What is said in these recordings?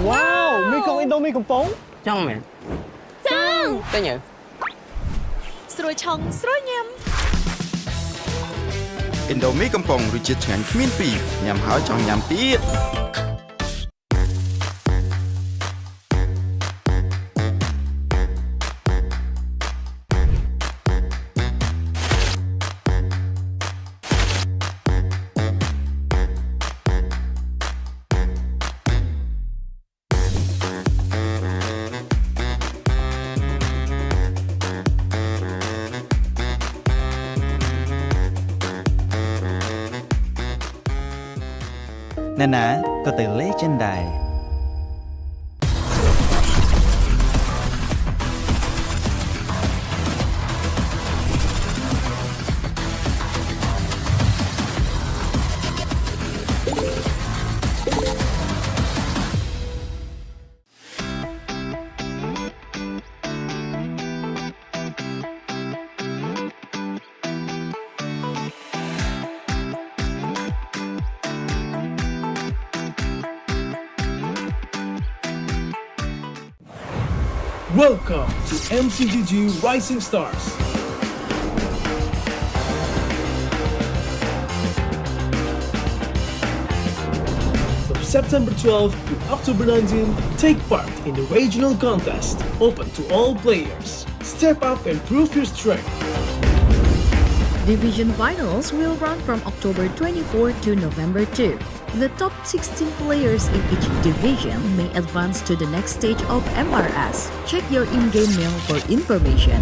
Wow! Mấy con Indomieកំប៉ុង ចង់មែន ចង់ ទិញទៅ ស្រួយឆុងស្រួយញ៉ាំ Indomie កំប៉ុងរសជាតិឆ្ងាញ់គ្មានពីរញ៉ាំហើយចង់ញ៉ាំទៀត ណានាក៏ទៅលេចិនដែរ Welcome to MCGG Rising Stars. From September 12th to October 19th, take part in the regional contest, open to all players. Step up and prove your strength. Division finals will run from October 24 to November 2. The top 16 players in each division may advance to the next stage of MRS. Check your in-game mail for information.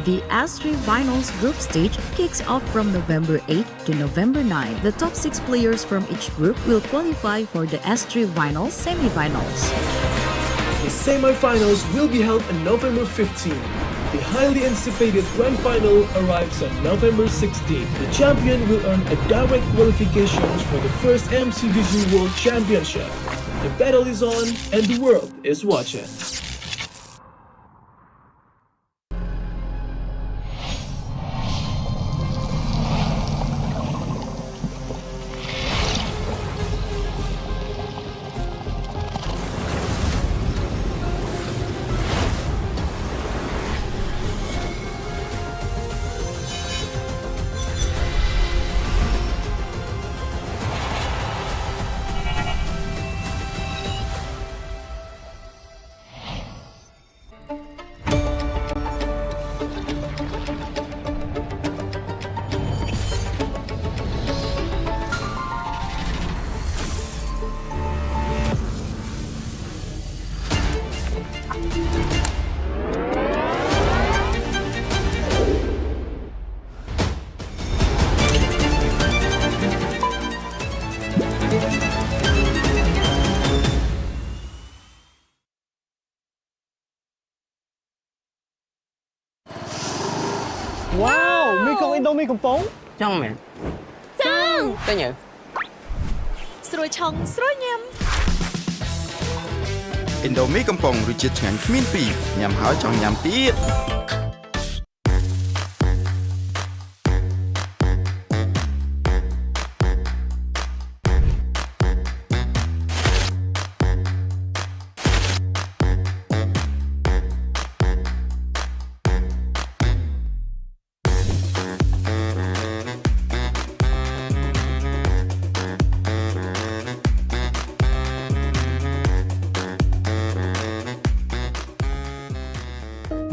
The S3 Finals group stage kicks off from November 8 to November 9. The top 6 players from each group will qualify for the S3 Finals semi-finals. The semi-finals will be held on November 15. The highly anticipated grand final arrives on November 16. The champion will earn a direct qualification for the first MCGG World Championship. The battle is on and the world is watching. Wow! Mấy con Indomieកំប៉ុង ចង់មែន ចង់ ទិញទៅ ស្រួយឆុងស្រួយញ៉ាំ Indomie កំប៉ុងរសជាតិឆ្ងាញ់គ្មានពីរញ៉ាំហើយចង់ញ៉ាំទៀត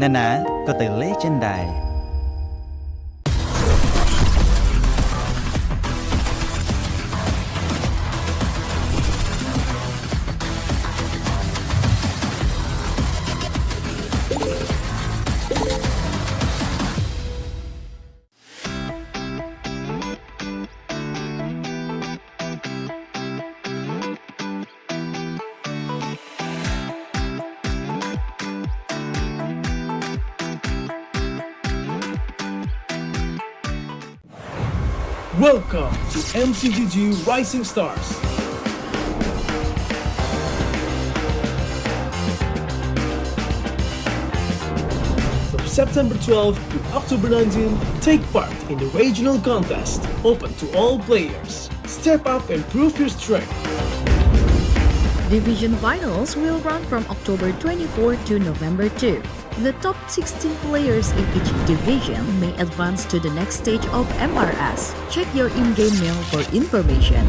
ណានាក៏ទៅលេចិនដែរ Welcome to MCGG Rising Stars. From September 12th to October 19th, take part in the regional contest, open to all players. Step up and prove your strength. Division finals will run from October 24 to November 2. The top 16 players in each division may advance to the next stage of MRS. Check your in-game mail for information.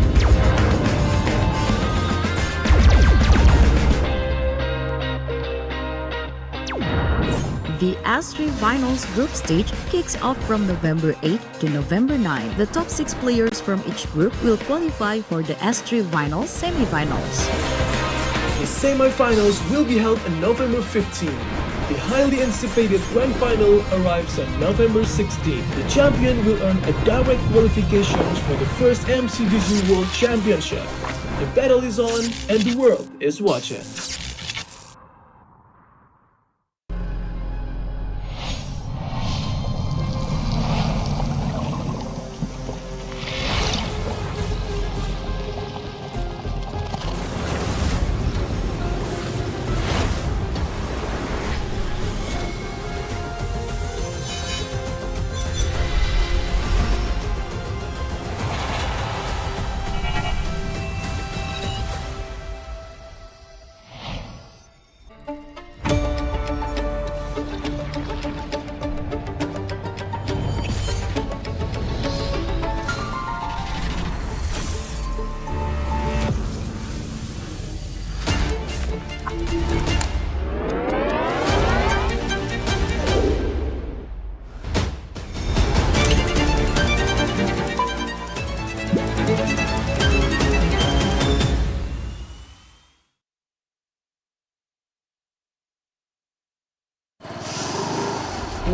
The S3 Finals group stage kicks off from November 8 to November 9. The top 6 players from each group will qualify for the S3 Finals semifinals. The semi-finals will be held on November 15. The highly anticipated grand final arrives on November 16. The champion will earn a direct qualification for the first MCDG World Championship. The battle is on and the world is watching.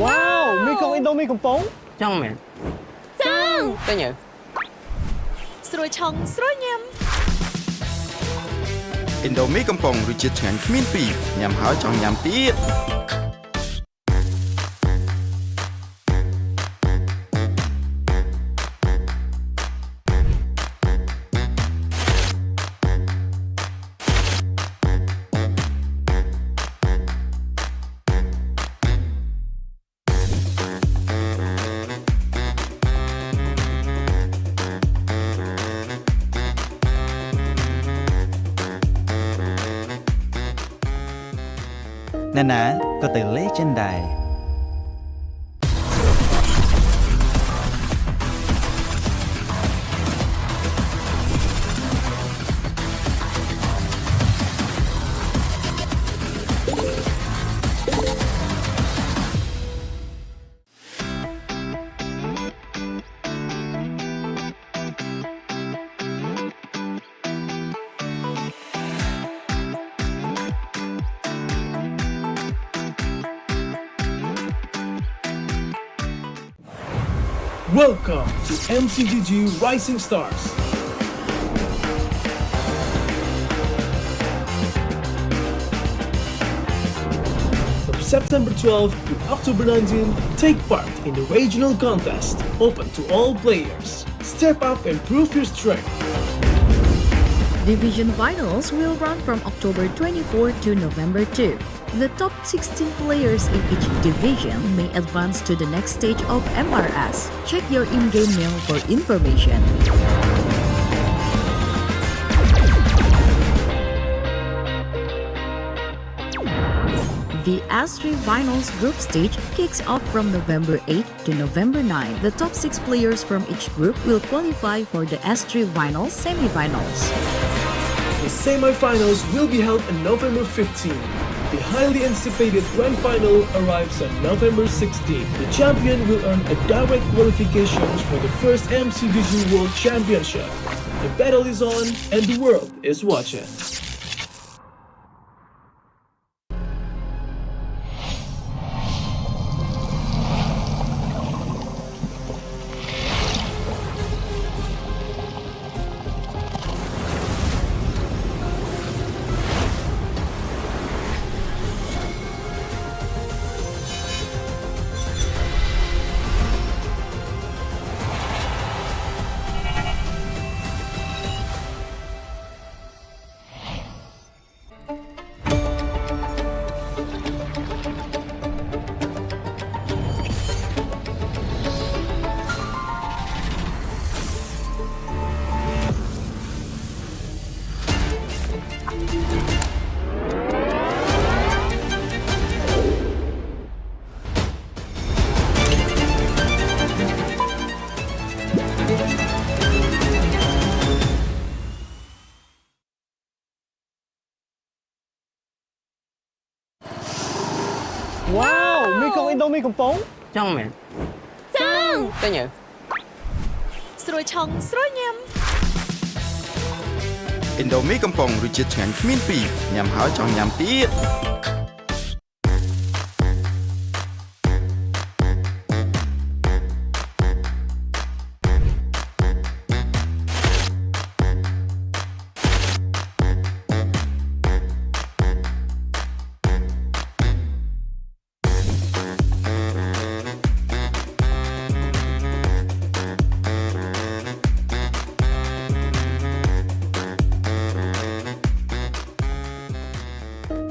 Wow, mi con Indomieកំប៉ុង ចង់មែន ចង់ តែញ៉ើ ស្រួយឆុងស្រួយញ៉ាំ Indomie កំប៉ុងរសជាតិឆ្ងាញ់គ្មានពីរញ៉ាំហើយចង់ញ៉ាំទៀត ណានាក៏ទៅលេចិនដែរ Welcome to MCGG Rising Stars. From September 12th to October 19th, take part in the regional contest, open to all players. Step up and prove your strength. Division finals will run from October 24 to November 2. The top 16 players in each division may advance to the next stage of MRS. Check your in-game mail for information. The S3 Finals group stage kicks off from November 8 to November 9. The top 6 players from each group will qualify for the S3 Finals semifinals. The semi-finals will be held on November 15. The highly anticipated grand final arrives on November 16. The champion will earn a direct qualification for the first MCDG World Championship. The battle is on and the world is watching. Indomieកំប៉ុង ចង់មែន ចង់ ទិញហើយ ស្រួយឆុងស្រួយញ៉ាំ Indomie កំប៉ុងរសជាតិឆ្ងាញ់គ្មានពីរញ៉ាំហើយចង់ញ៉ាំទៀត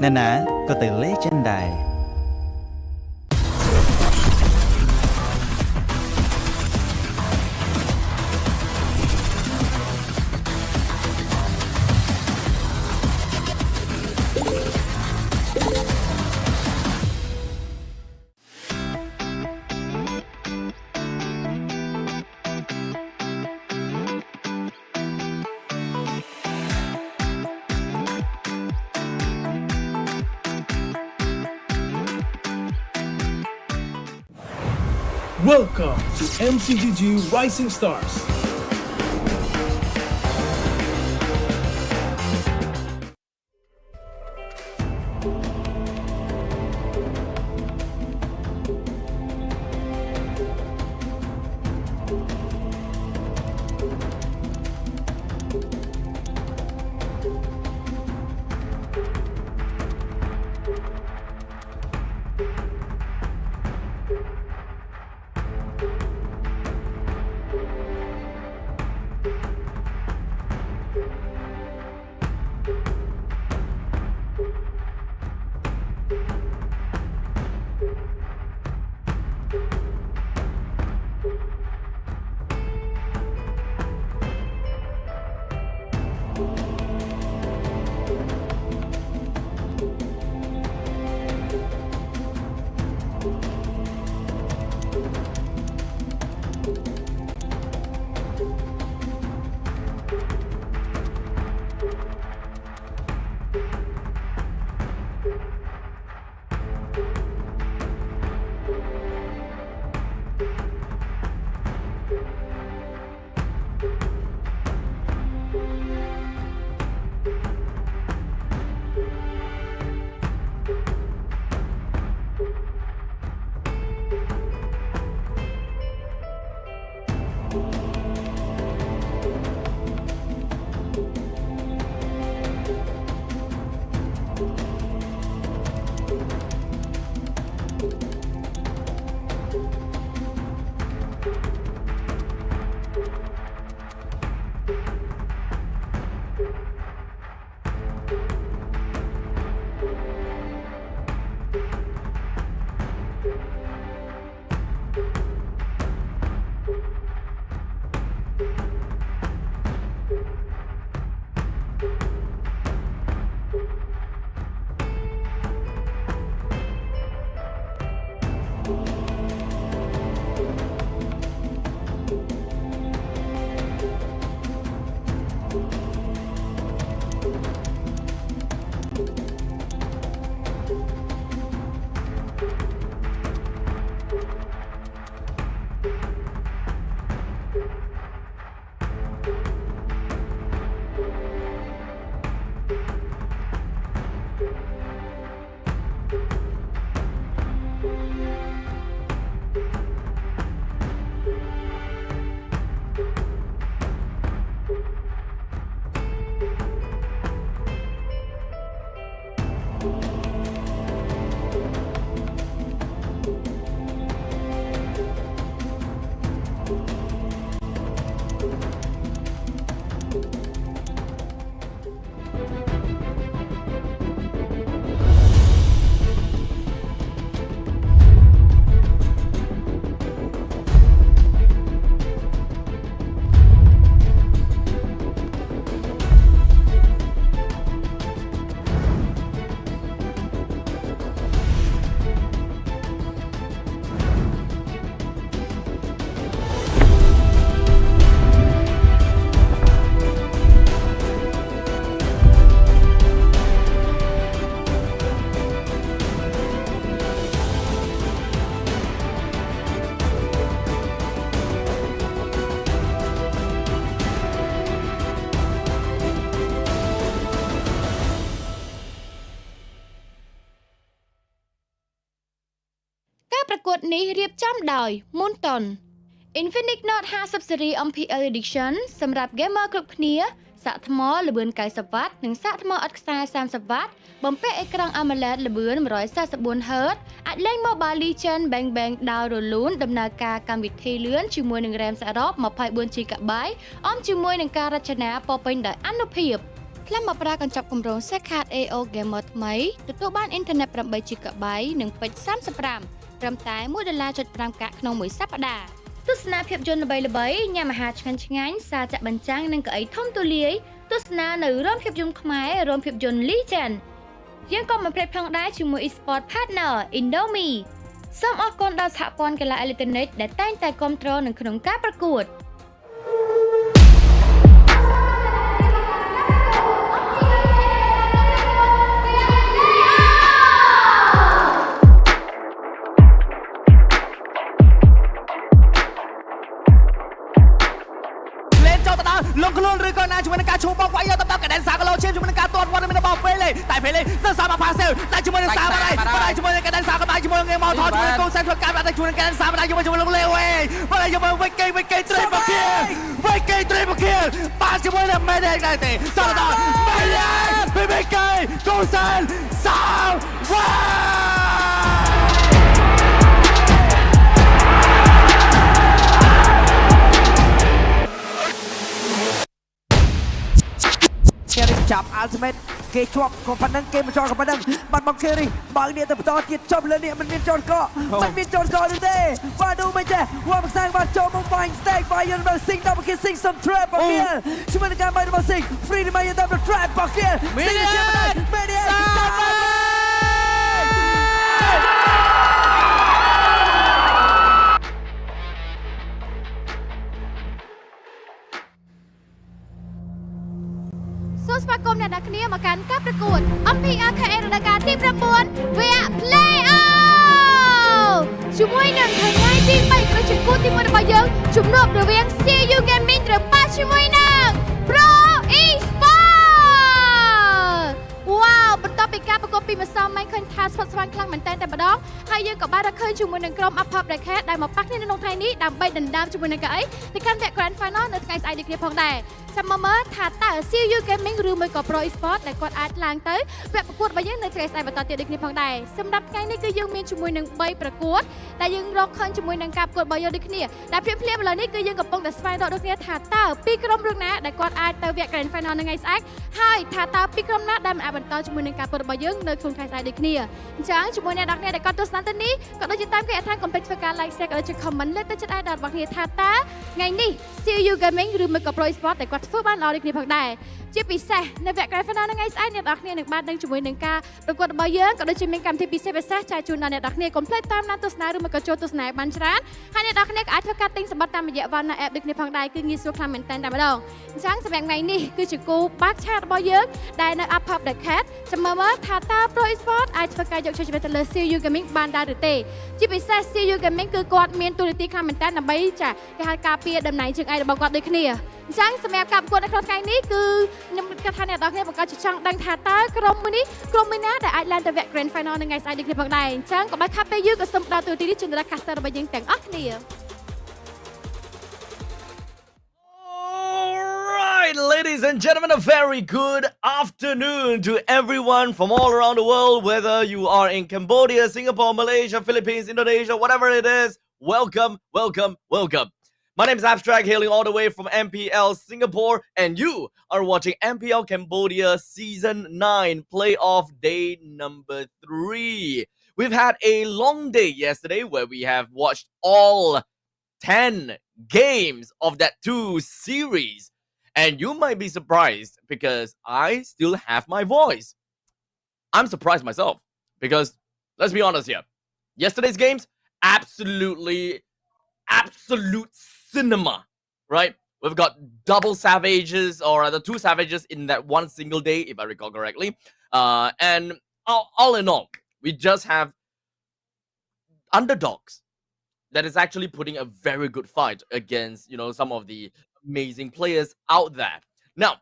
ណានាក៏ទៅលេចិនដែរ Welcome to MCGG Rising Stars. នេះរៀបចំដោយ Moonton Infinite Note 50 Series MPL Edition សម្រាប់ gamer គ្រប់គ្នាសាកថ្មល្បឿន90 W និងសាកថ្មឥតខ្សែ30 W បំពាក់អេក្រង់ AMOLED ល្បឿន 144Hz អាចលេង Mobile Legends Bang Bang ដោយរលូនដំណើរការកម្មវិធីលឿនជាមួយនឹង RAM សរុប 24GB អមជាមួយនឹងការរចនាពោរពេញដោយអានុភាពផ្លាស់មកប្រើកញ្ចប់គម្រោង Secret AO Gamer ថ្មីទទួលបានអ៊ីនធឺណិត 8GB និងពេជ្រ35ត្រឹមតែ$1.5 កាក់ក្នុងមួយសប្តាហ៍ទស្សនាភាពយន្តល្បីៗញ៉ាំអាហារឆ្ងាញ់ៗសារចាក់បញ្ចាំងនិងកៅអីធំទូលាយទស្សនានៅរោងភាពយន្តខ្មែររោងភាពយន្ត Legend យើងក៏មិនភ្លេចផងដែរជាមួយ Esports Partner Indomie សូមអរគុណដល់សហព័ន្ធកីឡាអេឡិចត្រូនិកដែលតែងតែគាំទ្រនៅក្នុងការប្រកួតលងខ្លួនឬក៏ណាជាមួយនឹងការឈូបបោកវាយយកទៅដល់កណ្ដាលសាកឡូឈាមជាមួយនឹងការទាត់វត្តមានរបស់ពេលតែពេលសើសាមកផាសែលតែជាមួយនឹងសាបាដៃជាមួយនឹងកណ្ដាលសាក៏បាយជាមួយនឹងមកថតជាមួយនឹងកូនសាំធ្វើការតែជាមួយនឹងកណ្ដាលសាបាដៃជាមួយនឹងលេវេបើយកមកវិកេត្រីបកៀត្រីបកៀប៉ាជាមួយនឹងមេដេដែរទេសដល់មេដេវិកេកូនសាំសាវ៉ាចាប់ ultimate គេជាប់ក៏ប៉ុណ្ណឹងគេមិនចោលក៏ប៉ុណ្ណឹងបាត់បង់ carry បើនេះទៅបន្តទៀតចប់លើនេះមិនមានចោលកមិនមានចោលកនោះទេបាទดูមិនចេះវ៉ាំខ្សែបាទចូលមក find stake បាយយន្តដល់ sing double kill sing some trap បងkia ជាមួយនឹងការបាយរបស់ sing free នេះមកយន្តដល់ trap បងkia មីឌីស្វាគមន៍អ្នកគ្នាមកកាន់ការប្រកួត MPL KH រដូវកាលទី9 via Play-off ជាមួយនឹងថ្ងៃទី3ក្នុងជង្គង់ទី1របស់យើងជំនួបរវាង CU Gaming ត្រូវប៉ះជាមួយនឹង Pro Esports វ៉ាវបន្ទាប់ពីការប្រកួតពីម្សិលមិញឃើញថាស្វិតស្វាញខ្លាំងមែនទែនតែម្ដងហើយយើងក៏បានរកឃើញជាមួយនឹងក្រុម MLBB KH ដែលមកប៉ះគ្នានៅក្នុងថ្ងៃនេះដើម្បីដណ្ដើមជាមួយនឹងកៅអីទៅកាន់វគ្គ Grand Final នៅថ្ងៃស្អែកដូចគ្នាផងដែរចាំមើលថាតើ CU Gaming ឬមួយក៏ Pro Esports ដែលគាត់អាចឡើងទៅវគ្គប្រកួតរបស់យើងនៅថ្ងៃស្អែកបន្តទៀតដូចគ្នាផងដែរសម្រាប់ថ្ងៃនេះគឺយើងមានជាមួយនឹង3ប្រកួតដែលយើងរកឃើញជាមួយនឹងការប្រកួតរបស់យើងដូចគ្នាដែលភ្លាមៗឥឡូវនេះគឺយើងកំពុងតែស្វែងរកដូចគ្នាថាតើពីក្រុមរឿងណាដែលគាត់អាចទៅវគ្គ Grand Final នៅថ្ងៃស្អែកហើយថាតើពីក្រុមណាដែលអាចបន្តជាមួយនឹងការប្រកួតរបស់យើងនៅក្នុងថ្ងៃស្អែកដូចគ្នាអញ្ចឹងជាមួយអ្នកនរគ្នាដែលគាត់ទស្សនាទៅនេះក៏ដូចជាតាមគេថាកុំភ្លេចធ្វើការ like share ក៏ដូចជា comment លើកទឹកចិត្តឲ្យដល់របស់គ្នាថាតើថ្ងៃនេះ CU Gaming ឬមួយក៏ Pro Esports ដែលគាត់ធ្វើបានល្អដូចគ្នាផងដែរជាពិសេសនៅវគ្គ Grand Final ថ្ងៃស្អែកអ្នកនរគ្នានឹងបានដឹងជាមួយនឹងការប្រកួតរបស់យើងក៏ដូចជាមានកម្មវិធីពិសេសចែកជូនដល់អ្នកនរគ្នាកុំភ្លេចតាមដានទស្សនាឬមកក៏ចូលទស្សនាបានច្រើនហើយអ្នកនរគ្នាក៏អាចធ្វើការទិញសម្បត្តិតាមរយៈ Vana App ដូចគ្នាផងដែរគឺងាយស្រួលខ្លាំងមែនទែនតែម្ដងអញ្ចឹងសម្រាប់ថ្ងៃនេះគឺជាគូបាក់ឆាតរបស់យើងដែលនៅ MLBB KH ចាំមើលថាតើ Pro Esports អាចធ្វើការយកជ័យជំនះទៅលើ CU Gaming បានដែរឬទេជាពិសេស CU Gaming គឺគាត់មានទូរនីតិខ្លាំងមែនទែនដើម្បីចាគេហៅការពារតំណែងជើងឯករបស់គាត់ដូចគ្នាអញ្ចឹងសម្រាប់ការប្រកួតនៅក្នុងថ្ងៃនេះគឺខ្ញុំគិតថាអ្នកនរគ្នាបង្កើតជាចង់ដឹងថាតើក្រុមមួយនេះក្រុមមួយណាដែលអាចឡើងទៅវគ្គ Grand Final នៅថ្ងៃស្អែកដូចគ្នាផងដែរអញ្ចឹងក៏បាច់ខាប់ពេលយូរក៏សូមផ្ដល់ទូរទស្សន៍នេះជូនដល់ caster របស់យើងទាំងអស់គ្នា Alright, ladies and gentlemen, a very good afternoon to everyone from all around the world, whether you are in Cambodia, Singapore, Malaysia, Philippines, Indonesia, whatever it is. Welcome. My name is Abstract, hailing all the way from MPL Singapore, and you are watching MPL Cambodia Season 9 Playoff Day number 3. We've had a long day yesterday where we have watched all 10 games of that 2 series. And you might be surprised because I still have my voice. I'm surprised myself because, let's be honest here, yesterday's games, absolute cinema, right? We've got double savages, or rather 2 savages in that one single day, if I recall correctly. And all in all, we just have underdogs that is actually putting a very good fight against, you know, some of the amazing players out there. Now,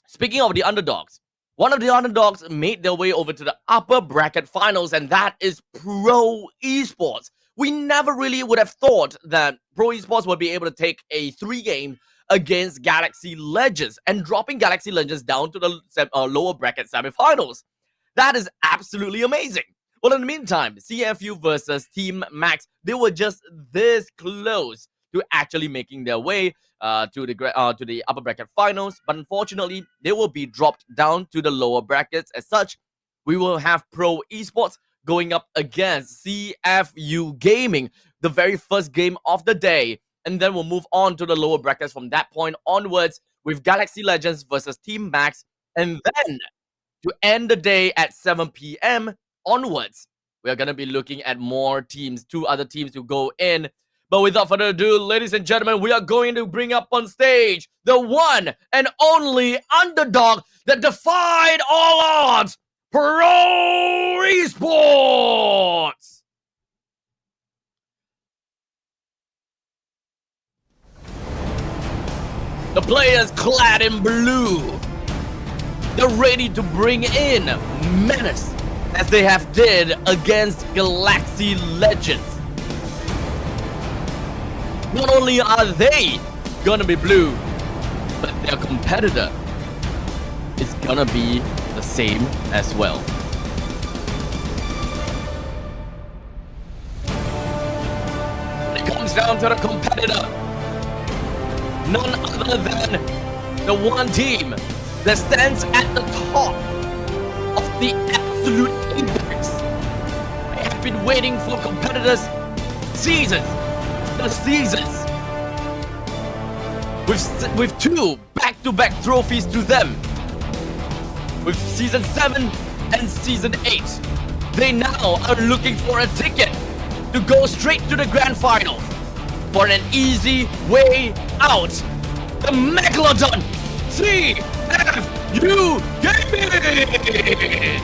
speaking of the underdogs, one of the underdogs made their way over to the upper bracket finals, and that is Pro Esports, We never really would have thought that Pro Esports would be able to take a 3-game against Galaxy Legends and dropping Galaxy Legends down to the lower bracket semifinals. That is absolutely amazing. Well, in the meantime, CFU versus Team Max, they were just this close to actually making their way to the upper bracket finals, but unfortunately, they will be dropped down to the lower brackets. As such, we will have Pro Esports going up against CFU Gaming, the very first game of the day, and then we'll move on to the lower brackets from that point onwards with Galaxy Legends versus Team Max, and then to end the day at 7 p.m. onwards, we are going to be looking at more teams, 2 other teams to go in. But without further ado, ladies and gentlemen, we are going to bring up on stage the one and only underdog that defied all odds, Pro Esports! The players clad in blue. They're ready to bring in menace as they have did against Galaxy Legends. Not only are they gonna be blue, but their competitor is gonna be the same as well. When it comes down to the competitor, none other than the one team that stands at the top of the absolute apex. I have been waiting for competitors seasons after seasons with 2 back-to-back trophies to them. With Season 7 and Season 8, they now are looking for a ticket to go straight to the grand final for an easy way out. The Megalodon CFU Gaming!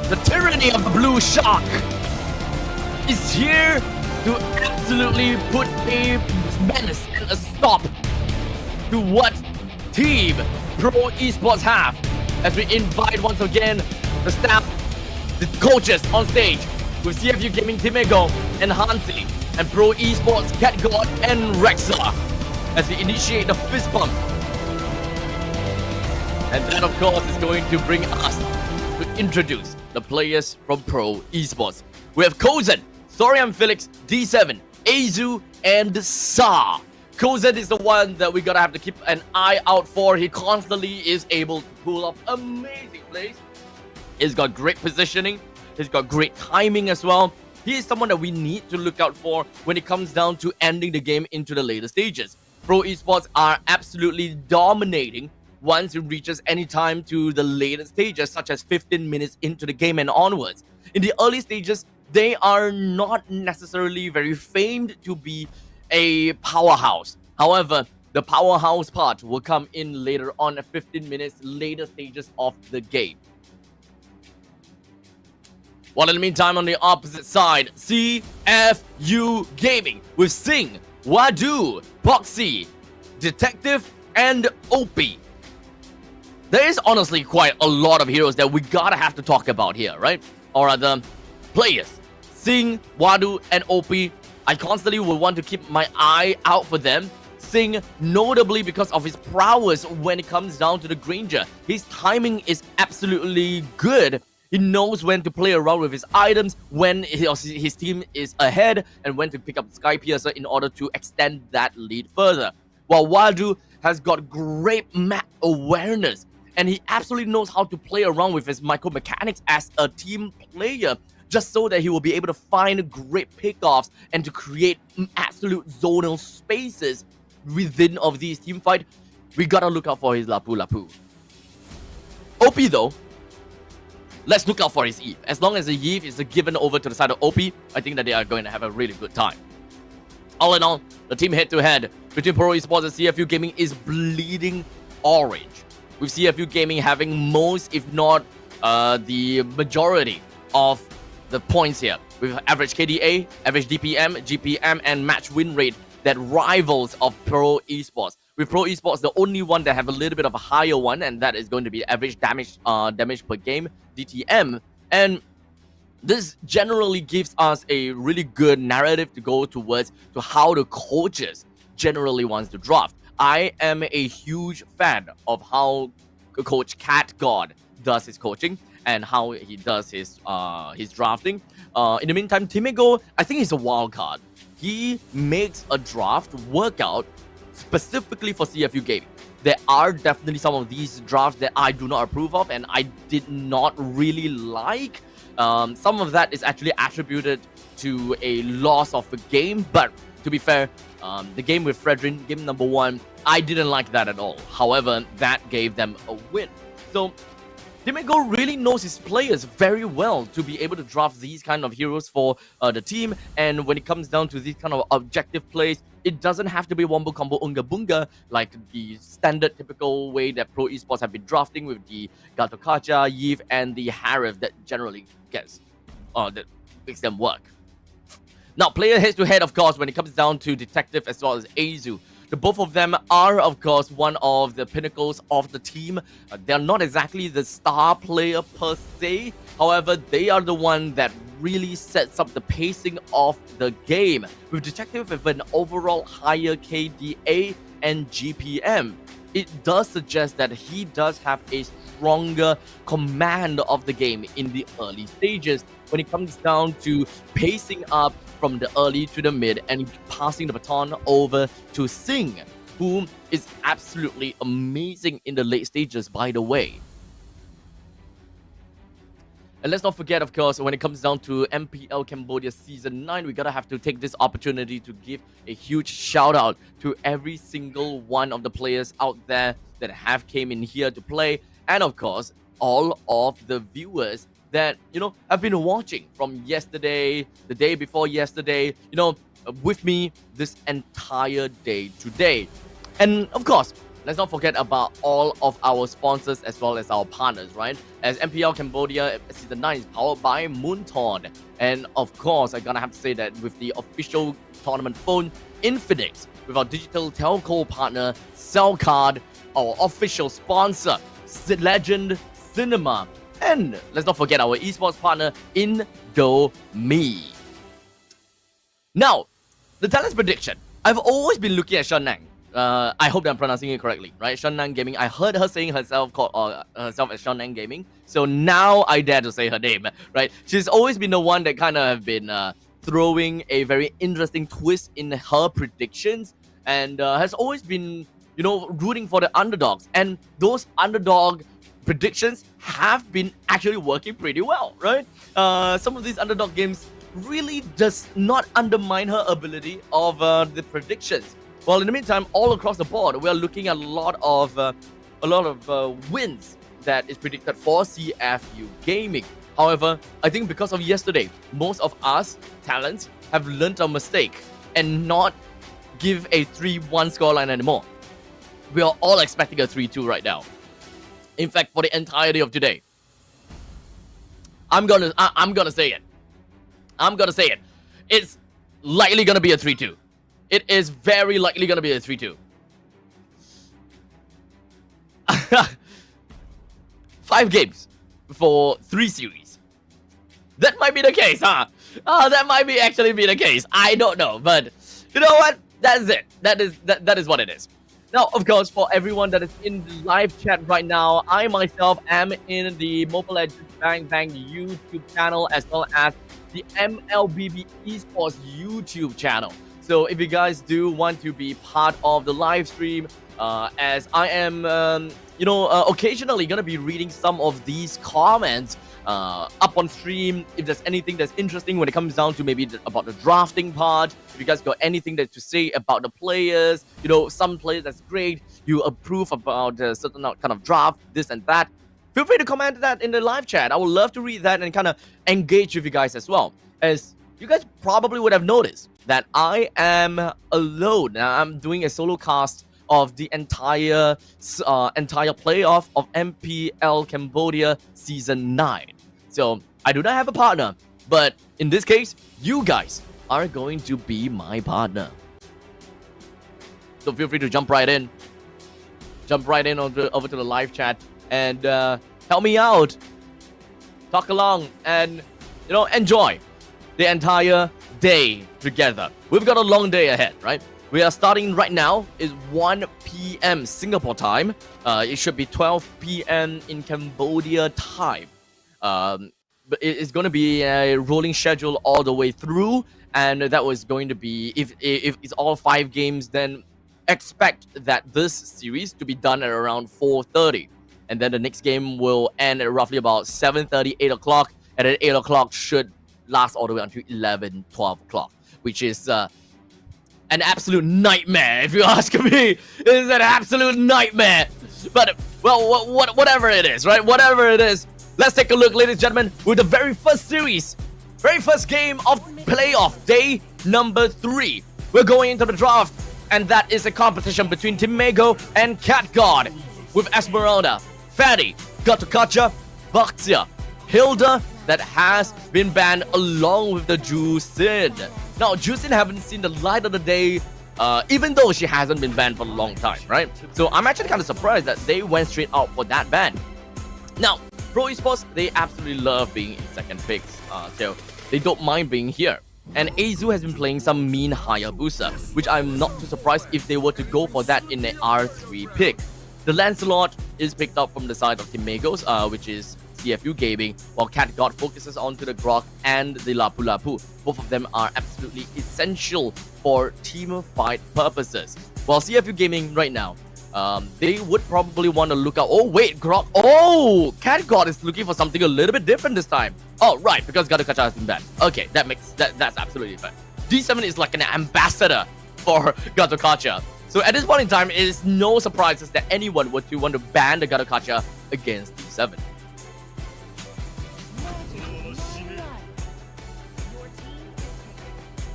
The tyranny of the blue shark is here to absolutely put a menace and a stop to what Team Pro Esports have, as we invite once again the staff, the coaches on stage with CFU Gaming Team Ego and Hansi, and Pro Esports Cat God and Rexa, as we initiate the fist bump. And that, of course, is going to bring us to introduce the players from Pro Esports. We have Kozen, Sorian Felix, D7, Azu, and Sa. Kozen is the one that we gotta have to keep an eye out for. He constantly is able to pull up amazing plays. He's got great positioning. He's got great timing as well. He is someone that we need to look out for when it comes down to ending the game into the later stages. Pro Esports are absolutely dominating once it reaches any time to the later stages, such as 15 minutes into the game and onwards. In the early stages, they are not necessarily very famed to be a powerhouse. However, the powerhouse part will come in later on at 15 minutes later stages of the game. While in the meantime, on the opposite side, CFU Gaming with Sing, Wadu, Boxy, Detective, and Opie. There is honestly quite a lot of heroes that we gotta have to talk about here, right? Or rather, players. Sing, Wadu, and Opie. I constantly will want to keep my eye out for them. Sing, notably because of his prowess when it comes down to the Granger. His timing is absolutely good. He knows when to play around with his items, when his team is ahead, and when to pick up Sky Piercer in order to extend that lead further. While Wadu has got great map awareness, and he absolutely knows how to play around with his micro mechanics as a team player, just so that he will be able to find great pickoffs and to create absolute zonal spaces within of these team fight. We gotta look out for his Lapu Lapu. OP though, let's look out for his Eve. As long as the Eve is given over to the side of OP, I think that they are going to have a really good time. All in all, the team head-to-head between Pro Esports and CFU Gaming is bleeding orange, with CFU Gaming having most, if not the majority of the points here, with average KDA, average DPM, GPM, and match win rate that rivals of Pro Esports. with Pro Esports, the only one that have a little bit of a higher one, and that is going to be average damage per game, DTM. And this generally gives us a really good narrative to go towards to how the coaches generally wants to draft. I am a huge fan of how Coach Cat God does his coaching and how he does his drafting. In the meantime, Timigo, I think he's a wild card. He makes a draft workout specifically for CFU gaming. There are definitely some of these drafts that I do not approve of and I did not really like. Some of that is actually attributed to a loss of the game, but to be fair, the game with Fredrin, game number 1, I didn't like that at all. However, that gave them a win. So Timigo really knows his players very well to be able to draft these kind of heroes for the team. And when it comes down to these kind of objective plays, it doesn't have to be wombo combo unga bunga like the standard typical way that Pro Esports have been drafting with the Gatokacha, Yves, and the Harif that generally gets that makes them work. Now, player head-to-head, of course, when it comes down to Detective as well as Azu. The both of them are, of course, one of the pinnacles of the team. They're not exactly the star player per se. However, they are the one that really sets up the pacing of the game. With Detective with an overall higher KDA and GPM, it does suggest that he does have a stronger command of the game in the early stages when it comes down to pacing up from the early to the mid and passing the baton over to Singh, who is absolutely amazing in the late stages, by the way. And let's not forget, of course, when it comes down to MPL Cambodia Season 9, we gotta have to take this opportunity to give a huge shout out to every single one of the players out there that have came in here to play. And of course, all of the viewers that, you know, have been watching from yesterday, the day before yesterday, you know, with me this entire day today. And of course, let's not forget about all of our sponsors as well as our partners, right? As MPL Cambodia Season 9 is powered by Moonton. And of course, I'm gonna have to say that with the official tournament phone, Infinix, with our digital telco partner, Cellcard, our official sponsor, Legend Cinema, and let's not forget our esports partner, Indomie. Now, the talent's prediction. I've always been looking at Shan Nang. I hope that I'm pronouncing it correctly, right? Shan Nang Gaming. I heard her saying herself as Shan Nang Gaming. So now I dare to say her name, right? She's always been the one that kind of have been throwing a very interesting twist in her predictions and has always been, you know, rooting for the underdogs. And those underdog predictions have been actually working pretty well, right? Some of these underdog games really does not undermine her ability of the predictions. Well, in the meantime, all across the board, we are looking at a lot of wins that is predicted for CFU Gaming. However, I think because of yesterday, most of us talents have learned our mistake and not give a 3-1 scoreline anymore. We are all expecting a 3-2 right now. In fact, for the entirety of today, I'm gonna say it. I'm gonna say it. It's likely gonna be a 3-2. It is very likely gonna be a 3-2. 5 games for 3 series. That might be the case, huh? That might be actually be the case. I don't know, but you know what? That's it. That is what it is. Now, of course, for everyone that is in the live chat right now, I myself am in the Mobile Legends Bang Bang YouTube channel as well as the MLBB Esports YouTube channel. So if you guys do want to be part of the live stream, as I am, occasionally going to be reading some of these comments up on stream. If there's anything that's interesting when it comes down to maybe about the drafting part, if you guys got anything to say about the players, you know, some players that's great, you approve about a certain kind of draft, this and that, feel free to comment that in the live chat. I would love to read that and kind of engage with you guys as well. As you guys probably would have noticed that I am alone. Now, I'm doing a solo cast of the entire playoff of MPL Cambodia Season 9. So I do not have a partner, but in this case, you guys are going to be my partner. So feel free to jump right in over to the live chat and help me out, talk along, and enjoy the entire day together. We've got a long day ahead, right? We are starting right now. It's 1 p.m. Singapore time. It should be 12 p.m. in Cambodia time. But it's going to be a rolling schedule all the way through, and that was going to be, if it's all 5 games, then expect that this series to be done at around 4:30, and then the next game will end at roughly about 7:30, 8 o'clock, and then 8 o'clock should last all the way until 11, 12 o'clock, which is an absolute nightmare, if you ask me. It is an absolute nightmare. But, well, whatever it is, right? Whatever it is, let's take a look, ladies and gentlemen, with the very first series, very first game of playoff day number 3. We're going into the draft, and that is a competition between Team Mego and Cat God, with Esmeralda, Fatty, Gatokacha, Baxia, Hilda, that has been banned along with the Juicin. Now, Juicin haven't seen the light of the day, even though she hasn't been banned for a long time, right? So I'm actually kind of surprised that they went straight out for that ban. Now, Pro Esports, they absolutely love being in second picks, so they don't mind being here. And Azu has been playing some mean Hayabusa, which I'm not too surprised if they were to go for that in an R3 pick. The Lancelot is picked up from the side of Team Megos, which is CFU Gaming, while Cat God focuses onto the Grok and the Lapu Lapu. Both of them are absolutely essential for team fight purposes. While CFU Gaming right now, they would probably want to look out. Oh wait, Grok. Oh, Cat God is looking for something a little bit different this time. Oh right, because Gatokacha has been banned. Okay, that's absolutely fine. D7 is like an ambassador for Gatokacha. So at this point in time, it is no surprises that anyone would want to ban the Gatokacha against D7.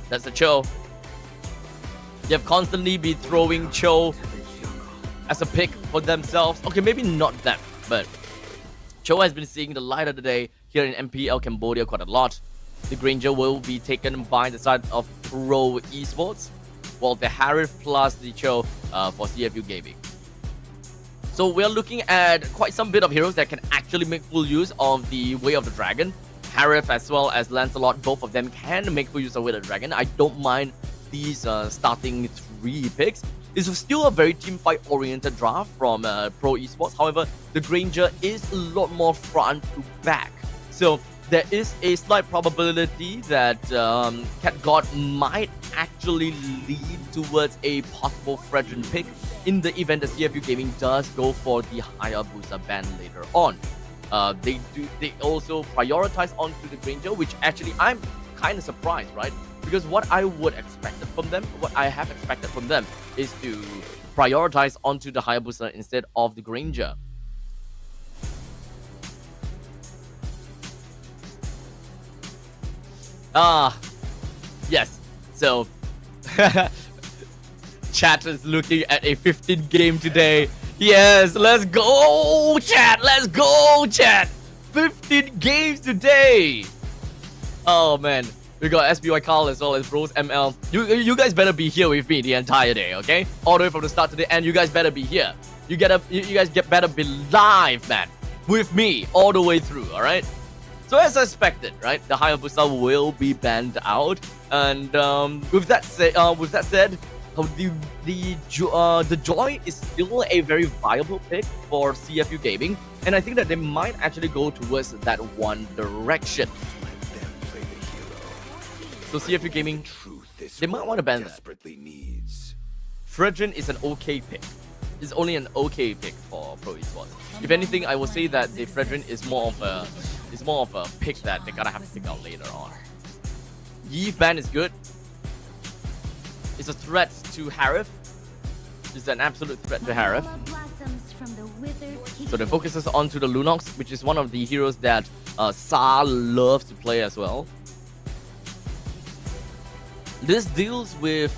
That's the Cho. They have constantly been throwing Cho as a pick for themselves. Okay, maybe not them, but Cho has been seeing the light of the day here in MPL Cambodia quite a lot. The Granger will be taken by the side of Pro Esports, while the Harith plus the Cho for CFU Gaming. So we're looking at quite some bit of heroes that can actually make full use of the Way of the Dragon. Harith as well as Lancelot, both of them can make full use of Way of the Dragon. I don't mind these starting 3 picks. This is still a very team fight oriented draft from Pro Esports. However, the Granger is a lot more front to back. So there is a slight probability that Cat God might actually lead towards a possible Fredrin pick in the event that CFU Gaming does go for the Hayabusa ban later on. They also prioritize onto the Granger, which actually I'm kind of surprised, right? Because what I would expect from them, what I have expected from them, is to prioritize onto the Hayabusa instead of the Granger. Yes. So, chat is looking at a 15 game today. Yes, let's go, chat. Let's go, chat. 15 games today. Oh man, we got SBY Carl as well as Bros ML. You guys better be here with me the entire day, okay? All the way from the start to the end. You guys better be here. You guys better be live, man, with me all the way through. All right. So as expected, right, the Hayabusa will be banned out, and with that said, the Joy is still a very viable pick for CFU Gaming, and I think that they might actually go towards that one direction. So CFU Gaming, they might want to ban that. Fredrin is an okay pick. It's only an okay pick for Pro Esports. If anything, I will say that the Fredrin is more of a pick that they gotta have to pick out later on. Yi ban is good. It's a threat to Harith. It's an absolute threat to Harith. So the focus is onto the Lunox, which is one of the heroes that Sa loves to play as well. This deals with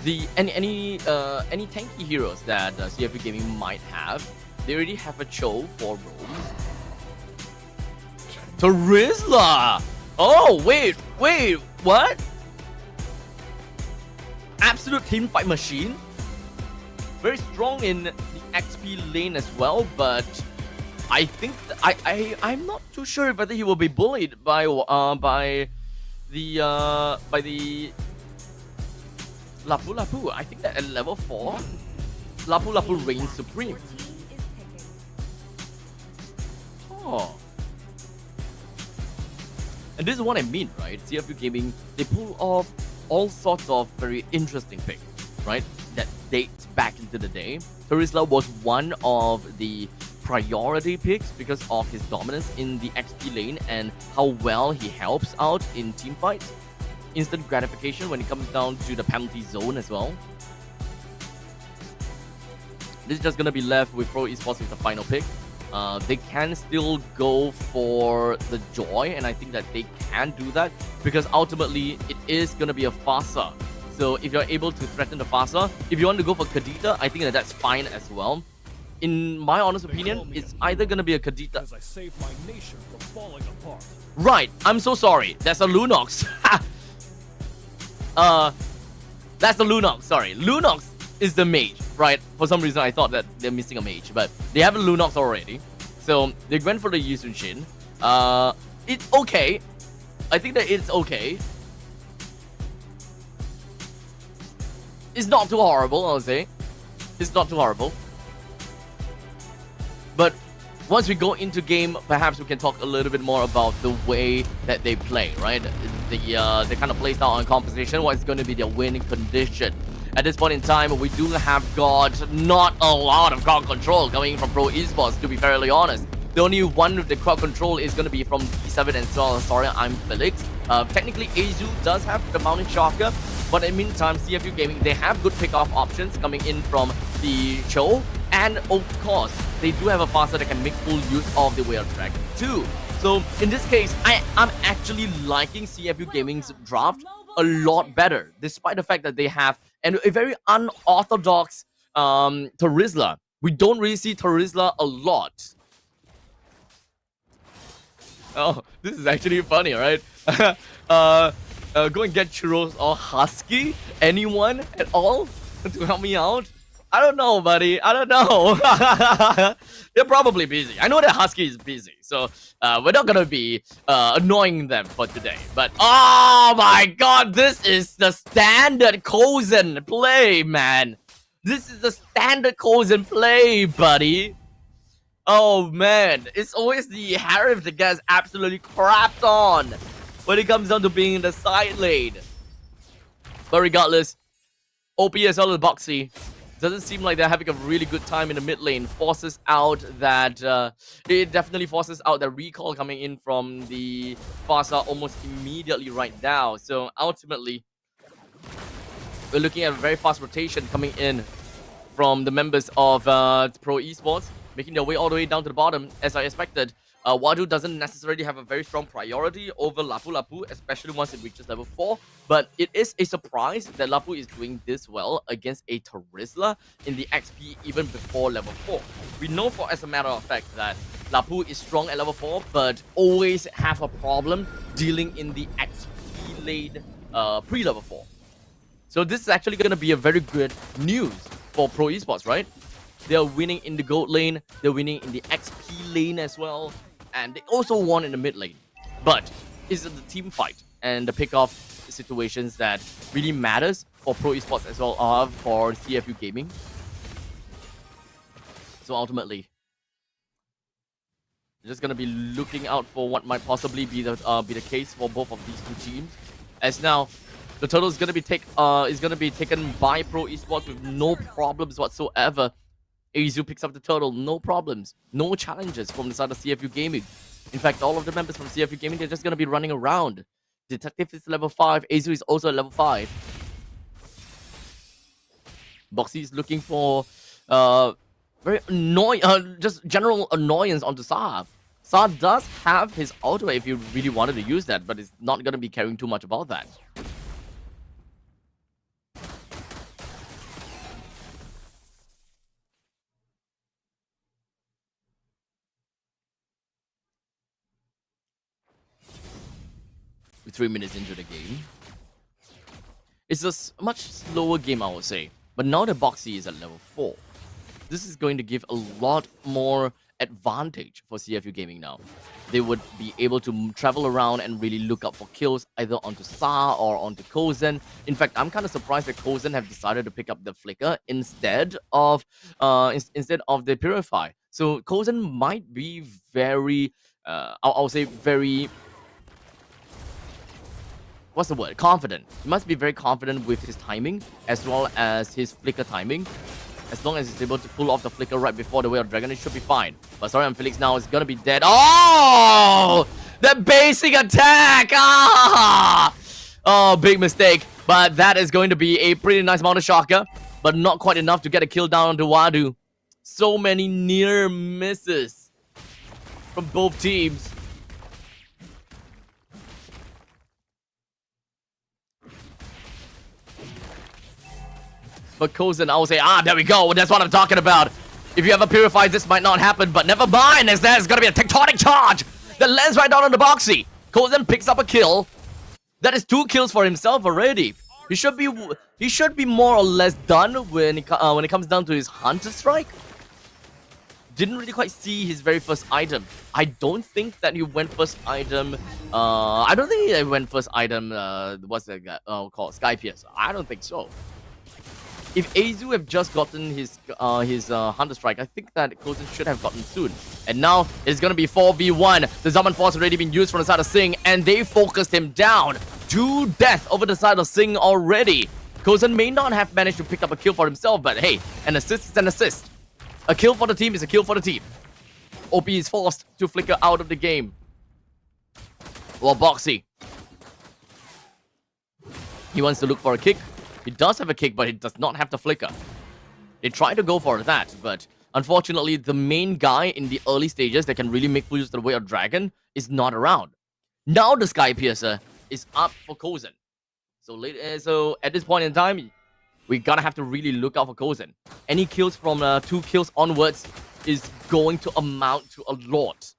the any tanky heroes that CFU Gaming might have. They already have a Cho for roams. Terizla! Oh, wait, what? Absolute team fight machine? very strong in the XP lane as well, but I think I'm not too sure whether he will be bullied by the Lapu Lapu. I think that at level 4, Lapu Lapu reigns supreme. Oh. And this is what I mean, right? CFU Gaming, they pull off all sorts of very interesting picks, right? That dates back into the day. Terizla was one of the priority picks because of his dominance in the XP lane and how well he helps out in team fights. Instant gratification when it comes down to the penalty zone as well. This is just going to be left with Pro Esports with the final pick. They can still go for the Joy, and I think that they can do that because ultimately it is going to be a Fasa. So if you're able to threaten the Fasa, if you want to go for Kadita, I think that that's fine as well. In my honest opinion, it's either going to be a Kadita. As I save my nation from falling apart. Right, I'm so sorry. That's a Lunox. That's the Lunox, sorry. Lunox is the mage, right? For some reason, I thought that they're missing a mage, but they have a Lunox already. So they went for the Yusun Shin. It's okay. I think that it's okay. It's not too horrible, I'll say. It's not too horrible. But once we go into game, perhaps we can talk a little bit more about the way that they play, right? The kind of play style and composition, what is going to be their winning condition. At this point in time, we do have got not a lot of crowd control coming from Pro Esports, to be fairly honest. The only one with the crowd control is going to be from D7 and so sorry, I'm Felix. Technically, Azu does have the mounting shocker, but in the meantime, CFU Gaming, they have good pick-off options coming in from the Cho. And of course, they do have a Fasa that can make full use of the Whale Track too. So in this case, I'm actually liking CFU Gaming's draft a lot better, despite the fact that they have a very unorthodox Terizla. We don't really see Terizla a lot. Oh, this is actually funny, right? Go and get Churros or Husky? Anyone at all to help me out? I don't know, buddy. I don't know. They're probably busy. I know that Husky is busy, so we're not gonna be annoying them for today. But oh my god, this is the standard Kozen play, man. This is the standard Kozen play, buddy. Oh man, it's always the Harif that gets absolutely crapped on when it comes down to being in the side lane. But regardless, OPSL is boxy. Doesn't seem like they're having a really good time in the mid lane. Forces out that it definitely forces out the recall coming in from the Fasa almost immediately right now. So ultimately, we're looking at a very fast rotation coming in from the members of Pro Esports, making their way all the way down to the bottom as I expected. Wadu doesn't necessarily have a very strong priority over Lapu Lapu, especially once it reaches level 4. But it is a surprise that Lapu is doing this well against a Terizla in the XP even before level 4. We know for as a matter of fact that Lapu is strong at level 4, but always have a problem dealing in the XP lane pre-level 4. So this is actually going to be a very good news for Pro Esports, right? They're winning in the gold lane, they're winning in the XP lane as well, and they also won in the mid lane. But it's the team fight and the pick-off situations that really matters for Pro Esports as well as for CFU Gaming. So ultimately, just gonna be looking out for what might possibly be the case for both of these two teams. As now, the turtle is gonna be taken by Pro Esports with no problems whatsoever. Azu picks up the turtle, no problems, no challenges from the side of CFU Gaming. In fact, all of the members from CFU Gaming, they're just gonna be running around. Detective is level 5, Azu is also at level 5. Boxy is looking for very annoying, just general annoyance onto Saab. Saab does have his auto if you really wanted to use that, but it's not gonna be caring too much about that. With 3 minutes into the game, it's a much slower game, I would say. But now the Boxy is at level 4. This is going to give a lot more advantage for CFU Gaming now. They would be able to travel around and really look out for kills either onto Sa or onto Kozen. In fact, I'm kind of surprised that Kozen have decided to pick up the Flicker instead of the Purify. So Kozen might be very, I'll say very, what's the word? Confident. He must be very confident with his timing as well as his Flicker timing. As long as he's able to pull off the Flicker right before the Way of Dragon, it should be fine. But Sorian Felix now is gonna be dead. Oh! The basic attack! Ah! Oh, big mistake. But that is going to be a pretty nice amount of shocker. But not quite enough to get a kill down onto Wadu. So many near misses from both teams. But Kozen, I will say, there we go. That's what I'm talking about. If you ever purify, this might not happen, but never mind, as there's gonna be a tectonic charge that lands right down on the Boxy. Kozen picks up a kill. That is 2 kills for himself already. He should be more or less done when it comes down to his Hunter Strike. Didn't really quite see his very first item. I don't think that he went first item. I don't think he went first item. What's that called? Sky Pierce. I don't think so. If Azu have just gotten his Hunter Strike, I think that Kozen should have gotten soon. And now it's gonna be 4v1. The Zaman Force already been used from the side of Sing, and they focused him down to death over the side of Sing already. Kozen may not have managed to pick up a kill for himself, but hey, an assist is an assist. A kill for the team is a kill for the team. OP is forced to flicker out of the game. Well, Boxy, he wants to look for a kick. He does have a kick, but he does not have the flicker. They try to go for that, but unfortunately, the main guy in the early stages that can really make full use of the Way of Dragon is not around. Now the Sky Piercer is up for Kozen. So at this point in time, we gotta have to really look out for Kozen. Any kills from 2 kills onwards is going to amount to a lot.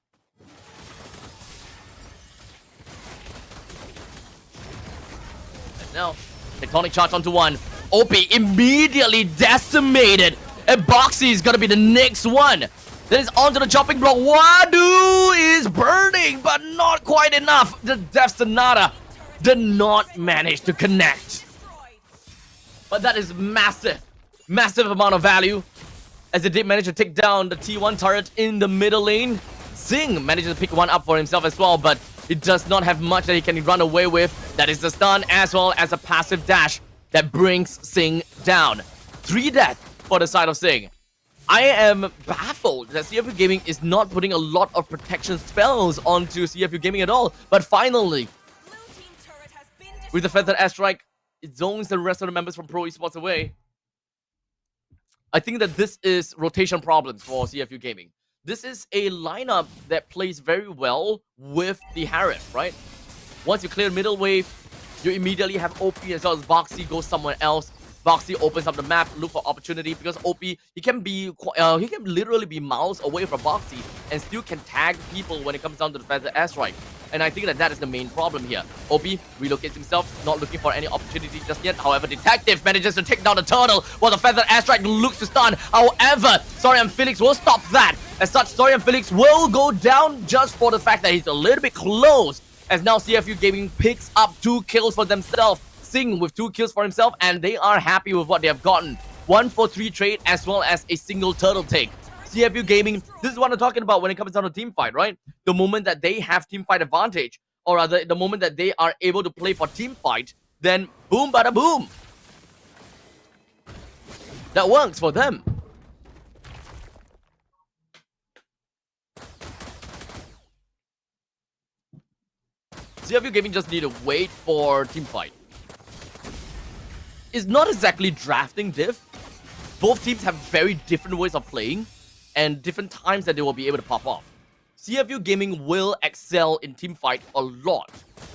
And now, tectonic charge onto 1. OP immediately decimated. And Boxy is gonna be the next one. That is onto the chopping block. Wadu is burning, but not quite enough. The Death Sonata did not manage to connect. But that is massive. Massive amount of value. As it did manage to take down the T1 turret in the middle lane. Sing manages to pick one up for himself as well, but it does not have much that he can run away with. That is the stun as well as a passive dash that brings Sing down. 3 death for the side of Sing. I am baffled that CFU Gaming is not putting a lot of protection spells onto CFU Gaming at all. But finally, with the Feathered Airstrike, it zones the rest of the members from Pro Esports away. I think that this is rotation problems for CFU Gaming. This is a lineup that plays very well with the Harif, right? Once you clear middle wave, you immediately have OP as well as Boxy goes somewhere else. Boxy opens up the map, look for opportunity, because OP, he can literally be miles away from Boxy and still can tag people when it comes down to the Feather Airstrike. And I think that is the main problem here. OP relocates himself, not looking for any opportunity just yet. However, Detective manages to take down the turtle while the Feather Airstrike looks to stun. However, Sorian Felix will stop that. As such, Sorian Felix will go down just for the fact that he's a little bit close. As now CFU Gaming picks up 2 kills for themselves. Sing with 2 kills for himself, and they are happy with what they have gotten. 1 for 3 trade as well as a single turtle take. CFU Gaming, this is what I'm talking about when it comes down to team fight, right? The moment that they have team fight advantage, or rather the moment that they are able to play for team fight, then boom bada boom. That works for them. CFU Gaming just need to wait for team fight. It's not exactly drafting diff. Both teams have very different ways of playing and different times that they will be able to pop off. CFU Gaming will excel in team fight a lot.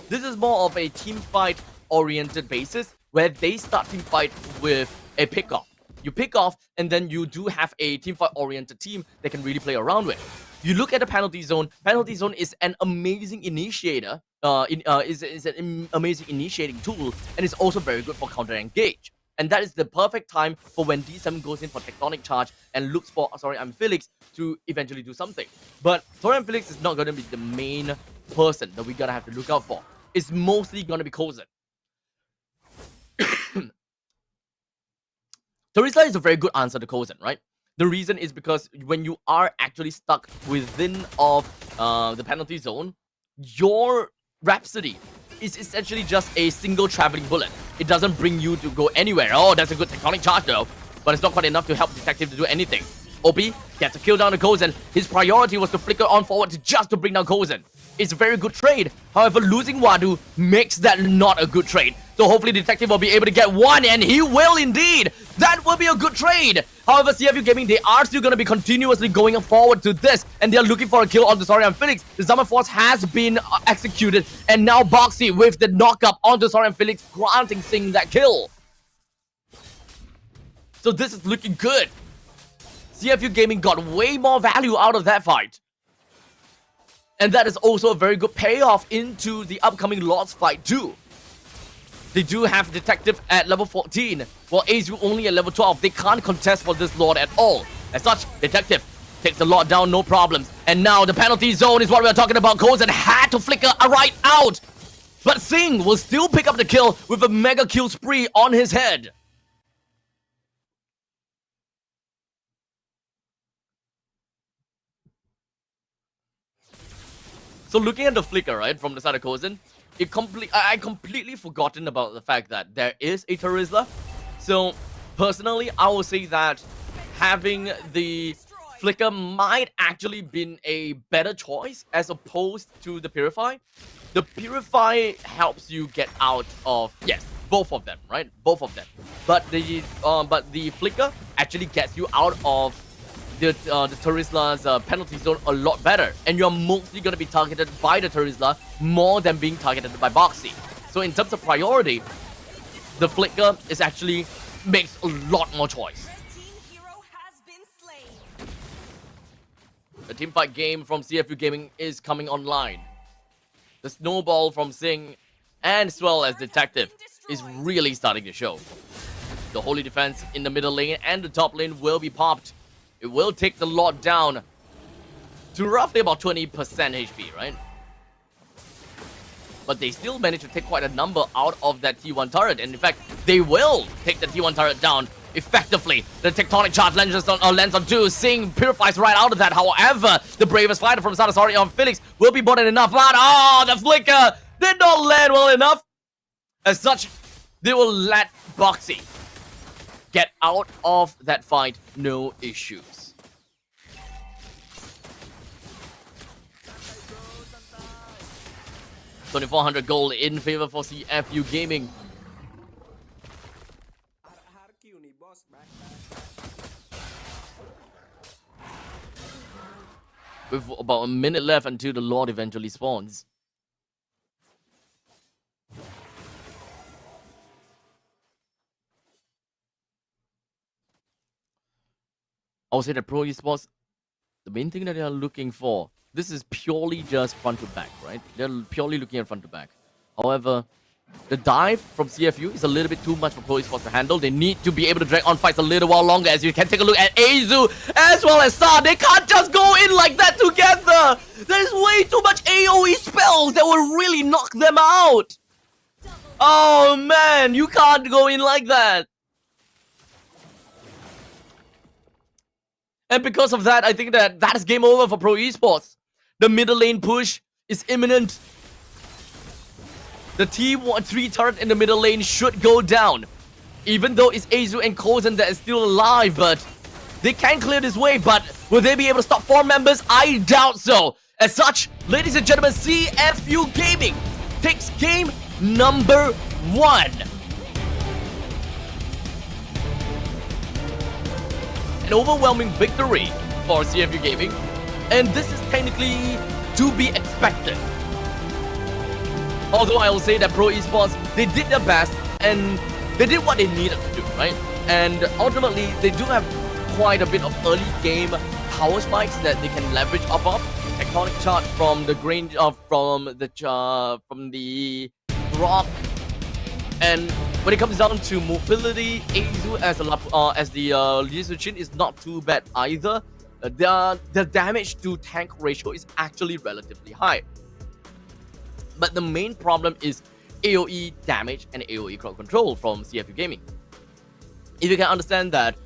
This is more of a team fight oriented basis where they start team fight with a pickoff. You pick off and then you do have a team fight oriented team that can really play around with. You look at the penalty zone. Penalty zone is an amazing initiator. Is an amazing initiating tool, and it's also very good for counter engage. And that is the perfect time for when D7 goes in for Tectonic Charge and looks for, Felix to eventually do something. But Felix is not going to be the main person that we're going to have to look out for. It's mostly going to be Kozin. Terizla is a very good answer to Kozin, right? The reason is because when you are actually stuck within of the penalty zone, your Rhapsody is essentially just a single traveling bullet. It doesn't bring you to go anywhere. Oh, that's a good Tectonic Charge though, but it's not quite enough to help Detective to do anything. OP gets a kill down to Kozin. His priority was to flicker on forward just to bring down Kozin. It's a very good trade. However, losing Wadu makes that not a good trade. So hopefully Detective will be able to get one, and he will indeed. That will be a good trade. However, CFU Gaming, they are still going to be continuously going forward to this, and they are looking for a kill on the Saurian Felix. The Summer Force has been executed, and now Boxy with the knockup onto Saurian Felix, granting Singh that kill. So this is looking good. CFU Gaming got way more value out of that fight. And that is also a very good payoff into the upcoming Lords fight too. They do have Detective at level 14, while Azu only at level 12. They can't contest for this Lord at all. As such, Detective takes the Lord down, no problems. And now the penalty zone is what we're talking about. Kozin had to flicker right out. But Singh will still pick up the kill with a mega kill spree on his head. So looking at the flicker, right, from the side of Kozin, I completely forgotten about the fact that there is a Terizla. So personally, I will say that having the flicker might actually been a better choice as opposed to the Purify. The Purify helps you get out of, yes, both of them, right? Both of them. But the flicker actually gets you out of the Terizla's penalty zone a lot better, and you're mostly going to be targeted by the Terizla more than being targeted by Boxy. So in terms of priority, the flicker is actually makes a lot more choice. The teamfight game from CFU Gaming is coming online. The snowball from Singh and as well as Detective is really starting to show. The Holy Defense in the middle lane and the top lane will be popped. It will take the Lord down to roughly about 20% HP, right? But they still manage to take quite a number out of that T1 turret. And in fact, they will take the T1 turret down effectively. The Tectonic Charge lands on 2. Singh purifies right out of that. However, the bravest fighter from Saurus on Felix will be more than enough. But the flicker did not land well enough. As such, they will let Boxy get out of that fight, no issues. $2,400 gold in favor for CFU Gaming. With about a minute left until the Lord eventually spawns. I would say that Pro Esports, the main thing that they are looking for, this is purely just front to back, right? They're purely looking at front to back. However, the dive from CFU is a little bit too much for Pro Esports to handle. They need to be able to drag on fights a little while longer. As you can take a look at Azu as well as Sa. They can't just go in like that together. There's way too much AoE spells that will really knock them out. Oh man, you can't go in like that. And because of that, I think that is game over for Pro Esports. The middle lane push is imminent. The T3 turret in the middle lane should go down. Even though it's Azu and Kozin that is still alive, but they can clear this way. But will they be able to stop 4 members? I doubt so. As such, ladies and gentlemen, CFU Gaming takes game number 1. An overwhelming victory for CFU Gaming, and this is technically to be expected. Although I will say that Pro Esports, they did their best and they did what they needed to do, right? And ultimately, they do have quite a bit of early game power spikes that they can leverage off of. Tectonic Charge from the grain from the drop And when it comes down to mobility, Azu as the Liu Chin is not too bad either. The damage to tank ratio is actually relatively high. But the main problem is AoE damage and AoE crowd control from CFU Gaming. If you can understand that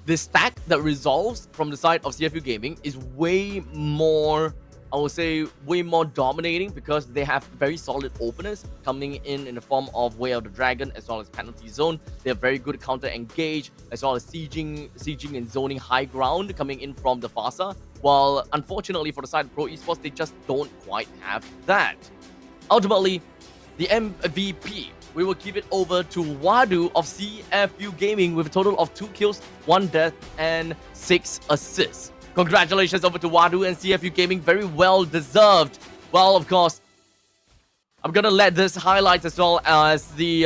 the stack that resolves from the side of CFU Gaming is way more, I would say, way more dominating because they have very solid openers coming in the form of Way of the Dragon as well as Penalty Zone. They have very good counter engage as well as sieging and zoning high ground coming in from the FASA. While unfortunately for the side of Pro Esports, they just don't quite have that. Ultimately, the MVP, we will give it over to Wadu of CFU Gaming with a total of 2 kills, 1 death, and 6 assists. Congratulations over to Wadu and CFU Gaming. Very well deserved. Well, of course, I'm gonna let this highlights as well as the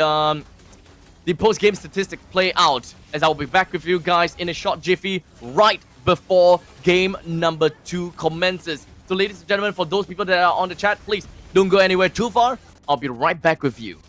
post-game statistics play out, as I'll be back with you guys in a short jiffy right before game number 2 commences. So, ladies and gentlemen, for those people that are on the chat, please don't go anywhere too far. I'll be right back with you.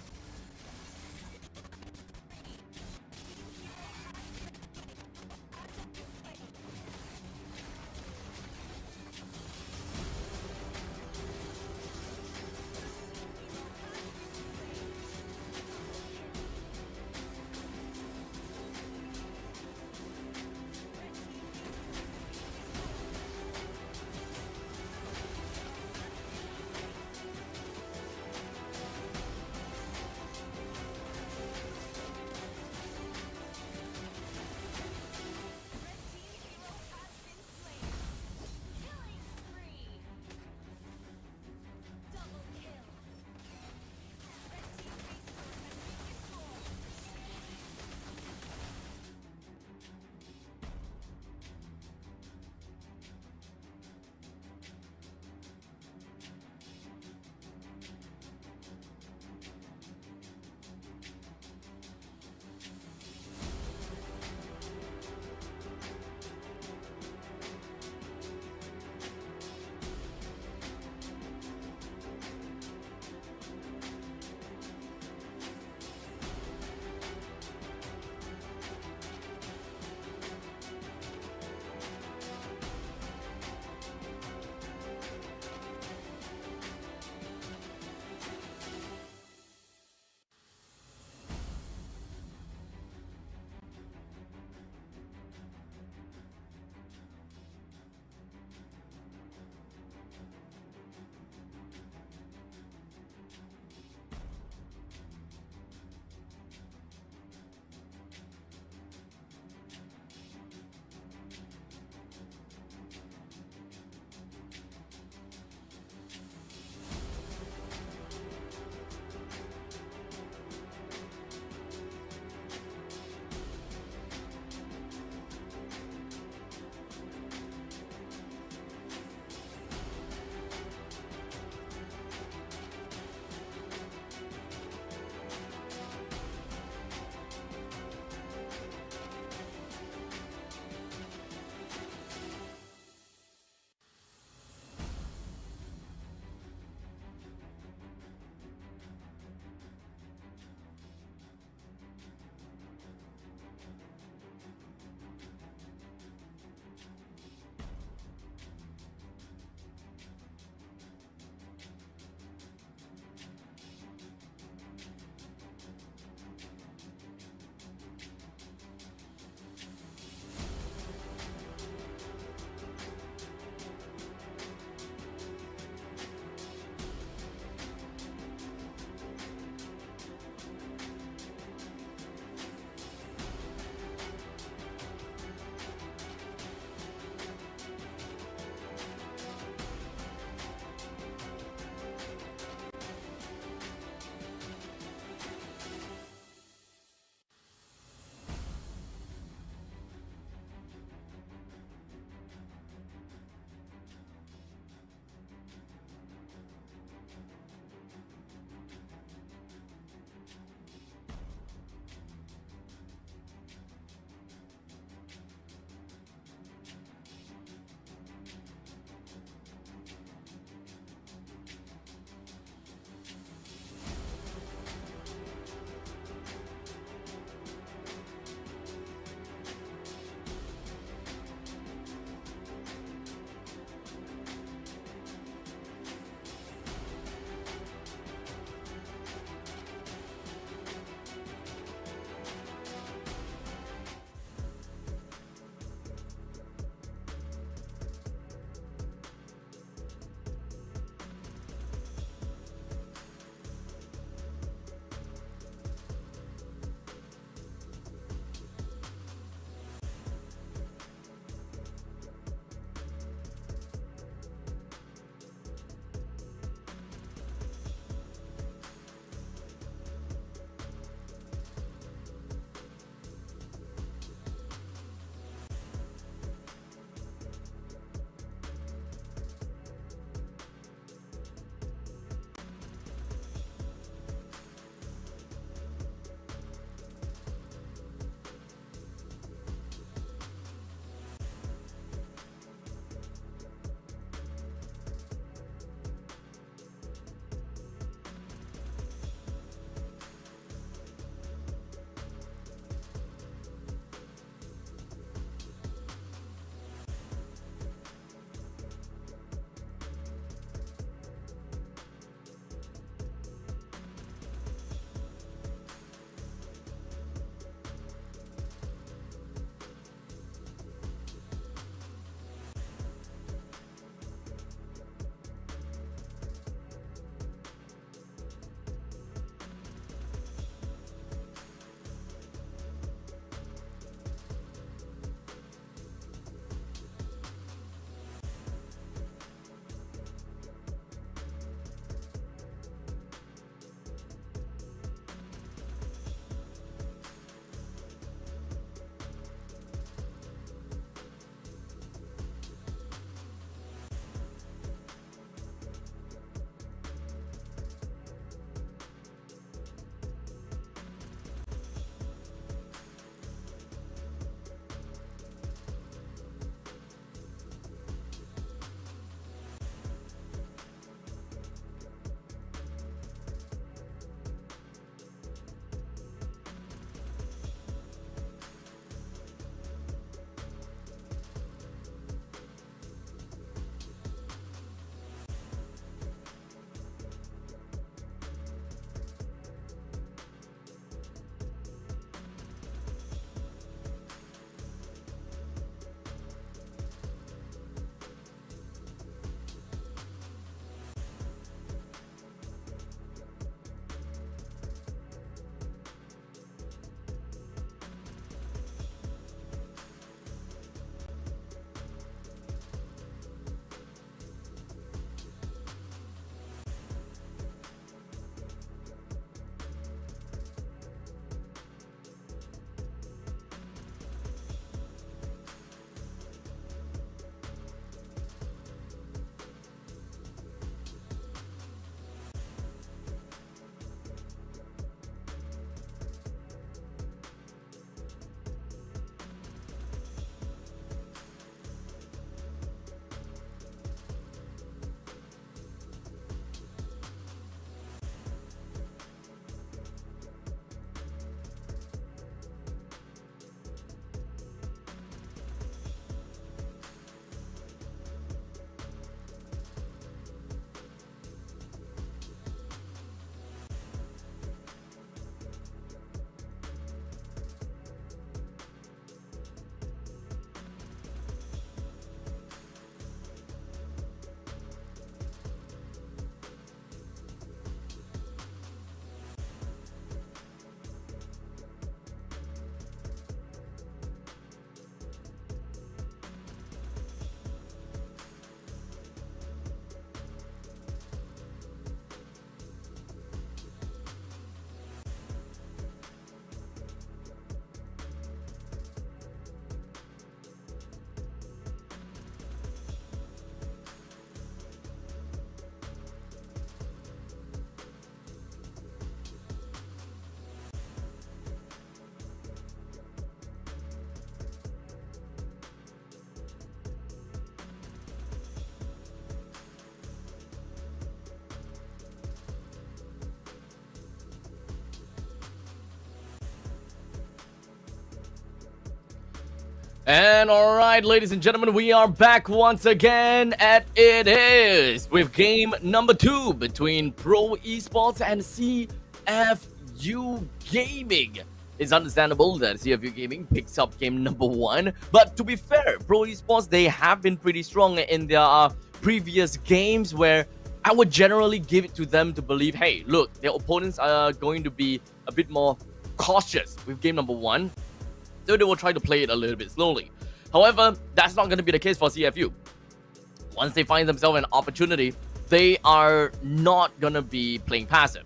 And alright, ladies and gentlemen, we are back once again, and it is with game number 2 between Pro Esports and CFU Gaming. It's understandable that CFU Gaming picks up game number 1, but to be fair, Pro Esports, they have been pretty strong in their previous games where I would generally give it to them to believe, hey, look, their opponents are going to be a bit more cautious with game number 1. So they will try to play it a little bit slowly. However, that's not going to be the case for CFU. Once they find themselves an opportunity, they are not going to be playing passive.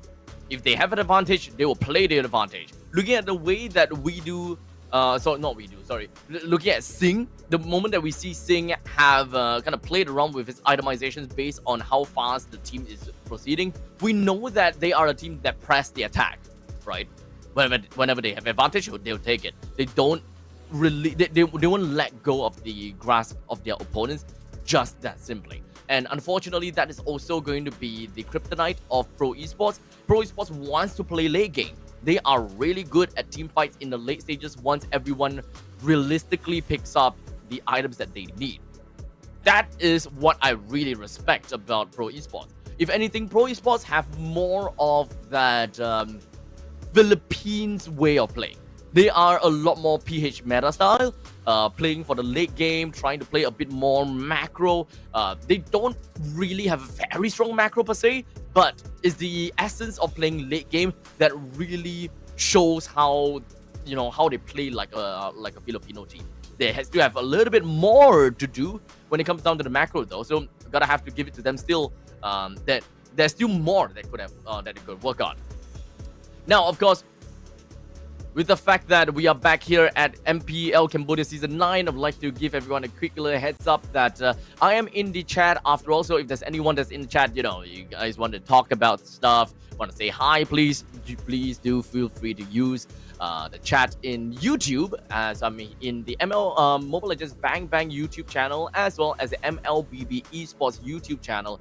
If they have an advantage, they will play the advantage. Looking at the way that we do, looking at Sing, the moment that we see Sing have kind of played around with his itemizations based on how fast the team is proceeding, we know that they are a team that press the attack, right? Whenever they have advantage, they'll take it. They don't really, they won't let go of the grasp of their opponents just that simply. And unfortunately, that is also going to be the kryptonite of Pro Esports. Pro Esports wants to play late game. They are really good at team fights in the late stages once everyone realistically picks up the items that they need. That is what I really respect about Pro Esports. If anything, Pro Esports have more of that Philippines way of playing. They are a lot more PH meta style, playing for the late game, trying to play a bit more macro. They don't really have a very strong macro per se, but it's the essence of playing late game that really shows how, how they play like a Filipino team. They still have a little bit more to do when it comes down to the macro though, so gotta have to give it to them still. That there's still more that could have that they could work on. Now, of course, with the fact that we are back here at MPL Cambodia Season 9, I'd like to give everyone a quick little heads up that I am in the chat after all. So if there's anyone that's in the chat, you guys want to talk about stuff, want to say hi, please do feel free to use the chat in YouTube, as I'm in the Mobile Legends Bang Bang YouTube channel, as well as the MLBB Esports YouTube channel.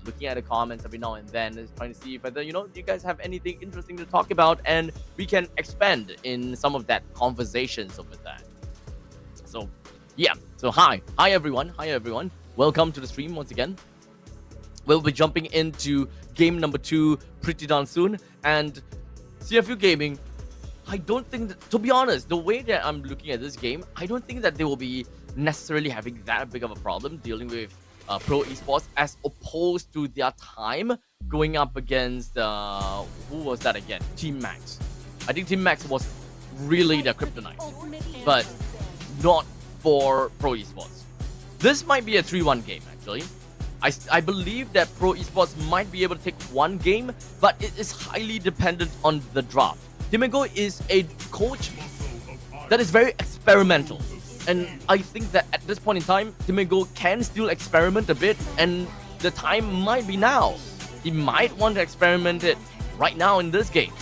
Looking at the comments every now and then, trying to see whether you guys have anything interesting to talk about, and we can expand in some of that conversations over that. So yeah, so hi everyone, welcome to the stream once again. We'll be jumping into game number 2 pretty darn soon, and CFU Gaming, I don't think that, to be honest, the way that I'm looking at this game, I don't think that they will be necessarily having that big of a problem dealing with Pro Esports, as opposed to their time going up against who was that again? Team Max. I think Team Max was really their kryptonite, but not for Pro Esports. This might be a 3-1 game actually. I believe that Pro Esports might be able to take one game, but it is highly dependent on the draft. Timego is a coach that is very experimental. And I think that at this point in time, Timego can still experiment a bit, and the time might be now. He might want to experiment it right now in this game.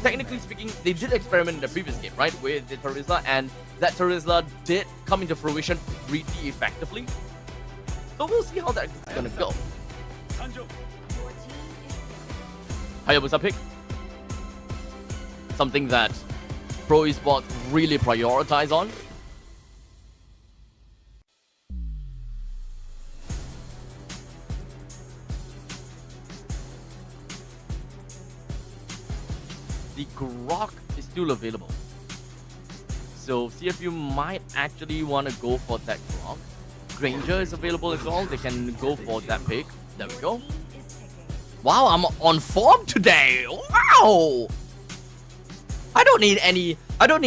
Technically speaking, they did experiment in the previous game, right, with the Terizla, and that Terizla did come into fruition really effectively. So we'll see how that's gonna go. Hayabusa pick. Something that Pro Esports really prioritize on. The Grok is still available, so CFU might actually want to go for that Grok. Granger is available as well. They can go for that pick. There we go. Wow, I'm on form today. Wow. I don't need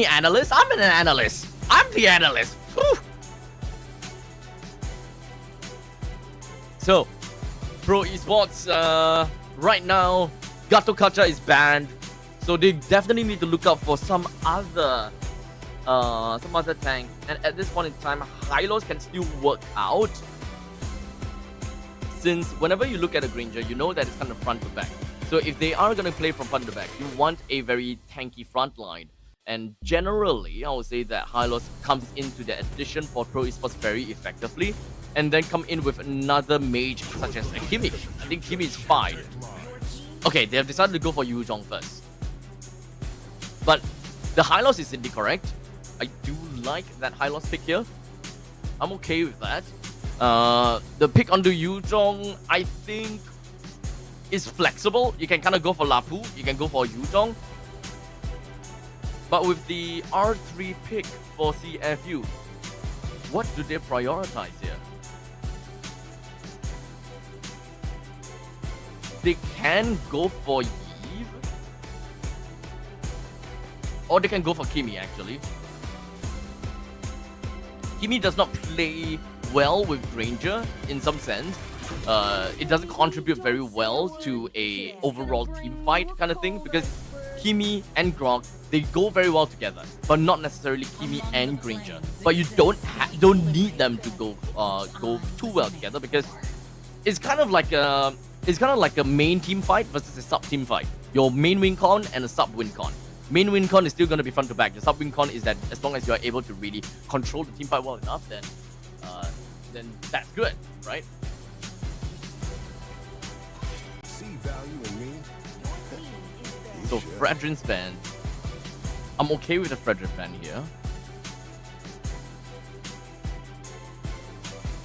analysts. I'm an analyst. I'm the analyst. Whew. So, Pro Esports, right now, Gato Kacha is banned. So they definitely need to look out for some other tank. And at this point in time, Hylos can still work out. Since whenever you look at a Granger, you know that it's kind of front to back. So if they are going to play from front to back, you want a very tanky front line. And generally, I would say that Hylos comes into the addition for Pro Esports very effectively. And then come in with another mage such as a Kimi. I think Kimi is fine. Okay, they have decided to go for Yu Zhong first. But the Hylos is indeed correct. I do like that high loss pick here. I'm okay with that. The pick onto Yuzhong, I think, is flexible. You can kind of go for Lapu, you can go for Yuzhong. But with the R3 pick for CFU, what do they prioritize here? They can go for Yves, or they can go for Kimi actually. Kimi does not play well with Granger in some sense. It doesn't contribute very well to a overall team fight kind of thing, because Kimi and Grok, they go very well together, but not necessarily Kimi and Granger. But you don't need them to go too well together, because it's kind of like a main team fight versus a sub team fight. Your main win con and a sub win con. Main win con is still going to be front to back. The sub win con is that as long as you are able to really control the team fight well enough, then that's good, right? See value in me? So Fredrin's ban. I'm okay with the Fredrin ban here.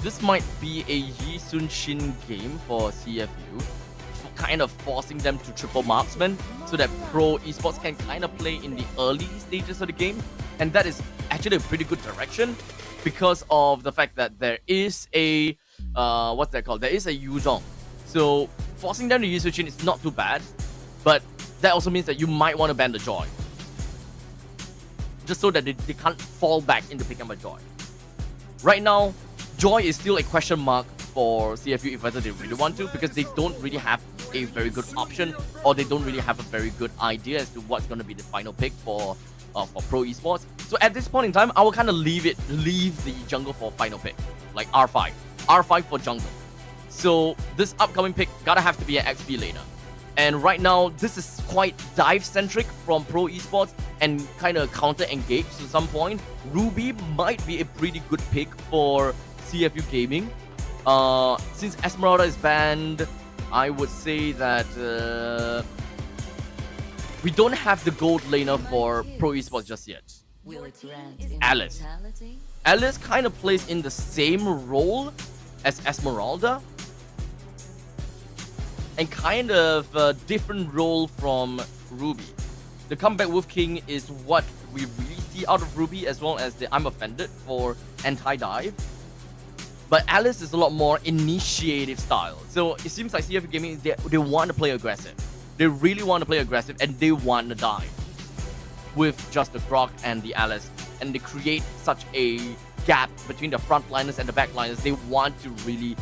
This might be a Yi Sun Shin game for CFU, kind of forcing them to triple marksman so that pro esports can kind of play in the early stages of the game. And that is actually a pretty good direction because of the fact that there is a, what's that called? There is a Yuzhong. So forcing them to use Sun Shin is not too bad, but that also means that you might want to ban the Joy. Just so that they can't fall back into picking up a Joy. Right now, Joy is still a question mark for CFU if whether they really want to, because they don't really have a very good option, or they don't really have a very good idea as to what's going to be the final pick for pro esports. So at this point in time, I will kind of leave the jungle for final pick, like R5 for jungle. So this upcoming pick gotta have to be an XP laner. And right now, this is quite dive-centric from pro esports and kind of counter-engaged to some point. Ruby might be a pretty good pick for CFU Gaming. Since Esmeralda is banned, I would say that we don't have the gold laner for pro esports just yet. Alice. Alice kind of plays in the same role as Esmeralda, and kind of a different role from Ruby. The comeback Wolf King is what we really see out of Ruby, as well as the I'm Offended for anti-dive. But Alice is a lot more initiative style. So it seems like CFU Gaming, they want to play aggressive. They really want to play aggressive, and they want to dive with just the Grok and the Alice. And they create such a gap between the frontliners and the backliners. They want to really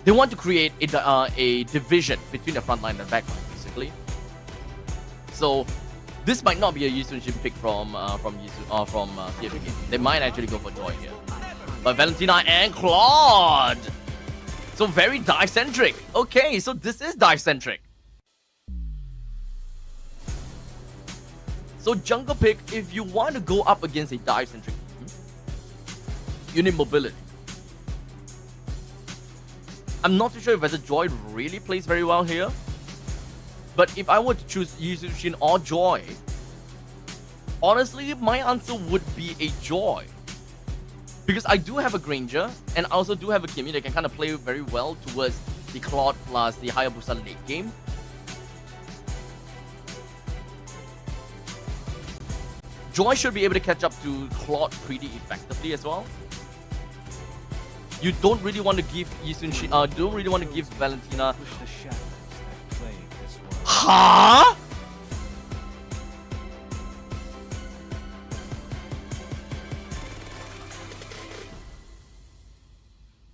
they want to create a division between the front line and the back line, basically. So this might not be a Yi Sun Shin pick from CFU Gaming. They might actually go for Joy here. But Valentina and Claude. So very dive-centric. Okay, so this is dive-centric. So jungle pick, if you want to go up against a dive-centric team, you need mobility. I'm not too sure if whether Joy really plays very well here. But if I were to choose Yi Sun Shin or Joy, honestly, my answer would be a Joy. Because I do have a Granger, and I also do have a Kimi that can kind of play very well towards the Claude plus the Hayabusa late game. Joy should be able to catch up to Claude pretty effectively as well. You don't really want to give Yi Sun Shin, don't really want to give Valentina. Huh?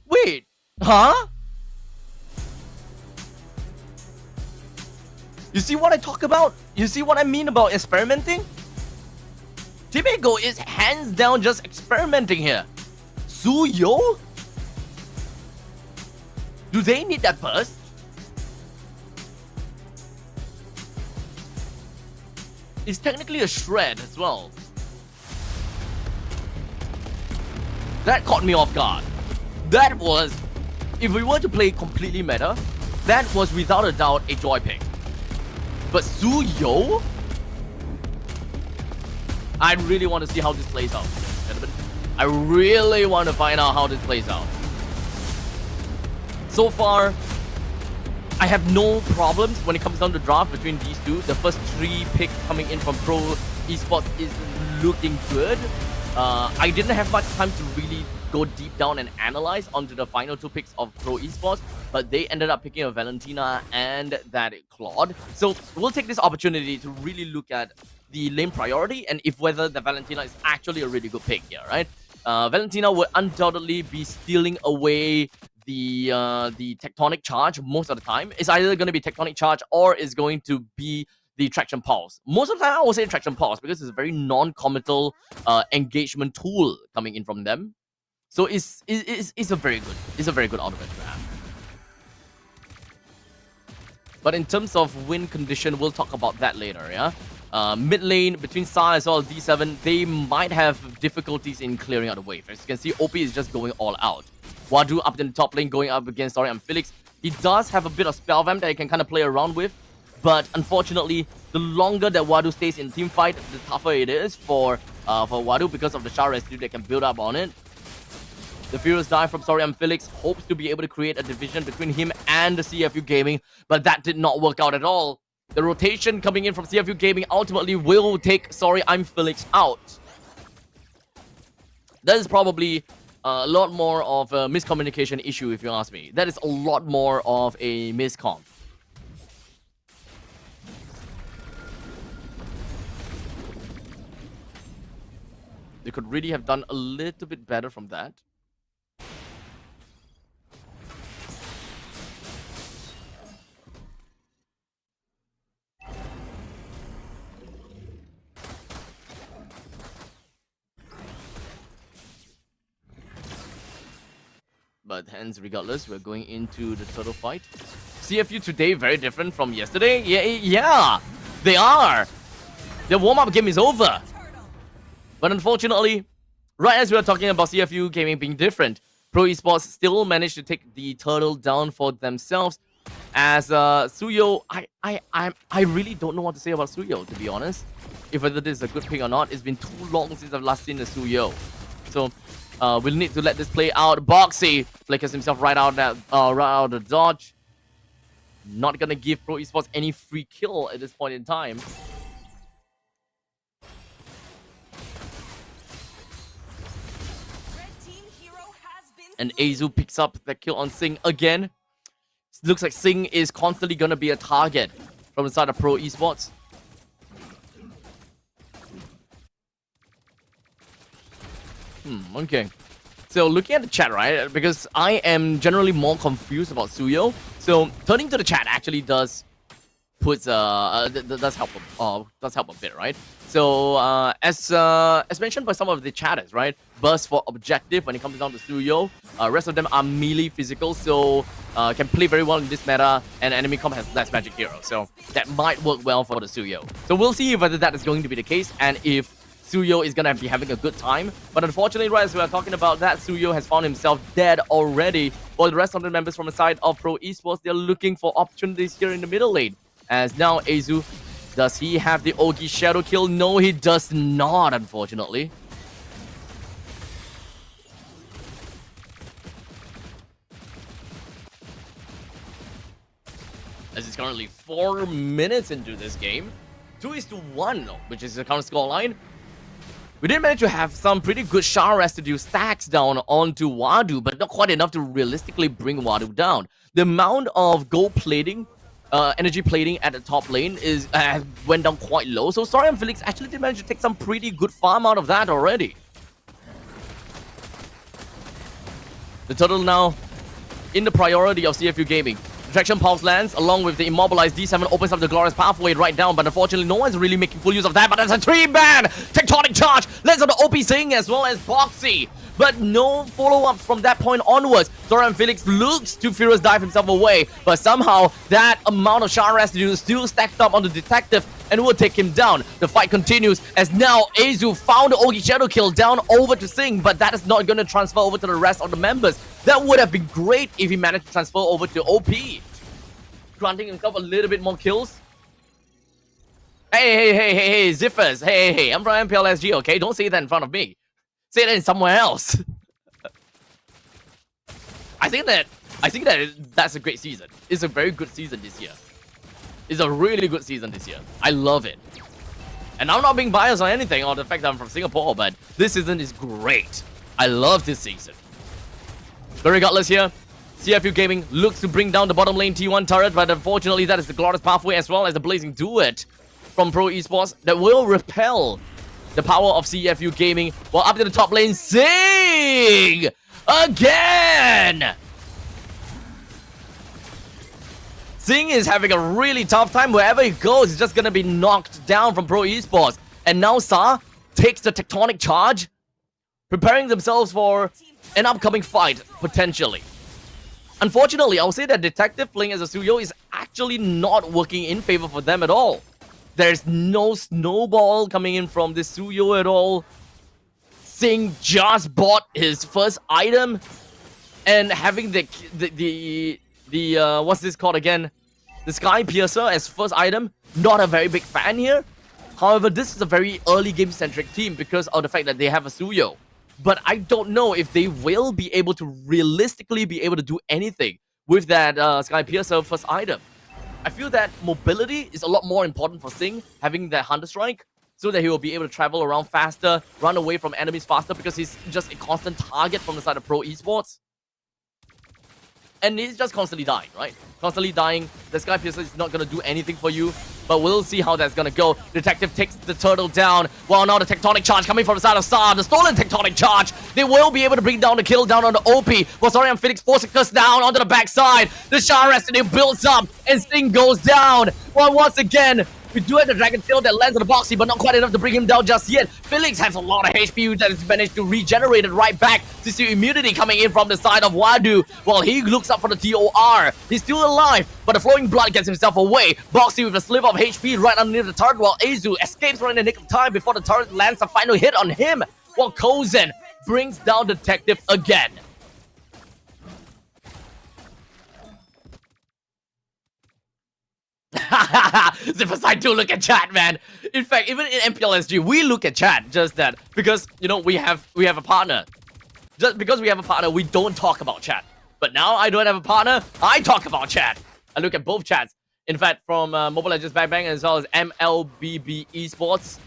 Wait, huh? You see what I talk about? You see what I mean about experimenting? Timego is hands down just experimenting here. Suyo? Do they need that burst? It's technically a shred as well. That caught me off guard. That was, if we were to play completely meta, that was without a doubt a Joy pick. But Suyo? I really want to see how this plays out, gentlemen. I really want to find out how this plays out. So far, I have no problems when it comes down to draft between these two. The first 3 picks coming in from Pro Esports is looking good. I didn't have much time to really go deep down and analyze onto the final 2 picks of Pro Esports, but they ended up picking a Valentina and that Claude. So we'll take this opportunity to really look at the lane priority and if whether the Valentina is actually a really good pick here, right? Valentina would undoubtedly be stealing away the tectonic charge most of the time. It's either going to be tectonic charge or it's going to be the traction pulse. Most of the time I will say traction pulse because it's a very non-committal engagement tool coming in from them. So it's a very good automatic grab. But in terms of win condition, we'll talk about that later, yeah? Mid lane, between Sa as well as D7, they might have difficulties in clearing out the wave. As you can see, OP is just going all out. Wadu up in the top lane going up against Sorry, I'm Felix. He does have a bit of spell vamp that he can kind of play around with. But unfortunately, the longer that Wadu stays in team fight, the tougher it is for Wadu because of the Shah residue that can build up on it. The Furious Dive from Sorry, I'm Felix hopes to be able to create a division between him and the CFU Gaming, but that did not work out at all. The rotation coming in from CFU Gaming ultimately will take Sorry, I'm Felix out. That is probably a lot more of a miscommunication issue, if you ask me. That is a lot more of a miscom. They could really have done a little bit better from that. But hence, regardless, we're going into the turtle fight. CFU today, very different from yesterday. Yeah, they are. The warm-up game is over. But unfortunately, right as we are talking about CFU Gaming being different, Pro Esports still managed to take the turtle down for themselves. As Suyo, I really don't know what to say about Suyo, to be honest. If whether this is a good pick or not, it's been too long since I've last seen the Suyo. So we'll need to let this play out. Boxy flickers himself right out of the dodge. Not gonna give Pro Esports any free kill at this point in time. And Azu picks up the kill on Sing again. Looks like Sing is constantly gonna be a target from the side of Pro Esports. Okay. So looking at the chat, right? Because I am generally more confused about Suyo. So turning to the chat actually does puts does help a bit, right? So as mentioned by some of the chatters, right? Burst for objective when it comes down to Suyo. Rest of them are melee physical, so can play very well in this meta, and enemy comp has less magic hero, so that might work well for the Suyo. So we'll see whether that is going to be the case and if Suyo is gonna be having a good time. But unfortunately, right as we are talking about that, Suyo has found himself dead already. For the rest of the members from the side of Pro Esports, they're looking for opportunities here in the middle lane. As now Azu, does he have the Ogi shadow kill? No, he does not, unfortunately. As it's currently 4 minutes into this game. 2-1, which is the current scoreline. We did manage to have some pretty good Shah residue stacks down onto Wadu, but not quite enough to realistically bring Wadu down. The amount of gold plating, energy plating at the top lane is went down quite low. So Sorry, I'm Felix actually did manage to take some pretty good farm out of that already. The turtle now in the priority of CFU Gaming. Traction Pulse lands along with the immobilized D7 opens up the glorious pathway right down, but unfortunately no one's really making full use of that. But there's a 3-man tectonic charge lands on the OP Sing as well as Boxy, but no follow-up from that point onwards. Sorry, I'm Felix looks to Furious Dive himself away, but somehow that amount of Shah residue is still stacked up on the detective and will take him down. The fight continues as now Azu found the Ogi shadow kill down over to Sing, but that is not going to transfer over to the rest of the members. That would have been great if he managed to transfer over to OP, granting himself a little bit more kills. Hey, Ziffers. Hey, I'm from MPL KH, okay? Don't say that in front of me. Say that in somewhere else. I think that's a great season. It's a very good season this year. It's a really good season this year. I love it. And I'm not being biased on anything or the fact that I'm from Singapore, but this season is great. I love this season. But regardless here, CFU Gaming looks to bring down the bottom lane T1 turret, but unfortunately that is the Glorious Pathway as well as the Blazing Duet from Pro Esports that will repel the power of CFU Gaming, while up to the top lane, Sing! Again! Sing is having a really tough time. Wherever he goes, he's just gonna be knocked down from Pro Esports. And now Sa takes the tectonic charge, preparing themselves for an upcoming fight, potentially. Unfortunately, I'll say that Detective playing as a Suyo is actually not working in favor for them at all. There's no snowball coming in from this Suyo at all. Sing just bought his first item, and having the what's this called again? The Sky Piercer as first item. Not a very big fan here. However, this is a very early game-centric team because of the fact that they have a Suyo. But I don't know if they will be able to realistically be able to do anything with that Sky Piercer first item. I feel that mobility is a lot more important for Sing, having that Hunter Strike, so that he will be able to travel around faster, run away from enemies faster, because he's just a constant target from the side of Pro Esports. And he's just constantly dying, right? Constantly dying. The Sky Piercer is not going to do anything for you, but we'll see how that's going to go. Detective takes the turtle down, while now the tectonic charge coming from the side of Sa, the stolen tectonic charge. They will be able to bring down the kill down on the OP. Well, sorry, I'm Phoenix forcing us down onto the backside. The Shah Residue builds up, and Sting goes down. Well, once again, we do have the Dragon Tail that lands on the boxy, but not quite enough to bring him down just yet. Felix has a lot of HP that has managed to regenerate it right back. To see immunity coming in from the side of Wadu, while he looks up for the TOR. He's still alive, but the flowing blood gets himself away. Boxy with a sliver of HP right underneath the target, while Azu escapes right in the nick of time before the turret lands a final hit on him, while Kozen brings down Detective again. Zippers, I do look at chat, man. In fact, even in MPLSG, we look at chat just that because, you know, we have a partner. Just because we have a partner, we don't talk about chat. But now I don't have a partner, I talk about chat. I look at both chats. In fact, from Mobile Legends Bang Bang as well as MLBB Esports.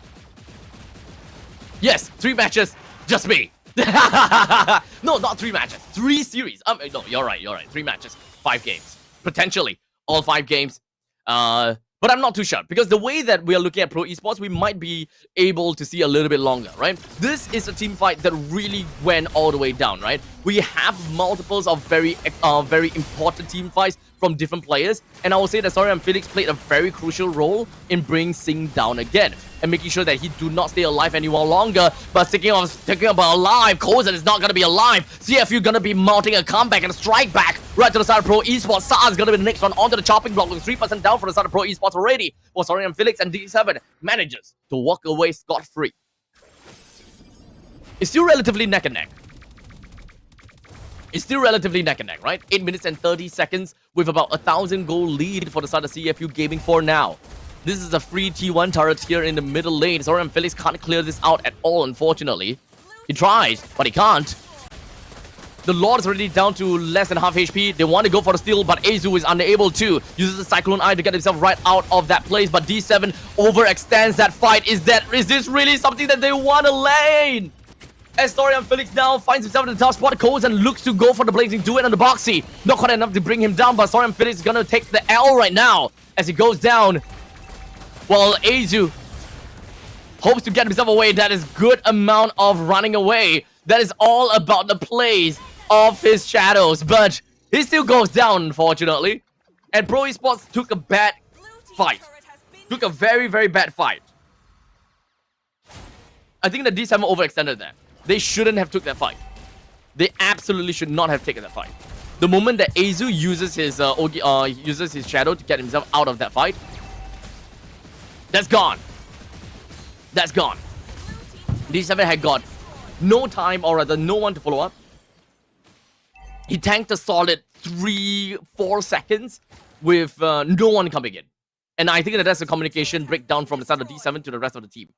Yes, 3 matches, just me. No, not 3 matches, 3 series. No, you're right. 3 matches, 5 games. Potentially, all 5 games. But I'm not too sure, because the way that we are looking at Pro Esports, we might be able to see a little bit longer, right? This is a team fight that really went all the way down, right? We have multiples of very important team fights from different players, and I will say that Sorry and Felix played a very crucial role in bringing Sing down again and making sure that he do not stay alive any more longer. But thinking about alive, Kozen is not gonna be alive. CFU gonna be mounting a comeback and a strike back right to the side of Pro Esports. Sa is gonna be the next one onto the chopping block with 3% down for the side of Pro Esports already. Well, Sorry and Felix and D7 manages to walk away scot-free. It's still relatively neck and neck. It's still relatively neck and neck, right? 8 minutes and 30 seconds with about 1,000 goal lead for the side of CFU Gaming for now. This is a free T1 turret here in the middle lane. Sorry, and Felix can't clear this out at all, unfortunately. He tries, but he can't. The Lord is already down to less than half HP. They want to go for the steal, but Azu is unable to. Uses the Cyclone Eye to get himself right out of that place, but D7 overextends that fight. Is this really something that they want to lane? As Storian Felix now finds himself in the top spot, goes and looks to go for the Blazing Duet on the boxy. Not quite enough to bring him down, but Storian Felix is gonna take the L right now as he goes down. While Azu hopes to get himself away. That is good amount of running away. That is all about the plays of his shadows, but he still goes down, unfortunately. And Pro Esports took a bad fight. Took a very, very bad fight. I think the D7 overextended there. They shouldn't have took that fight. They absolutely should not have taken that fight. The moment that Azu uses his shadow to get himself out of that fight, that's gone. That's gone. D7 had got no time, or rather no one to follow up. He tanked a solid 3-4 seconds with no one coming in. And I think that that's a communication breakdown from the side of D7 to the rest of the team.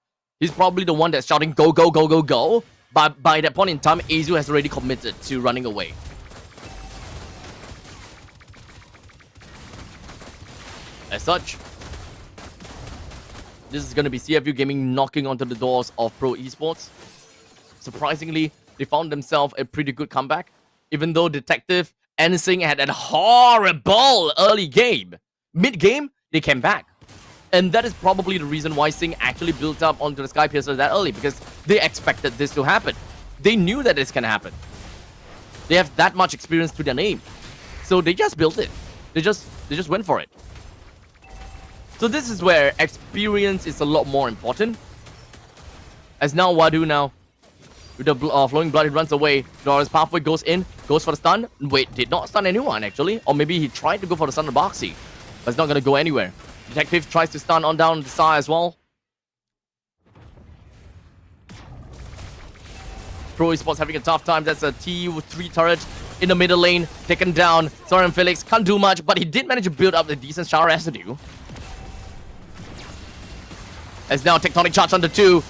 He's probably the one that's shouting, go, go, go, go, go. But by that point in time, Azu has already committed to running away. As such, this is going to be CFU Gaming knocking onto the doors of Pro Esports. Surprisingly, they found themselves a pretty good comeback. Even though Detective and Singh had a horrible early game. Mid-game, they came back. And that is probably the reason why Singh actually built up onto the Sky Piercer that early, because they expected this to happen. They knew that this can happen. They have that much experience to their name. So they just built it. They just went for it. So this is where experience is a lot more important. As now Wadu now, with the flowing blood, he runs away. Doris Pathway goes in, goes for the stun. Wait, did not stun anyone actually. Or maybe he tried to go for the stun on Boxy. But it's not going to go anywhere. Detective tries to stun on down the Tsar as well. Pro Esports having a tough time. That's a T3 turret in the middle lane. Taken down. Soren Felix can't do much, but he did manage to build up a decent shower residue. As now Tectonic charge on the 2.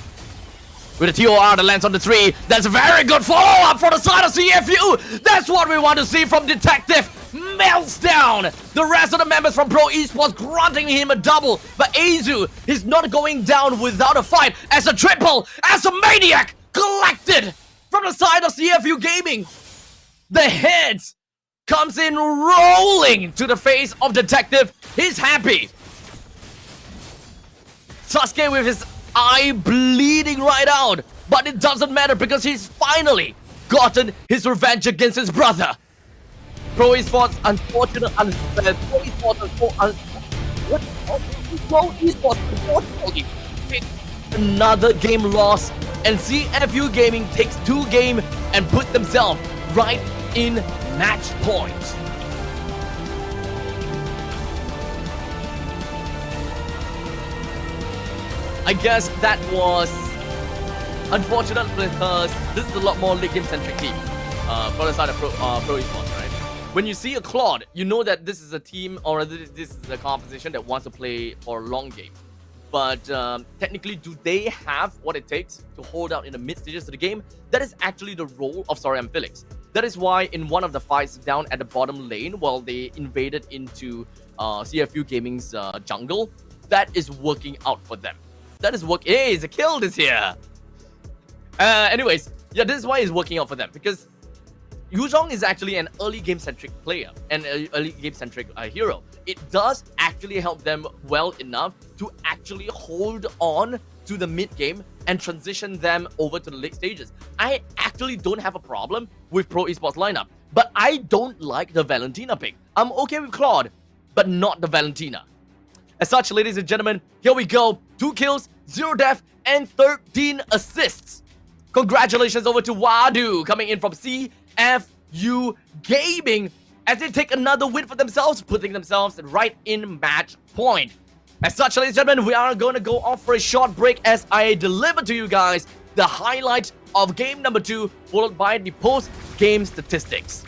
With a TOR that lands on the 3. That's a very good follow-up for the side of CFU. That's what we want to see from Detective. Melts down the rest of the members from Pro Esports, granting him a double. But Azu is not going down without a fight, as a triple, as a maniac collected from the side of CFU Gaming. The heads comes in rolling to the face of Detective. He's happy. Sasuke with his eye bleeding right out, but it doesn't matter because he's finally gotten his revenge against his brother. Pro Esports, unfortunately, Pro Esports, unfortunately, another game loss, and CFU Gaming takes 2 games and put themselves right in match point. I guess that was unfortunate because this is a lot more late game centric team for the side of Pro Esports, right? When you see a Claude, you know that this is a team or this is a composition that wants to play for a long game. But technically, do they have what it takes to hold out in the mid stages of the game? That is actually the role of Soren Felix. That is why in one of the fights down at the bottom lane, while they invaded into CFU Gaming's jungle, that is working out for them. That is working. Hey, the kill is here. Anyways, yeah, this is why it's working out for them, because Yuzhong is actually an early game centric player and an early game centric hero. It does actually help them well enough to actually hold on to the mid game and transition them over to the late stages. I actually don't have a problem with Pro Esports lineup, but I don't like the Valentina pick. I'm okay with Claude, but not the Valentina. As such, ladies and gentlemen, here we go. 2 kills, 0 death, and 13 assists. Congratulations over to Wadu coming in from CFU Gaming as they take another win for themselves, putting themselves right in match point. As such, ladies and gentlemen, we are going to go off for a short break as I deliver to you guys the highlight of game number 2, followed by the post-game statistics.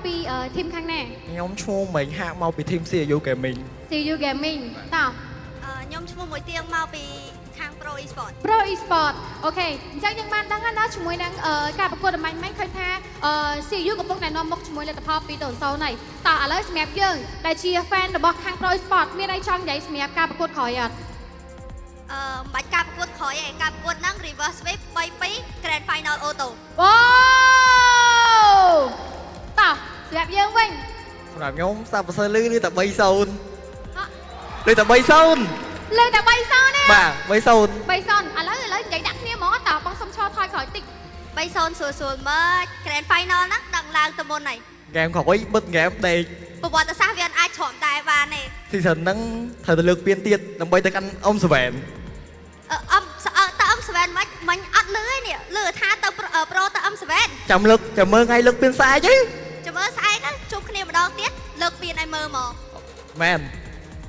ពីធីមខាងណា ខ្ញុំឈ្មោះមិញហាក់មកពី team CU Gaming CU Gaming តោះ ខ្ញុំឈ្មោះមួយទៀងមកពីខាង Pro Esports Pro Esports អូខេអញ្ចឹងយើងបានដឹងហើយណាជាមួយនឹងការប្រកួតតម្បាញមិញឃើញថាCU កំពុងតែនាំមុខជាមួយលទ្ធផល 2-0 ហើយតោះឥឡូវសម្រាប់យើងដែលជា fan របស់ខាង Pro Esports មានអីចង់និយាយសម្រាប់ការប្រកួតក្រោយអត់ មិនបាច់ការប្រកួតក្រោយទេការប្រកួតហ្នឹង reverse sweep 3-2 grand final auto វ៉ាវតោះសម្រាប់យើងវិញ សម្រាប់ខ្ញុំសាប់ប្រសើរលឺតែ 3-0 លឺតែ 3-0 លើតែ 3-0 ទេ បាទ 3-0 3-0ឥឡូវនិយាយដាក់គ្នាហ្មងតោះបងសុំឈរថយក្រោយតិច 3-0 ស្រួលៗមើល grand final ហ្នឹងដឹងឡើងទៅមុនហើយ ហ្គេមក្រោយបិទហ្គេមដេក ប្រវត្តិសាស្ត្រវាអាចច្រំតែបានទេ season ហ្នឹងត្រូវតែលើកពៀនទៀតដើម្បីទៅកាន់អ៊ំសវែន តើអឹម7មិនអត់លឺទេនេះលឺថាទៅ pro ទៅអឹម7 ចាំមើលថ្ងៃលើកពៀនស្អែកទេ ចាំមើលស្អែកជួបគ្នាម្ដងទៀតលើកពៀនឲ្យមើលមក មែន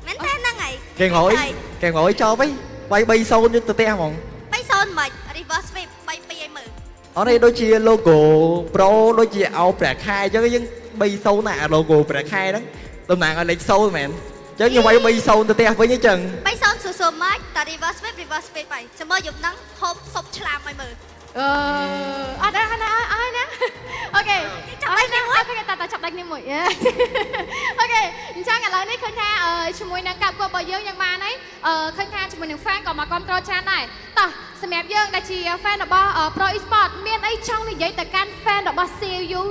មែនទេហ្នឹងហើយ គេក្រោយចប់វិញវាយ 3-0 យកទៅផ្ទះហ្មង 3-0 មិន reverse sweep 3-2ឲ្យមើល អត់ទេដូចជា logo pro ដូចជាអោប្រាក់ខែអញ្ចឹងយើង 3-0 ណា logo ប្រាក់ខែហ្នឹងតំណាងឲ្យលេខ0មែនអញ្ចឹងខ្ញុំវាយ 3-0 ទៅផ្ទះវិញអញ្ចឹង 3-0 ស្រួលៗមកតែ reverse sweep ហើយចាំមើលយប់ហ្នឹងហូបសុបឆ្លាមឲ្យមើល អត់ដែរណាអូខេចាប់ដៃគ្នាមួយអូខេតាចាប់ដៃគ្នាមួយអូខេអញ្ចឹងឥឡូវនេះឃើញថាជាមួយនឹងការប្រកួតរបស់យើងយ៉ាងបានហើយឃើញថាជាមួយនឹង fan ក៏មកគ្រប់គ្រងច្រើនដែរតោះសម្រាប់យើងដែលជា fan របស់ Pro Esports មានអីចង់និយាយទៅកាន់ fan របស់ CU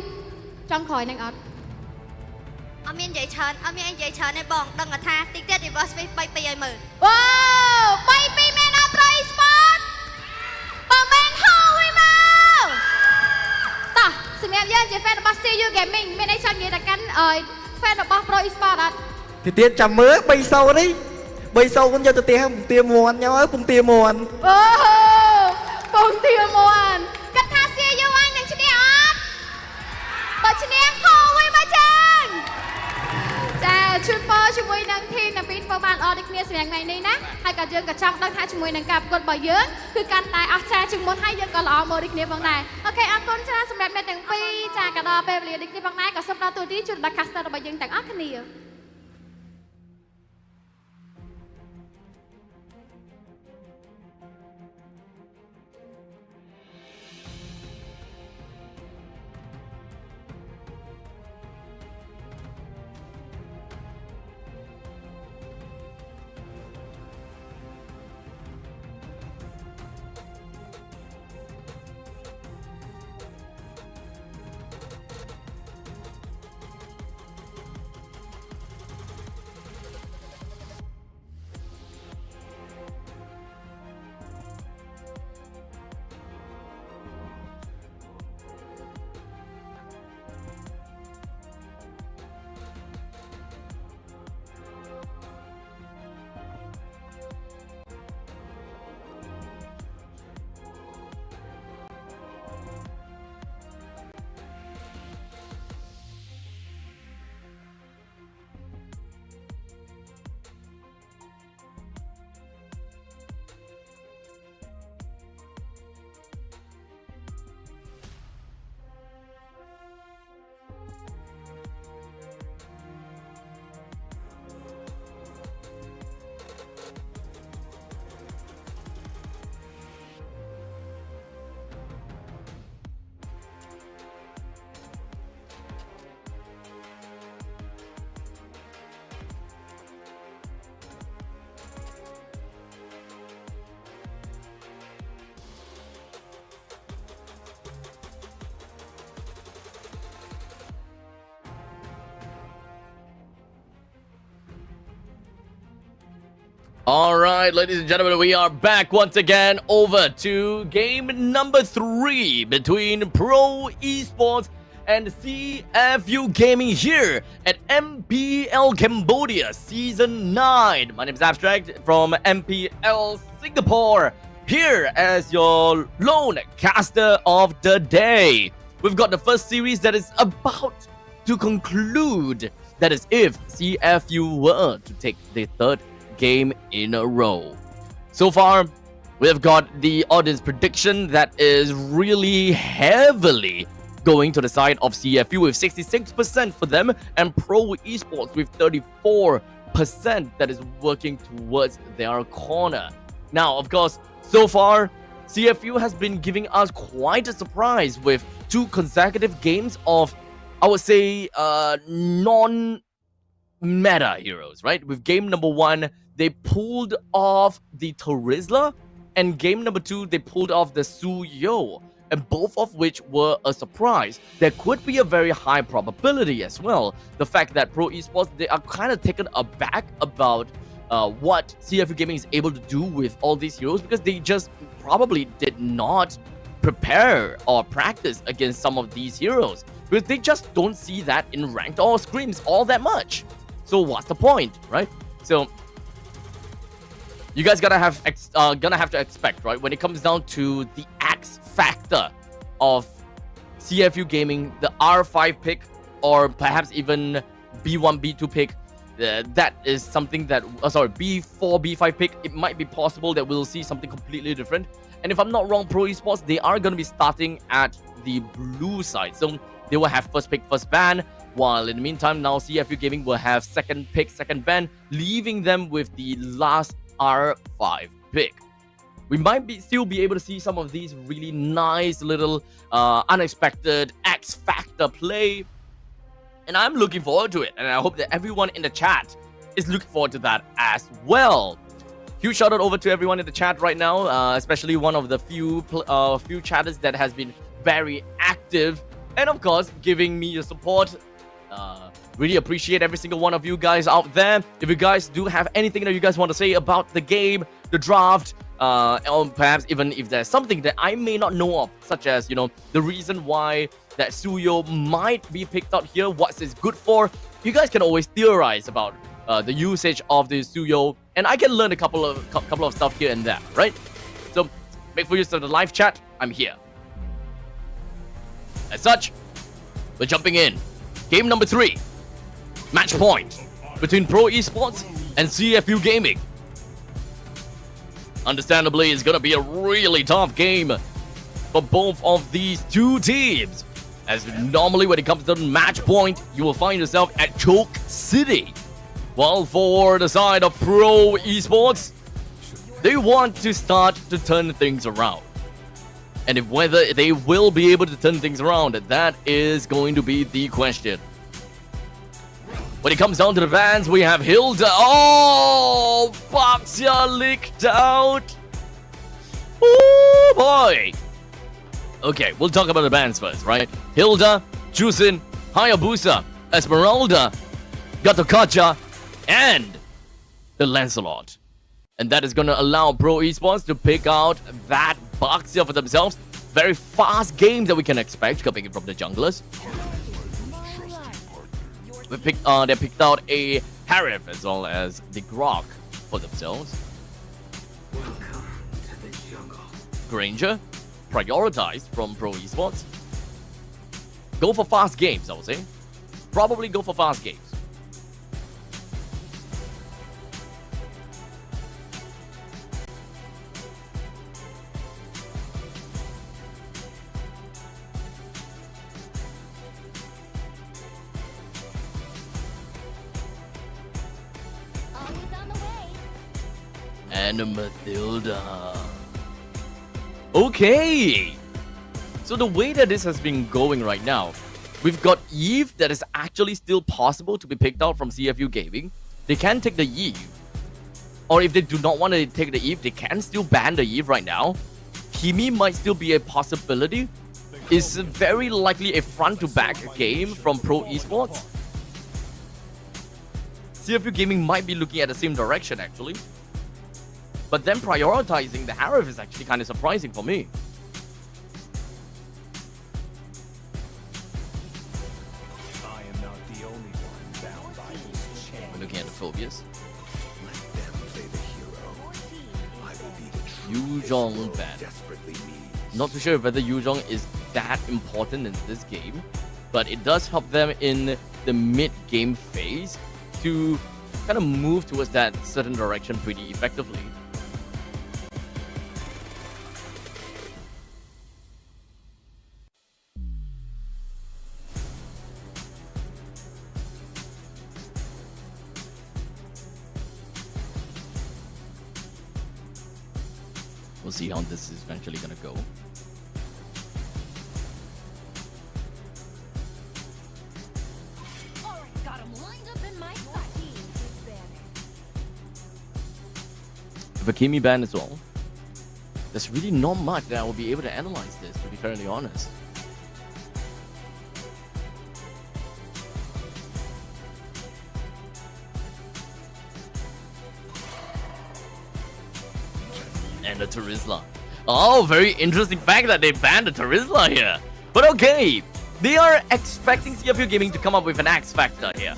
ចង់ក្រោយនឹងអត់អត់មាននិយាយច្រើនទេបងដឹងថាតិចទៀត reverse sweep 3-2ឲ្យមើលវ៉ាវ 3-2 មានដល់ Pro Esports បើមិនហៅឲ្យមកតោះសម្រាប់យើងជា fan របស់ CU Gaming មានអីចង់និយាយទៅកាន់ fan របស់ Pro Esports អត់ ទីទៀតចាំមើល 3-0 នេះ 3-0 យកទៅផ្ទះពងទាមន់ញ៉ៅពងទាមន់ អូពងទាមន់គាត់ថា CU អញនឹងឈ្នះអត់បើឈ្នះហៅឲ្យមកចឹងចាជូនពរជាមួយនឹងធីមទាំងពីរធ្វើបានល្អដូចគ្នាសម្រាប់ថ្ងៃនេះណាហើយក៏យើងក៏ចង់ដឹងថាជាមួយនឹងការប្រកួតរបស់យើងគឺកាន់តែអស្ចារ្យជាងមុនហើយយើងក៏ល្អមកដូចគ្នាផងដែរអូខេអរគុណច្រើនសម្រាប់អ្នកទាំងពីរចាក៏ដល់ពេលវេលាដូចគ្នាផងដែរក៏សូមដល់ទូទីជូនដល់ caster របស់យើងទាំងអស់គ្នា All right, ladies and gentlemen, we are back once again over to game number 3 between Pro Esports and CFU Gaming here at MPL Cambodia Season 9. My name is Abstract from MPL Singapore, here as your lone caster of the day. We've got the first series that is about to conclude. That is if CFU were to take the third game in a row. So far, we've got the audience prediction that is really heavily going to the side of CFU with 66% for them, and Pro Esports with 34% that is working towards their corner. Now, of course, so far, CFU has been giving us quite a surprise with 2 consecutive games of, I would say, non-meta heroes, right? With game number 1, they pulled off the Terizla, and game number 2, they pulled off the Suyo, and both of which were a surprise. There could be a very high probability as well. The fact that Pro Esports, they are kind of taken aback about what CFU Gaming is able to do with all these heroes, because they just probably did not prepare or practice against some of these heroes, because they just don't see that in ranked or scrims all that much. So what's the point, right? So you guys gonna have to expect, right, when it comes down to the X factor of CFU Gaming, the R5 pick, or perhaps even B1, B2 pick, that is something that, B4, B5 pick, it might be possible that we'll see something completely different. And if I'm not wrong, Pro Esports, they are going to be starting at the blue side. So they will have first pick, first ban, while in the meantime, now CFU Gaming will have second pick, second ban, leaving them with the last R5 pick. We might still be able to see some of these really nice little unexpected X factor play, and I'm looking forward to it, and I hope that everyone in the chat is looking forward to that as well. Huge shout out over to everyone in the chat right now, especially one of the few chatters that has been very active, and of course giving me your support. Really appreciate every single one of you guys out there. If you guys do have anything that you guys want to say about the game, the draft, or perhaps even if there's something that I may not know of, such as, you know, the reason why that Suyo might be picked out here, what's it good for, you guys can always theorize about the usage of the Suyo, and I can learn a couple of stuff here and there, right? So make full use of the live chat. I'm here. As such, we're jumping in. Game number 3. Match point between Pro Esports and CFU Gaming. Understandably, it's gonna be a really tough game for both of these two teams, as normally when it comes to match point, you will find yourself at Choke City. While for the side of Pro Esports, they want to start to turn things around. And if whether they will be able to turn things around, that is going to be the question. When it comes down to the bans, we have Hilda. Oh, Baxia leaked out. Oh boy. Okay, we'll talk about the bans first, right? Hilda, Jusin, Hayabusa, Esmeralda, Gatokacha, and the Lancelot. And that is going to allow Pro Esports to pick out that Baxia for themselves. Very fast games that we can expect coming in from the junglers. They picked out a Harif as well as the Grok for themselves. Granger, prioritized from Pro Esports. Go for fast games, I would say. Probably go for fast games. And Mathilda. Okay. So the way that this has been going right now, we've got Eve that is actually still possible to be picked out from CFU Gaming. They can take the Eve. Or if they do not want to take the Eve, they can still ban the Eve right now. Kimi might still be a possibility. It's very likely a front-to-back game from Pro Esports. CFU Gaming might be looking at the same direction actually. But then prioritizing the Harif is actually kind of surprising for me. I am not the only one bound by these chains. We're looking at the phobias. Let them play the hero. I will be the Yuzhong ban. desperately needs. Not too sure whether Yuzhong is that important in this game, but it does help them in the mid-game phase to kind of move towards that certain direction pretty effectively. We'll see how this is eventually gonna go. Vakimi ban as well. There's really not much that I will be able to analyze this, to be fairly honest. And the Terizla. Oh, very interesting fact that they banned the Terizla here. But okay, they are expecting CFU Gaming to come up with an X factor here.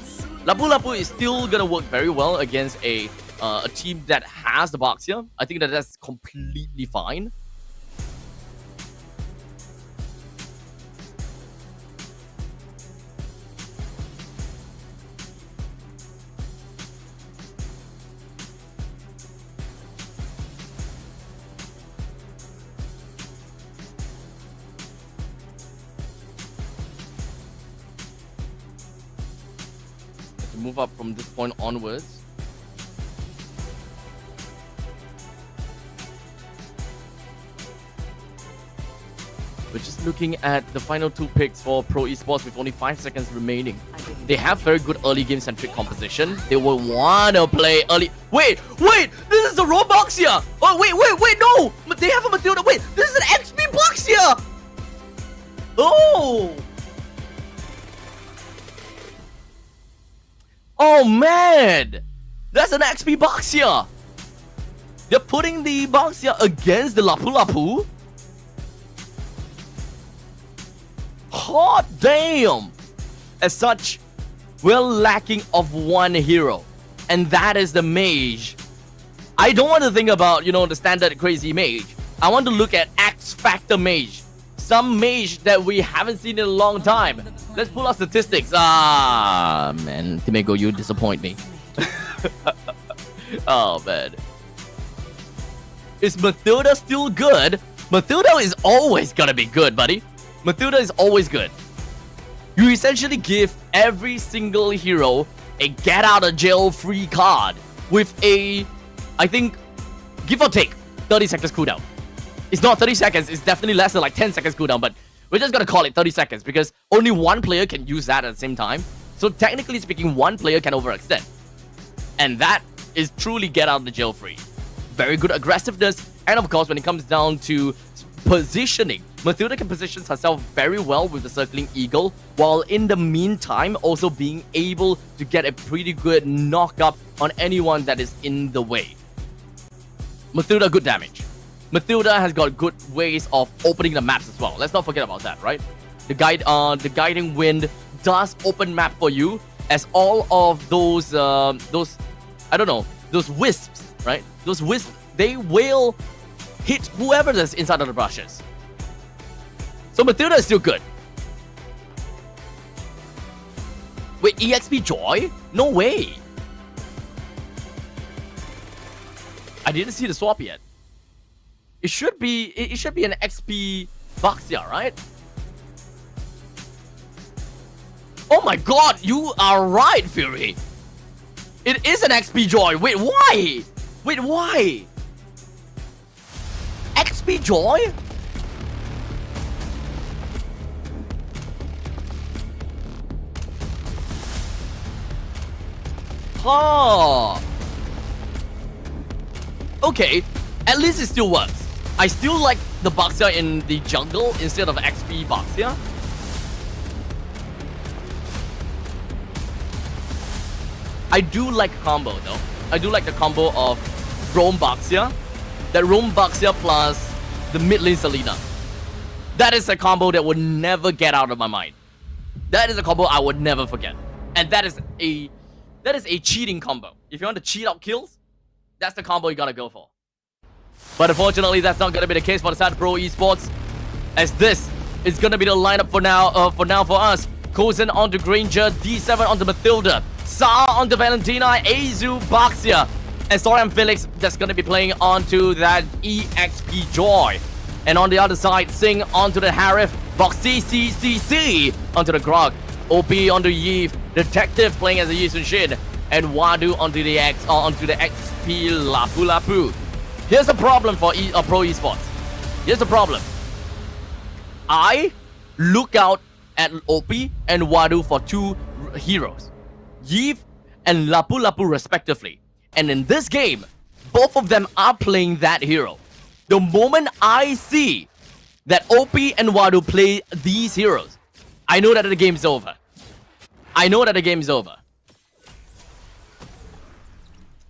Lapu Lapu is still gonna work very well against a team that has the box here. I think that that's completely fine. To move up from this point onwards. We're just looking at the final two picks for Pro Esports with only 5 seconds remaining. They have very good early game centric composition. They will want to play early. Wait, this is the Robux here. Oh, wait, no. They have a Matilda. Wait, this is an XP box here. Oh man, that's an XP box here. They're putting the box here against the Lapu Lapu. Hot damn! As such, we're lacking of one hero, and that is the mage. I don't want to think about, you know, the standard crazy mage. I want to look at X Factor mage. Some mage that we haven't seen in a long time. Let's pull out statistics. Ah, man. Timego, you disappoint me. Oh, man. Is Matilda still good? Matilda is always gonna be good, buddy. Matilda is always good. You essentially give every single hero a get out of jail free card with a, I think, give or take, 30 seconds cooldown. It's not 30 seconds, it's definitely less than like 10 seconds cooldown, but we're just gonna call it 30 seconds because only one player can use that at the same time. So technically speaking, one player can overextend. And that is truly get out of the jail free. Very good aggressiveness, and of course when it comes down to positioning, Matilda can position herself very well with the circling eagle, while in the meantime also being able to get a pretty good knock up on anyone that is in the way. Matilda, good damage. Matilda has got good ways of opening the maps as well. Let's not forget about that, right? The guiding wind does open map for you, as all of those I don't know, those wisps, right? Those wisps, they will hit whoever is inside of the brushes. So Matilda is still good. Wait, EXP Joy? No way. I didn't see the swap yet. It should be an XP box here, right? Oh my god, you are right, Fury. It is an XP Joy. Wait, why? Wait, why? XP Joy? Huh. Okay, at least it still works. I still like the Boxer in the jungle instead of XP Boxer. I do like combo though. I do like the combo of Roam Boxer. That Roam Boxer plus the mid lane Selena. That is a combo that would never get out of my mind. That is a combo I would never forget. And that is a cheating combo. If you want to cheat out kills, that's the combo you gotta go for. But unfortunately, that's not gonna be the case for the side Pro Esports, as this is gonna be the lineup for now. For us, Kozen onto Granger, D7 onto Matilda, Sa onto Valentina, Azu, Baxia, and Sorian Felix that's gonna be playing onto that EXP Joy. And on the other side, Sing onto the Harif, Boxy CCC onto the Grog, OP onto Yves, Detective playing as a Yisun Shin, and Wadu onto the XP Lapu Lapu. Here's the problem for Pro Esports. Here's the problem. I look out at OP and Wadu for two heroes, Yeev and Lapu Lapu respectively. And in this game, both of them are playing that hero. The moment I see that OP and Wadu play these heroes, I know that the game's over. I know that the game is over.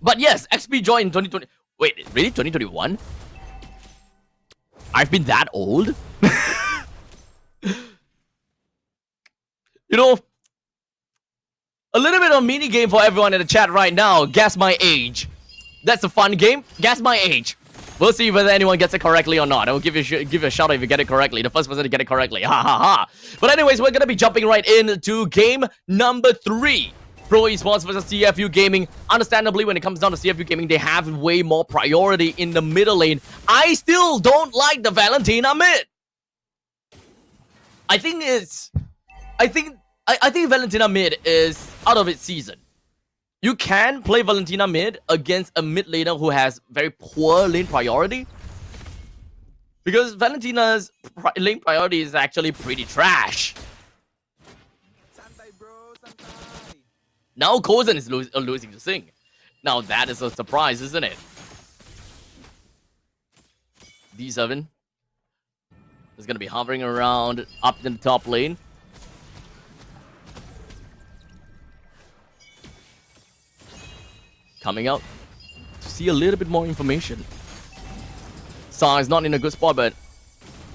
But yes, XP joined in 2020. Wait, really? 2021? I've been that old? You know, a little bit of mini game for everyone in the chat right now. Guess my age. That's a fun game. Guess my age. We'll see whether anyone gets it correctly or not. I will give you a shout out if you get it correctly. The first person to get it correctly. Ha ha ha. But anyways, we're gonna be jumping right into game number 3. Pro Esports versus CFU Gaming. Understandably, when it comes down to CFU Gaming, they have way more priority in the middle lane. I still don't like the Valentina mid. I think Valentina mid is out of its season. You can play Valentina mid against a mid laner who has very poor lane priority, because Valentina's lane priority is actually pretty trash. Now Kozen is losing to Sing. Now that is a surprise, isn't it? D7 is going to be hovering around up in the top lane. Coming out to see a little bit more information. Sa is not in a good spot, but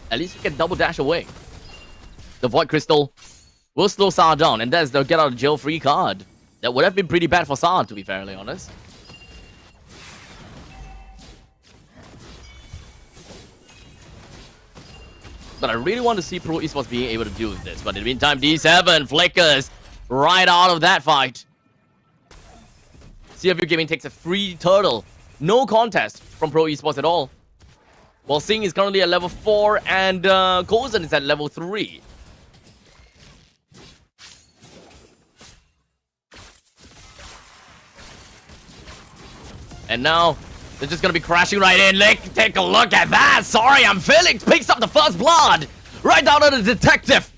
at least he can double dash away. The Void Crystal will slow Sa down, and that's the get out of jail free card. That would have been pretty bad for Sa, to be fairly honest. But I really want to see Pro Esports being able to do this. But in the meantime, D7 flickers right out of that fight. CFU Gaming takes a free turtle. No contest from Pro Esports at all. While Sing is currently at level 4 and Kozen is at level 3. And now, they're just going to be crashing right in. Take a look at that. Sorry, I'm Felix. Picks up the first blood. Right down to the detective.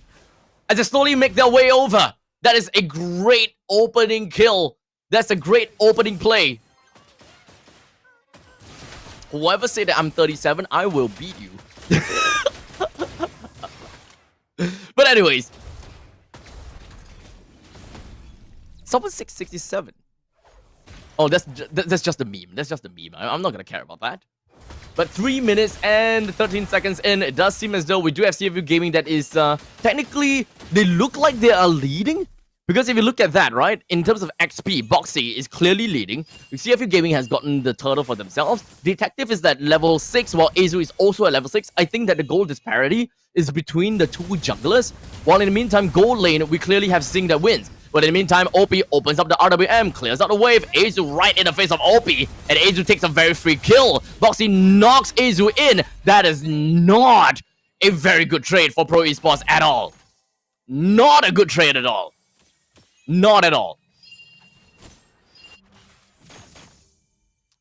As they slowly make their way over. That is a great opening kill. That's a great opening play. Whoever say that I'm 37, I will beat you. But anyways. Someone 667. Oh, that's just a meme. That's just a meme. I'm not gonna care about that. But 3 minutes and 13 seconds in, it does seem as though we do have CFU Gaming that is technically, they look like they are leading. Because if you look at that, right, in terms of XP, Boxy is clearly leading. CFU Gaming has gotten the turtle for themselves. Detective is at level 6, while Azu is also at level 6. I think that the goal disparity is between the two junglers. While in the meantime, gold lane, we clearly have Sing that wins. But in the meantime, OP opens up the RWM, clears out the wave. Azu right in the face of OP, and Azu takes a very free kill. Boxy knocks Azu in. That is not a very good trade for Pro Esports at all. Not a good trade at all. Not at all.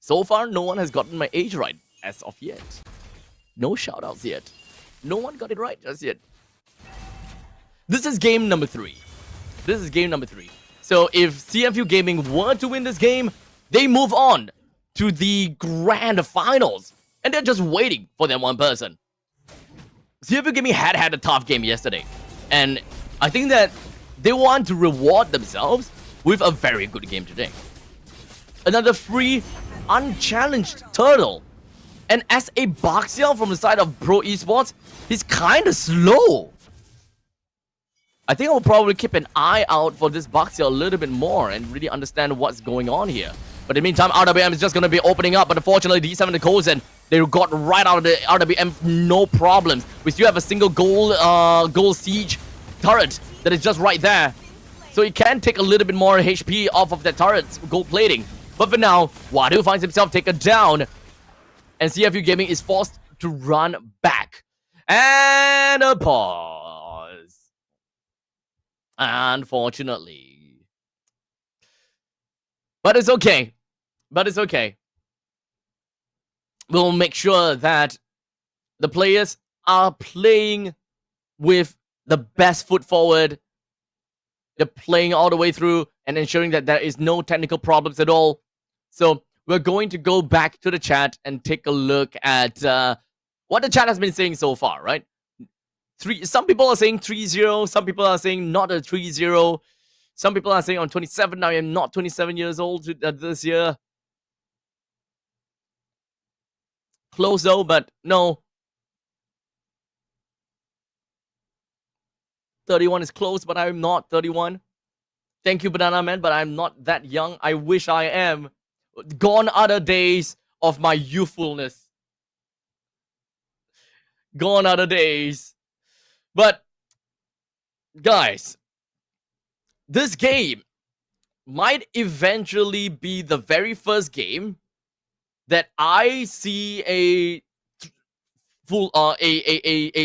So far, no one has gotten my age right as of yet. No shoutouts yet. No one got it right just yet. This is game number 3. This is game number 3. So if CFU Gaming were to win this game, they move on to the grand finals. And they're just waiting for that one person. CFU Gaming had a tough game yesterday. And I think that they want to reward themselves with a very good game today. Another free, unchallenged turtle. And as a Baxiao from the side of Pro Esports, he's kind of slow. I think I'll probably keep an eye out for this Baxiao a little bit more and really understand what's going on here. But in the meantime, RWM is just going to be opening up. But unfortunately, D7 and Kozen, they got right out of the RWM, no problems. We still have a single gold siege turret that is just right there. So he can take a little bit more HP off of that turret's gold plating. But for now, Wadu finds himself taken down. And CFU Gaming is forced to run back. And a pause. Unfortunately. But it's okay. But it's okay. will make sure that the players are playing with the best foot forward. They're playing all the way through and ensuring that there is no technical problems at all. So we're going to go back to the chat and take a look at what the chat has been saying so far, right? Some people are saying 3-0. Some people are saying not a 3-0. Some people are saying I'm 27 now. I am not 27 years old this year. Close though, but no. 31 is close, but I'm not 31. Thank you, Banana Man, but I'm not that young. I wish I am. Gone are the days of my youthfulness. Gone are the days. But, guys, this game might eventually be the very first game that I see a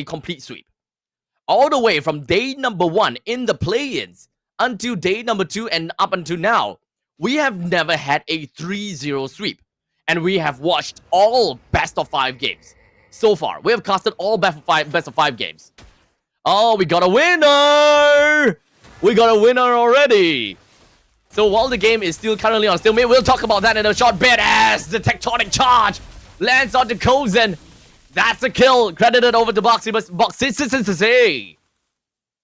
complete sweep. All the way from day number 1 in the play-ins until day number 2 and up until now, we have never had a 3-0 sweep. And we have watched all best of 5 games so far. We have casted all best of 5 games. Oh, we got a winner! We got a winner already. So while the game is still currently on stalemate, we'll talk about that in a short bit as the tectonic charge lands onto Kozen. That's a kill, credited over to Boxy.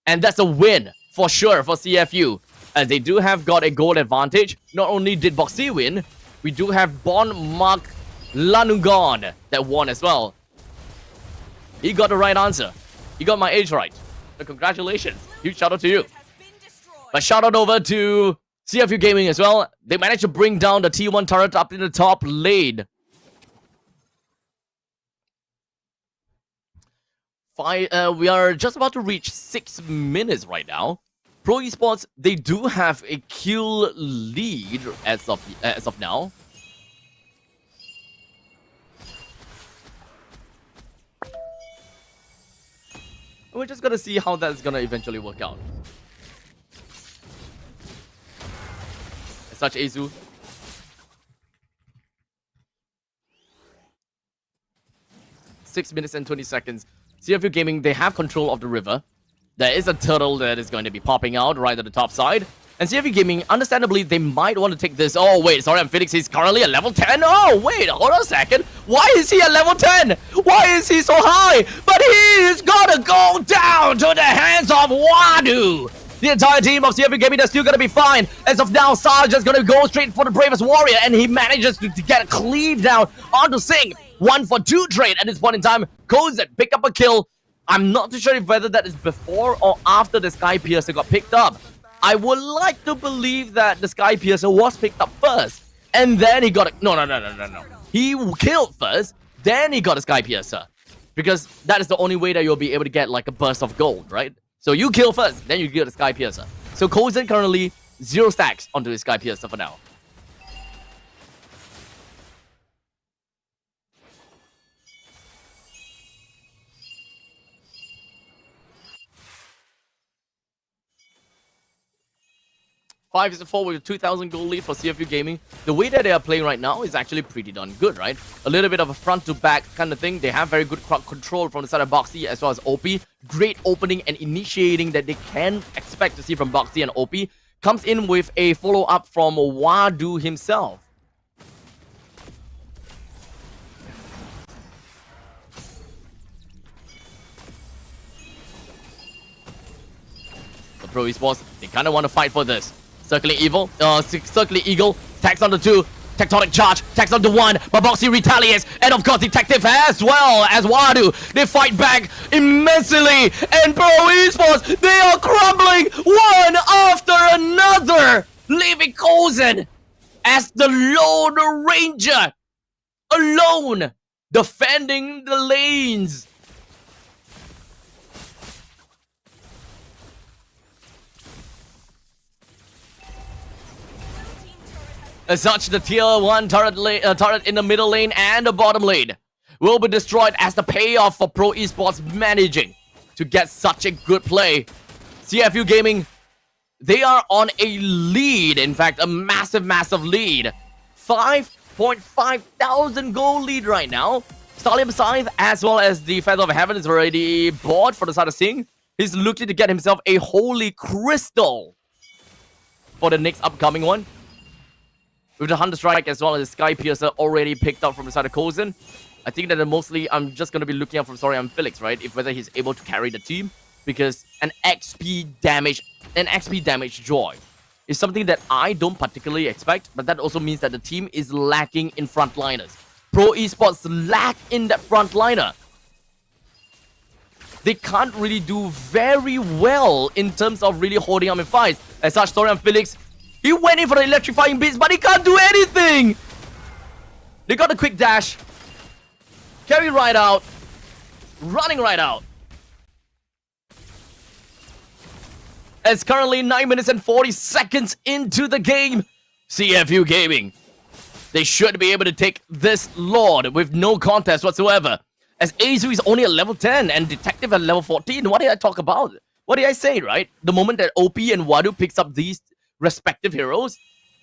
And that's a win for sure for CFU, as they do have got a goal advantage. Not only did Boxy win, we do have Bon Mark Lanugon that won as well. He got the right answer. He got my age right. So congratulations. Huge shout out to you. But shout out over to CFU Gaming as well. They managed to bring down the T1 turret up in the top lane. We are just about to reach 6 minutes right now. Pro Esports, they do have a kill lead as of now. We're just gonna see how that's gonna eventually work out. As such, Azu. Six minutes and 20 seconds. CFU Gaming, they have control of the river. There is a turtle that is going to be popping out right at the top side. And CFU Gaming, understandably, they might want to take this. Oh, wait, sorry, Phoenix is currently at level 10. Oh, wait, hold on a second. Why is he at level 10? Why is he so high? But he's gotta go down to the hands of Wadu. The entire team of CFU Gaming, they're still gonna be fine. As of now, Sarge is gonna go straight for the bravest warrior, and he manages to get a cleave down onto Singh. 1-for-2 trade at this point in time. Kozet pick up a kill. I'm not too sure if whether that is before or after the Sky Piercer got picked up. I would like to believe that the Sky Piercer was picked up first, and then he got a... No. He killed first, then he got a Sky Piercer. Because that is the only way that you'll be able to get like a burst of gold, right? So you kill first, then you get a Sky Piercer. So Kozet currently 0 stacks onto his Sky Piercer for now. Five is a 4 with a 2,000 gold lead for CFU Gaming. The way that they are playing right now is actually pretty darn good, right? A little bit of a front-to-back kind of thing. They have very good control from the side of Boxy as well as OP. Great opening and initiating that they can expect to see from Boxy and OP. Comes in with a follow-up from Wadu himself. The Pro Esports, they kind of want to fight for this. Circling Eagle, tags on the 2, tectonic charge, tags on the 1, but Boxy retaliates, and of course Detective as well as Wadu. They fight back immensely, and Pro Esports, they are crumbling one after another, leaving Kozen as the Lone Ranger, alone, defending the lanes. As such, the tier 1 turret in the middle lane and the bottom lane will be destroyed as the payoff for Pro Esports managing to get such a good play. CFU Gaming, they are on a lead, in fact, a massive lead. 5 6.5 thousand gold lead right now. Stallion Scythe as well as the Feather of Heaven is already bought for the side of Sing. He's looking to get himself a Holy Crystal for the next upcoming one. With the Hunter Strike as well as the Sky Piercer already picked up from the side of Kozen. I think that mostly I'm just going to be looking out from Sorian Felix, right? If whether he's able to carry the team. Because an XP damage joy is something that I don't particularly expect. But that also means that the team is lacking in frontliners. Pro Esports lack in that frontliner. They can't really do very well in terms of really holding up in fights. As such, Sorian Felix, he went in for the electrifying beats, but he can't do anything. They got a quick dash. Carry right out. Running right out. It's currently 9 minutes and 40 seconds into the game. CFU Gaming, they should be able to take this Lord with no contest whatsoever. As Azu is only at level 10 and Detective at level 14. What did I talk about? What did I say, right? The moment that OP and Wadu picks up these respective heroes,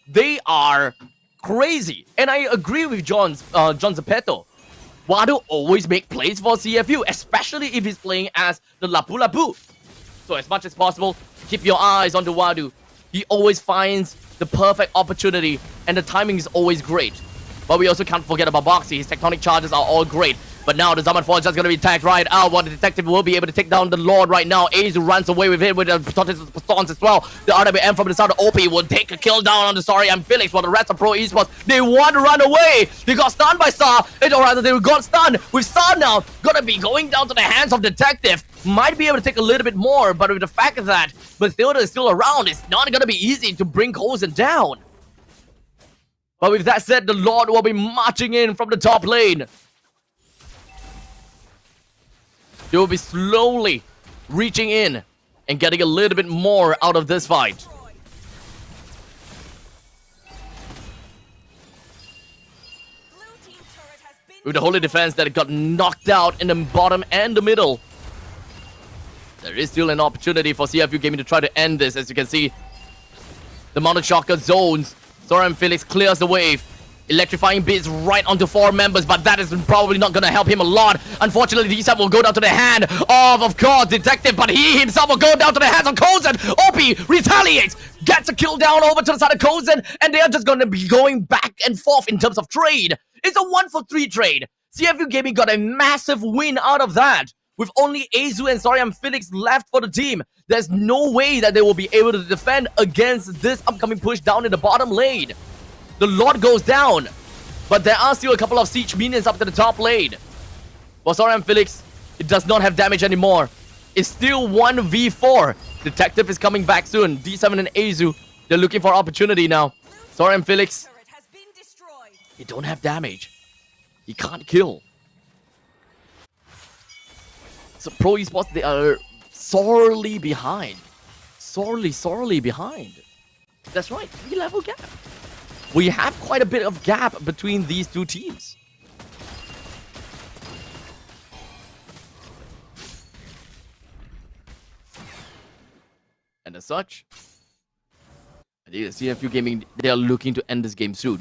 they are crazy. And I agree with John Zappetto. Wadu always make plays for CFU, especially if he's playing as the Lapu Lapu. So as much as possible, keep your eyes on the Wadu. He always finds the perfect opportunity, and the timing is always great. But we also can't forget about Boxy. His tectonic charges are all great. But now the Zaman Forge is just going to be tagged right out. While the Detective will be able to take down the Lord right now. Azu runs away with it with the Pistons as well. The RWM from the side of OP will take a kill down on the Sorian Felix. While the rest of Pro Esports, they want to run away. They got stunned by Star. Or rather, they got stunned. With Star now, going to be going down to the hands of Detective. Might be able to take a little bit more. But with the fact that Mathilda is still around, it's not going to be easy to bring Kozen down. But with that said, the Lord will be marching in from the top lane. They will be slowly reaching in and getting a little bit more out of this fight. With the Holy Defense that got knocked out in the bottom and the middle, there is still an opportunity for CFU Gaming to try to end this. As you can see, the Mounted Shocker zones. Sorian Felix clears the wave. Electrifying beats right onto 4 members, but that is probably not going to help him a lot. Unfortunately, D-Sap will go down to the hand of course, Detective, but he himself will go down to the hands of Kozen. OP retaliates, gets a kill down over to the side of Kozen, and they are just going to be going back and forth in terms of trade. It's a 1-for-3 trade. CFU Gaming got a massive win out of that. With only Azu and Sorian Felix left for the team, there's no way that they will be able to defend against this upcoming push down in the bottom lane. The Lord goes down, but there are still a couple of siege minions up to the top lane. For Sorian Felix, it does not have damage anymore. It's still 1v4. Detective is coming back soon. D7 and Azu, they're looking for opportunity now. Sorian Felix, he don't have damage. He can't kill. So Pro Esports, they are sorely behind. Sorely behind. That's right, 3-level gap. We have quite a bit of gap between these two teams. And as such, I think the CFU Gaming, they are looking to end this game soon.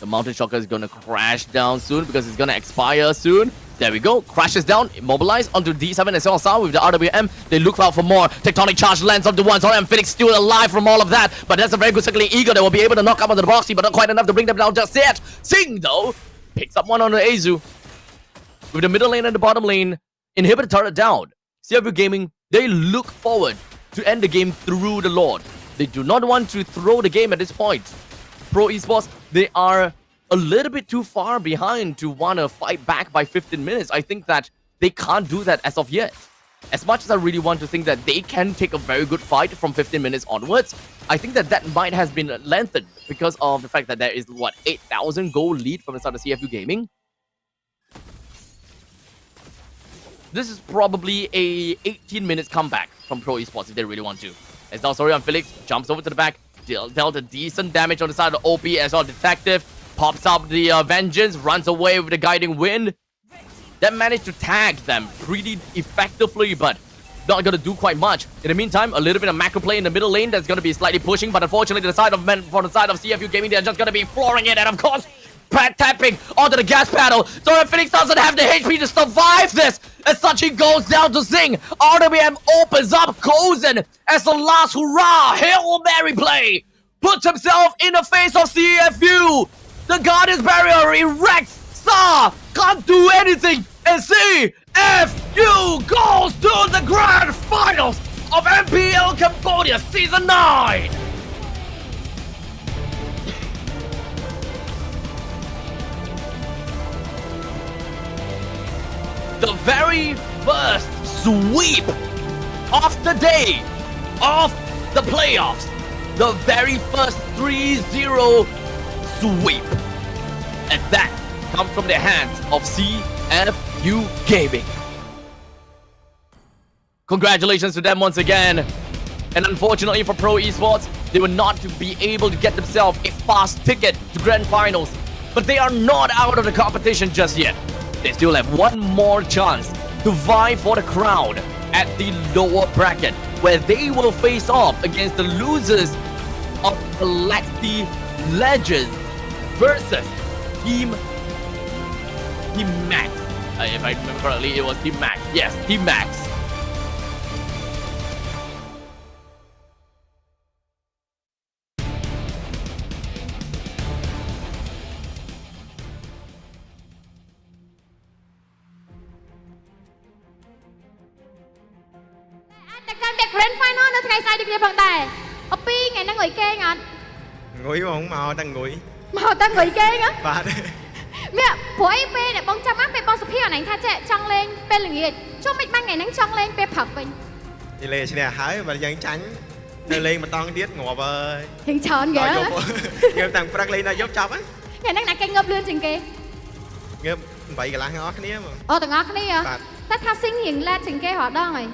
The Mountain Shocker is going to crash down soon because it's going to expire soon. There we go. Crashes down. Immobilized onto D7 as well. With the RWM, they look out for more. Tectonic charge lands on the one. Sorian Felix still alive from all of that. But that's a very good circling Eagle that will be able to knock up onto the Boxy, but not quite enough to bring them down just yet. Sing, though, picks up one on the Azu. With the middle lane and the bottom lane, inhibitor turret down. CFU Gaming, they look forward to end the game through the Lord. They do not want to throw the game at this point. Pro Esports, they are a little bit too far behind to want to fight back by 15 minutes. I think that they can't do that as of yet. As much as I really want to think that they can take a very good fight from 15 minutes onwards, I think that that might have been lengthened because of the fact that there is, what, 8,000 goal lead from the start of CFU Gaming. This is probably a 18 minutes comeback from Pro Esports if they really want to. As now Sorian Felix jumps over to the back, dealt a decent damage on the side of the OP as well. Detective pops up the Vengeance, runs away with the Guiding Wind. That managed to tag them pretty effectively, but not going to do quite much. In the meantime, a little bit of macro play in the middle lane that's going to be slightly pushing, but unfortunately, the side of CFU Gaming, they're just going to be flooring it, and of course, tapping onto the gas pedal. So Phoenix doesn't have the HP to survive this. As such, he goes down to Zing. RWM opens up Kozen as the last hurrah. Hail Mary play. Puts himself in the face of CFU. The Guardian's Barrier erects. Star can't do anything. And CFU goes to the grand finals of MPL Cambodia Season 9. The very first sweep of the day of the playoffs. The very first 3-0 sweep. And that comes from the hands of CFU Gaming. Congratulations to them once again. And unfortunately for Pro Esports, they were not to be able to get themselves a fast ticket to grand finals. But they are not out of the competition just yet. They still have one more chance to vie for the crown at the lower bracket, where they will face off against the losers of Galaxy Legends versus Team Max. If I remember correctly, it was Team Max. Yes, Team Max. Grand Final នៅថ្ងៃស្អែកដូចគ្នាផងដែរអំពីថ្ងៃហ្នឹងងុយគេងអត់ ងុយបងមកតែងុយ មកតែងុយគេងហ៎ បាទ មានព្រោះអីពេលដែលបងចាំពេលបងសុភាអណៃថាចេះចង់លេងពេលល្ងាចជុំមិនបាញ់ថ្ងៃហ្នឹងចង់លេងពេលព្រឹកវិញ និយាយឈ្នះហើយបើយើងចាញ់នៅលេងម្ដងទៀតងាប់ហើយ ហៀងច្រើនគេ យើងតាំងព្រឹកលេងដល់យប់ចប់ហើយ ថ្ងៃហ្នឹងអ្នកគេងើបលឿនជាងគេ ងើប8កន្លះទាំងអស់គ្នាបង អូទាំងអស់គ្នាតែថាស៊ីងរៀងឡែតជាងគេរាល់ដងហើយ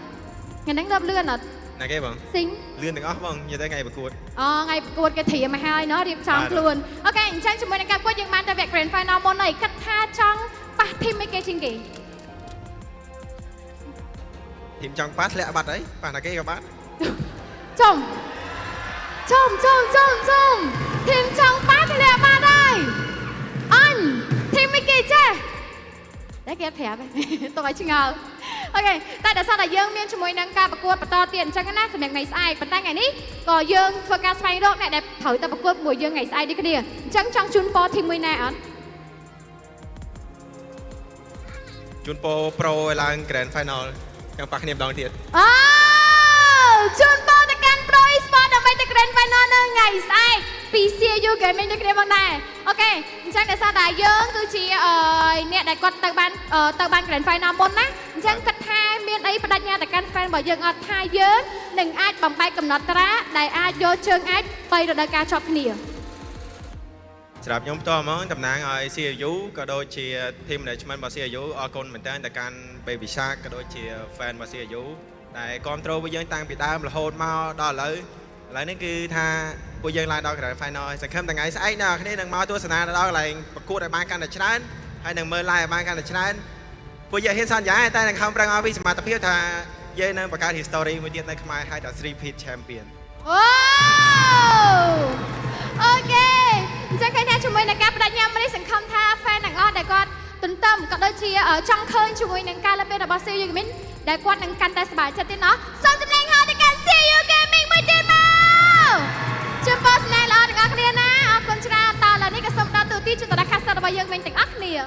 ថ្ងៃហ្នឹងងើបលឿនអត់ ណាគេបង ស៊ីង លឿនទាំងអស់បងនិយាយទៅថ្ងៃប្រកួត អូថ្ងៃប្រកួតគេត្រៀមមកហើយណោះរៀបចំខ្លួនអូខេអញ្ចឹងជាមួយនឹងការប្រកួតយើងបានទៅវគ្គ Grand Final មុនហើយគិតថាចង់ប៉ះធីមឯគេជាងគេ ធីមចង់ប៉ះធ្លាក់បាត់ហើយប៉ះណាគេក៏បាត់ ចំធីមចង់ប៉ះធ្លាក់បាត់ហើយអញធីមឯគេចេះតែគេប្រាប់ទៅឲ្យឆ្ងល់ អូខេតែដោយសារតែយើងមានជាមួយនឹងការប្រកួតបន្តទៀតអញ្ចឹងណាសម្រាប់ថ្ងៃស្អែកប៉ុន្តែថ្ងៃនេះក៏យើងធ្វើការស្វែងរកអ្នកដែលត្រូវទៅប្រកួតមួយយើងថ្ងៃស្អែកដូចគ្នាអញ្ចឹងចង់ជូនពរធីមមួយណាអត់ ជូនពរ Pro ឲ្យឡើង Grand Final ចង់ប៉ះគ្នាម្ដងទៀត អូជូនពរទៅកាន់ Pro Esports ដើម្បីទៅ Grand Final នៅថ្ងៃស្អែកពី CFU Gaming ដូចគ្នាផងដែរអូខេអញ្ចឹងដោយសារតែយើងគឺជាអ្នកដែលគាត់ទៅបាន Grand Final មុនណាអញ្ចឹងគិតថាមានអីបដិញ្ញាទៅកាន់ fan របស់យើងអត់ថាយើងនឹងអាចបំបែកកំណត់ត្រាដែលអាចយកជើងអាច3រដូវកាលជាប់គ្នា សម្រាប់ខ្ញុំផ្ទាល់ហ្មងតំណាងឲ្យ CFU ក៏ដូចជា team management របស់ CFU អរគុណមែនតើទៅកាន់ Baby Shark ក៏ដូចជា fan របស់ CFU ដែលគ្រប់គ្រងពួកយើងតាំងពីដើមរហូតមកដល់ឥឡូវនេះគឺថាពួកយើងឡើងដល់ Grand Final ហើយសង្ឃឹមថ្ងៃស្អែកអ្នកគ្នានឹងមកទស្សនាដល់កន្លែងប្រកួតឲ្យបានកាន់តែច្រើនហើយនឹងមើល live ឲ្យបានកាន់តែច្រើនពួកយើងហ៊ានសន្យាតែនឹងខំប្រឹងឲ្យពីសមត្ថភាពថាយើងនឹងបង្កើត history មួយទៀតនៅខ្មែរហើយដល់ 3-peat champion អូខេអញ្ចឹងឃើញថាជាមួយនឹងការបដិញ្ញានេះសង្ឃឹមថា fan ទាំងអស់ដែលគាត់ទន្ទឹមក៏ដូចជាចង់ឃើញជាមួយនឹងការលើករបស់ CFU Gaming ដែលគាត់នឹងកាន់តែសប្បាយចិត្តទៀតណោះសូមចម្លែងហៅទៅកាន់ CFU Gaming មួយទៀតមកជួបបស្នេហ៍ល្អទាំងអស់គ្នាណាអរគុណច្រើនតើឥឡូវនេះក៏សូមដល់ទូទីជូនដល់ caster របស់យើងវិញទាំងអស់គ្នា អ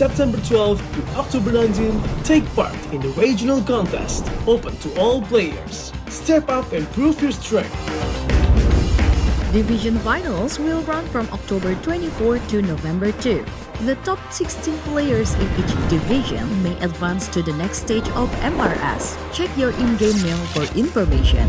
September 12th to October 19th, take part in the regional contest, open to all players. Step up and prove your strength. Division finals will run from October 24 to November 2. The top 16 players in each division may advance to the next stage of MRS. Check your in-game mail for information.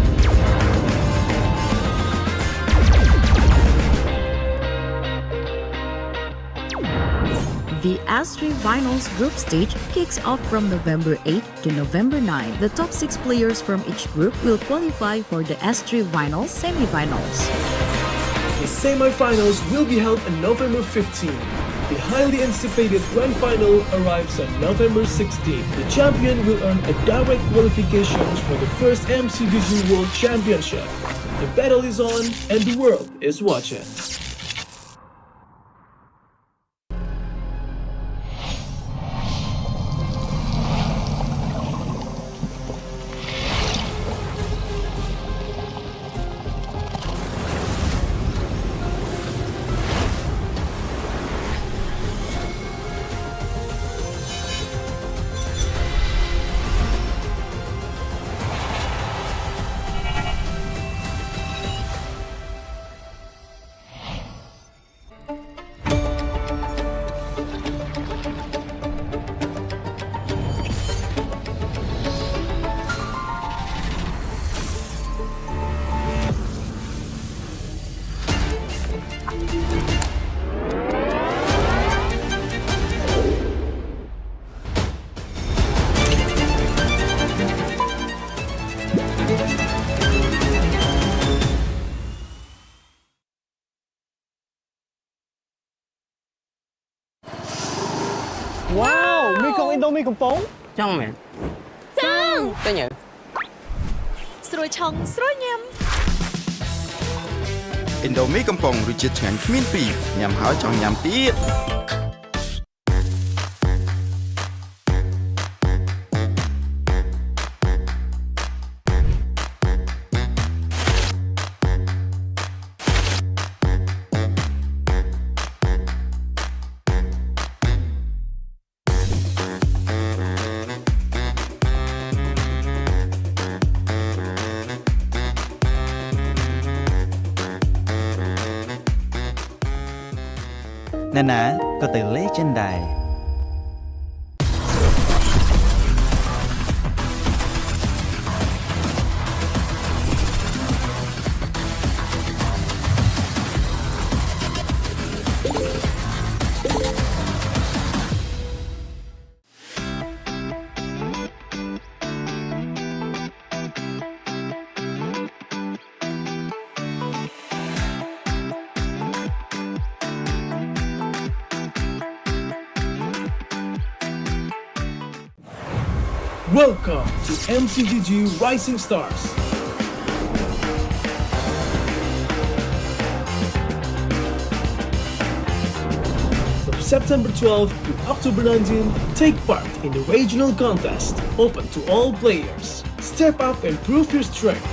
The S3 Finals group stage kicks off from November 8 to November 9. The top 6 players from each group will qualify for the S3 Finals semi-finals. The semi-finals will be held on November 15. The highly anticipated grand final arrives on November 16. The champion will earn a direct qualifications for the first MCDG World Championship. The battle is on and the world is watching. Wow, មីកុំអ៊ីណ្ឌូមីកំប៉ុង ចង់មែន ចង់ តែញ៉ៅ ស្រួយឆុងស្រួយញ៉ាំ ឥណ្ឌូមីកំប៉ុងរសជាតិឆ្ងាញ់គ្មានពីរញ៉ាំហើយចង់ញ៉ាំទៀត ណានាក៏ទៅលេចិនដែរ Welcome to MCDG Rising Stars. From September 12th to October 19th, take part in the regional contest, open to all players. Step up and prove your strength.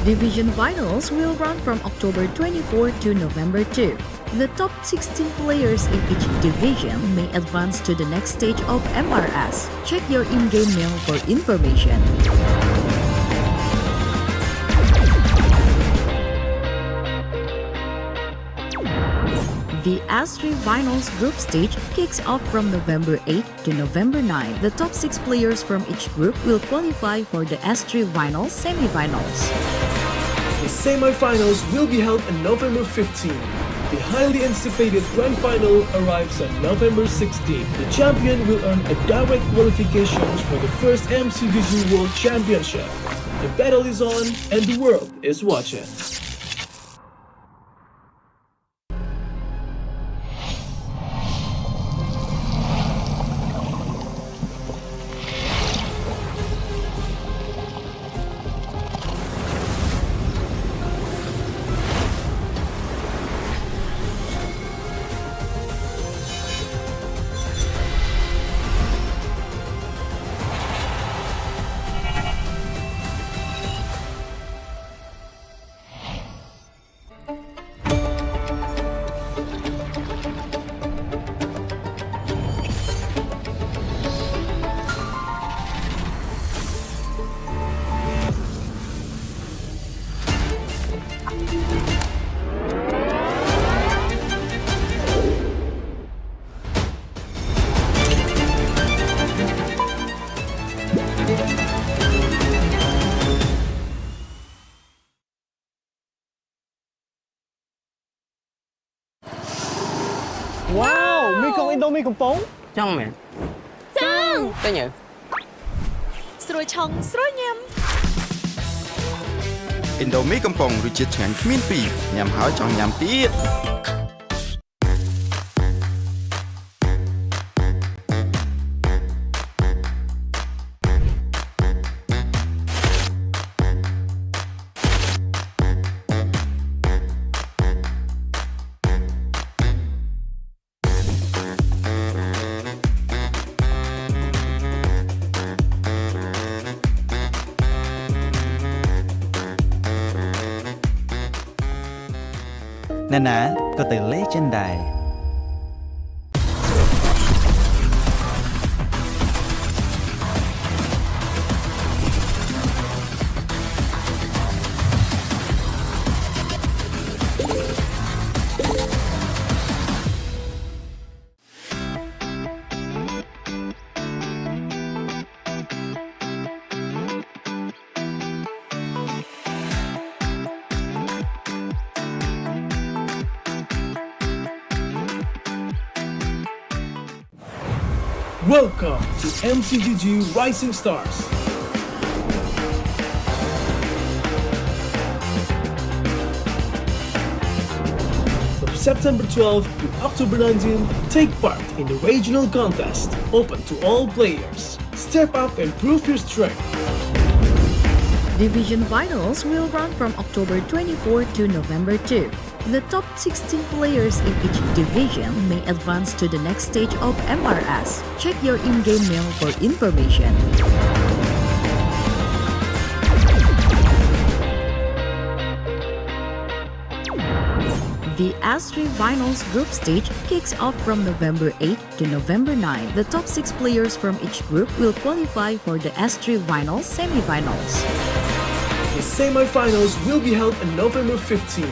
Division finals will run from October 24 to November 2. The top 16 players in each division may advance to the next stage of MRS. Check your in-game mail for information. The S3 Finals group stage kicks off from November 8 to November 9. The top 6 players from each group will qualify for the S3 Finals semi-finals. The semi-finals will be held on November 15. The highly anticipated grand final arrives on November 16. The champion will earn a direct qualifications for the first MCDG World Championship. The battle is on and the world is watching. មីកុងអ៊ីនដូមីកំប៉ុង ចង់មែន ចង់ ទៅញ៉ៅ ស្រួយឆុងស្រួយញ៉ាំ ឥណ្ឌូមីកំប៉ុងរសជាតិឆ្ងាញ់គ្មានពីរញ៉ាំហើយចង់ញ៉ាំទៀត ណានាក៏ទៅលេចិនដែរ Welcome to MCGG Rising Stars. From September 12th to October 19th, take part in the regional contest, open to all players. Step up and prove your strength. Division finals will run from October 24 to November 2. The top 16 players in each division may advance to the next stage of MRS. Check your in-game mail for information. The S3 Finals group stage kicks off from November 8 to November 9. The top 6 players from each group will qualify for the S3 Finals semi-finals. The semi-finals will be held on November 15.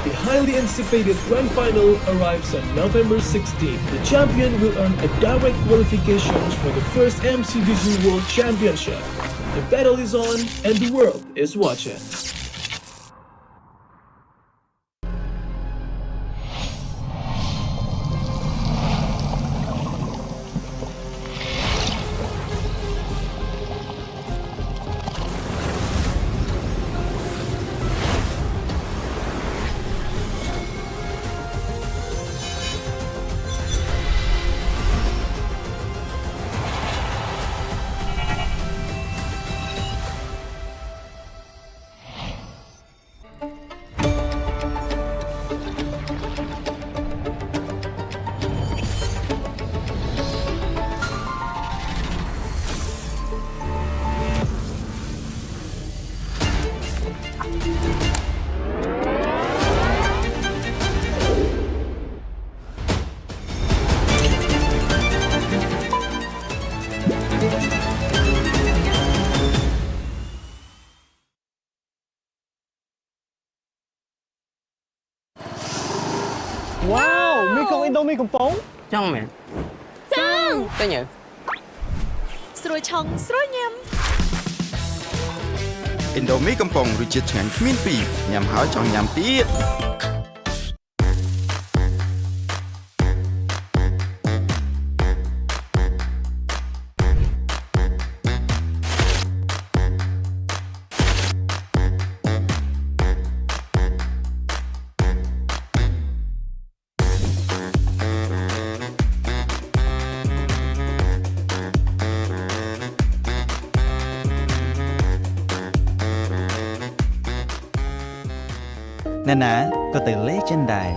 The highly anticipated grand final arrives on November 16. The champion will earn a direct qualifications for the first MCGG World Championship. The battle is on and the world is watching. Wow មីកុងអ៊ីនដូមីកំប៉ុង ចង់មែន ចង់ ទៅញ៉ៅ ស្រួយឆុងស្រួយញ៉ាំ ឥណ្ឌូមីកំប៉ុងរសជាតិឆ្ងាញ់គ្មានពីរញ៉ាំហើយចង់ញ៉ាំទៀត ណានាក៏ទៅលេចិនដែរ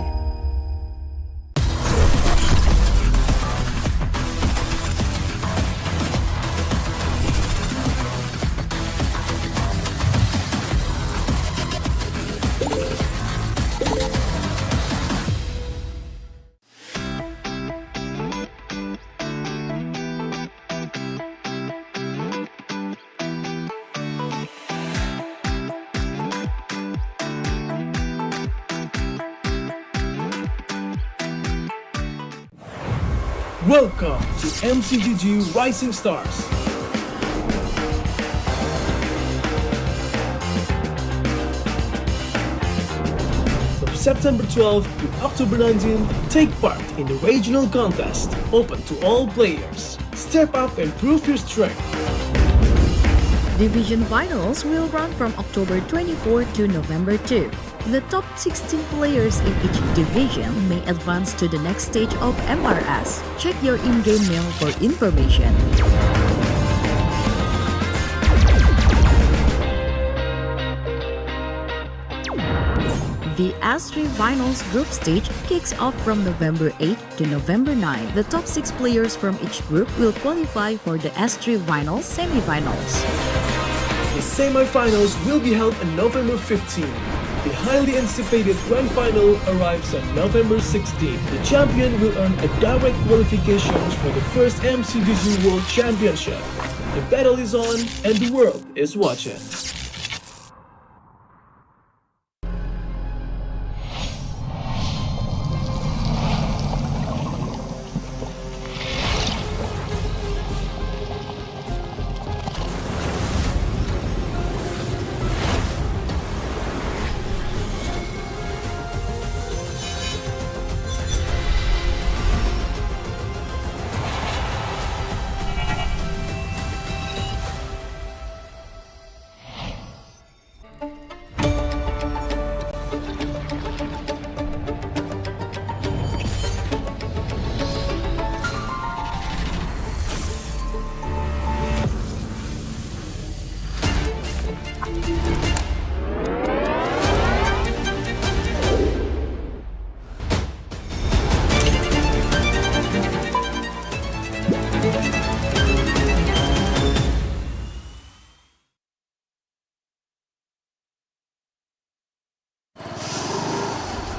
Welcome to MCGG Rising Stars. From September 12th to October 19th, take part in the regional contest, open to all players. Step up and prove your strength. Division finals will run from October 24 to November 2. The top 16 players in each division may advance to the next stage of MRS. Check your in-game mail for information. The S3 Finals group stage kicks off from November 8 to November 9. The top 6 players from each group will qualify for the S3 Finals semi-finals. The semi-finals will be held on November 15. The highly anticipated grand final arrives on November 16. The champion will earn a direct qualifications for the first MCDG World Championship. The battle is on and the world is watching.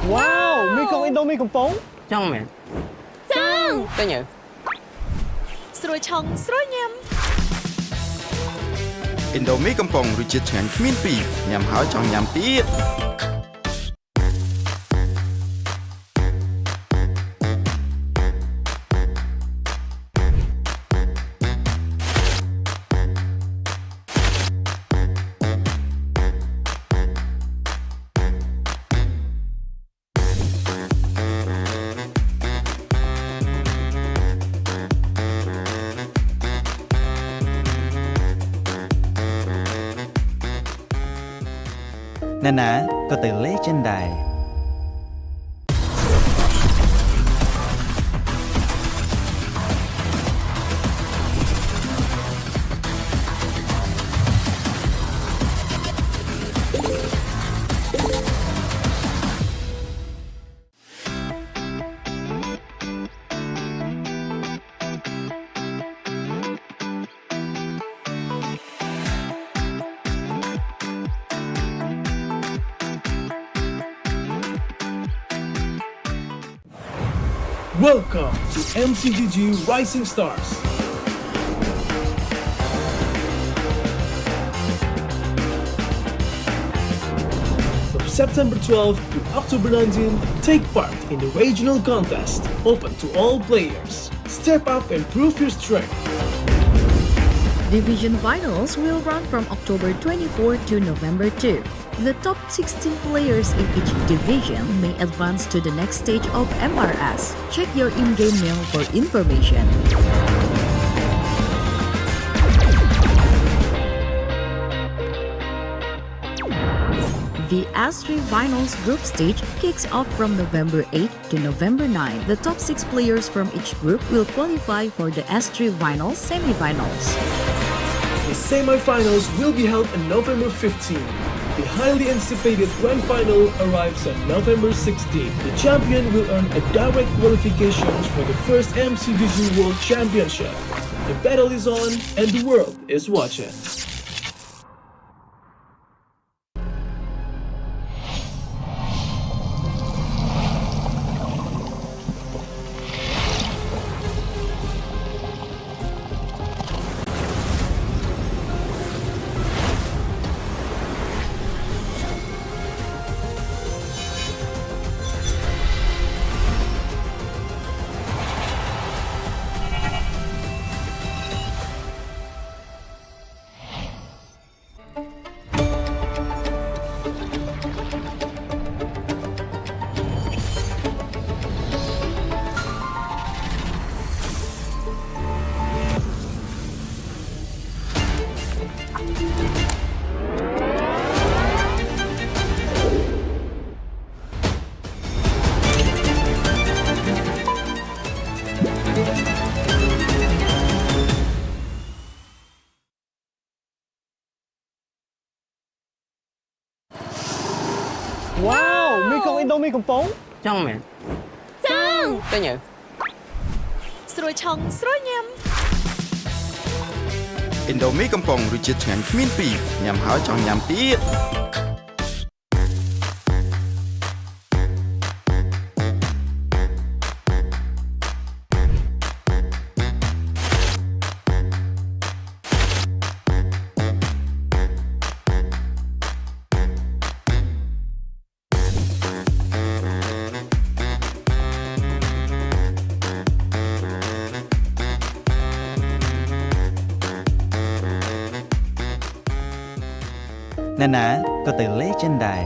Wow, mi con Indomieកំប៉ុង ចង់មែន ចង់ ទៅញ៉ៅ ស្រួយឆុងស្រួយញ៉ាំ Indomie កំប៉ុងរសជាតិឆ្ងាញ់គ្មានពីរញ៉ាំហើយចង់ញ៉ាំទៀត ណានាក៏ទៅលេចិនដែរ Welcome to MCDG Rising Stars. From September 12th to October 19th, take part in the regional contest, open to all players. Step up and prove your strength. Division finals will run from October 24 to November 2. The top 16 players in each division may advance to the next stage of MRS. Check your in-game mail for information. The S3 Finals group stage kicks off from November 8 to November 9. The top 6 players from each group will qualify for the S3 Finals semi-finals. The semi-finals will be held on November 15. The highly anticipated grand final arrives on November 16. The champion will earn a direct qualifications for the first MCDG World Championship. The battle is on and the world is watching. មីកំប៉ុង ចង់មែន ចង់ ទៅញើ ស្រួយឆុងស្រួយញ៉ាំ ឥណ្ឌូមីកំប៉ុងរសជាតិឆ្ងាញ់គ្មានពីរញ៉ាំហើយចង់ញ៉ាំទៀត ណានាក៏ទៅលេចិនដែរ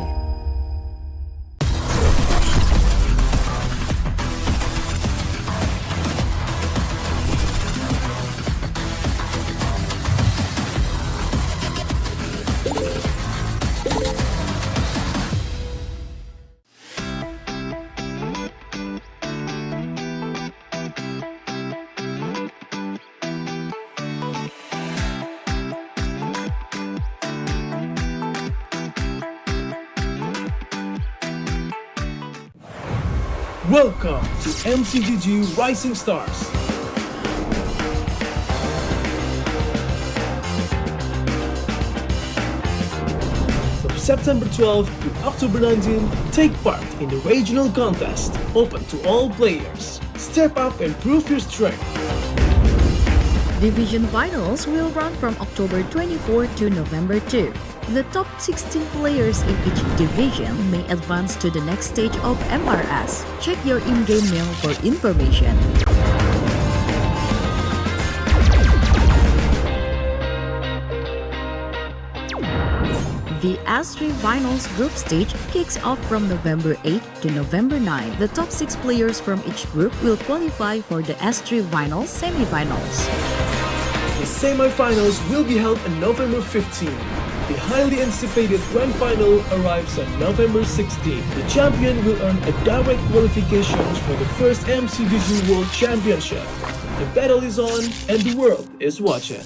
Welcome to MCGG Rising Stars. From September 12th to October 19th, take part in the regional contest, open to all players. Step up and prove your strength. Division finals will run from October 24 to November 2. The top 16 players in each division may advance to the next stage of MRS. Check your in-game mail for information. The S3 Finals group stage kicks off from November 8 to November 9. The top 6 players from each group will qualify for the S3 Finals semi-finals. The semi-finals will be held on November 15. The highly anticipated grand final arrives on November 16. The champion will earn a direct qualification for the first MCGG World Championship. The battle is on and the world is watching.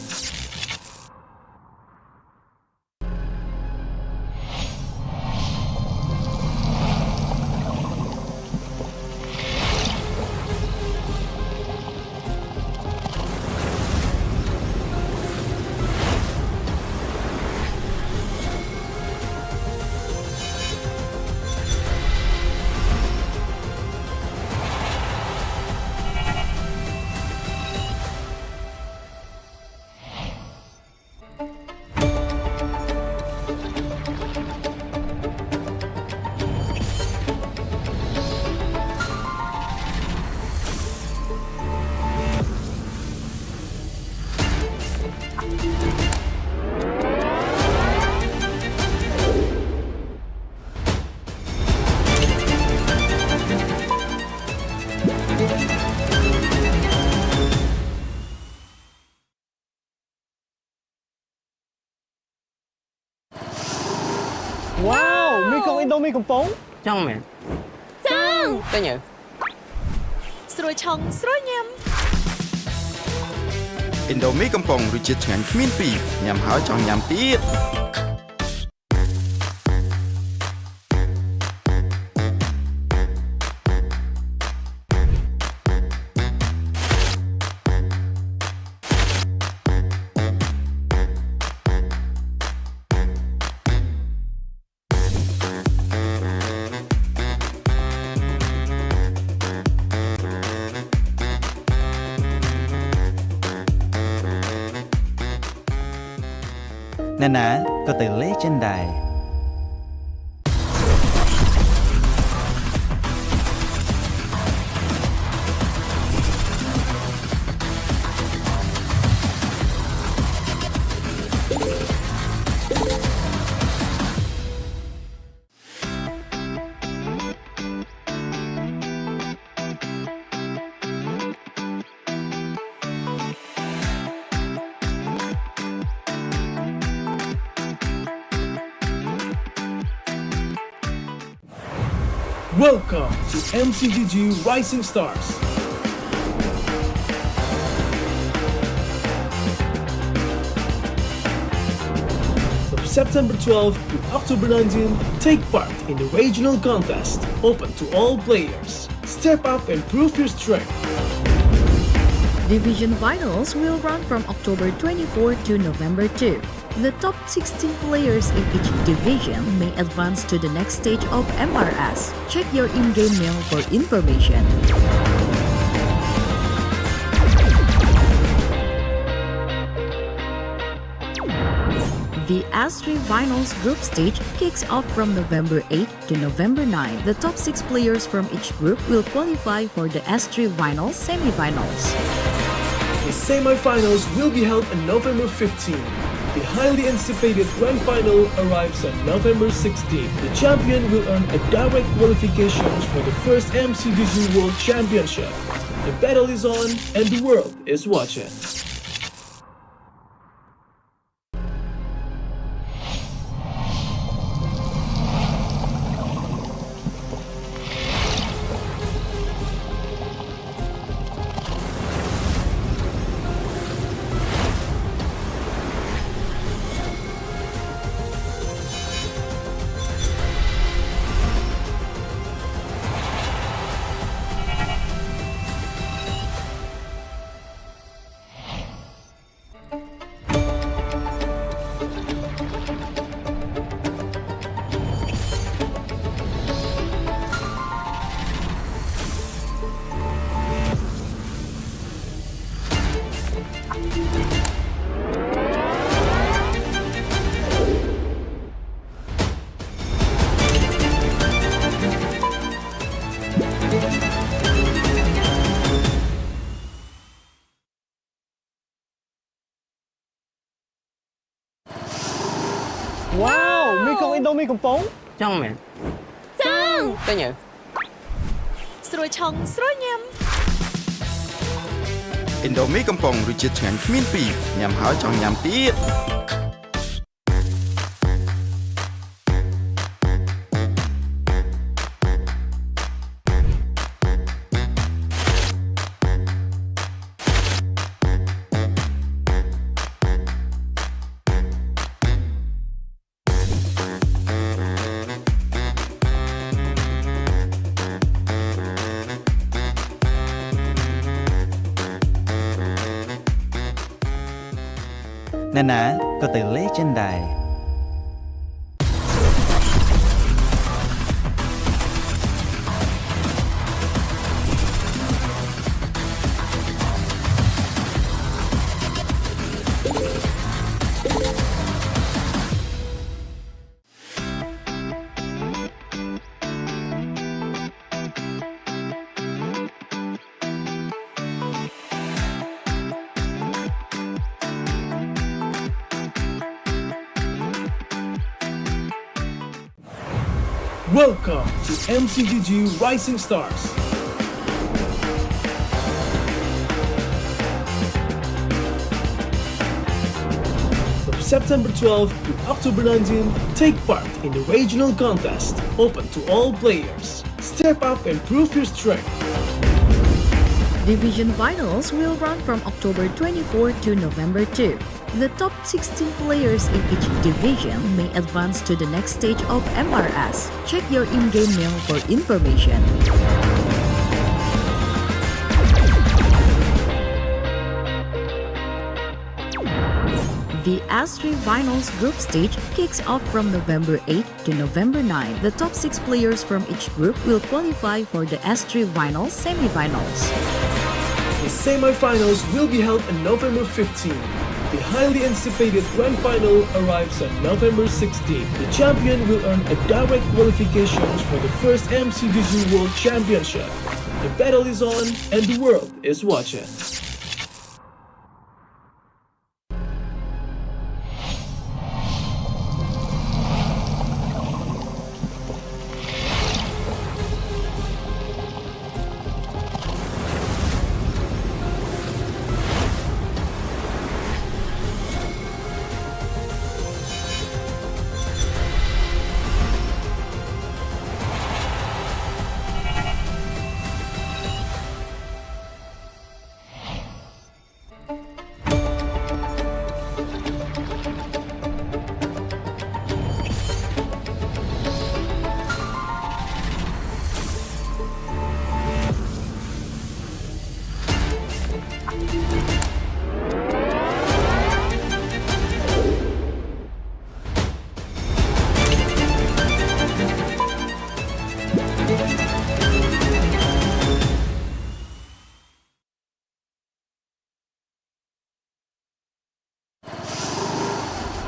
Wow មីកុងឥណ្ឌូមីកំប៉ុង ចង់មែន ចង់ ទៅញើ ស្រួយឆុងស្រួយញ៉ាំ ឥណ្ឌូមីកំប៉ុងរសជាតិឆ្ងាញ់គ្មានពីរញ៉ាំហើយចង់ញ៉ាំទៀត ណានាក៏ទៅលេចិនដែរ Welcome to MCGG Rising Stars. From September 12th to October 19th, take part in the regional contest, open to all players. Step up and prove your strength. Division finals will run from October 24 to November 2. The top 16 players in each division may advance to the next stage of MRS. Check your in-game mail for information. The S3 Finals group stage kicks off from November 8 to November 9. The top 6 players from each group will qualify for the S3 Finals semi-finals. The semi-finals will be held on November 15. The highly anticipated grand final arrives on November 16. The champion will earn a direct qualifications for the first MCDG World Championship. The battle is on and the world is watching. Wow មានកងឥណ្ឌូមានកំប៉ុង ចឹងមែន ចឹង ទៅញ៉ៅ ស្រួយឆុងស្រួយញ៉ាំ ឥណ្ឌូមីកំប៉ុងរសជាតិឆ្ងាញ់គ្មានពីរញ៉ាំហើយចង់ញ៉ាំទៀត ណានាក៏ទៅលេចិនដែរ Welcome to MCGG Rising Stars. From September 12th to October 19th, take part in the regional contest, open to all players. Step up and prove your strength. Division finals will run from October 24 to November 2. The top 16 players in each division may advance to the next stage of MRS. Check your in-game mail for information. The S3 Finals group stage kicks off from November 8 to November 9. The top 6 players from each group will qualify for the S3 Finals semi-finals. The semi-finals will be held on November 15. The highly anticipated grand final arrives on November 16. The champion will earn a direct qualifications for the first MCDG World Championship. The battle is on and the world is watching.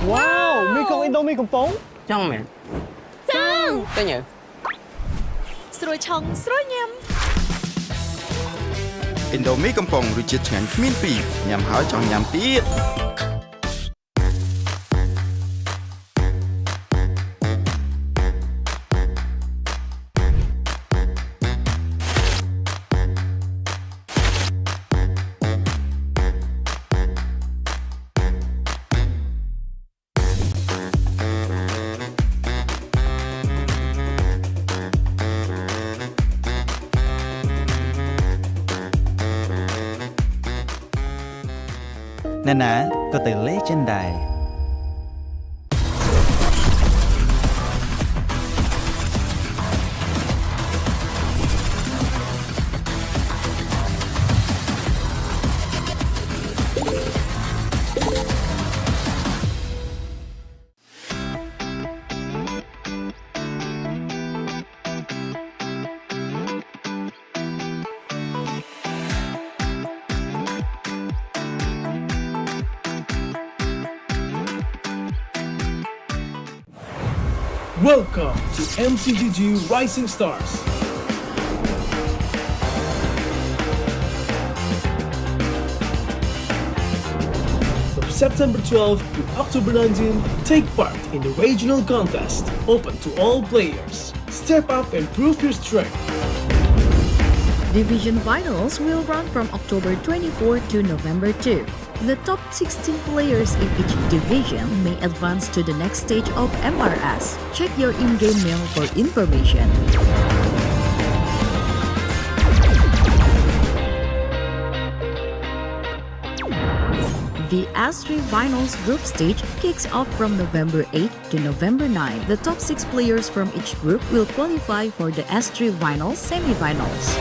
Wow,មានកងឥណ្ឌូមានកំប៉ុង ចង់មែន ចង់ ទៅញ៉ើ ស្រួយឆុងស្រួយញ៉ាំ ឥណ្ឌូមីកំប៉ុងរសជាតិឆ្ងាញ់គ្មានពីរញ៉ាំហើយចង់ញ៉ាំទៀត ណានាក៏ទៅលេចិនដែរ Welcome to MCGG Rising Stars. From September 12th to October 19th, take part in the regional contest, open to all players. Step up and prove your strength. Division finals will run from October 24 to November 2. The top 16 players in each division may advance to the next stage of MRS. Check your in-game mail for information. The S3 Finals group stage kicks off from November 8 to November 9. The top 6 players from each group will qualify for the S3 Finals semi-finals.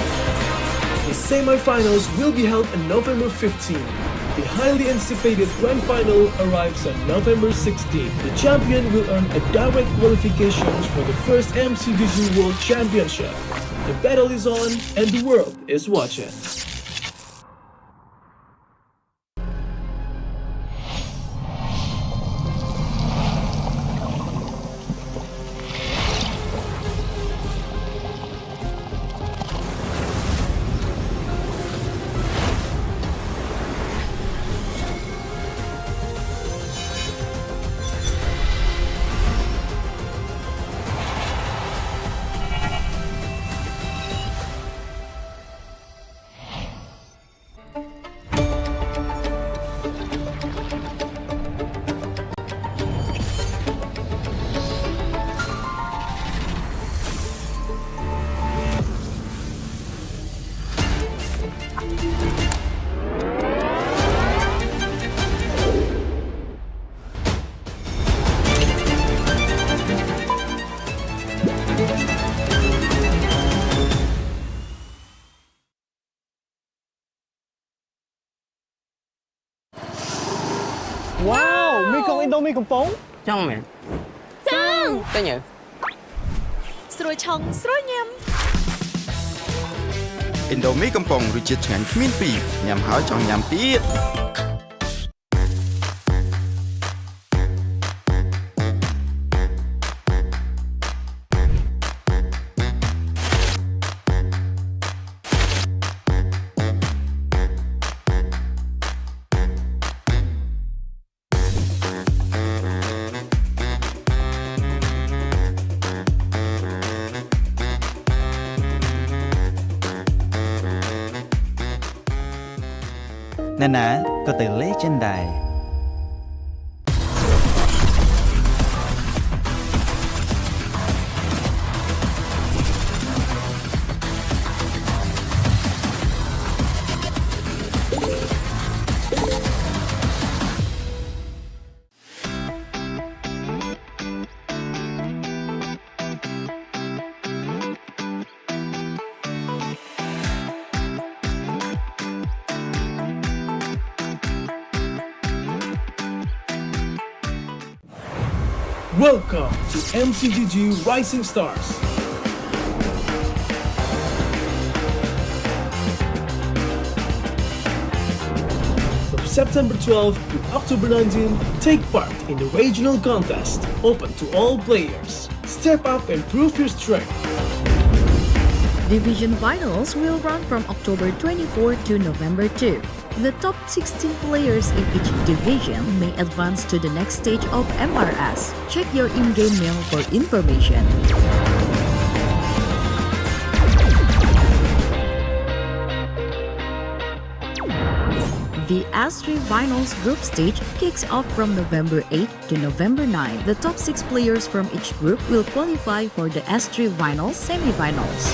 The semi-finals will be held on November 15. The highly anticipated grand final arrives on November 16. The champion will earn a direct qualifications for the first MCGG World Championship. The battle is on and the world is watching. Wow, មានកងឥណ្ឌូមានកំប៉ុង ចង់មែន ចង់ ទៅញ៉ើ ស្រួយឆុងស្រួយញ៉ាំ ឥណ្ឌូមីកំប៉ុងរសជាតិឆ្ងាញ់គ្មានពីរញ៉ាំហើយចង់ញ៉ាំទៀត ណានាក៏ទៅលេចិនដែរ Welcome to MCGG Rising Stars. From September 12th to October 19th, take part in the regional contest, open to all players. Step up and prove your strength. Division finals will run from October 24 to November 2. The top 16 players in each division may advance to the next stage of MRS. Check your in-game mail for information. The S3 Finals group stage kicks off from November 8 to November 9. The top 6 players from each group will qualify for the S3 Finals semi-finals.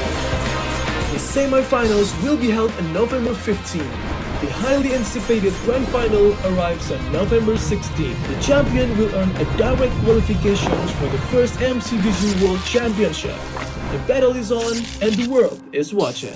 The semi-finals will be held on November 15. The highly anticipated grand final arrives on November 16. The champion will earn a direct qualifications for the first MCDG World Championship. The battle is on and the world is watching.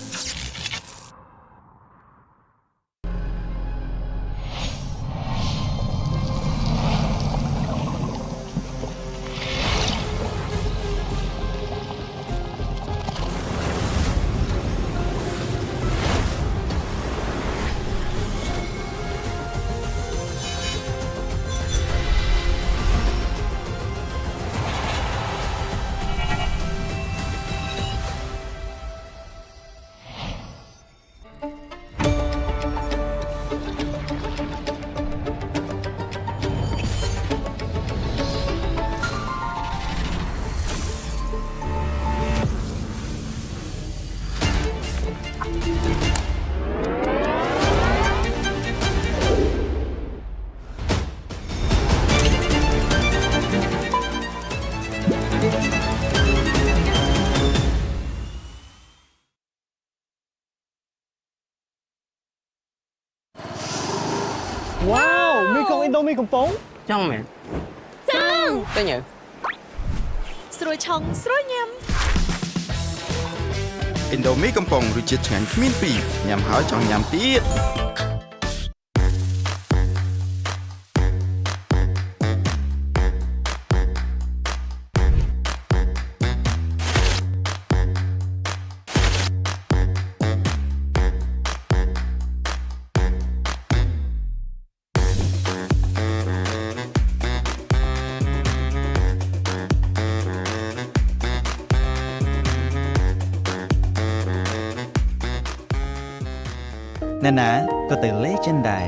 Wow មីកុងឥណ្ឌូមីកំប៉ុង ចង់មែន ចង់ ទៅញើ ស្រួយឆុងស្រួយញ៉ាំ ឥណ្ឌូមីកំប៉ុងរសជាតិឆ្ងាញ់គ្មានពីរញ៉ាំហើយចង់ញ៉ាំទៀត ណានាក៏ទៅលេងចិនដែរ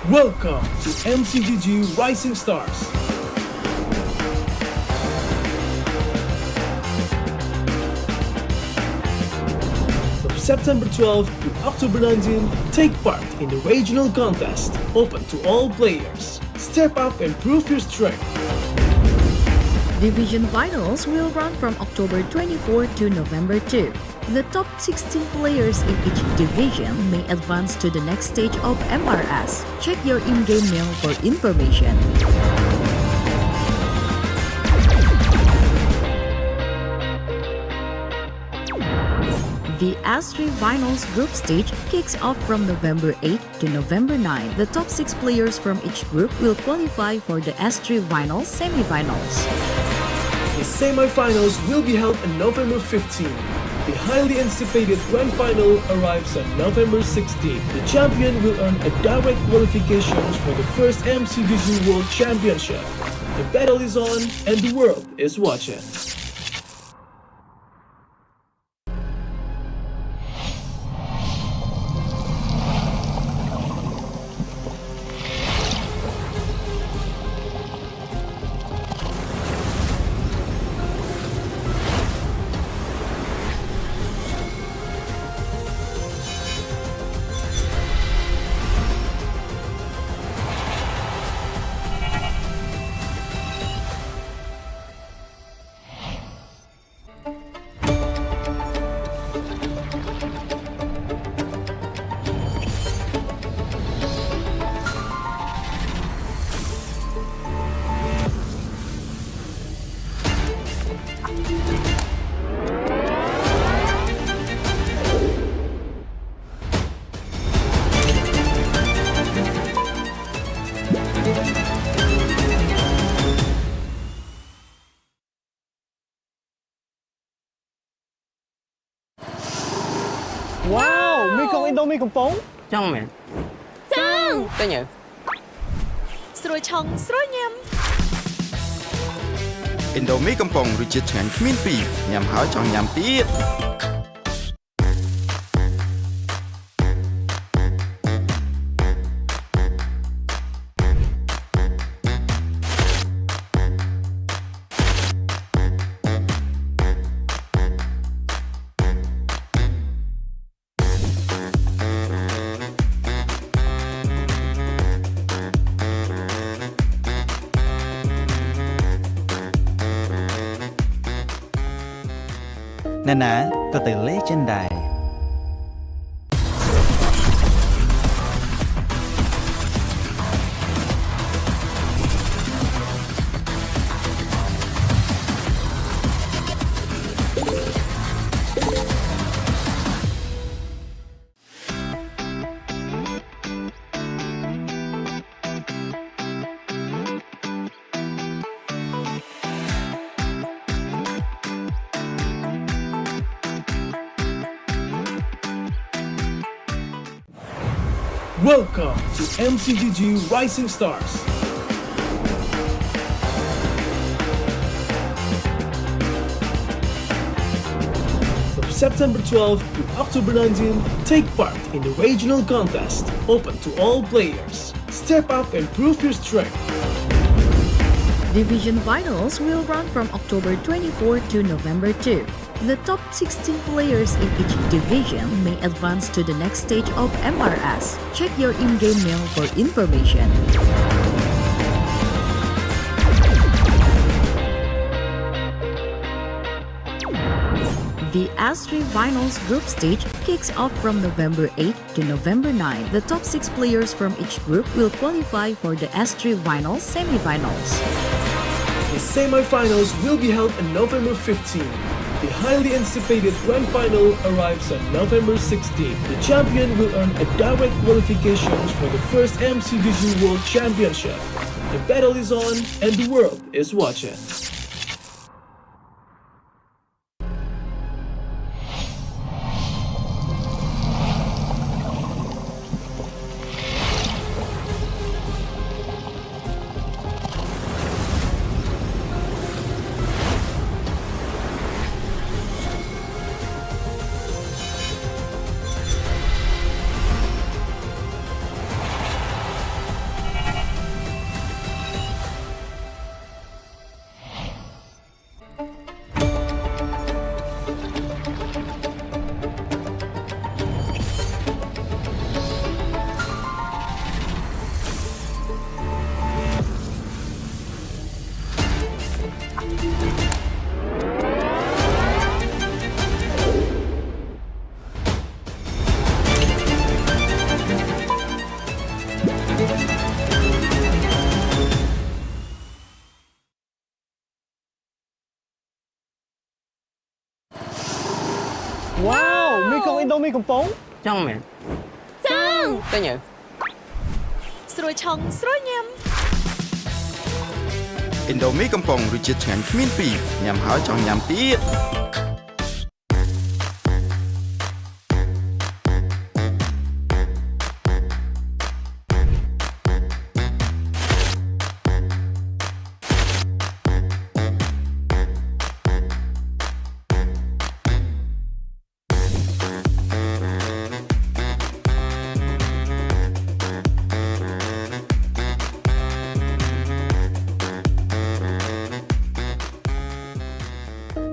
Welcome to MCGG Rising Stars. From September 12th to October 19th, take part in the regional contest, open to all players. Step up and prove your strength. Division finals will run from October 24 to November 2. The top 16 players in each division may advance to the next stage of MRS. Check your in-game mail for information. The S3 Finals group stage kicks off from November 8 to November 9. The top 6 players from each group will qualify for the S3 Finals semi-finals. The semi-finals will be held on November 15. The highly anticipated grand final arrives on November 16. The champion will earn a direct qualifications for the first MCDG World Championship. The battle is on and the world is watching. Indomie កំប៉ុង ចង់មែន ចង់ ទិញទៅ ស្រួយឆុងស្រួយញ៉ាំ Indomie កំប៉ុងរសជាតិឆ្ងាញ់គ្មានពីរញ៉ាំហើយចង់ញ៉ាំទៀត ណានាក៏ទៅលេចិនដែរ Welcome to MCGG Rising Stars. From September 12th to October 19th, take part in the regional contest, open to all players. Step up and prove your strength. Division finals will run from October 24 to November 2. The top 16 players in each division may advance to the next stage of MRS. Check your in-game mail for information. The S3 Finals group stage kicks off from November 8 to November 9. The top 6 players from each group will qualify for the S3 Finals semi-finals. The semi-finals will be held on November 15. The highly anticipated grand final arrives on November 16. The champion will earn a direct qualification for the first MCGG World Championship. The battle is on and the world is watching. Wow មីកុង Indomie កំប៉ុង ចង់មែន ចង់ ទិញទៅ ស្រួយឆុងស្រួយញ៉ាំ Indomie កំប៉ុងរសជាតិឆ្ងាញ់គ្មានពីរញ៉ាំហើយចង់ញ៉ាំទៀត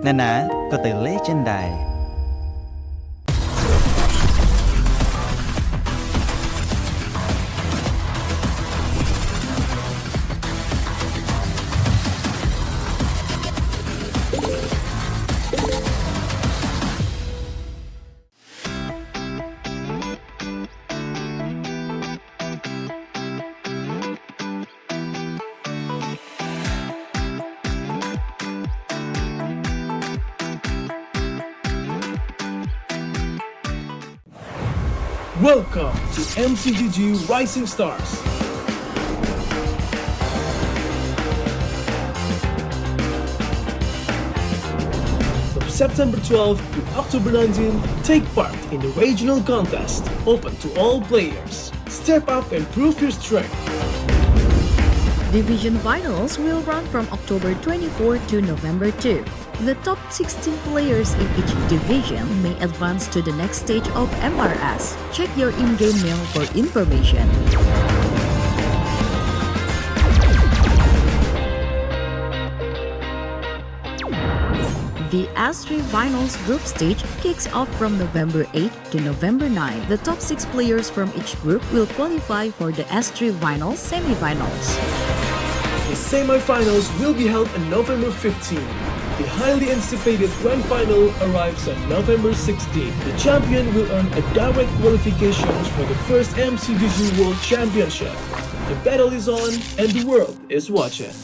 ណានាក៏ទៅលេចិនដែរ Welcome to MCGG Rising Stars. From September 12th to October 19th, take part in the regional contest, open to all players. Step up and prove your strength. Division finals will run from October 24 to November 2. The top 16 players in each division may advance to the next stage of MRS. Check your in-game mail for information. The S3 Finals group stage kicks off from November 8 to November 9. The top 6 players from each group will qualify for the S3 Finals semi-finals. The semi-finals will be held on November 15. The highly anticipated grand final arrives on November 16. The champion will earn a direct qualifications for the first MCDG World Championship. The battle is on and the world is watching.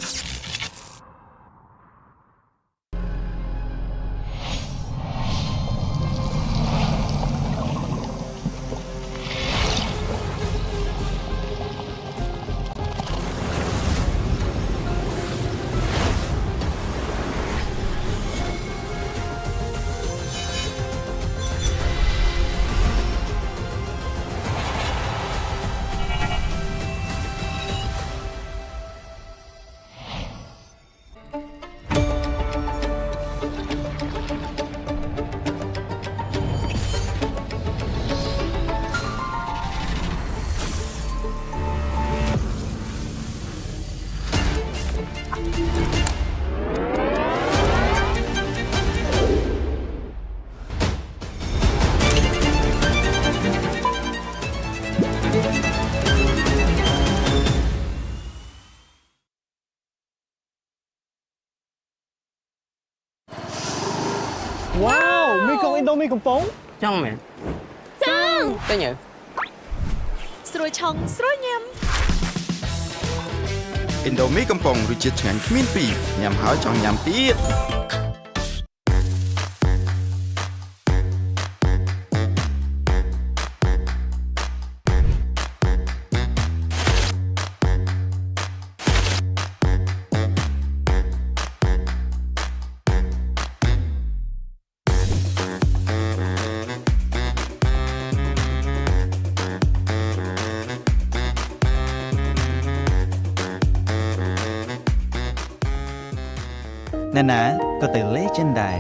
Wow, mi con Indomieកំប៉ុង ចង់មែន ចង់ ទៅញើ ស្រួយឆុងស្រួយញ៉ាំ Indomie កំប៉ុងរសជាតិឆ្ងាញ់គ្មានពីរញ៉ាំហើយចង់ញ៉ាំទៀត ណានាក៏ទៅលេចិនដែរ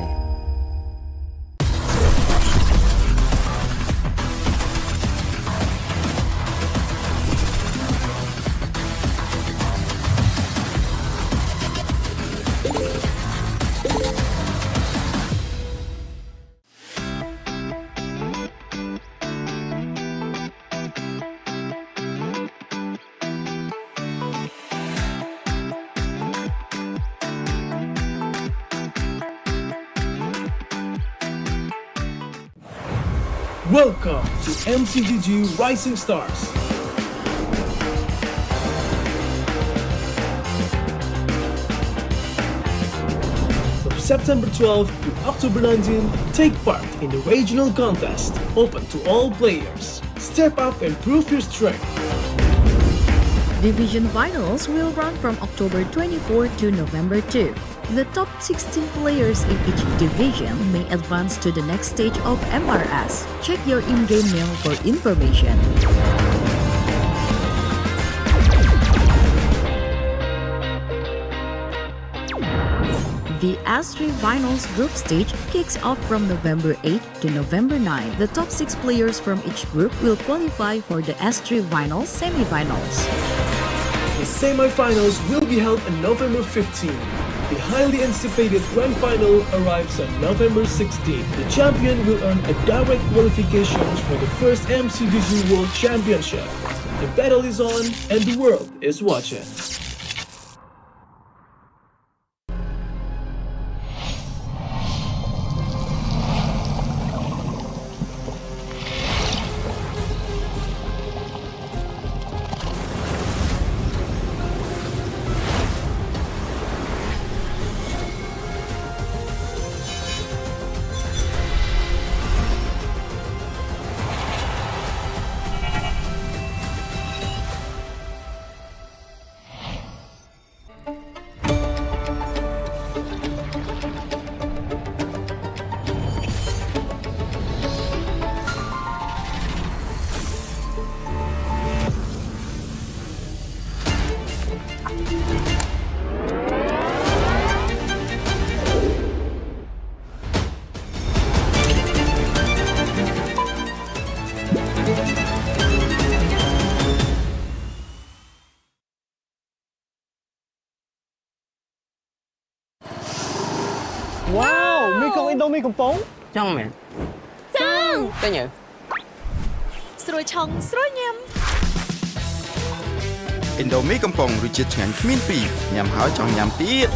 Welcome to MCGG Rising Stars. From September 12th to October 19th, take part in the regional contest, open to all players. Step up and prove your strength. Division finals will run from October 24 to November 2. The top 16 players in each division may advance to the next stage of MRS. Check your in-game mail for information. The S3 Finals group stage kicks off from November 8 to November 9. The top 6 players from each group will qualify for the S3 Finals semi-finals. The semi-finals will be held on November 15. The highly anticipated grand final arrives on November 16. The champion will earn a direct qualifications for the first MCDG World Championship. The battle is on and the world is watching. មីកំប៉ុង ចង់មែន ចង់ ទៅញើ ស្រួយឆុងស្រួយញ៉ាំ ឥណ្ឌូមីកំប៉ុងរសជាតិឆ្ងាញ់គ្មានពីរញ៉ាំហើយចង់ញ៉ាំទៀត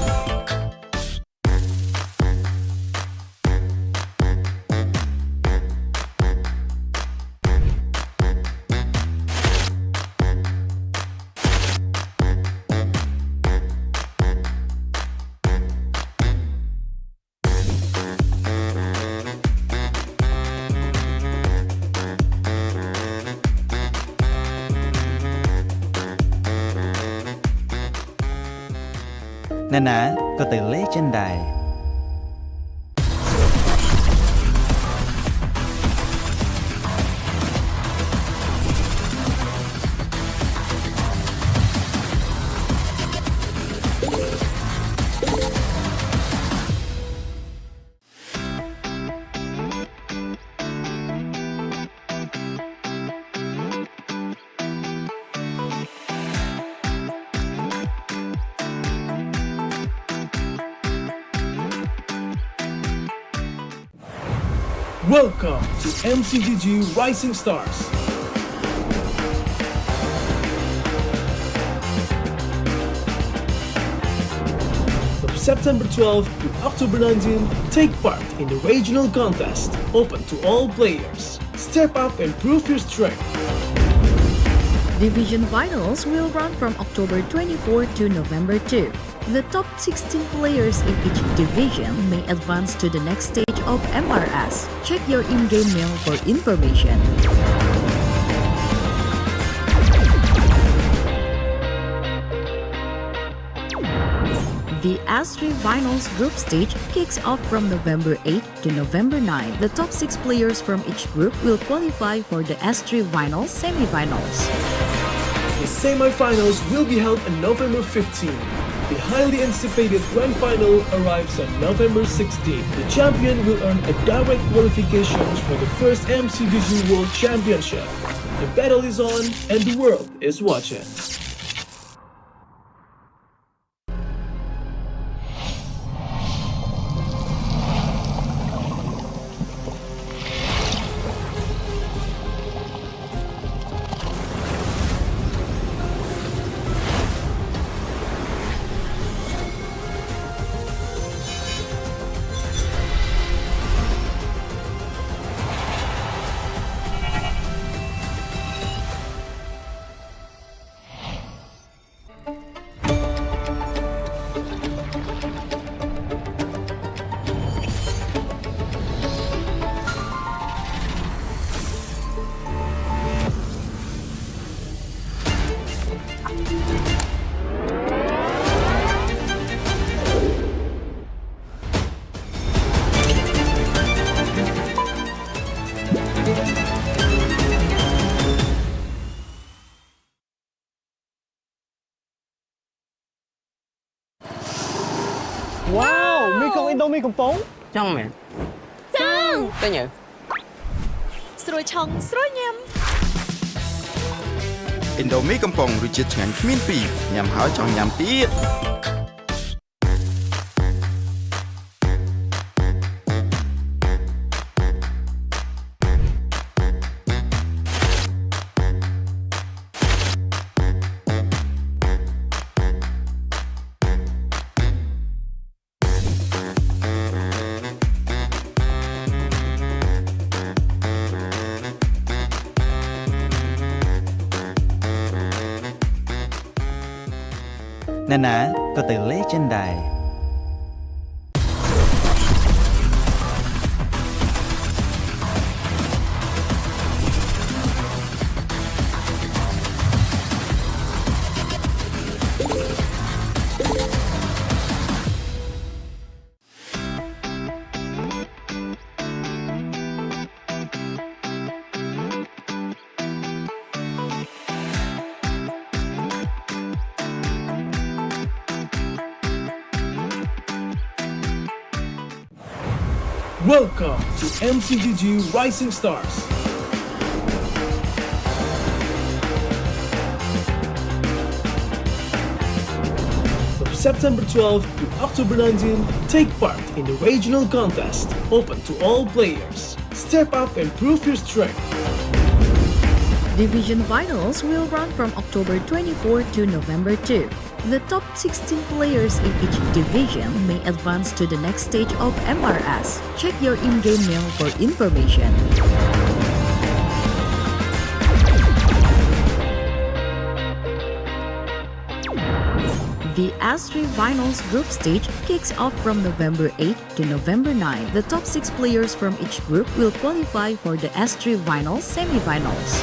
ណានាក៏ទៅលេចិនដែរ Welcome to MCGG Rising Stars. From September 12th to October 19th, take part in the regional contest, open to all players. Step up and prove your strength. Division finals will run from October 24 to November 2. The top 16 players in each division may advance to the next stage of MRS. Check your in-game mail for information. The S3 Finals group stage kicks off from November 8 to November 9. The top 6 players from each group will qualify for the S3 Finals semi-finals. The semi-finals will be held on November 15. The highly anticipated grand final arrives on November 16. The champion will earn a direct qualifications for the first MCGG World Championship. The battle is on and the world is watching. Wow មីកុងឥណ្ឌូមីកំប៉ុង ចង់មែន ចង់ ទៅញើ ស្រួយឆុងស្រួយញ៉ាំ ឥណ្ឌូមីកំប៉ុងរសជាតិឆ្ងាញ់គ្មានពីរញ៉ាំហើយចង់ញ៉ាំទៀត ណានាក៏ទៅលេចិនដែរ Welcome to MCGG Rising Stars. From September 12th to October 19th, take part in the regional contest, open to all players. Step up and prove your strength. Division finals will run from October 24 to November 2. The top 16 players in each division may advance to the next stage of MRS. Check your in-game mail for information. The S3 Finals group stage kicks off from November 8 to November 9. The top 6 players from each group will qualify for the S3 Finals semi-finals.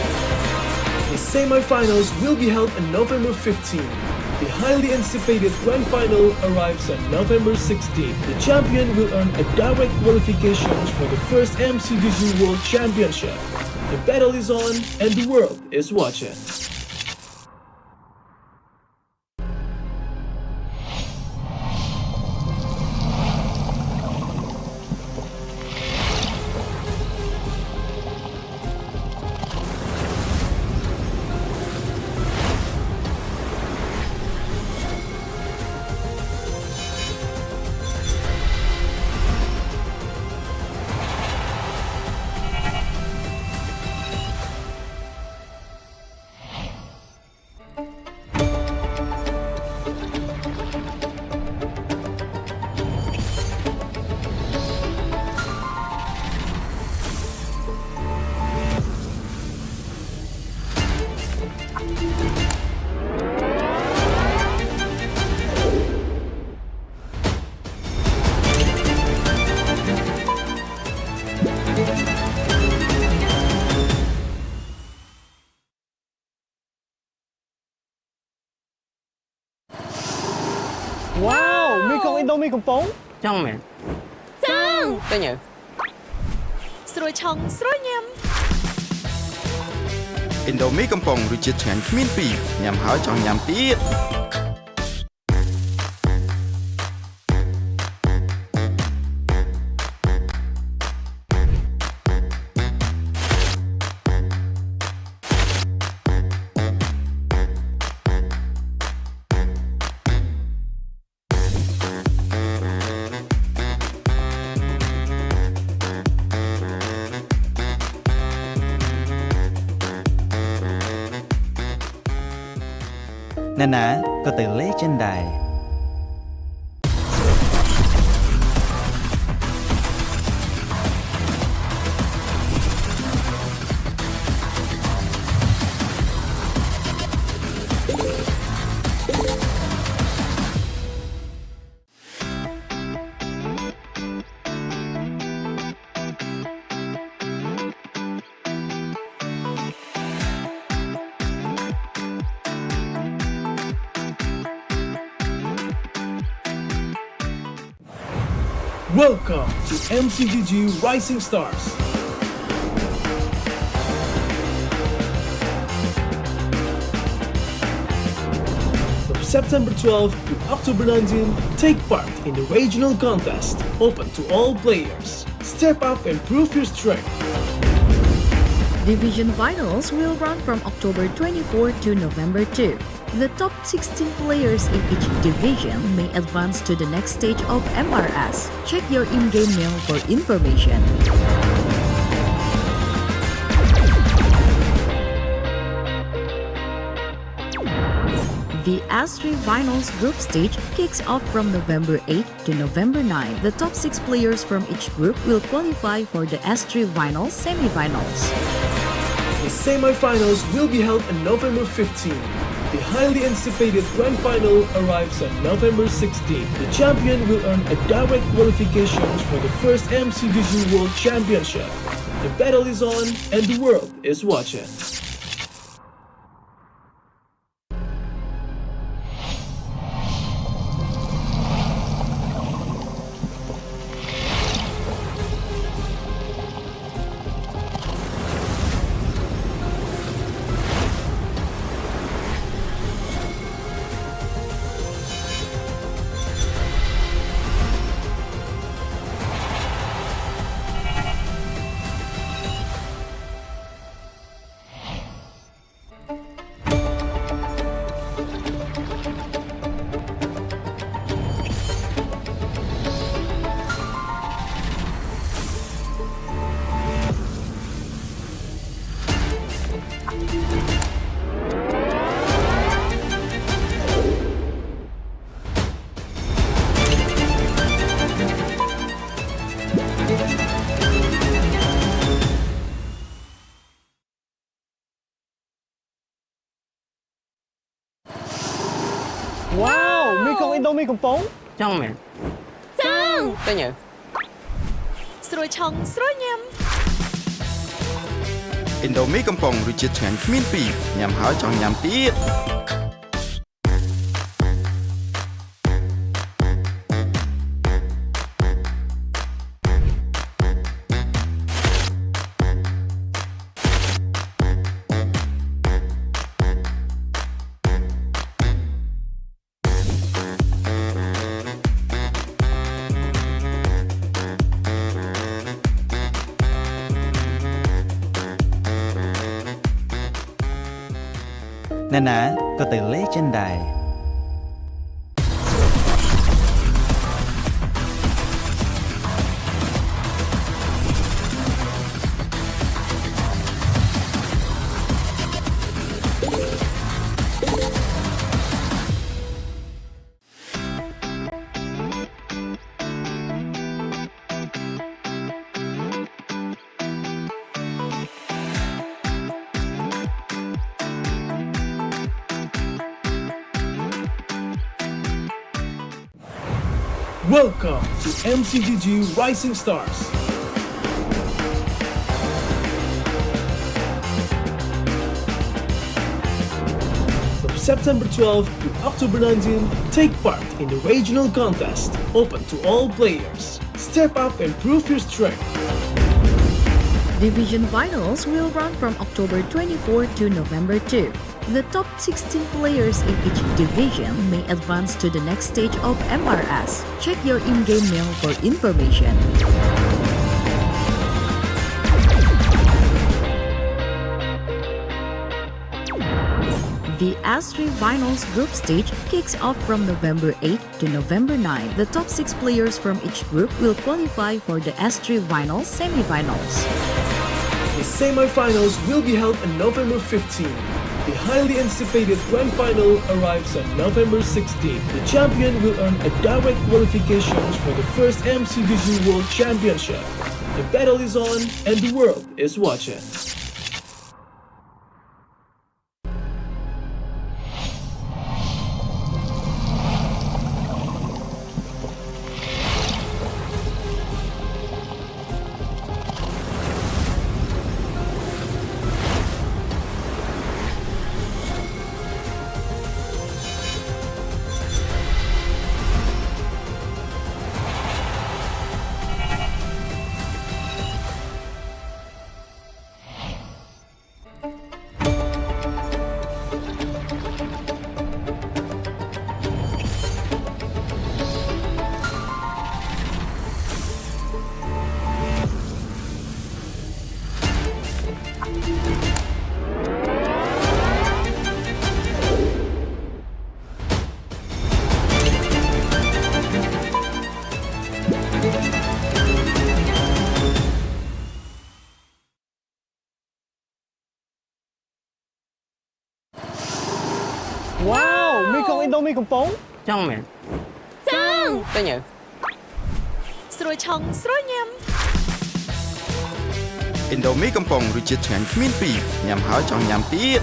The semi-finals will be held on November 15. The highly anticipated grand final arrives on November 16. The champion will earn a direct qualifications for the first MCDG World Championship. The battle is on and the world is watching. Wow, mi con Indomieកំប៉ុង ចង់មែន ចឹង ទៅញើ ស្រួយឆុងស្រួយញ៉ាំ Indomie កំប៉ុងរសជាតិឆ្ងាញ់គ្មានពីរញ៉ាំហើយចង់ញ៉ាំទៀត ណានាក៏ទៅលេចិនដែរ Welcome to MCGG Rising Stars. From September 12th to October 19th, take part in the regional contest, open to all players. Step up and prove your strength. Division finals will run from October 24 to November 2. The top 16 players in each division may advance to the next stage of MRS. Check your in-game mail for information. The S3 Finals group stage kicks off from November 8 to November 9. The top 6 players from each group will qualify for the S3 Finals semi-finals. The semi-finals will be held on November 15. The highly anticipated grand final arrives on November 16. The champion will earn a direct qualifications for the first MCDG World Championship. The battle is on and the world is watching. Wow មីកុងឥណ្ឌូមីកំប៉ុង ចង់មែន ចង់ តែញ៉ើ ស្រួយឆុងស្រួយញ៉ាំ ឥណ្ឌូមីកំប៉ុងរសជាតិឆ្ងាញ់គ្មានពីរញ៉ាំហើយចង់ញ៉ាំទៀត អ្នកណាក៏ទៅលេចិនដែរ Welcome to MCGG Rising Stars. From September 12th to October 19th, take part in the regional contest, open to all players. Step up and prove your strength. Division finals will run from October 24 to November 2. The top 16 players in each division may advance to the next stage of MRS. Check your in-game mail for information. The S3 Finals group stage kicks off from November 8 to November 9. The top 6 players from each group will qualify for the S3 Finals semi-finals. The semi-finals will be held on November 15. The highly anticipated grand final arrives on November 16. The champion will earn a direct qualification for the first MCGG World Championship. The battle is on and the world is watching. Wow មីកុងឥណ្ឌូមីកំប៉ុង ចង់មែន ចង់ តែញ៉ើ ស្រួយឆុងស្រួយញ៉ាំ ឥណ្ឌូមីកំប៉ុងរសជាតិឆ្ងាញ់គ្មានពីរញ៉ាំហើយចង់ញ៉ាំទៀត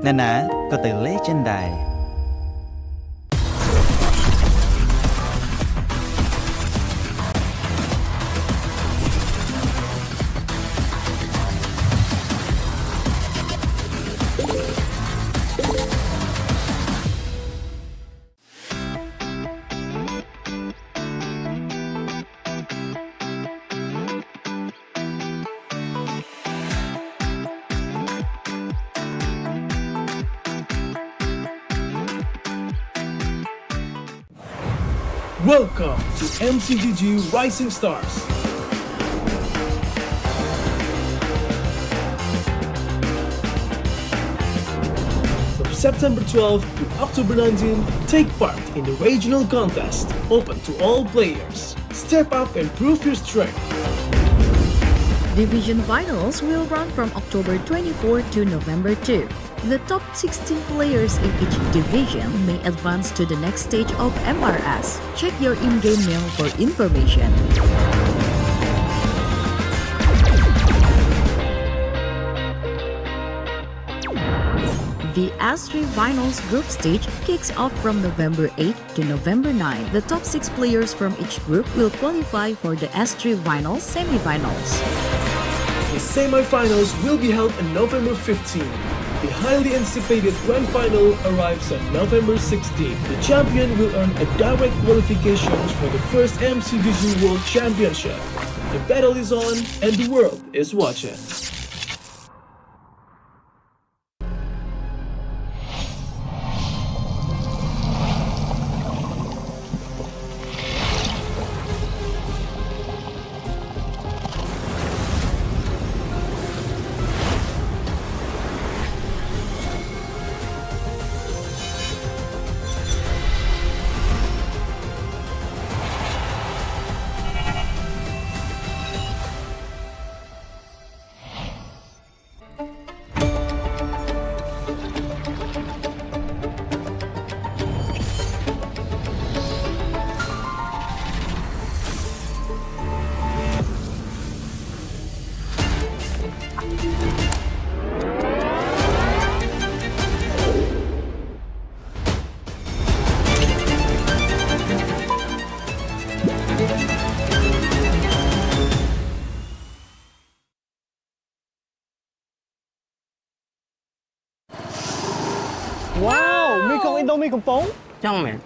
អ្នកណាក៏ទៅលេចិនដែរ Welcome to MCGG Rising Stars. From September 12th to October 19th, take part in the regional contest, open to all players. Step up and prove your strength. Division finals will run from October 24 to November 2. The top 16 players in each division may advance to the next stage of MRS. Check your in-game mail for information. The S3 Finals group stage kicks off from November 8 to November 9. The top 6 players from each group will qualify for the S3 Finals semi-finals. The semi-finals will be held on November 15. The highly anticipated grand final arrives on November 16. The champion will earn a direct qualifications for the first MCDG World Championship. The battle is on and the world is watching. Wow មីកុងអ៊ីនដូមីកំប៉ុង ចង់មែន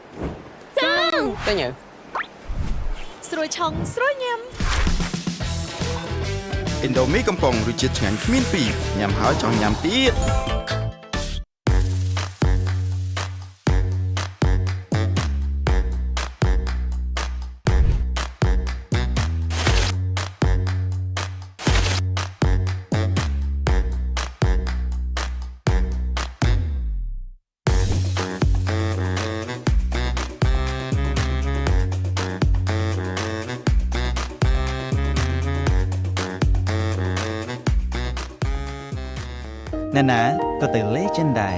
ចង់ ទៅញើ ស្រួយឆុងស្រួយញ៉ាំ ឥណ្ឌូមីកំប៉ុងរសជាតិឆ្ងាញ់គ្មានពីរញ៉ាំហើយចង់ញ៉ាំទៀត ណានាក៏ទៅលេចិនដែរ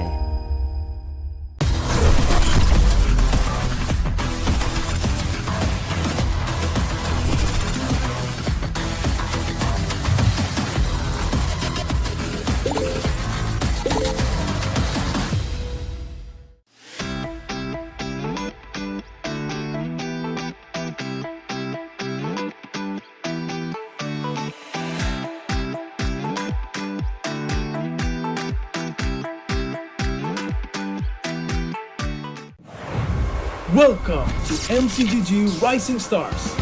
Welcome to MCGG Rising Stars.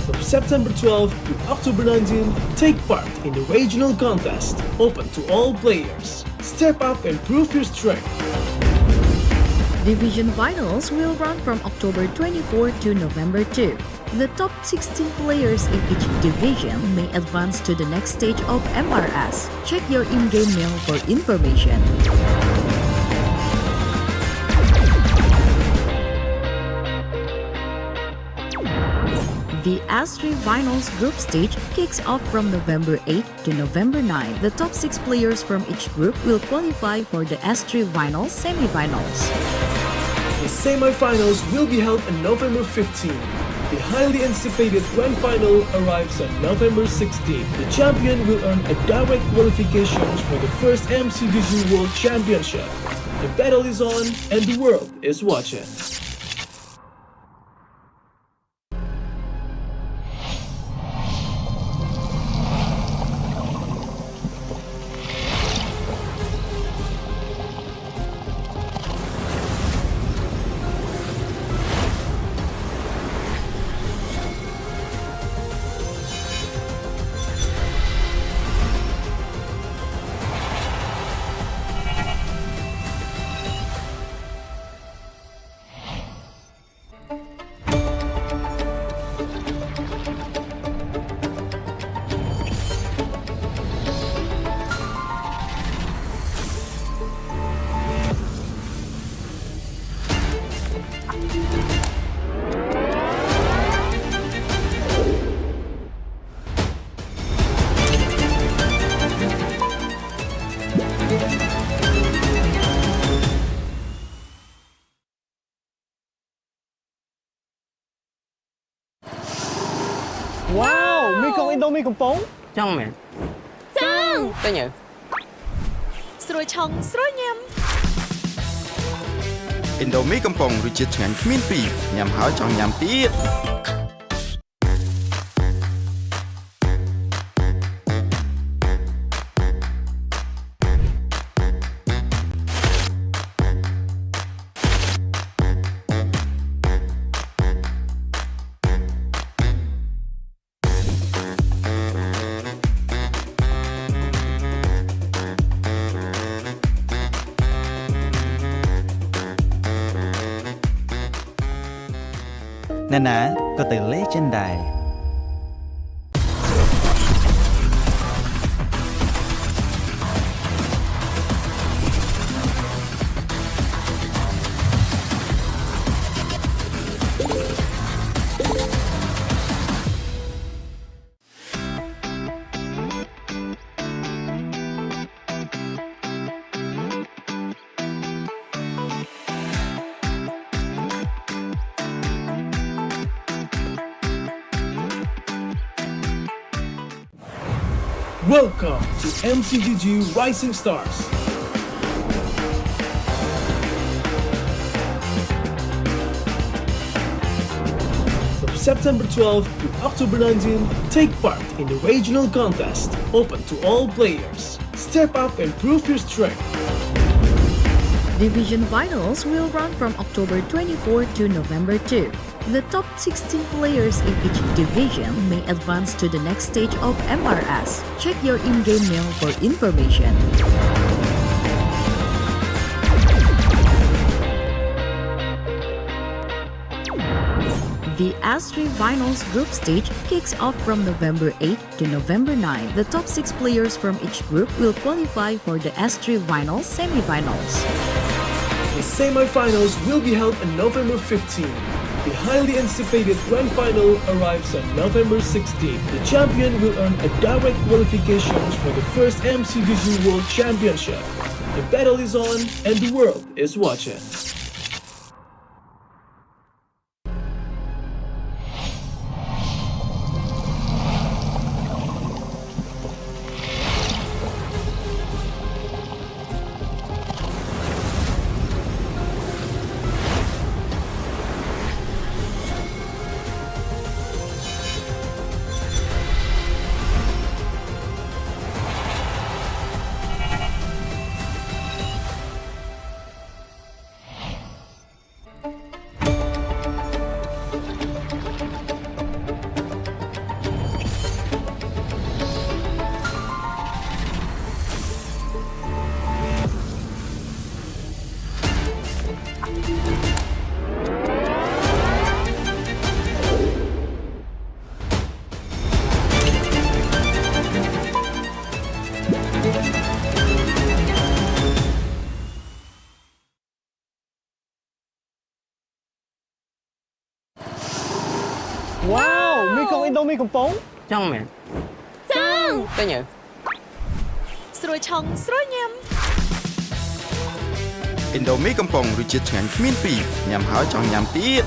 From September 12th to October 19th, take part in the regional contest, open to all players. Step up and prove your strength. Division finals will run from October 24 to November 2. The top 16 players in each division may advance to the next stage of MRS. Check your in-game mail for information. The S3 Finals group stage kicks off from November 8 to November 9. The top 6 players from each group will qualify for the S3 Finals semi-finals. The semi-finals will be held on November 15. The highly anticipated grand final arrives on November 16. The champion will earn a direct qualifications for the first MCDG World Championship. The battle is on and the world is watching. con Indomie កំប៉ុង ចង់មែន ចង់ ទៅញើ ស្រួយឆុងស្រួយញ៉ាំ Indomie កំប៉ុងរសជាតិឆ្ងាញ់គ្មានពីរញ៉ាំហើយចង់ញ៉ាំទៀត ណានាក៏ទៅលេចិនដែរ Welcome to MCGG Rising Stars. From September 12th to October 19th, take part in the regional contest, open to all players. Step up and prove your strength. Division finals will run from October 24 to November 2. The top 16 players in each division may advance to the next stage of MRS. Check your in-game mail for information. The S3 Finals group stage kicks off from November 8 to November 9. The top 6 players from each group will qualify for the S3 Finals semi-finals. The semi-finals will be held on November 15. The highly anticipated grand final arrives on November 16. The champion will earn a direct qualification for the first MCGG World Championship. The battle is on and the world is watching. Wow មានកង Indomie កំប៉ុង ចង់មែន ចង់ ទៅញើ ស្រួយឆុងស្រួយញ៉ាំ Indomie កំប៉ុងរសជាតិឆ្ងាញ់គ្មានពីរញ៉ាំហើយចង់ញ៉ាំទៀត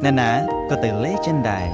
ណានាក៏ទៅលេចិនដែរ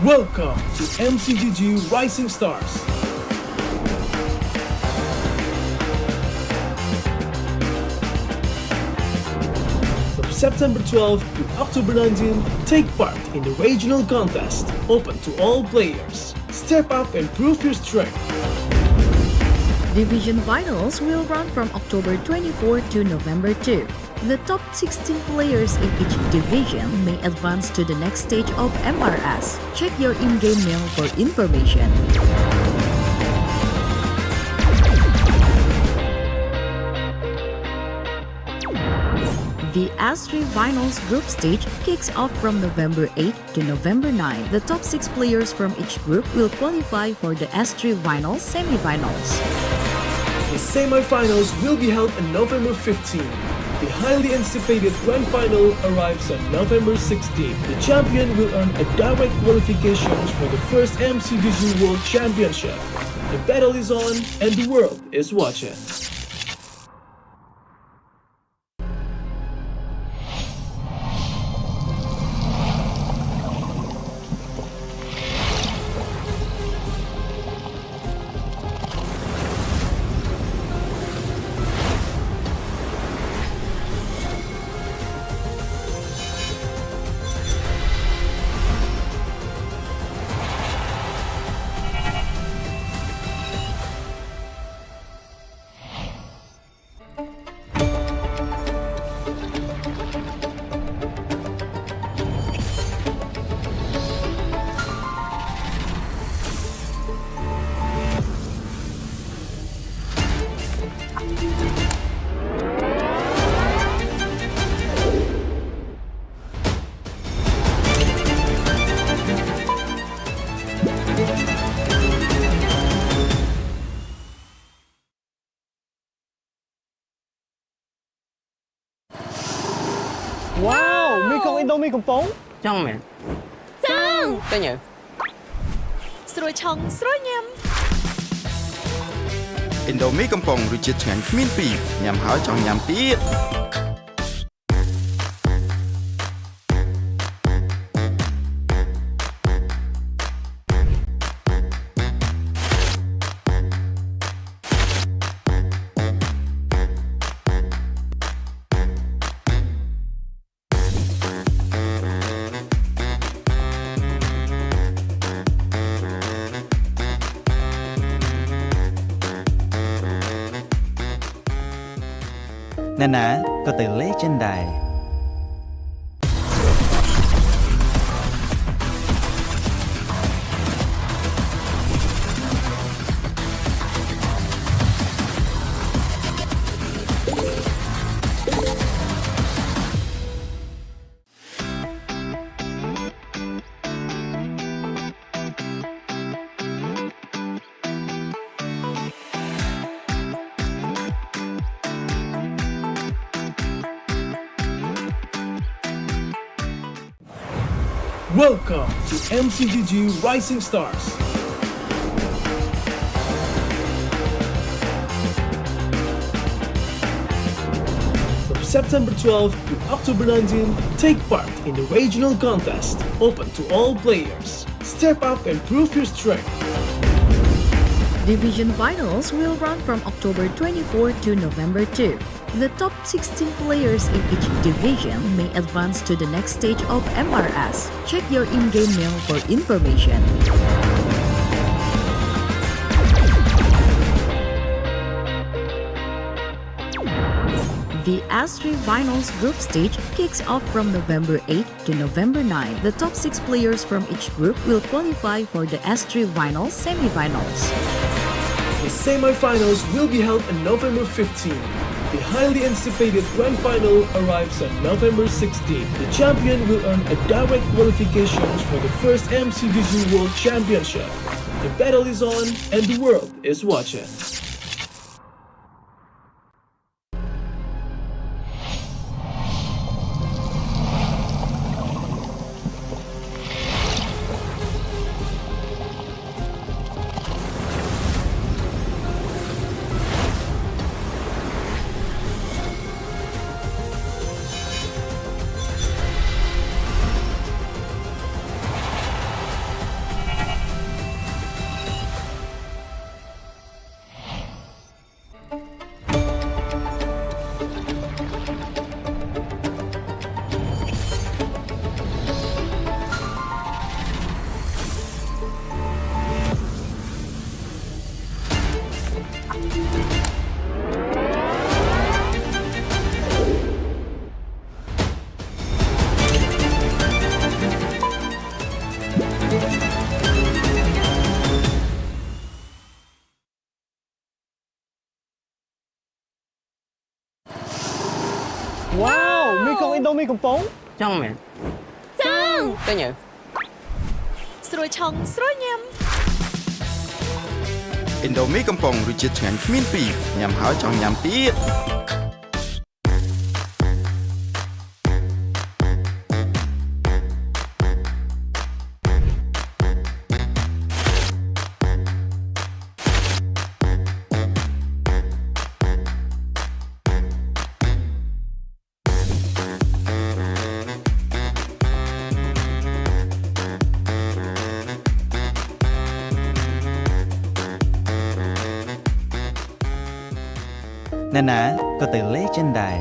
Welcome to MCGG Rising Stars. From September 12th to October 19th, take part in the regional contest, open to all players. Step up and prove your strength. Division finals will run from October 24 to November 2. The top 16 players in each division may advance to the next stage of MRS. Check your in-game mail for information. The S3 Finals group stage kicks off from November 8 to November 9. The top 6 players from each group will qualify for the S3 Finals semi-finals. The semi-finals will be held on November 15. The highly anticipated grand final arrives on November 16. The champion will earn a direct qualifications for the first MCDG World Championship. The battle is on and the world is watching. Wow មីកុងឥណ្ឌូមីកំប៉ុង ចង់មែន ចង់ ទៅញ៉ៅ ស្រួយឆុងស្រួយញ៉ាំ ឥណ្ឌូមីកំប៉ុងរសជាតិឆ្ងាញ់គ្មានពីរញ៉ាំហើយចង់ញ៉ាំទៀត ណានាក៏ទៅលេចិនដែរ Welcome to MCGG Rising Stars. From September 12th to October 19th, take part in the regional contest, open to all players. Step up and prove your strength. Division finals will run from October 24 to November 2. The top 16 players in each division may advance to the next stage of MRS. Check your in-game mail for information. The S3 Finals group stage kicks off from November 8 to November 9. The top 6 players from each group will qualify for the S3 Finals semi-finals. The semi-finals will be held on November 15. The highly anticipated grand final arrives on November 16. The champion will earn a direct qualifications for the first MCDG World Championship. The battle is on and the world is watching. Indomie កំប៉ុង ចង់មែន ចង់ តែញ៉ៅ ស្រួយឆុងស្រួយញ៉ាំ ឥណ្ឌូមីកំប៉ុងរសជាតិឆ្ងាញ់គ្មានពីរញ៉ាំហើយចង់ញ៉ាំទៀត អ្នកណាក៏ទៅលេចិនដែរ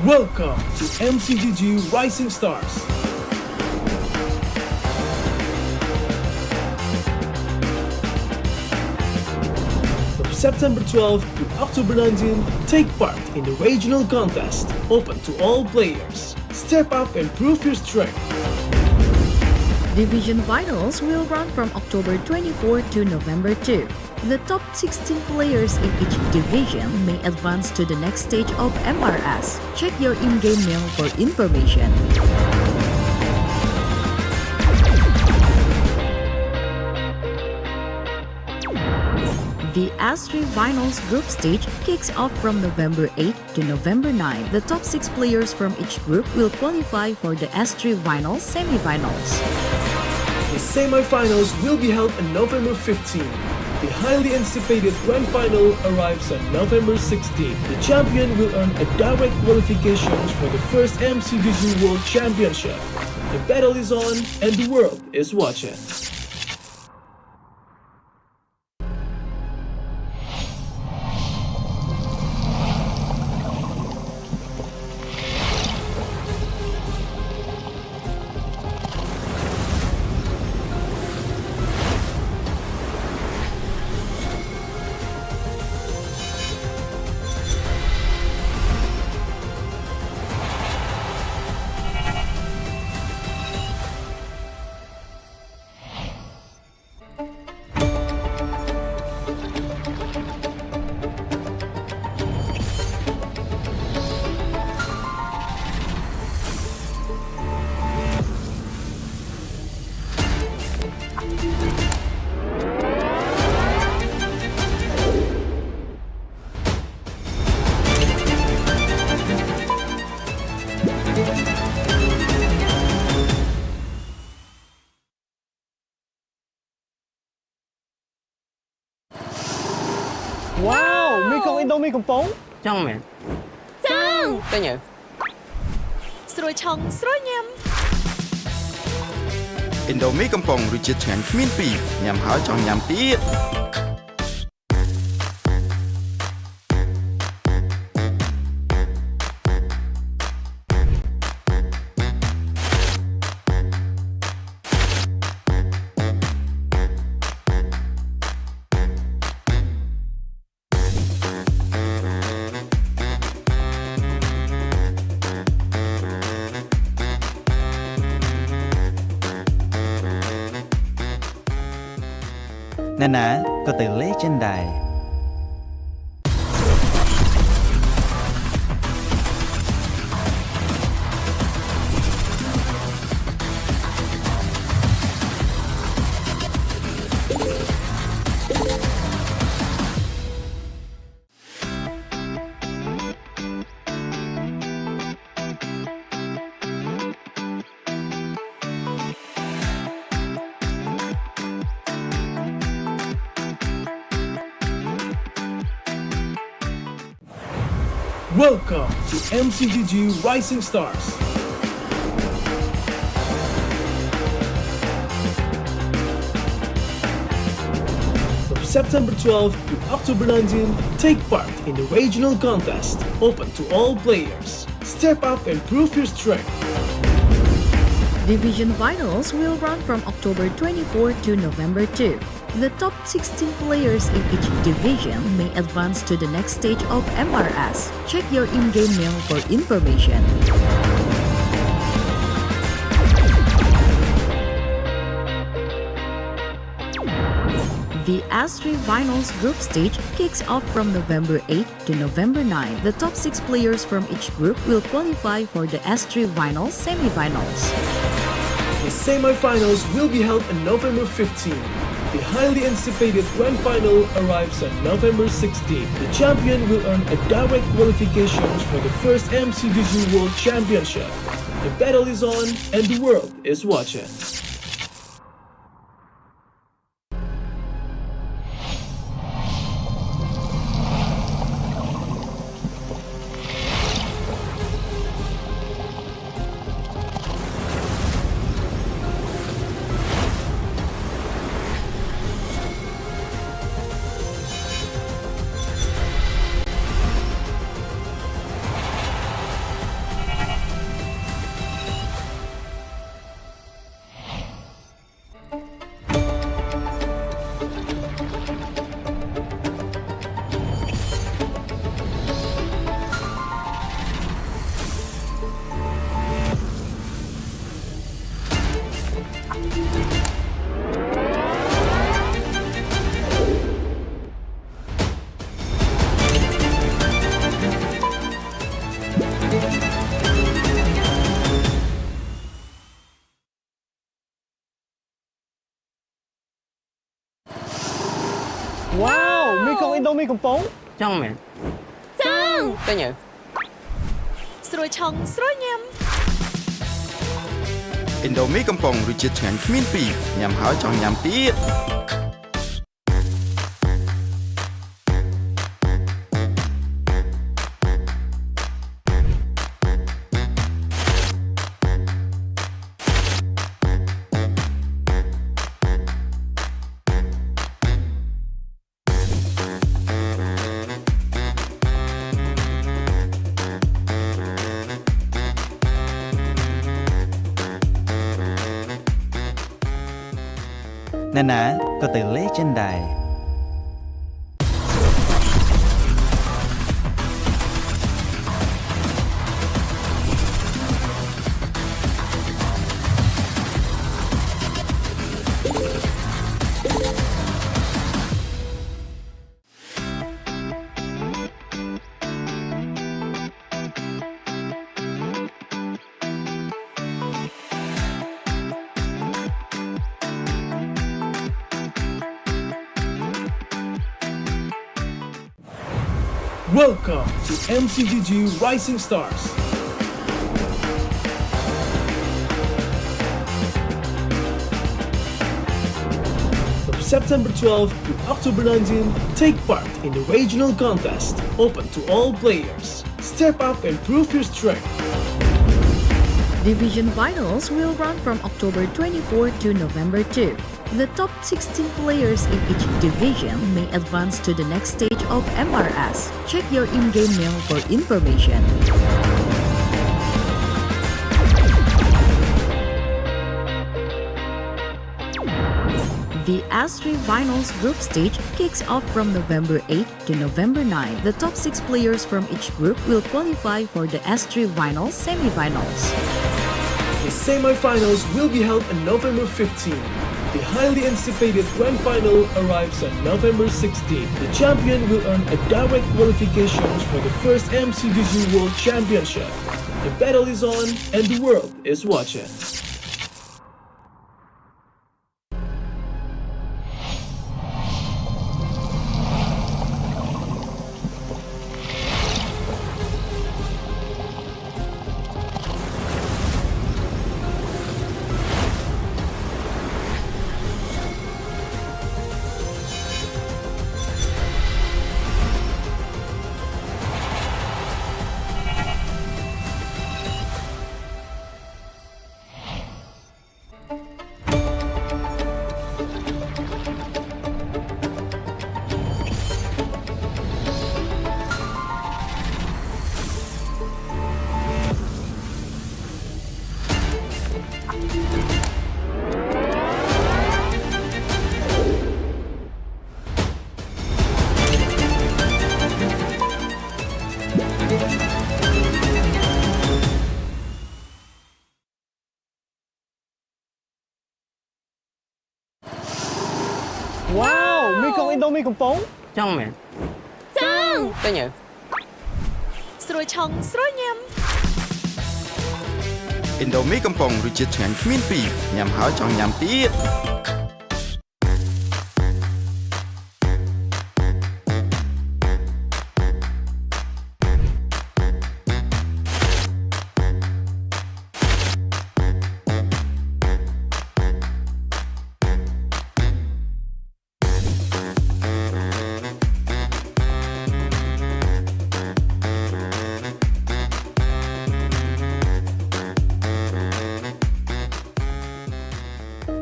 Welcome to MCGG Rising Stars. From September 12th to October 19th, take part in the regional contest, open to all players. Step up and prove your strength. Division finals will run from October 24 to November 2. The top 16 players in each division may advance to the next stage of MRS. Check your in-game mail for information. The S3 Finals group stage kicks off from November 8 to November 9. The top 6 players from each group will qualify for the S3 Finals semi-finals. The semi-finals will be held on November 15. The highly anticipated grand final arrives on November 16. The champion will earn a direct qualification for the first MCGG World Championship. The battle is on and the world is watching. Wow មីកុង Indomie កំប៉ុង ចង់មែន ចង់ តែញ៉ៅ ស្រួយឆុងស្រួយញ៉ាំ ឥណ្ឌូមីកំប៉ុងរសជាតិឆ្ងាញ់គ្មានពីរញ៉ាំហើយចង់ញ៉ាំទៀត អ្នកណាក៏ទៅលេចិនដែរ Welcome to MCGG Rising Stars. From September 12th to October 19th, take part in the regional contest, open to all players. Step up and prove your strength. Division finals will run from October 24 to November 2. The top 16 players in each division may advance to the next stage of MRS. Check your in-game mail for information. The S3 Finals group stage kicks off from November 8 to November 9. The top 6 players from each group will qualify for the S3 Finals semi-finals. The semi-finals will be held on November 15. The highly anticipated grand final arrives on November 16. The champion will earn a direct qualification for the first MCDG World Championship. The battle is on and the world is watching. Wow, mi con Indomie កំប៉ុង ចង់មែន ចង់ ទៅញ៉ៅ ស្រួយឆុងស្រួយញ៉ាំ Indomie កំប៉ុងរសជាតិឆ្ងាញ់គ្មានពីរញ៉ាំហើយចង់ញ៉ាំទៀត ណានាក៏ទៅលេចិនដែរ Welcome to MCGG Rising Stars. From September 12th to October 19th, take part in the regional contest, open to all players. Step up and prove your strength. Division finals will run from October 24 to November 2. The top 16 players in each division may advance to the next stage of MRS. Check your in-game mail for information. The S3 Finals group stage kicks off from November 8 to November 9. The top 6 players from each group will qualify for the S3 Finals semi-finals. The semi-finals will be held on November 15. The highly anticipated grand final arrives on November 16. The champion will earn a direct qualification for the first MCDG World Championship. The battle is on and the world is watching. Wow មីកុងអ៊ីណ្ឌូមីកំប៉ុង ចង់មែន ចង់ ឃើញហើយ ស្រួយឆុងស្រួយញ៉ាំ ឥណ្ឌូមីកំប៉ុងរសជាតិឆ្ងាញ់គ្មានពីរញ៉ាំហើយចង់ញ៉ាំទៀត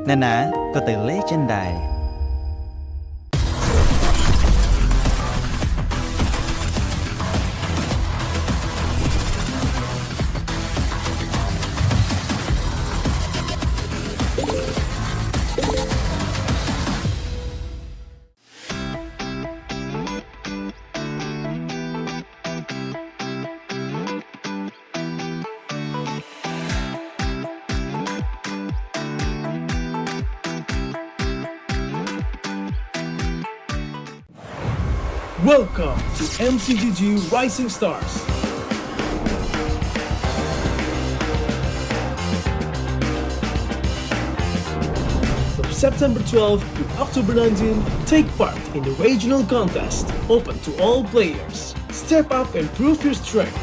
ណានាក៏ទៅលេចិនដែរ Welcome to MCGG Rising Stars. From September 12th to October 19th, take part in the regional contest open to all players. Step up and prove your strength.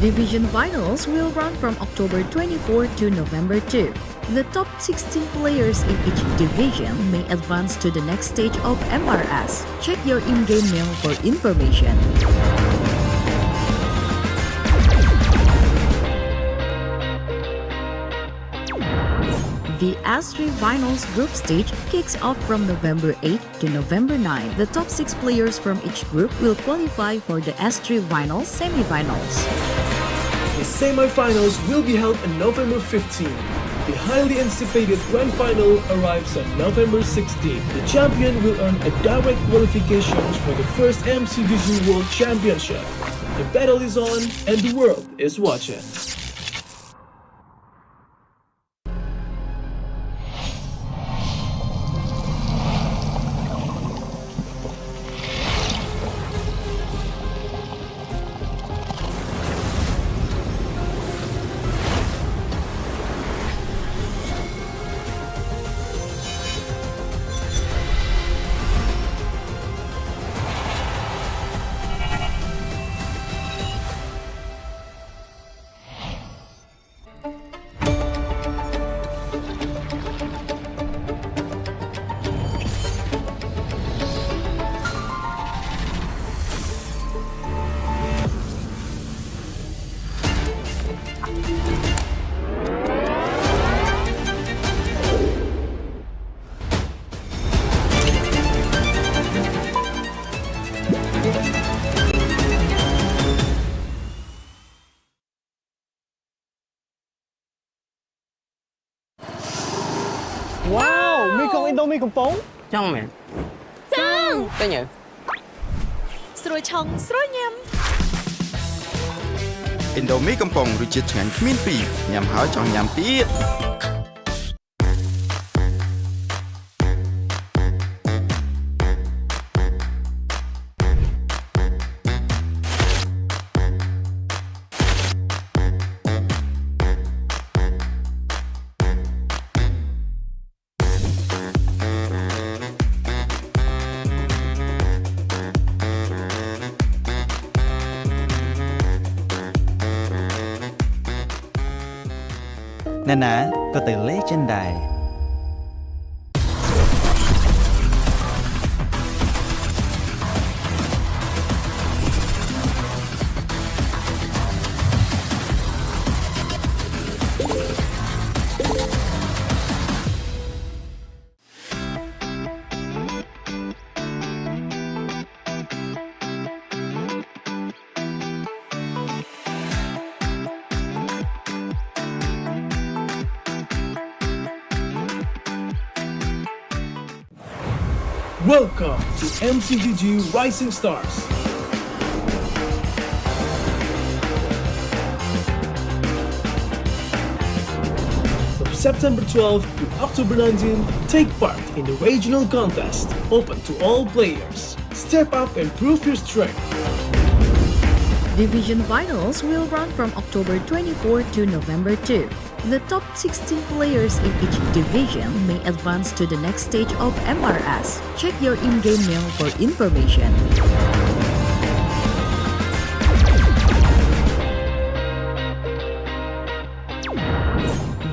Division finals will run from October 24 to November 2. The top 16 players in each division may advance to the next stage of MRS. Check your in-game mail for information. The S3 Finals group stage kicks off from November 8 to November 9. The top 6 players from each group will qualify for the S3 Finals semi-finals. The semi-finals will be held on November 15. The highly anticipated grand final arrives on November 16. The champion will earn a direct qualification for the first MCGG World Championship. The battle is on and the world is watching. Wow មីកុងអ៊ីណ្ឌូមីកំប៉ុង ចង់មែន ចង់ ឃើញហើយ ស្រួយឆុងស្រួយញ៉ាំ ឥណ្ឌូមីកំប៉ុងរសជាតិឆ្ងាញ់គ្មានពីរញ៉ាំហើយចង់ញ៉ាំទៀត ណានាក៏ទៅលេចិនដែរ The Welcome to MCGG Rising Stars. From September 12th to October 19th, take part in the regional contest, open to all players. Step up and prove your strength. Division finals will run from October 24 to November 2. The top 16 players in each division may advance to the next stage of MRS. Check your in-game mail for information.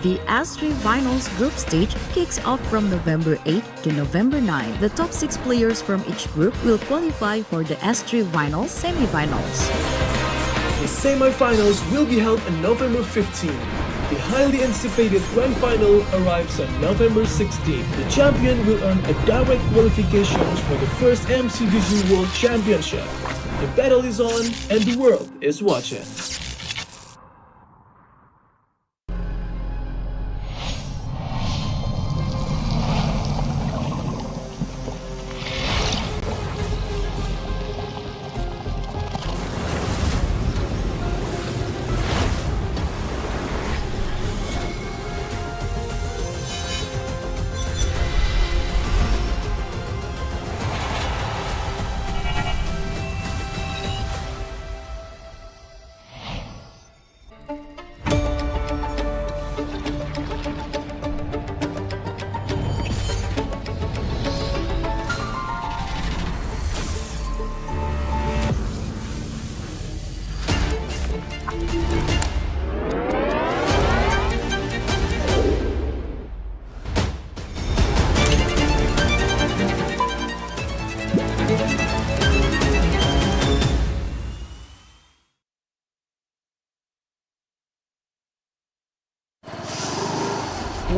The S3 Finals group stage kicks off from November 8 to November 9. The top 6 players from each group will qualify for the S3 Finals semi-finals. The semi-finals will be held on November 15. The highly anticipated grand final arrives on November 16. The champion will earn a direct qualification for the first MCGG World Championship. The battle is on and the world is watching.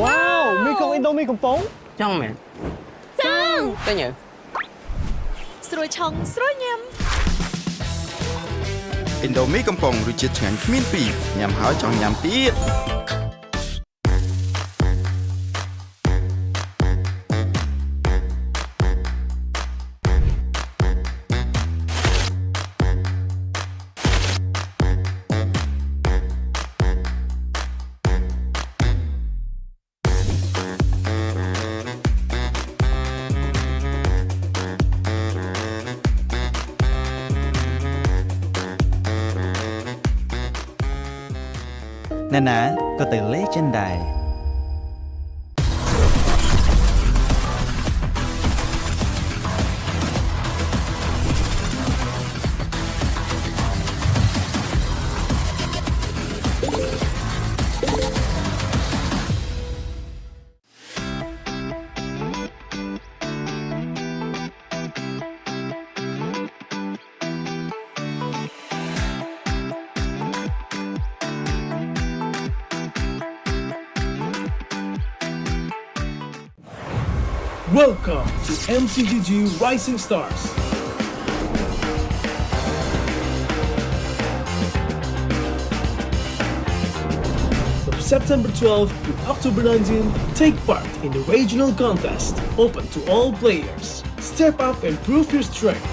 Wow មីកុំអ៊ីណ្ឌូមីកំប៉ុង ចង់មែន ចង់ តែញើ ស្រួយឆុងស្រួយញ៉ាំ ឥណ្ឌូមីកំប៉ុងរសជាតិឆ្ងាញ់គ្មានពីរញ៉ាំហើយចង់ញ៉ាំទៀត ណានាក៏ទៅលេចិនដែរ Welcome to MCGG Rising Stars. From September 12th to October 19th, take part in the regional contest, open to all players. Step up and prove your strength.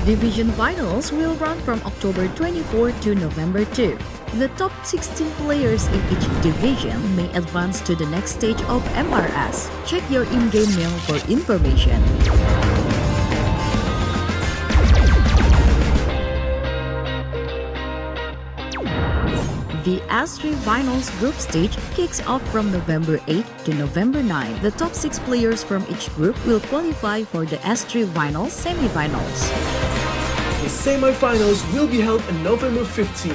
Division finals will run from October 24 to November 2. The top 16 players in each division may advance to the next stage of MRS. Check your in-game mail for information. The S3 Finals group stage kicks off from November 8 to November 9. The top 6 players from each group will qualify for the S3 Finals semi-finals. The semi-finals will be held on November 15.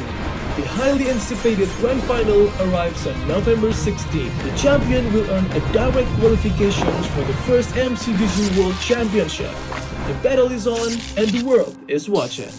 The highly anticipated grand final arrives on November 16. The champion will earn a direct qualification for the first MCGG World Championship. The battle is on and the world is watching.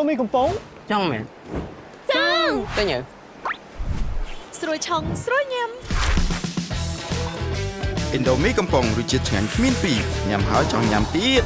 Indomie កំប៉ុង ចង់មែនចង់ទៅញើ ស្រួយឆុងស្រួយញ៉ាំ Indomie កំប៉ុងរសជាតិឆ្ងាញ់គ្មានពីរញ៉ាំហើយចង់ញ៉ាំទៀត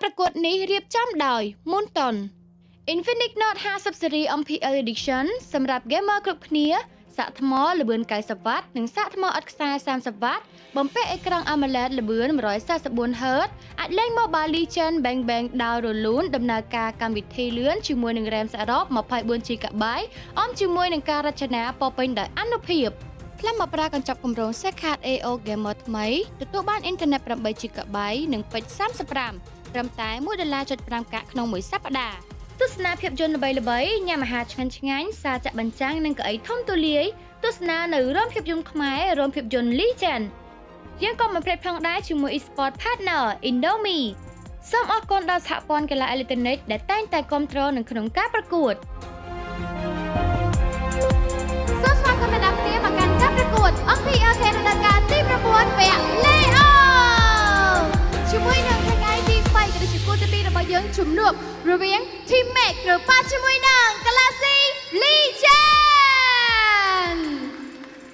ប្រកួតនេះរៀបចំដោយ Monton Infinix Note 50 Series MPL Edition សម្រាប់ gamer គ្រប់គ្នាសាកថ្មល្បឿន90 W និងសាកថ្មអត់ខ្សែ30 W បំពាក់អេក្រង់ AMOLED ល្បឿន 144Hz អាចលេង Mobile Legends Bang Bang ដោយរលូនដំណើរការកម្មវិធីលឿនជាមួយនឹង RAM សរុប 24GB អមជាមួយនឹងការរចនាពោពេញដោយអានុភាពផ្លាស់មកប្រើកញ្ចប់គម្រោង Secret AO Gamer ថ្មីទទួលបានអ៊ីនធឺណិត 8GB និងពេជ្រ35ត្រឹមតែ$1.5កាក់ក្នុងមួយសប្តាហ៍ទស្សនាភាពយន្តល្បីៗញ៉ាំអាហារឆ្ងាញ់ៗសារចាក់បញ្ចាំងនិងកៅអីធំទូលាយទស្សនានៅរោងភាពយន្តខ្មែររោងភាពយន្ត Legend យើងក៏មិនភ្លេចផងដែរជាមួយ Esports Partner Indomie សូមអរគុណដល់សហព័ន្ធកីឡាអេឡិចត្រូនិកដែលតែងតែគាំទ្រនៅក្នុងការប្រកួតសូមស្វាគមន៍ដល់ ជំនួបរវាង Team Make ឬប៉ាជាមួយនឹង Galaxy Legend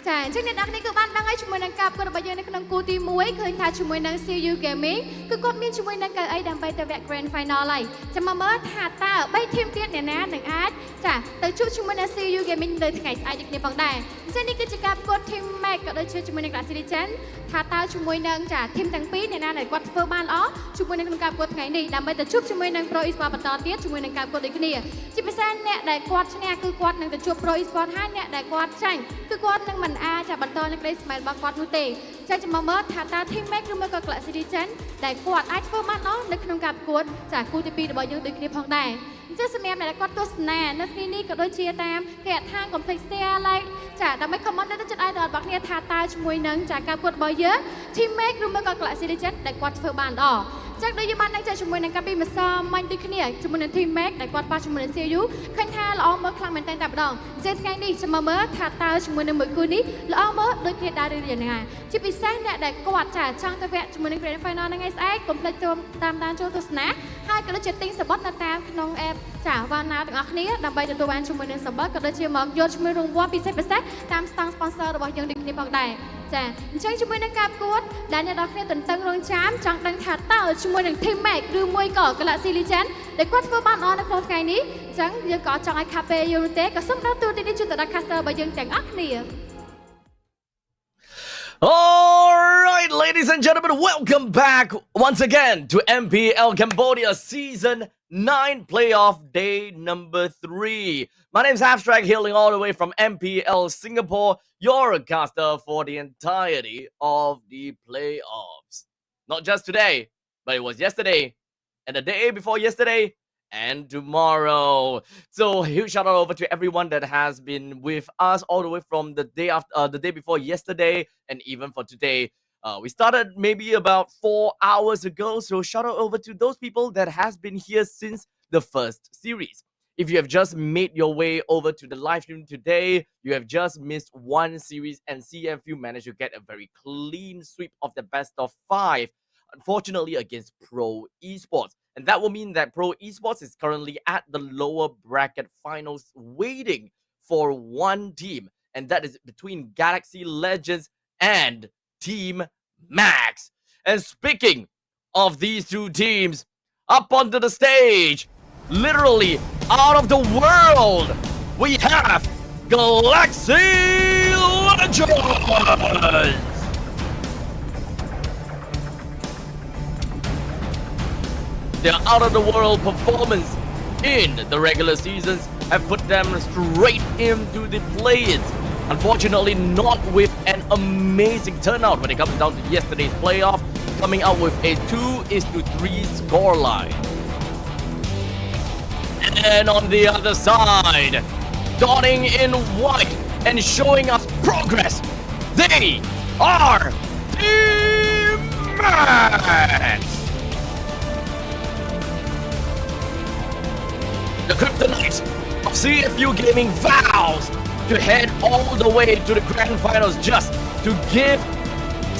ចាអញ្ចឹងអ្នកនរគ្នាគឺបានដឹងហើយជាមួយនឹងការប្រកួតរបស់យើងនៅក្នុងគូទី1ឃើញថាជាមួយនឹង CU Gaming គឺគាត់មានជាមួយនឹងកៅអីដើម្បីទៅវគ្គ Grand Final ហើយចាំមកមើលថាតើ3 team ទៀតអ្នកណានឹងអាចចាទៅជួបជាមួយនឹង CU Gaming នៅថ្ងៃស្អែកដូចគ្នាផងដែរអញ្ចឹងនេះគឺជាការប្រកួត Team Make ក៏ដូចជាជាមួយនឹង Galaxy Legend ថាតើជាមួយនឹងចា team ទាំងពីរអ្នកណាដែលគាត់ធ្វើបានល្អជាមួយនឹងក្នុងការប្រកួតថ្ងៃនេះដើម្បីទៅជួបជាមួយនឹង Pro Esports បន្តទៀតជាមួយនឹងការប្រកួតដូចគ្នាជាពិសេសអ្នកដែលគាត់ឈ្នះគឺគាត់នឹងទៅជួប Pro Esports ហើយអ្នកដែលគាត់ចាញ់គឺគាត់នឹងមិនអាចចាបន្តនឹងក្តីស្មែរបស់គាត់នោះទេចាចាំមកមើលថាតើ Team Make ឬមួយក៏ Galaxy Legend ដែលគាត់អាចធ្វើបានល្អនៅក្នុងការប្រកួតចាគូទី2របស់យើងដូចគ្នាផងដែរអញ្ចឹងសម្រាប់អ្នកដែលគាត់ទស្សនានៅទីនេះក៏ដូចជាតាមគេហដ្ឋាន Complex Share Like ចាដើម្បី comment ទៅចិត្តឲ្យដល់អ្នកគ្នាថាតើជាមួយនឹងចាការប្រកួតរបស់យើង Team Make ឬមួយក៏ Galaxy Legend ដែលគាត់ធ្វើបានល្អចឹងដូចយើងបានដឹងចាជាមួយនឹងកាពីម្សិលមិញដូចគ្នាជាមួយនឹង Team Make ដែលគាត់ប៉ះជាមួយនឹង CU ឃើញថាល្អមើលខ្លាំងមែនតើតែម្ដងអញ្ចឹងថ្ងៃនេះចាំមើលថាតើជាមួយនឹងមួយគូនេះល្អមើលដូចគ្នាដែរឬយ៉ាងណាជាពិសេសអ្នកដែលគាត់ចាចង់ទៅវគ្គជាមួយនឹង Grand Final ថ្ងៃស្អែកកុំភ្លេចតាមដានចូលទស្សនាហើយក៏ដូចជាទិញសបត់នៅតាមក្នុង app ចាវ៉ាណាទាំងអស់គ្នាដើម្បីទទួលបានជាមួយនឹងសបត់ក៏ដូចជាមកយកជាមួយរង្វាន់ពិសេសតាមស្តង់ sponsor របស់យើងដូចគ្នាផងដែរចាអញ្ចឹងជាមួយនឹងការប្រកួតដែលអ្នកនរគ្នាទន្ទឹងរង់ចាំចង់ដឹងថាតើជាមួយនឹង Team Make ឬមួយក៏ Galaxy Legend ដែលគាត់ធ្វើបានល្អនៅក្នុងថ្ងៃនេះអញ្ចឹងយើងក៏ចង់ឲ្យ Cafe យើងទេក៏សូមដល់ទូទីនេះជូនទៅដល់ caster របស់យើងទាំងអស់គ្នា Alright, ladies and gentlemen, welcome back once again to MPL Cambodia Season 9 Playoff Day number 3. My name's Abstract, hailing all the way from MPL Singapore, your caster for the entirety of the playoffs. Not just today, but it was yesterday, and the day before yesterday, and tomorrow. So huge shout out over to everyone that has been with us all the way from the day after, the day before yesterday, and even for today. We started maybe about 4 hours ago, so shout out over to those people that has been here since the first series. If you have just made your way over to the live stream today, you have just missed one series, and CFU managed to get a very clean sweep of the best of 5, unfortunately against Pro Esports. And that will mean that Pro Esports is currently at the lower bracket finals waiting for one team. And that is between Galaxy Legends and Team Max. And speaking of these two teams, up onto the stage, literally out of the world, we have Galaxy Legends! Their out-of-the-world performance in the regular seasons have put them straight into the play-ins. Unfortunately, not with an amazing turnout when it comes down to yesterday's playoff, coming out with a 2-3 scoreline. And on the other side, donning in white and showing us progress, they are Team Max! The Kryptonite of CFU Gaming vows to head all the way to the grand finals just to give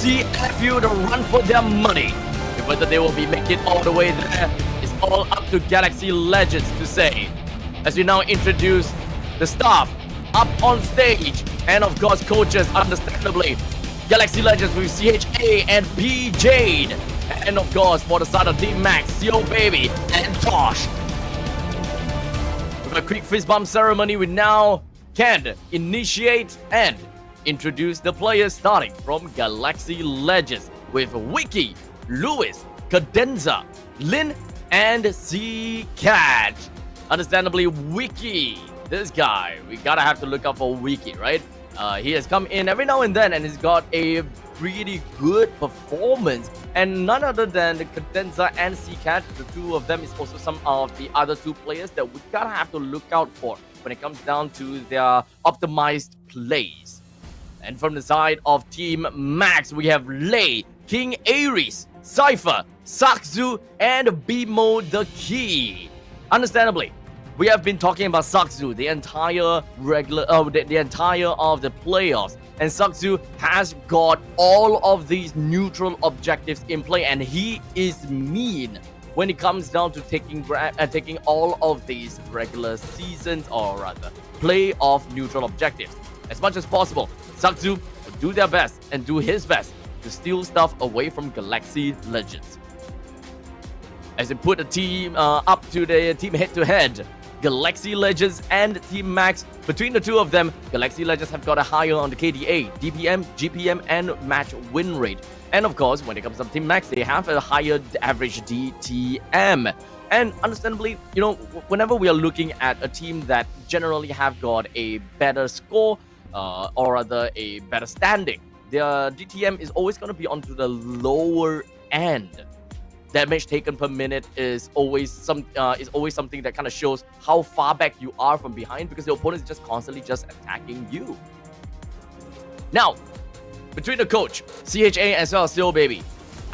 CFU the run for their money. Whether they will be making it all the way there is all up to Galaxy Legends to say. As we now introduce the staff up on stage, and of course coaches, understandably, Galaxy Legends with CHA and P Jade, and of course for the side of Team Max, CO Baby and Tosh. With a quick fist bump ceremony, we now can initiate and introduce the players, starting from Galaxy Legends with Wiki, Lewis, Cadenza, Lin, and C-Cat. Understandably, Wiki, this guy, we gotta have to look out for Wiki, right? He has come in every now and then and he's got a pretty good performance, and none other than the Cadenza and C-Cat. The two of them is also some of the other two players that we gotta have to look out for when it comes down to their optimized plays. And from the side of Team Max, we have Lei, King Ares, Cypher, Sakzu, and Bimo the Key. Understandably, we have been talking about Sakzu the entire the entire of the playoffs, and Sakzu has got all of these neutral objectives in play, and he is mean when it comes down to taking all of these regular seasons, or rather playoff neutral objectives. As much as possible, Sakzu will do their best and do his best to steal stuff away from Galaxy Legends. As they put a team up to the team head-to-head, Galaxy Legends and Team Max. Between the two of them, Galaxy Legends have got a higher on the KDA, DPM, GPM, and match win rate. And of course, when it comes to Team Max, they have a higher average DTM. And understandably, you know, whenever we are looking at a team that generally have got a better score, or rather a better standing, their DTM is always going to be onto the lower end. Damage taken per minute is always something that kind of shows how far back you are from behind, because the opponent is just constantly just attacking you. Now, between the coach, CHA, as well as Seal Baby,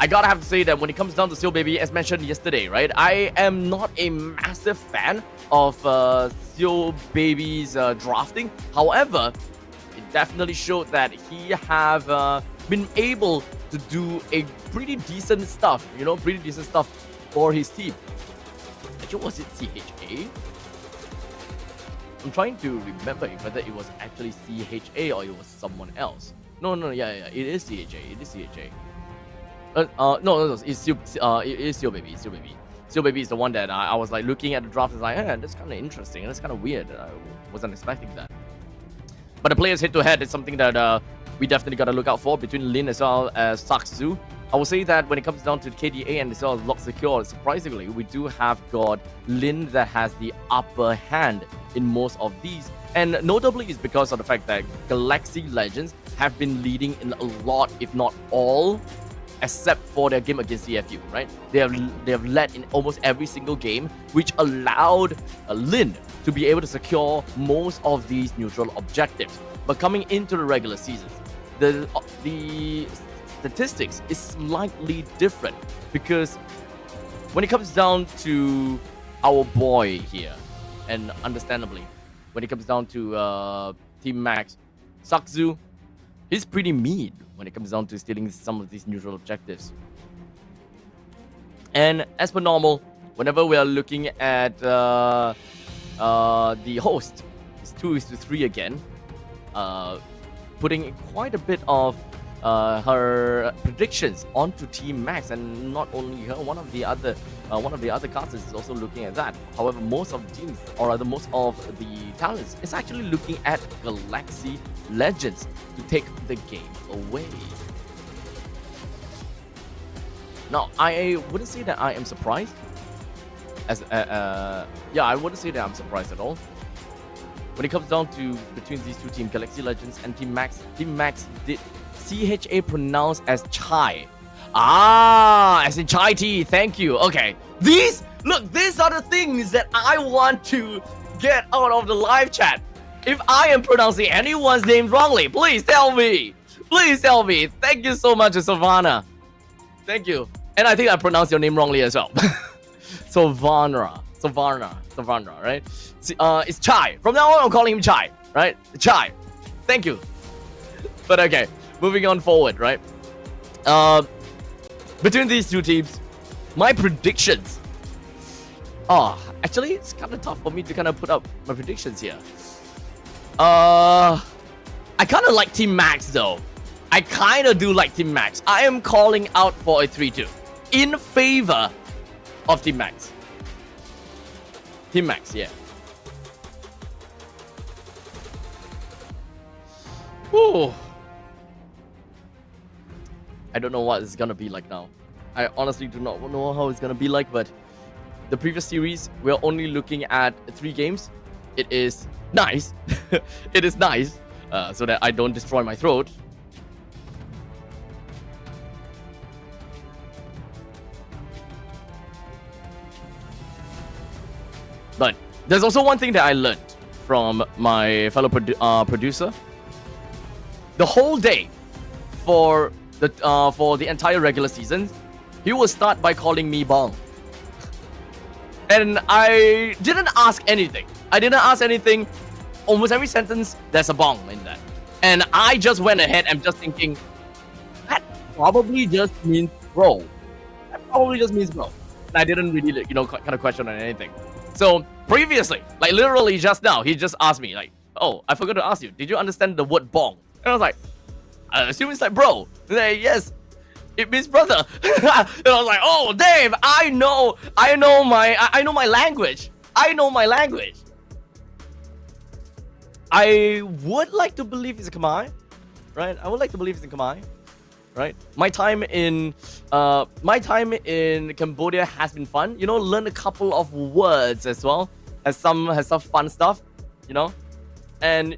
I gotta have to say that when it comes down to Seal Baby, as mentioned yesterday, right, I am not a massive fan of Seal Baby's drafting. However, it definitely showed that he have been able to do a pretty decent stuff, for his team. Actually, was it CHA? I'm trying to remember whether it was actually CHA or it was someone else. No, yeah, it is CHA. It is CHA. No, it's Seal Baby. Seal Baby is the one that I was like looking at the draft and like, that's kind of interesting. That's kind of weird. I wasn't expecting that. But the players head-to-head is something that we definitely got to look out for between Lin as well as Sakzu. I will say that when it comes down to the KDA and as well as Lock Secure, surprisingly, we do have got Lin that has the upper hand in most of these. And notably is because of the fact that Galaxy Legends have been leading in a lot, if not all, except for their game against CFU, right? They have led in almost every single game, which allowed Lin to be able to secure most of these neutral objectives. But coming into the regular seasons, the statistics is slightly different, because when it comes down to our boy here, and understandably, when it comes down to Team Max, Sakzu, he's pretty mean when it comes down to stealing some of these neutral objectives. And as per normal, whenever we are looking at the host, it's 2-3 again, putting quite a bit of her predictions onto Team Max, and not only her, one of the other casters is also looking at that. However, most of the teams, or rather most of the talents, is actually looking at Galaxy Legends to take the game away. Now, I wouldn't say that I am surprised. I wouldn't say that I'm surprised at all. When it comes down to between these two teams, Galaxy Legends and Team Max did CHA pronounced as chai. As in chai tea. Thank you. Okay. These are the things that I want to get out of the live chat. If I am pronouncing anyone's name wrongly, please tell me. Please tell me. Thank you so much, Savannah. Thank you. And I think I pronounced your name wrongly as well. Savannah, right? It's Chai. From now on, I'm calling him Chai, right? Chai. Thank you. But okay, moving on forward, right? Between these two teams, my predictions. Actually, it's kind of tough for me to kind of put up my predictions here. I kind of like Team Max though. I kind of do like Team Max. I am calling out for a 3-2 in favor of Team Max. Team Max, yeah. Whew. I don't know what it's gonna be like now. I honestly do not know how it's gonna be like, but the previous series, we're only looking at 3 games. It is nice. It is nice, so that I don't destroy my throat. But there's also one thing that I learned from my fellow producer. The whole day for the entire regular season, he will start by calling me Bong. And I didn't ask anything. Almost every sentence, there's a Bong in that. And I just went ahead and just thinking, that probably just means bro. I didn't really, kind of question on anything. So previously, like literally just now, he just asked me like, "Oh, I forgot to ask you. Did you understand the word bong?" And I was like, "I assume it's like bro." He's like, "Yes, it means brother." And I was like, "Oh, Dave, I know my language. I know my language." I would like to believe it's Khmer, right? I would like to believe it's in Khmer, right? My time in Cambodia has been fun. Learn a couple of words as well. Has some fun stuff, and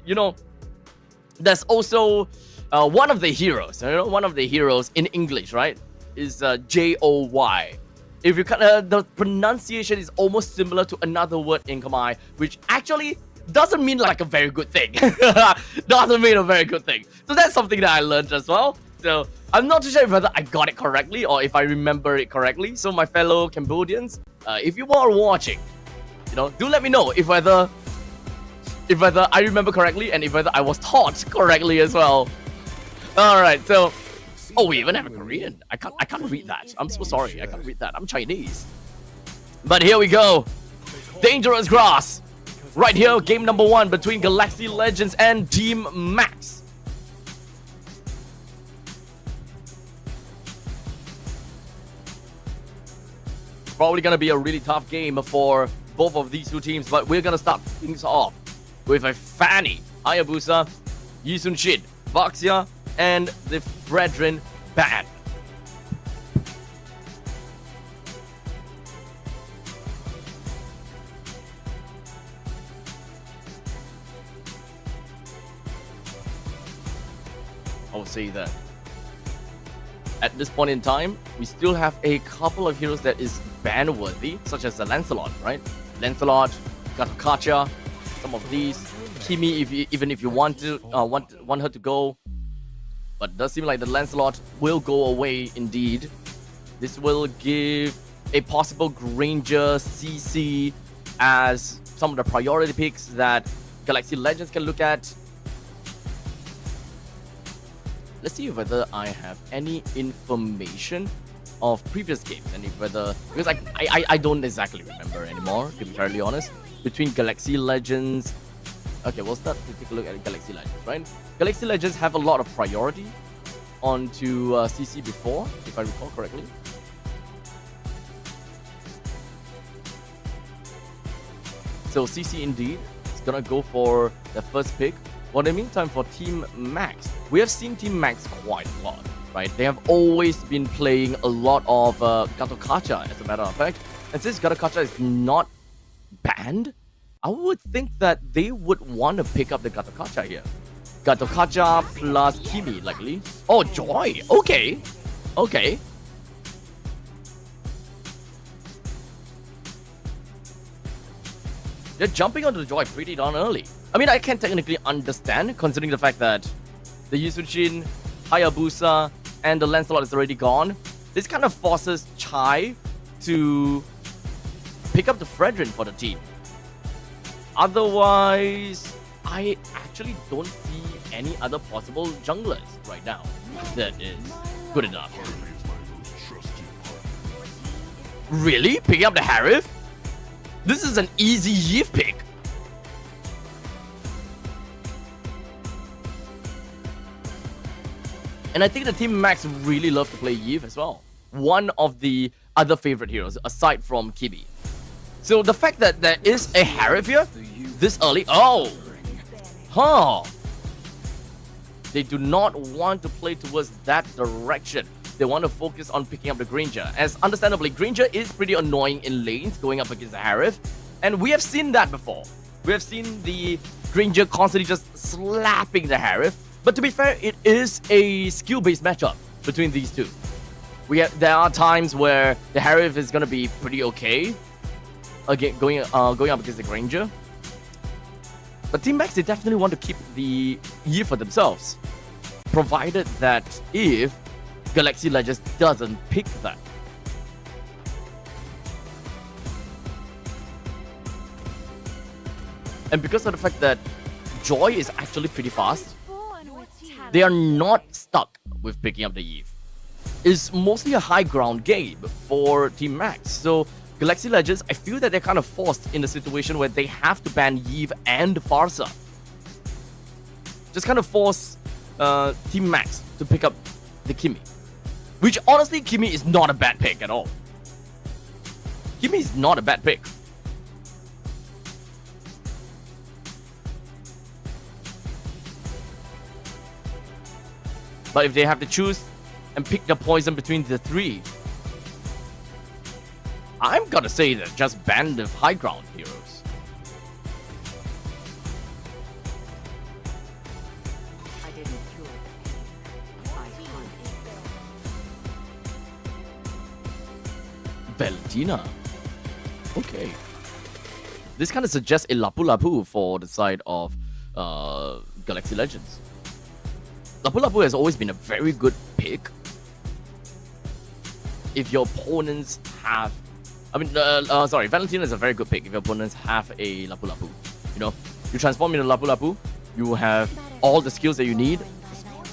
there's also one of the heroes. One of the heroes in English, right? Is Joy. If you the pronunciation is almost similar to another word in Khmer, which actually doesn't mean like a very good thing. Doesn't mean a very good thing. So that's something that I learned as well. So I'm not too sure whether I got it correctly or if I remember it correctly. So my fellow Cambodians, if you are watching, do let me know if whether I remember correctly and if whether I was taught correctly as well. All right, so we even have a Korean. I can't read that. I'm so sorry. I can't read that. I'm Chinese. But here we go. Dangerous grass. Right here, game number 1 between Galaxy Legends and Team Max. Probably gonna be a really tough game for both of these two teams, but we're gonna start things off with a Fanny, Hayabusa, Yisun Shin, Voxia, and the Fredrin Band. I would say that at this point in time, we still have a couple of heroes that is ban-worthy, such as the Lancelot, right? Lancelot, Gatokacha, some of these. Kimi, even if you want her to go, but it does seem like the Lancelot will go away indeed. This will give a possible Granger CC as some of the priority picks that Galaxy Legends can look at. Let's see whether I have any information of previous games and because I don't exactly remember anymore, to be fairly honest. Between Galaxy Legends, okay, we'll start to take a look at Galaxy Legends, right? Galaxy Legends have a lot of priority onto CC before, if I recall correctly. So CC indeed is gonna go for the first pick. Well, in the meantime, for Team Max, we have seen Team Max quite a lot, right? They have always been playing a lot of Gatokacha, as a matter of fact. And since Gatokacha is not banned, I would think that they would want to pick up the Gatokacha here. Gatokacha plus Kimi, likely. Oh, Joy! Okay. Okay. They're jumping onto the Joy pretty darn early. I mean, I can technically understand, considering the fact that the Yusunshin, Hayabusa, and the Lancelot is already gone. This kind of forces Chai to pick up the Fredrin for the team. Otherwise, I actually don't see any other possible junglers right now that is good enough. Really? Picking up the Harif? This is an easy Yif pick. And I think the Team Max really love to play Yif as well. One of the other favorite heroes, aside from Kibi. So the fact that there is a Harif here, this early, they do not want to play towards that direction. They want to focus on picking up the Granger. As understandably, Granger is pretty annoying in lanes going up against the Harif. And we have seen that before. We have seen the Granger constantly just slapping the Harif. But to be fair, it is a skill-based matchup between these two. There are times where the Harif is going to be pretty okay again, going up against the Granger. But Team Max, they definitely want to keep the Yi for themselves, provided that if Galaxy Legends doesn't pick that. And because of the fact that Joy is actually pretty fast, they are not stuck with picking up the Eve. is mostly a high ground game for Team Max. So Galaxy Legends, I feel that they're kind of forced in a situation where they have to ban Yve and Farsa. Just kind of force Team Max to pick up the Kimi. Which honestly, Kimi is not a bad pick at all. Kimi is not a bad pick. But if they have to choose and pick the poison between the three, I'm gonna say that just ban the high ground heroes. I didn't cure the pain. I hunted. Valentina. Okay. This kind of suggests a Lapu Lapu for the side of Galaxy Legends. Lapu Lapu has always been a very good pick if your opponents have... sorry, Valentina is a very good pick if your opponents have a Lapu Lapu. You know, you transform into Lapu Lapu, you have all the skills that you need.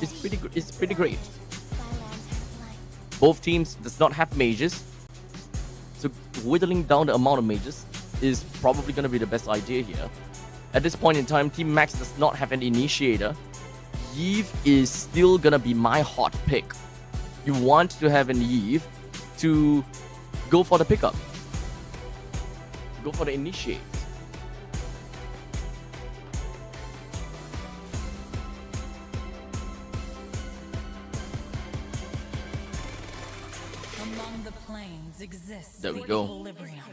It's pretty good. It's pretty great. Both teams does not have mages, so whittling down the amount of mages is probably going to be the best idea here. At this point in time, Team Max does not have an initiator. Yve is still gonna be my hot pick. You want to have an Yve to go for the pickup. Go for the initiate. Among the planes exists There we go. equilibrium,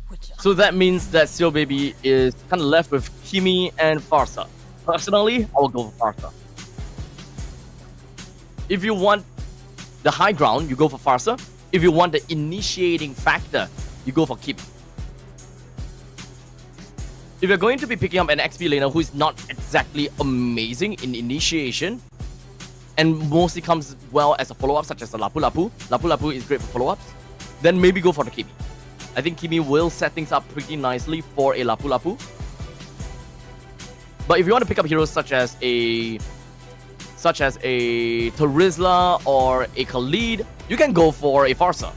which So that means that Seal Baby is kind of left with Kimi and Farsa. Personally, I will go for Farsa. If you want the high ground, you go for Farsa. If you want the initiating factor, you go for Kimi. If you're going to be picking up an XP laner who is not exactly amazing in initiation, and mostly comes well as a follow-up, such as the Lapu Lapu. Lapu Lapu is great for follow-ups. Then maybe go for the Kimi. I think Kimi will set things up pretty nicely for a Lapu Lapu. But if you want to pick up heroes such as a Terizla or a Khalid, you can go for a Farsa.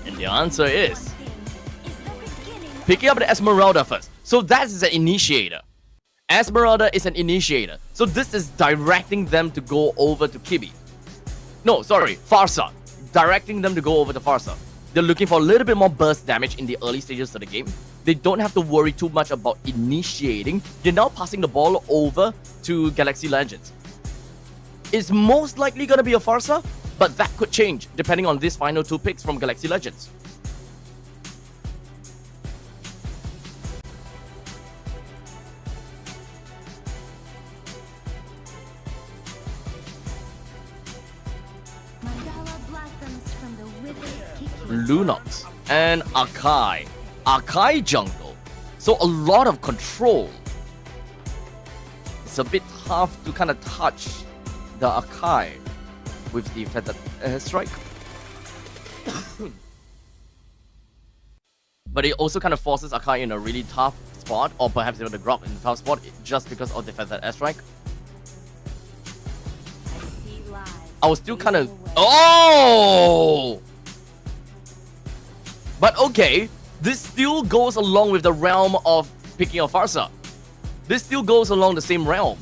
And the answer is picking up the Esmeralda first. So that is an initiator. Esmeralda is an initiator. So this is directing them to go over to Kimi. No, sorry, Farsa. Directing them to go over to Farsa. They're looking for a little bit more burst damage in the early stages of the game. They don't have to worry too much about initiating. They're now passing the ball over to Galaxy Legends. It's most likely going to be a Farsa, but that could change depending on these final two picks from Galaxy Legends. Lunox and Akai. Akai jungle. So a lot of control. It's a bit tough to kind of touch the Akai with the feathered strike. But it also kind of forces Akai in a really tough spot, or perhaps even the Grok in the tough spot just because of the feathered airstrike. I was still kind of... Oh! But okay, this still goes along with the realm of picking a Farsa. This still goes along the same realm.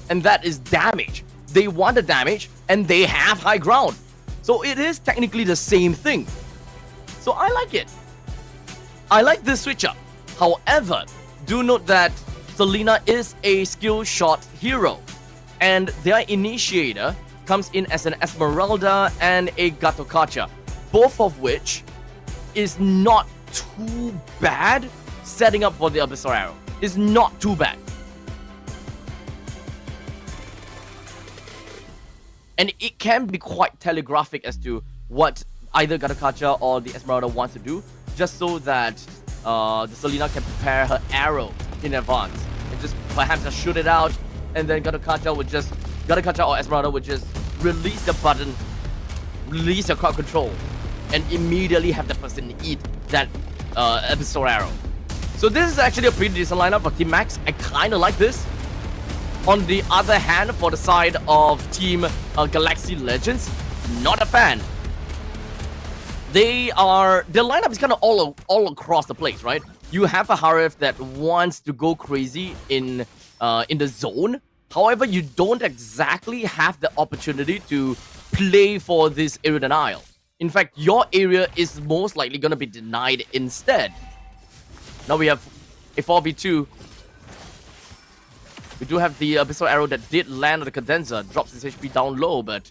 And that is damage. They want the damage, and they have high ground. So it is technically the same thing. So I like it. I like this switch up. However, do note that Selena is a skill shot hero. And their initiator comes in as an Esmeralda and a Gatokacha. Both of which is not too bad setting up for the Abyssal Arrow. It's not too bad. And it can be quite telegraphic as to what either Gatokacha or the Esmeralda wants to do, just so that the Selena can prepare her arrow in advance. And just perhaps just shoot it out, and then Gatokacha or Esmeralda would just release the button, release the crowd control, and immediately have the person eat that Abyssal Arrow. So this is actually a pretty decent lineup for Team Max. I kind of like this. On the other hand, for the side of Team Galaxy Legends, not a fan. Their lineup is kind of all across the place, right? You have a Harif that wants to go crazy in the zone. However, you don't exactly have the opportunity to play for this area denial. In fact, your area is most likely going to be denied instead. Now we have a 4v2. We do have the Abyssal Arrow that did land on the Condenser, drops his HP down low, but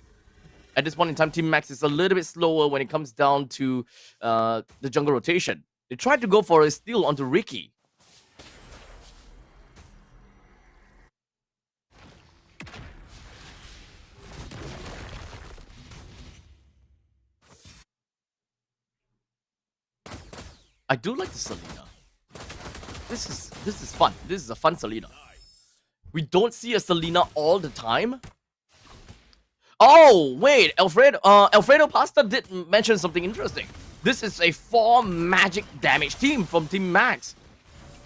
at this point in time, Team Max is a little bit slower when it comes down to the jungle rotation. They tried to go for a steal onto Ricky. I do like the Selena. This is fun. This is a fun Selena. We don't see a Selena all the time. Oh, wait, Alfredo Pasta did mention something interesting. This is a 4 magic damage team from Team Max.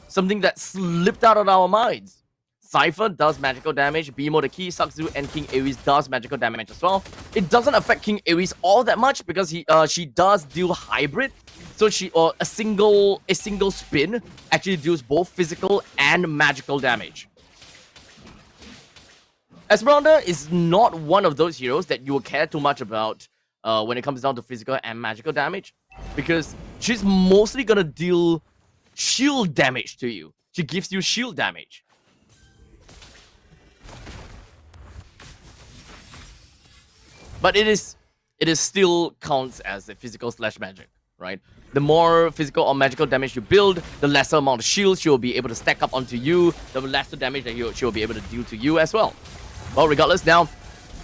Something that slipped out of our minds. Cypher does magical damage, Bimo the Key, Sakzu, and King Ares does magical damage as well. It doesn't affect King Ares all that much because she does deal hybrid. So a single spin actually deals both physical and magical damage. Esmeralda is not one of those heroes that you will care too much about when it comes down to physical and magical damage, because she's mostly gonna deal shield damage to you. She gives you shield damage. But it still counts as a physical slash magic, right? The more physical or magical damage you build, the lesser amount of shields she will be able to stack up onto you, the lesser damage that she will be able to deal to you as well. Well, regardless, now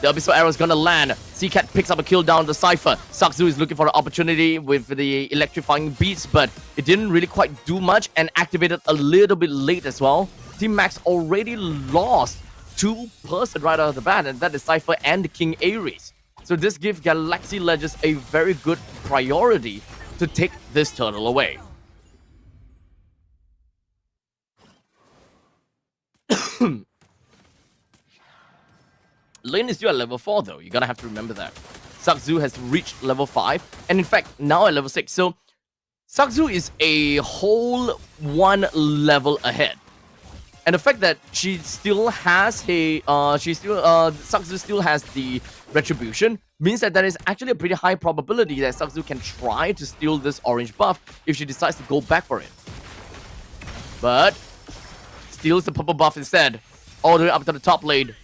the Abyssal Arrow is gonna land. Seacat picks up a kill down the Cypher. Sakzu is looking for an opportunity with the electrifying beats, but it didn't really quite do much and activated a little bit late as well. Team Max already lost 2% right out of the bat, and that is Cypher and King Ares. So this gives Galaxy Legends a very good priority to take this turtle away. Lane is still at level 4 though, you're gonna have to remember that. Sakzu has reached level 5, and in fact, now at level 6. So, Sakzu is a whole 1 level ahead. And the fact that she still has Sakzu still has the Retribution means that there is actually a pretty high probability that Sakzu can try to steal this orange buff if she decides to go back for it. But, steals the purple buff instead, all the way up to the top lane.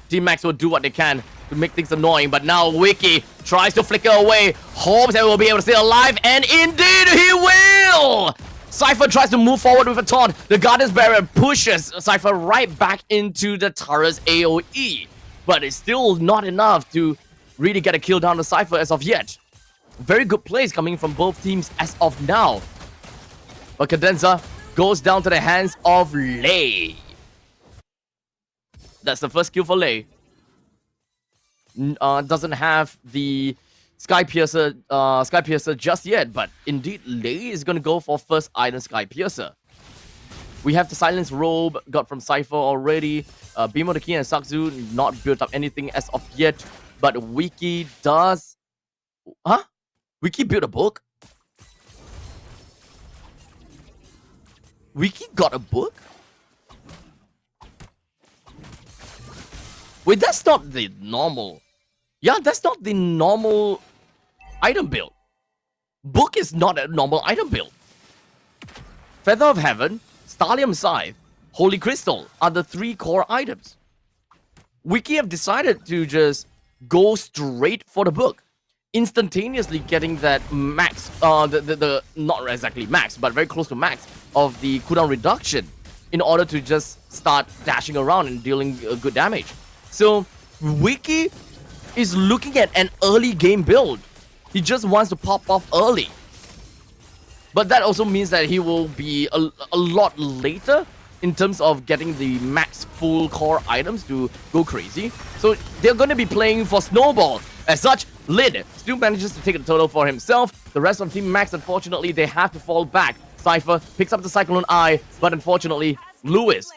Team Max will do what they can to make things annoying, but now Wiki tries to flicker away, hopes that he will be able to stay alive, and indeed he will! Cypher tries to move forward with a taunt. The Guardian's Barrier pushes Cypher right back into the turret's AoE, but it's still not enough to really get a kill down to Cypher as of yet. Very good plays coming from both teams as of now. But Cadenza goes down to the hands of Lei. That's the first kill for Lei. Doesn't have the Sky Piercer just yet, but indeed Lei is gonna go for first item Sky Piercer. We have the Silence Robe got from Cypher already. Bimo the Key and Sakzu not built up anything as of yet, but Wiki does. Huh? Wiki built a book? Wiki got a book? Wait, that's not the normal. Yeah, that's not the normal item build. Book is not a normal item build. Feather of Heaven, Starlium Scythe, Holy Crystal are the 3 core items. Wiki have decided to just go straight for the book, instantaneously getting that max, the not exactly max, but very close to max of the cooldown reduction in order to just start dashing around and dealing good damage. So, Wiki is looking at an early game build. He just wants to pop off early. But that also means that he will be a lot later in terms of getting the max full core items to go crazy. So, they're going to be playing for Snowball. As such, Lid still manages to take the total for himself. The rest of Team Max, unfortunately, they have to fall back. Cypher picks up the Cyclone Eye, but unfortunately, Lewis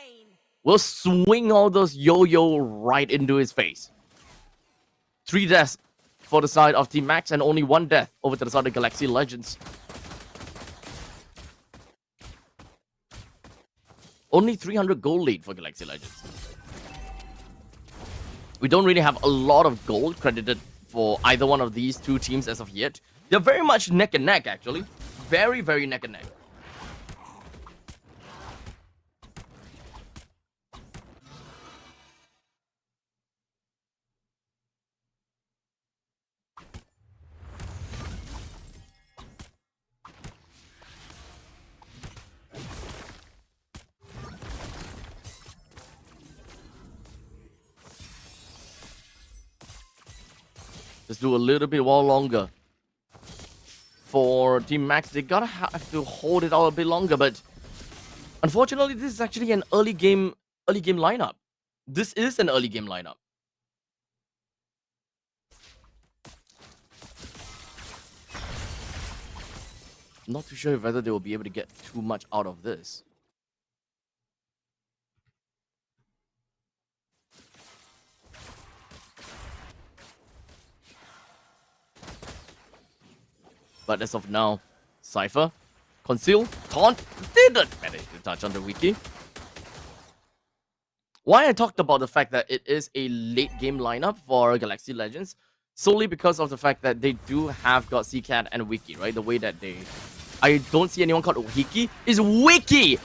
will swing all those yo-yo right into his face. 3 deaths for the side of Team Max and only 1 death over to the side of Galaxy Legends. Only 300 gold lead for Galaxy Legends. We don't really have a lot of gold credited for either one of these 2 teams as of yet. They're very much neck and neck, actually. Very, very neck and neck. Just do a little bit more longer. For Team Max, they gotta have to hold it out a bit longer, but unfortunately, this is actually an early game lineup. This is an early game lineup. Not too sure whether they will be able to get too much out of this. But as of now, Cypher, Conceal, Taunt didn't manage to touch on the wiki. Why I talked about the fact that it is a late game lineup for Galaxy Legends, solely because of the fact that they do have got CCAT and Wiki, right? The way that they... I don't see anyone called Hiki. Is Wiki!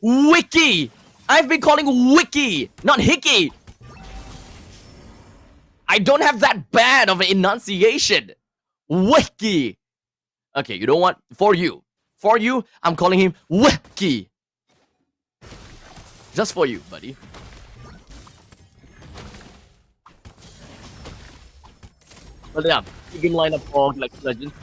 Wiki! I've been calling Wiki, not Hickey! I don't have that bad of an enunciation! Wiki! Okay, you know what? For you, I'm calling him Wiki. Just for you, buddy. But yeah, big game lineup for Galaxy Legends.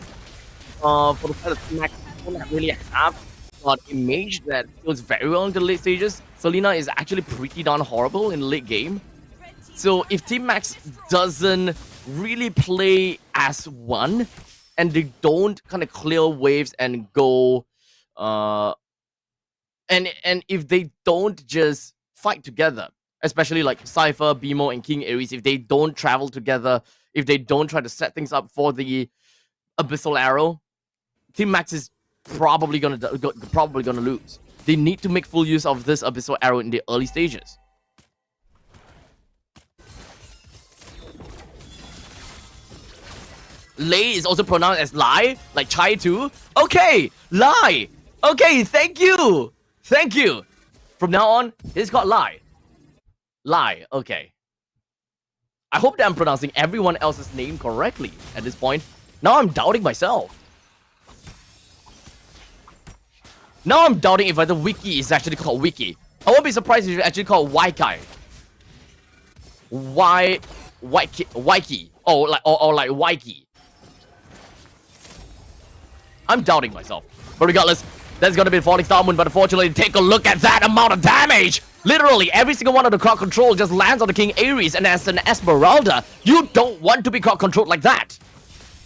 For the side of Max, I don't really have got a mage that feels very well in the late stages. Selena is actually pretty darn horrible in the late game. So if Team Max doesn't really play as one, and they don't kind of clear waves and go, and if they don't just fight together, especially like Cypher, BMO, and King Ares, if they don't travel together, if they don't try to set things up for the Abyssal Arrow, Team Max is probably gonna lose. They need to make full use of this Abyssal Arrow in the early stages. Lei is also pronounced as lie, like chai too. Okay, lie. Okay, thank you. Thank you. From now on, it's got lie. Lie, okay. I hope that I'm pronouncing everyone else's name correctly at this point. Now I'm doubting myself. Now I'm doubting if the wiki is actually called wiki. I won't be surprised if it's actually called Waikai. Waiki. Oh, like Waiki. I'm doubting myself. But regardless, there's gonna be a falling star moon, but unfortunately, take a look at that amount of damage! Literally, every single one of the crowd control just lands on the King Ares, and as an Esmeralda, you don't want to be crowd controlled like that!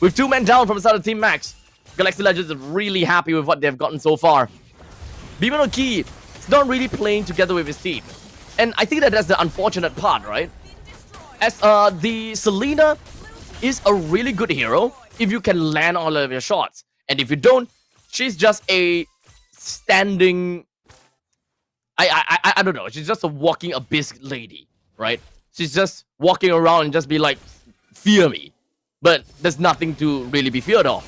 With 2 men down from the side of Team Max, Galaxy Legends is really happy with what they've gotten so far. Bimano Key is not really playing together with his team. And I think that's the unfortunate part, right? As the Selena is a really good hero if you can land all of your shots. And if you don't, she's just a standing... I don't know. She's just a walking abyss lady, right? She's just walking around and just be like, fear me. But there's nothing to really be feared of.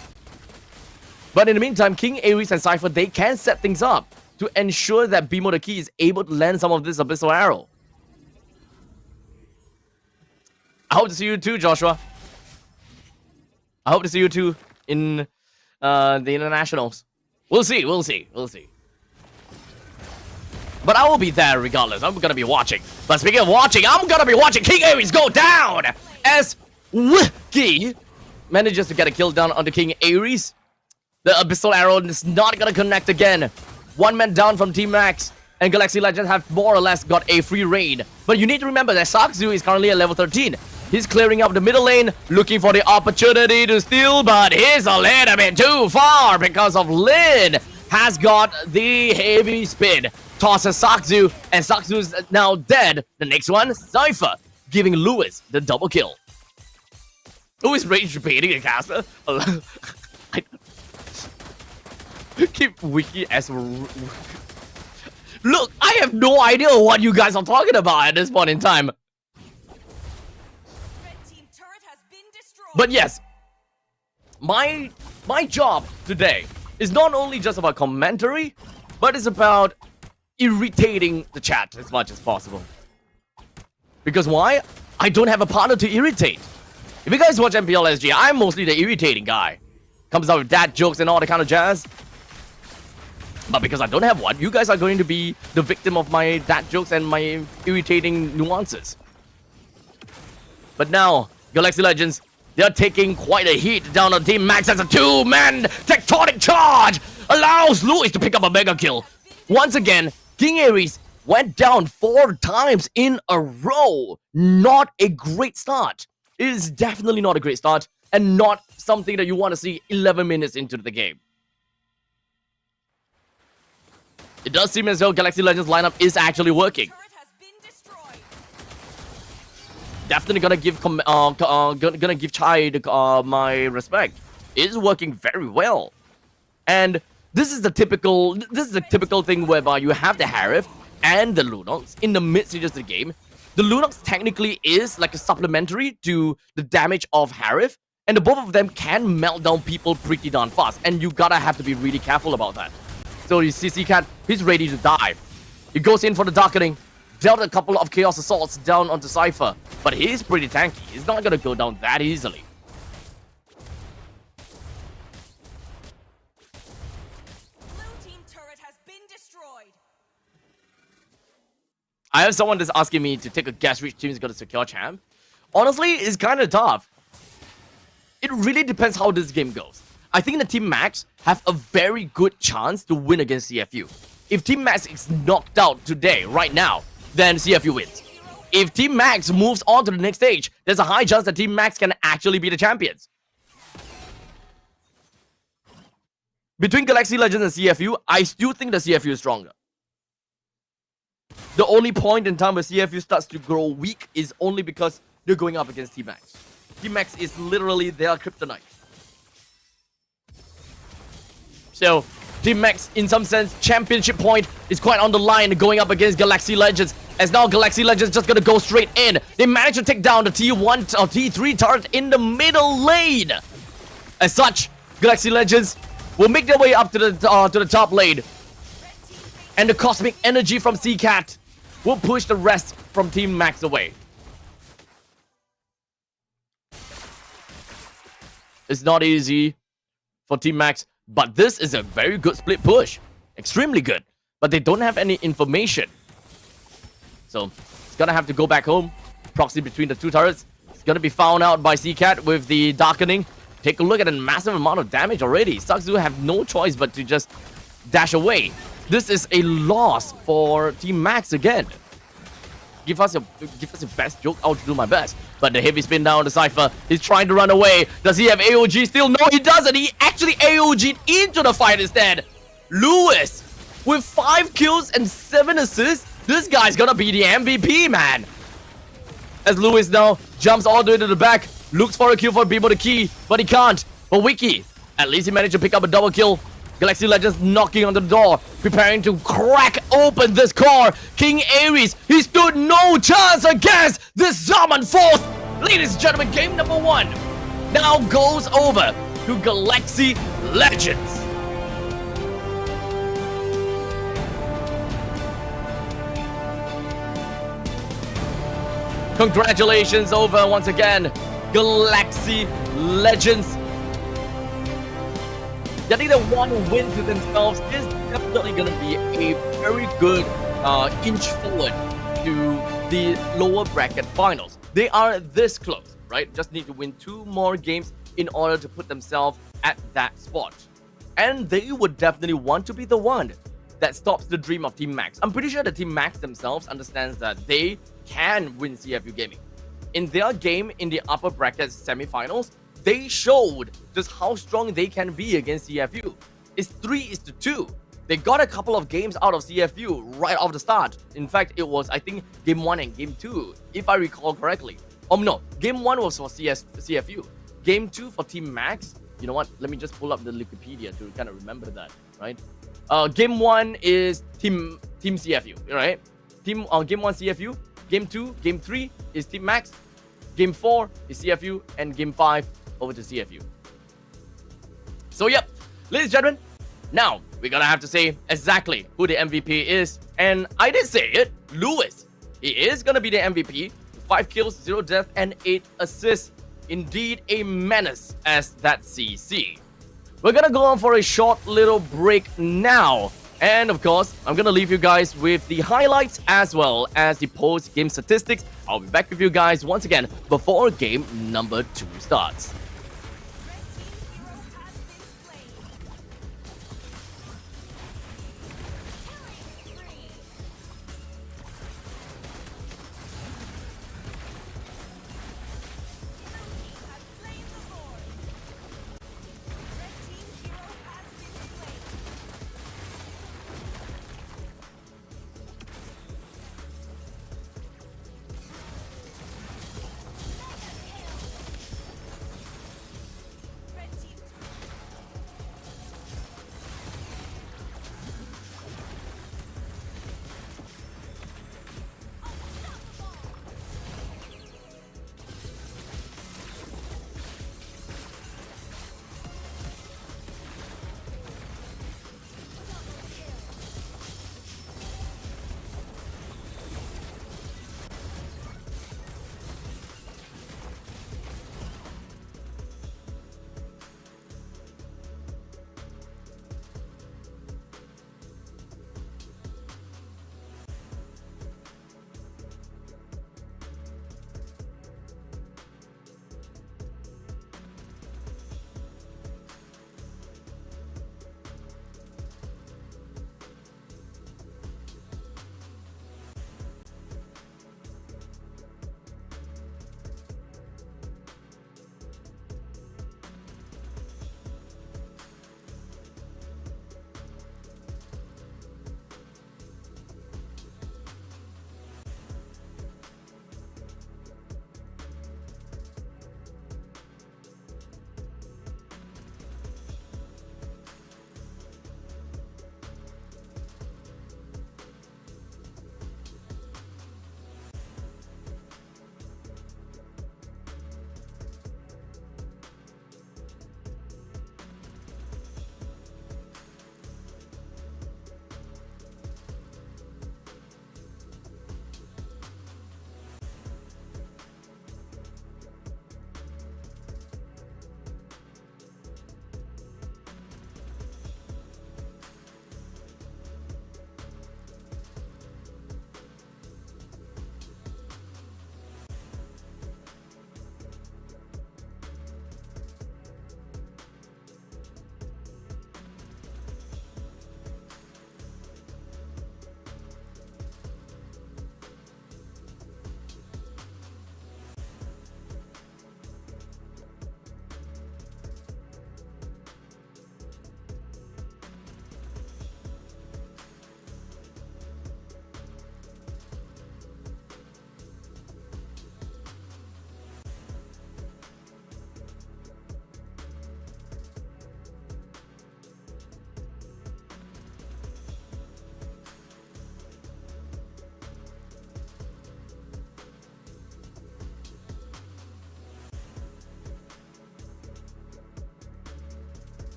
But in the meantime, King Ares and Cypher, they can set things up to ensure that Bimo the Key is able to land some of this Abyssal Arrow. I hope to see you too, Joshua. I hope to see you too in the internationals. We'll see. But I will be there regardless. I'm gonna be watching. But speaking of watching, I'm gonna be watching King Ares go down as Wiki manages to get a kill down on the King Ares. The Abyssal Arrow is not gonna connect again. 1 man down from Team Max, and Galaxy Legends have more or less got a free reign. But you need to remember that Sakzu is currently at level 13. He's clearing up the middle lane, looking for the opportunity to steal, but he's a little bit too far because of Lin. has got the heavy spin. Tosses Sakzu, and Sakzu is now dead. The next one, Cypher, giving Lewis the double kill. Who is rage repeating a caster? Keep wiki as... Look, I have no idea what you guys are talking about at this point in time. But yes, my job today is not only just about commentary, but it's about irritating the chat as much as possible. Because why? I don't have a partner to irritate. If you guys watch MPL SG, I'm mostly the irritating guy. Comes out with dad jokes and all that kind of jazz. But because I don't have one, you guys are going to be the victim of my dad jokes and my irritating nuances. But now, Galaxy Legends, they're taking quite a heat down on Team Max as a two-man tectonic charge allows Lewis to pick up a mega kill. Once again, King Ares went down 4 times in a row. Not a great start. It is definitely not a great start and not something that you want to see 11 minutes into the game. It does seem as though Galaxy Legends lineup is actually working. Definitely gonna give Chai my respect. It is working very well, and this is the typical thing whereby you have the Harif and the Lunox in the mid stages of the game. The Lunox technically is like a supplementary to the damage of Harif, and the both of them can melt down people pretty darn fast, and you gotta have to be really careful about that. So you see CCAT, he's ready to dive. He goes in for the Darkening, dealt a couple of Chaos Assaults down onto Cypher, but he's pretty tanky. He's not gonna go down that easily. I have someone that's asking me to take a guess which team is going to secure champ. Honestly, it's kind of tough. It really depends how this game goes. I think the Team Max have a very good chance to win against CFU. If Team Max is knocked out today, right now, then CFU wins. If Team Max moves on to the next stage, there's a high chance that Team Max can actually be the champions. Between Galaxy Legends and CFU, I still think the CFU is stronger. The only point in time where CFU starts to grow weak is only because they're going up against Team Max. Team Max is literally their kryptonite. So, Team Max, in some sense, championship point is quite on the line going up against Galaxy Legends. As now Galaxy Legends just gonna go straight in. They managed to take down the T1 or T3 turret in the middle lane. As such, Galaxy Legends will make their way up to the top lane. And the cosmic energy from CCAT will push the rest from Team Max away. It's not easy for Team Max, but this is a very good split push. Extremely good. But they don't have any information. So, it's gonna have to go back home. Proxy between the two turrets. It's gonna be found out by CCAT with the Darkening. Take a look at a massive amount of damage already. Sakzu have no choice but to just dash away. This is a loss for Team Max again. Give us your best joke. I'll do my best. But the heavy spin down to Cypher. He's trying to run away. Does he have AOG still? No, he doesn't. He actually AOG'd into the fight instead. Lewis with 5 kills and 7 assists. This guy's gonna be the MVP, man. As Lewis now jumps all the way to the back. Looks for a kill for people to key, but he can't. But Wiki, at least he managed to pick up a double kill. Galaxy Legends knocking on the door, preparing to crack open this core. King Ares, he stood no chance against this Zaman Force. Ladies and gentlemen, game number 1 now goes over to Galaxy Legends. Congratulations over once again, Galaxy Legends. Getting the one win to themselves is definitely going to be a very good inch forward to the lower bracket finals. They are this close, right? Just need to win 2 more games in order to put themselves at that spot. And they would definitely want to be the one that stops the dream of Team Max. I'm pretty sure the Team Max themselves understands that they can win CFU Gaming. In their game in the upper bracket semifinals, they showed just how strong they can be against CFU. It's 3-2. They got a couple of games out of CFU right off the start. In fact, it was, I think, game 1 and game 2, if I recall correctly. No, game 1 was for CFU. Game 2 for Team Max. You know what? Let me just pull up the Wikipedia to kind of remember that, right? Game 1 is Team CFU, right? Game 1 CFU. Game 2, Game 3 is Team Max. Game 4 is CFU. And Game 5 over to CFU. So, yep. Ladies and gentlemen, now we're gonna have to say exactly who the MVP is. And I did say it, Lewis. He is gonna be the MVP. 5 kills, 0 death, and 8 assists. Indeed, a menace as that CC. We're gonna go on for a short little break now. And of course, I'm gonna leave you guys with the highlights as well as the post-game statistics. I'll be back with you guys once again before game number 2 starts.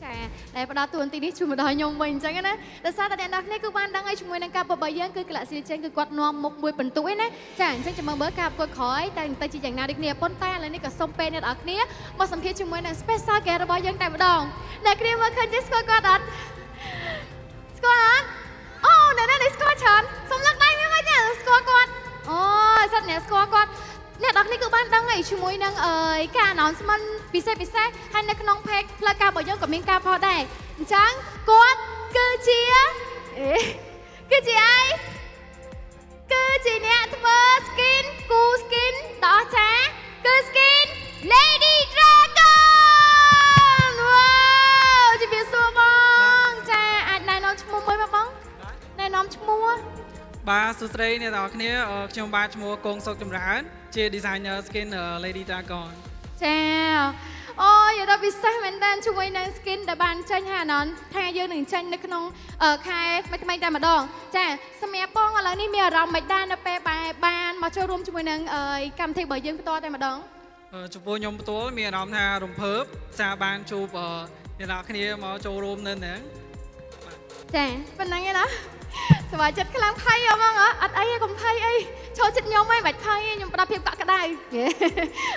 ចាតែផ្ដល់តួនាទីនេះជួយមកដល់ខ្ញុំវិញអញ្ចឹងណាដោយសារតែអ្នកនរគ្នាគឺបានដឹងហើយជាមួយនឹងការបបយើងគឺ Galaxy Chain គឺគាត់នាំមុខមួយបន្ទុកឯណាចាអញ្ចឹងចាំមើលការប្រកួតក្រោយតែទៅជាយ៉ាងណាដូចគ្នាប៉ុន្តែឥឡូវនេះក៏សូមពេលអ្នកនរគ្នាមកសម្ភាសជាមួយនឹង Special Guest របស់យើងតែម្ដងអ្នកគ្នាមើលឃើញទេស្គាល់គាត់អត់ស្គាល់អត់អូអ្នកនេះស្គាល់ច្រើនសូមលើកដៃមកវិញស្គាល់គាត់អូសិតអ្នកស្គាល់គាត់អ្នកនរគ្នាគឺបានដឹងហើយជាមួយនឹងការ announcement ពិសេសហើយនៅក្នុង page ផ្លូវការរបស់យើងក៏មានការផុសដែរអញ្ចឹងគាត់គឺជាអីគឺជាអ្នកធ្វើ skin គូ skin ដ៏អស្ចារ្យគឺ skin Lady Dragon វ៉ាវជម្រាបសួរបងចាអាចណែនាំឈ្មោះមួយមកបងណែនាំឈ្មោះបាទសួស្តីអ្នកនរគ្នាខ្ញុំបាទឈ្មោះកងសុកចម្រើនជា designer skin Lady Dragon ចាអូយដល់ពិសេសមែនតើជួយនឹង skin ដែលបានចេញហើយអានថាយើងនឹងចេញនៅក្នុងខែថ្មីតែម្ដងចាសម្រាប់បងឥឡូវនេះមានអារម្មណ៍មិនដែរនៅពេលបានមកចូលរួមជាមួយនឹងកម្មវិធីរបស់យើងផ្ទាល់តែម្ដងចំពោះខ្ញុំផ្ទាល់មានអារម្មណ៍ថារំភើបសារបានជួបអ្នកនរគ្នាមកចូលរួមនៅហ្នឹងចាប៉ុណ្ណឹងឯណាសប្បាយចិត្តខ្លាំងភ័យហ្មងអត់អីទេកុំភ័យអីចូលចិត្តខ្ញុំឯងបាច់ភ័យខ្ញុំផ្ដល់ភាពកក់ក្ដៅ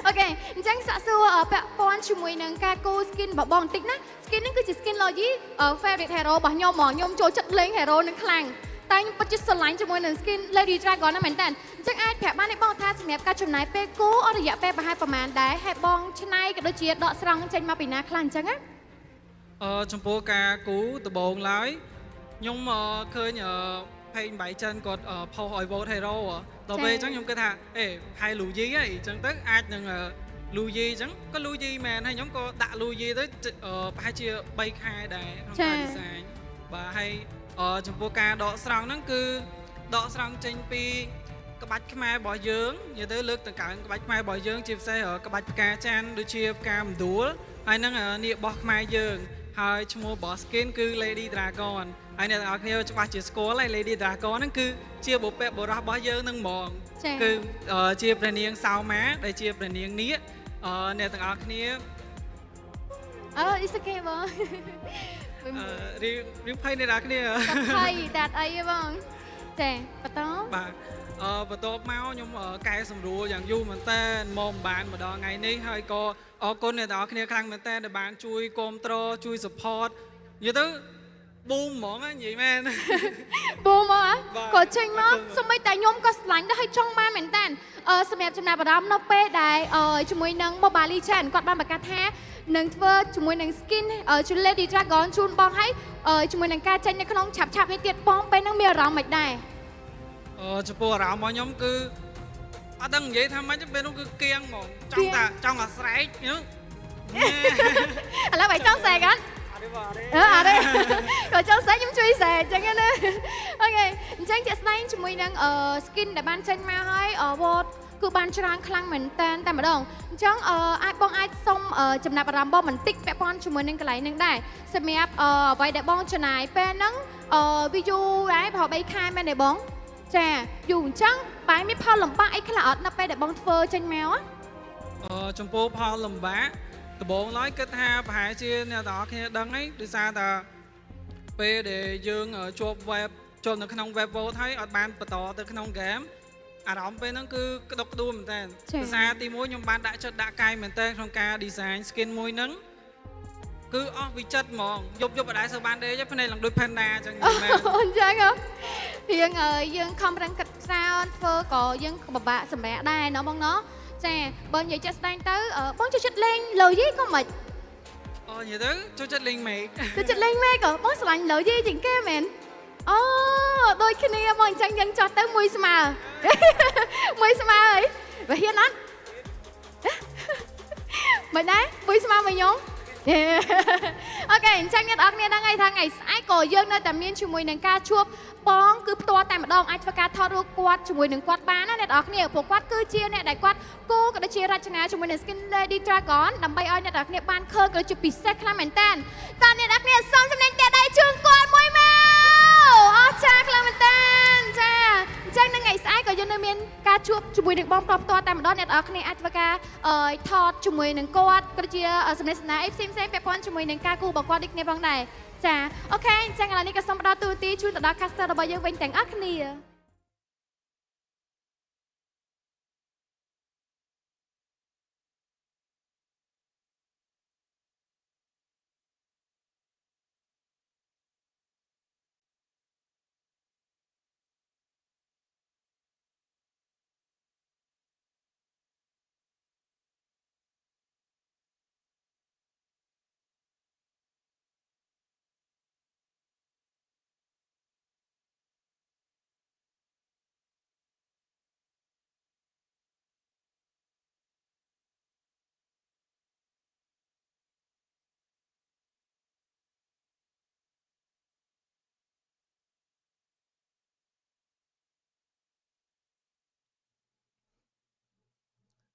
អូខេអញ្ចឹងសាក់សួរពាក់ព័ន្ធជាមួយនឹងការគូ skin របស់បងបន្តិចណា skin ហ្នឹងគឺជា skin logi favorite hero របស់ខ្ញុំហ្មងខ្ញុំចូលចិត្តលេង hero នឹងខ្លាំងតែខ្ញុំពិតជាស្រឡាញ់ជាមួយនឹង skin Lady Dragon ណាមែនតើអញ្ចឹងអាចប្រាប់បានទេបងថាសម្រាប់ការចំណាយពេលគូអស់រយៈពេលប្រហែលប្រហែលដែរហើយបងឆ្នៃក៏ដូចជាដកស្រង់ចេញមកពីណាខ្លះអញ្ចឹងណាចំពោះការគូដំបូងឡើយខ្ញុំឃើញPage 8ចិនគាត់ផុសឲ្យ vote hero ដល់ពេលអញ្ចឹងខ្ញុំគិតថាហើយលូយីហីអញ្ចឹងទៅអាចនឹងលូយីអញ្ចឹងក៏លូយីមែនហើយខ្ញុំក៏ដាក់លូយីទៅប្រហែលជា3ខែដែរក្នុងការ design បាទហើយចំពោះការដកស្រង់ហ្នឹងគឺដកស្រង់ចេញពីក្បាច់ខ្មែររបស់យើងនិយាយទៅលើកដង្កើងក្បាច់ខ្មែររបស់យើងជាពិសេសក្បាច់ផ្កាច័ន្ទដូចជាផ្កាមណ្ឌួលហើយនឹងនាគរបស់ខ្មែរយើងហើយឈ្មោះរបស់ skin គឺ Lady Dragon ហើយអ្នកទាំងអស់គ្នាច្បាស់ជាស្គាល់ហើយ Lady Dragon ហ្នឹងគឺជាបុព្វបុរសរបស់យើងហ្នឹងហ្មងគឺជាព្រះនាងសោមាដែលជាព្រះនាងនាគអ្នកទាំងអស់គ្នាit's okay បងរៀងភ័យអ្នកទាំងអស់គ្នាភ័យតែអត់អីទេបងចាបន្តបាទបន្ទាប់មកខ្ញុំកែសម្រួលយ៉ាងយូរមែនតើមកបានម្ដងថ្ងៃនេះហើយក៏អរគុណអ្នកទាំងអស់គ្នាខ្លាំងមែនតើដែលបានជួយគ្រប់គ្រងជួយ support និយាយទៅប៊ូមហ្មងនិយាយមែនប៊ូមគាត់ចេញមកសូម្បីតែខ្ញុំក៏ស្រឡាញ់ដែរហើយចង់បានមែនតើសម្រាប់ចំណាប់អារម្មណ៍នៅពេលដែលជាមួយនឹង Mobile Legends គាត់បានប្រកាសថានឹងធ្វើជាមួយនឹង skin Lady Dragon ជូនបងហើយជាមួយនឹងការចេញនៅក្នុងឆាប់នេះទៀតបងពេលហ្នឹងមានអារម្មណ៍មិនដែរចំពោះអារម្មណ៍របស់ខ្ញុំគឺអត់ដឹងនិយាយថាម៉េចពេលនោះគឺគៀងហ្មងចង់តែស្រែកហ្នឹងឥឡូវបាយចង់ស្រែកអត់អត់ទេក៏ចង់ស្រែកខ្ញុំជួយស្រែកអញ្ចឹងណាអូខេអញ្ចឹងជាក់ស្ដែងជាមួយនឹង skin ដែលបានចេញមកហើយ vote គឺបានច្រើនខ្លាំងមែនតើតែម្ដងអញ្ចឹងអាចសុំចំណាប់អារម្មណ៍បងបន្តិចពាក់ព័ន្ធជាមួយនឹងកន្លែងហ្នឹងដែរសម្រាប់អ្វីដែលបងចំណាយពេលហ្នឹងវាយូរដែរប្រហែល3ខែមែនទេបងចាយូរអញ្ចឹងបែរមានផលលំបាកអីខ្លះអត់នៅពេលដែលបងធ្វើចេញមកចំពោះផលលំបាកដំបូងឡើយគិតថាប្រហែលជាអ្នកទាំងអស់គ្នាដឹងហើយដោយសារតែពេលដែលយើងជាប់ web ជាប់នៅក្នុង web vote ហើយអត់បានបន្តទៅក្នុង game អារម្មណ៍ពេលហ្នឹងគឺក្តុកក្តួលមែនតើដោយសារទីមួយខ្ញុំបានដាក់ចិត្តដាក់កាយមែនតើក្នុងការ design skin មួយហ្នឹងគឺអស់វិចិត្រហ្មងយប់អត់ដែរសូវបានដេកទេភ្នែកឡើងដូច Panda អញ្ចឹងមែនអញ្ចឹងយើងខំប្រឹងគិតខ្សោយធ្វើក៏យើងពិបាកសម្រាប់ដែរណ៎បងណ៎ចាបើនិយាយចាស់ស្ដែងទៅបងចូលចិត្តលេងលើយីក៏មិននិយាយទៅចូលចិត្តលេងមេឃបងស្រឡាញ់លើយីជាងគេមែនដូចគ្នាមកអញ្ចឹងយើងចោះទៅមួយស្មើអីបើហ៊ានអត់មិនដែរមួយស្មើមកខ្ញុំអូខេអញ្ចឹងអ្នកនរគ្នាដឹងហើយថាថ្ងៃស្អែកក៏យើងនៅតែមានជាមួយនឹងការជួបបងគឺផ្ទាល់តែម្ដងអាចធ្វើការថតរូបគាត់ជាមួយនឹងគាត់បានណាអ្នកនរគ្នាព្រោះគាត់គឺជាអ្នកដែលគាត់គូក៏ដូចជារចនាជាមួយនឹង Skin Lady Dragon ដើម្បីឲ្យអ្នកនរគ្នាបានឃើញក៏ជាពិសេសខ្លាំងមែនតើអ្នកនរគ្នាសូមចំណេញតែដៃជូនគាត់មួយមកអរចាខ្លាំងមែនតើចាអញ្ចឹងនៅថ្ងៃស្អែកក៏យើងនៅមាន ការជួបជាមួយនឹងបងប្រុសផ្ទាល់តែម្ដងអ្នកនរគ្នាអាចធ្វើការថតជាមួយនឹងគាត់ក៏ជាសំណេះសំណាលអីផ្សេងៗពាក់ព័ន្ធជាមួយនឹងការគូរបស់គាត់ដូចគ្នាផងដែរចាអូខេអញ្ចឹងឥឡូវនេះក៏សូមផ្ដល់ទូរទស្សន៍ជូនទៅដល់ caster របស់យើងវិញទាំងអស់គ្នា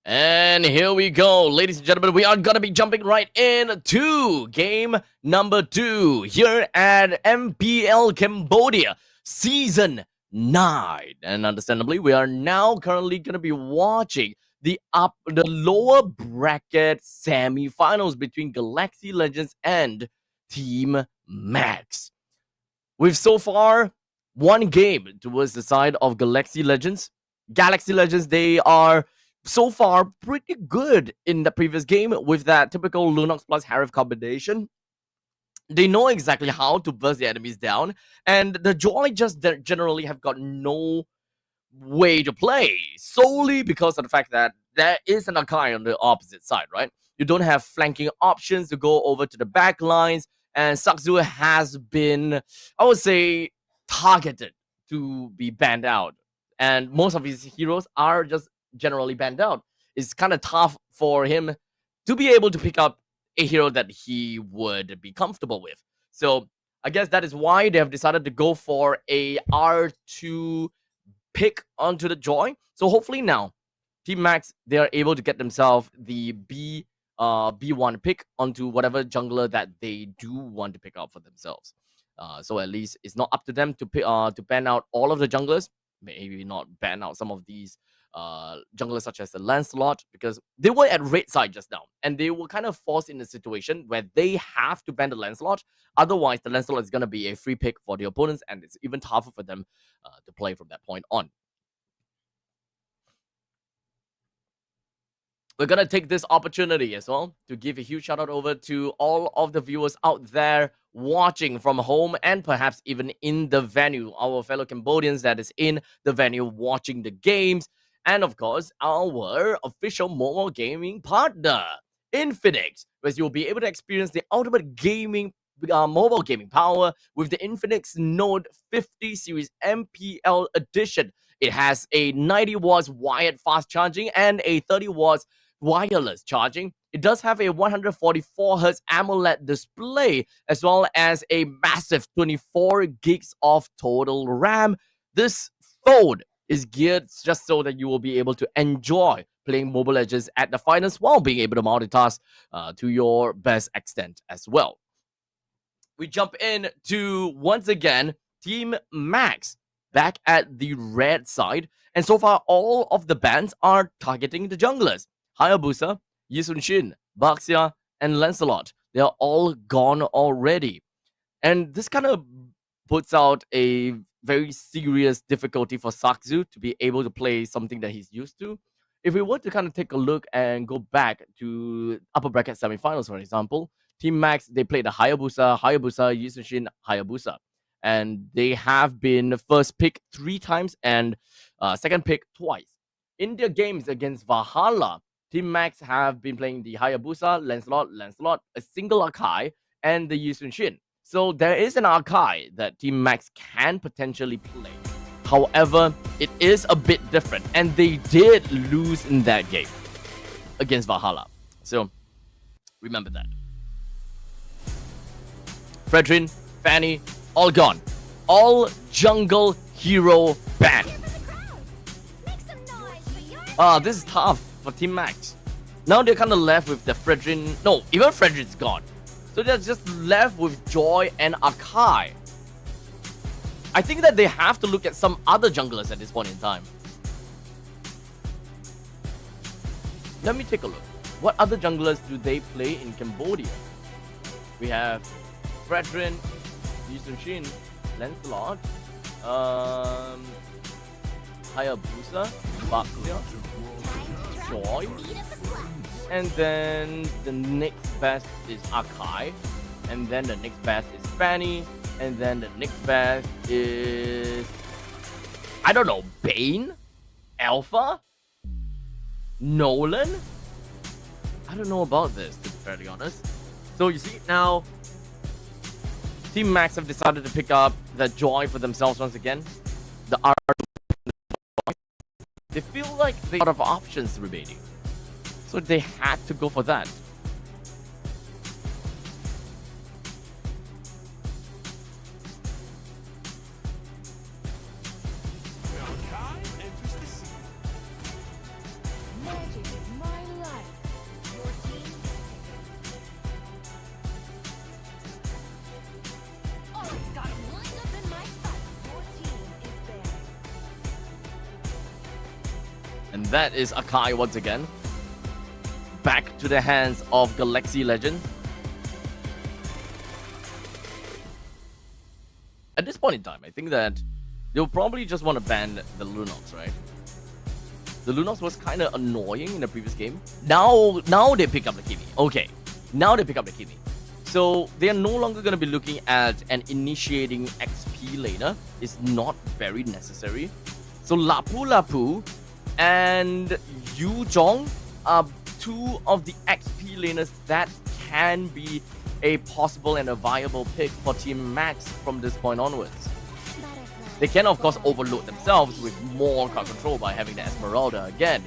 And here we go, ladies and gentlemen. We are gonna be jumping right into game number 2 here at MPL Cambodia Season 9. And understandably, we are now currently gonna be watching the lower bracket semi-finals between Galaxy Legends and Team Max. We've so far one game towards the side of Galaxy Legends. Galaxy Legends, they are so far pretty good in the previous game with that typical Lunox plus Harif combination. They know exactly how to burst the enemies down, and the Joy just generally have got no way to play solely because of the fact that there is an Akai on the opposite side, right? You don't have flanking options to go over to the back lines, and Sakzu has been, I would say, targeted to be banned out, and most of his heroes are just generally banned out. It's kind of tough for him to be able to pick up a hero that he would be comfortable with. So I guess that is why they have decided to go for a R2 pick onto the Joy. So hopefully now, Team Max, they are able to get themselves the B1 pick onto whatever jungler that they do want to pick up for themselves. So at least it's not up to them to ban out all of the junglers. Maybe not ban out some of these junglers such as the Lancelot, because they were at red side just now, and they were kind of forced in a situation where they have to ban the Lancelot. Otherwise, the Lancelot is going to be a free pick for the opponents, and it's even tougher for them to play from that point on. We're going to take this opportunity as well to give a huge shout out over to all of the viewers out there watching from home and perhaps even in the venue, our fellow Cambodians that is in the venue watching the games, and of course our official mobile gaming partner Infinix, where you'll be able to experience the ultimate gaming mobile gaming power with the Infinix Note 50 series MPL edition. It has a 90 watts wired fast charging and a 30 watts wireless charging. It does have a 144 Hz AMOLED display, as well as a massive 24 gigs of total RAM. This phone is geared just so that you will be able to enjoy playing Mobile Legends at the finest while being able to multitask to your best extent as well. We jump in to, once again, Team Max back at the red side. And so far, all of the bans are targeting the junglers. Hayabusa, Yisun Shin, Baxia, and Lancelot. They are all gone already. And this kind of puts out a very serious difficulty for Sakzu to be able to play something that he's used to. If we were to kind of take a look and go back to upper bracket semifinals, for example, Team Max, they played the Hayabusa, Yisun Shin, Hayabusa. And they have been first pick 3 times and second pick twice. In their games against Valhalla, Team Max have been playing the Hayabusa, Lancelot, a single Akai, and the Yisun Shin. So there is an Akai that Team Max can potentially play. However, it is a bit different, and they did lose in that game against Valhalla. So remember that. Fredrin, Fanny, all gone. All jungle hero banned. This is tough for Team Max. Now they're kind of left with the Fredrin. No, even Fredrin's gone. So they're just left with Joy and Akai. I think that they have to look at some other junglers at this point in time. Let me take a look. What other junglers do they play in Cambodia? We have Fredrin, Lee Sun Shin, Lancelot, Hayabusa, Baxia, Joy, and then the next best is Akai, and then the next best is Fanny, and then the next best is, I don't know, Bane, Alpha, Nolan. I don't know about this, to be fairly honest. So you see now, Team Max have decided to pick up the Joy for themselves once again. The R. They feel like they have a lot of options remaining, so they had to go for that. And that is Akai once again. Back to the hands of Galaxy Legend. At this point in time, I think that they'll probably just want to ban the Lunox, right? The Lunox was kind of annoying in the previous game. Now they pick up the Kimi. Okay, now they pick up the Kimi. So they are no longer going to be looking at an initiating XP laner. It's not very necessary. So Lapu Lapu and Yu Zhong are two of the XP laners that can be a possible and a viable pick for Team Max from this point onwards. They can of course overload themselves with more card control by having the Esmeralda again,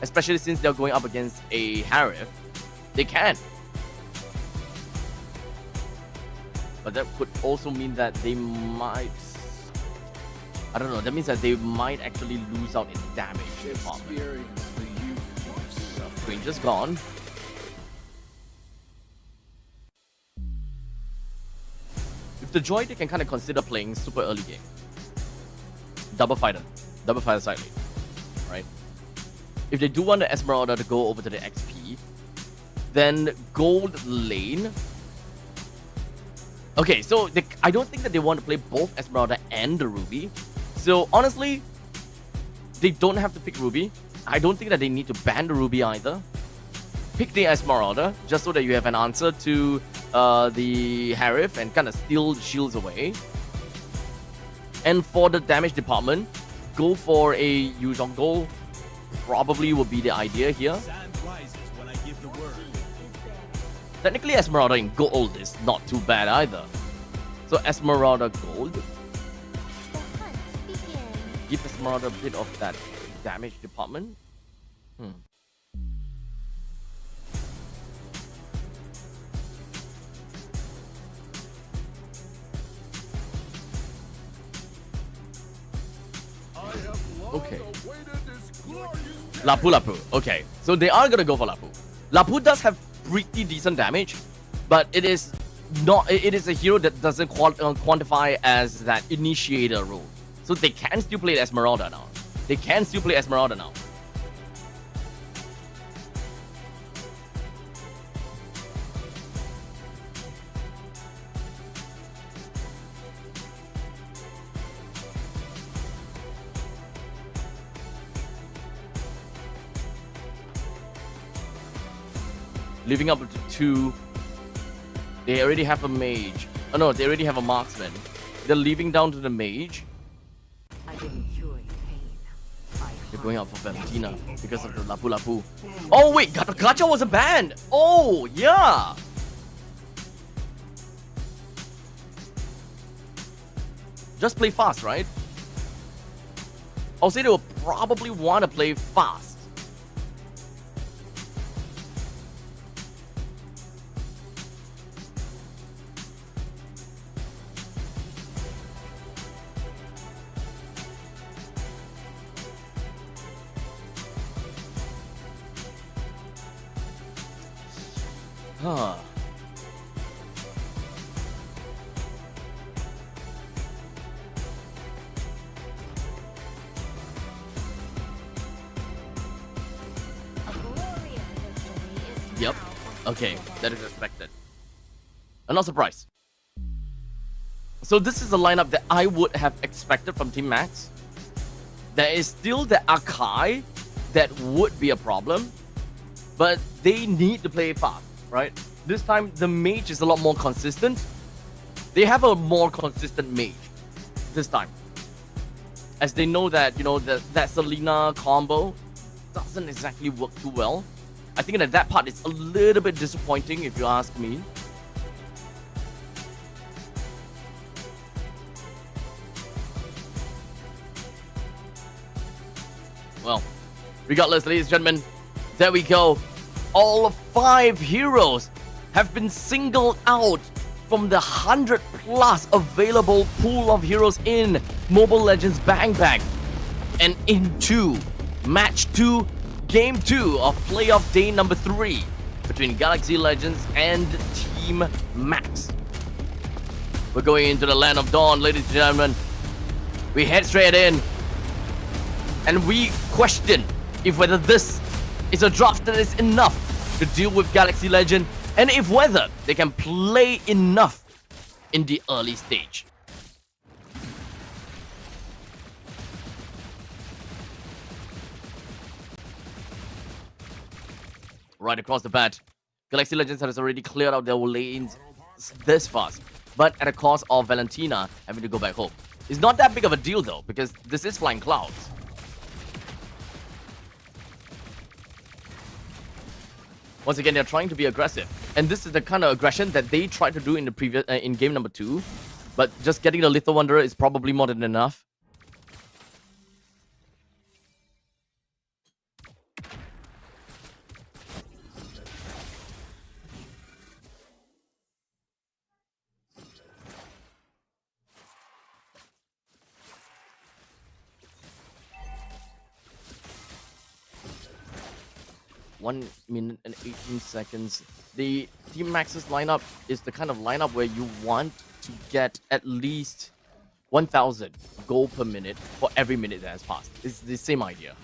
especially since they're going up against a Harif. They can. But that could also mean that they might, I don't know, that means that they might actually lose out in damage department. Ranger's gone. With the Joy, they can kind of consider playing super early game. Double fighter side lane, right? If they do want the Esmeralda to go over to the XP, then gold lane. Okay, so I don't think that they want to play both Esmeralda and the Ruby. So honestly, they don't have to pick Ruby. I don't think that they need to ban the Ruby either. Pick the Esmeralda, just so that you have an answer to the Harif and kind of steal shields away. And for the damage department, go for a Yu Zhong goal. Probably would be the idea here. Technically, Esmeralda in gold is not too bad either. So Esmeralda gold. Give Esmeralda a bit of that damage department. Okay. Lapu Lapu. Okay. So they are gonna go for Lapu. Lapu does have pretty decent damage, but it is not. It is a hero that doesn't quantify as that initiator role. So they can still play Esmeralda now. They can still play Esmeralda now. Living up to 2. They already have a mage. Oh no, they already have a marksman. They're leaving down to the mage. They're going out for Valentina because of the Lapu Lapu. Oh wait, Gacha wasn't banned! Oh yeah! Just play fast, right? I'll say they will probably want to play fast. Huh. Okay, that is expected. I'm not surprised. So this is the lineup that I would have expected from Team Max. There is still the Akai that would be a problem, but they need to play fast, right? This time the mage is a lot more consistent. They have a more consistent mage this time, as they know that, you know, that Selena combo doesn't exactly work too well. I think that part is a little bit disappointing if you ask me. Well, regardless, ladies and gentlemen, there we go. All 5 heroes have been singled out from the 100+ available pool of heroes in Mobile Legends Bang Bang and into Match 2, Game 2 of Playoff Day number 3 between Galaxy Legends and Team Max. We're going into the Land of Dawn, ladies and gentlemen. We head straight in, and we question if whether this is a draft that is enough to deal with Galaxy Legend, and if whether they can play enough in the early stage. Right across the bat, Galaxy Legends has already cleared out their lanes this fast, but at a cost of Valentina having to go back home. It's not that big of a deal though, because this is Flying Clouds. Once again, they're trying to be aggressive, and this is the kind of aggression that they tried to do in the previous in game number 2, but just getting the Lethal Wanderer is probably more than enough. One minute and 18 seconds. The Team Max's lineup is the kind of lineup where you want to get at least 1,000 gold per minute for every minute that has passed. It's the same idea.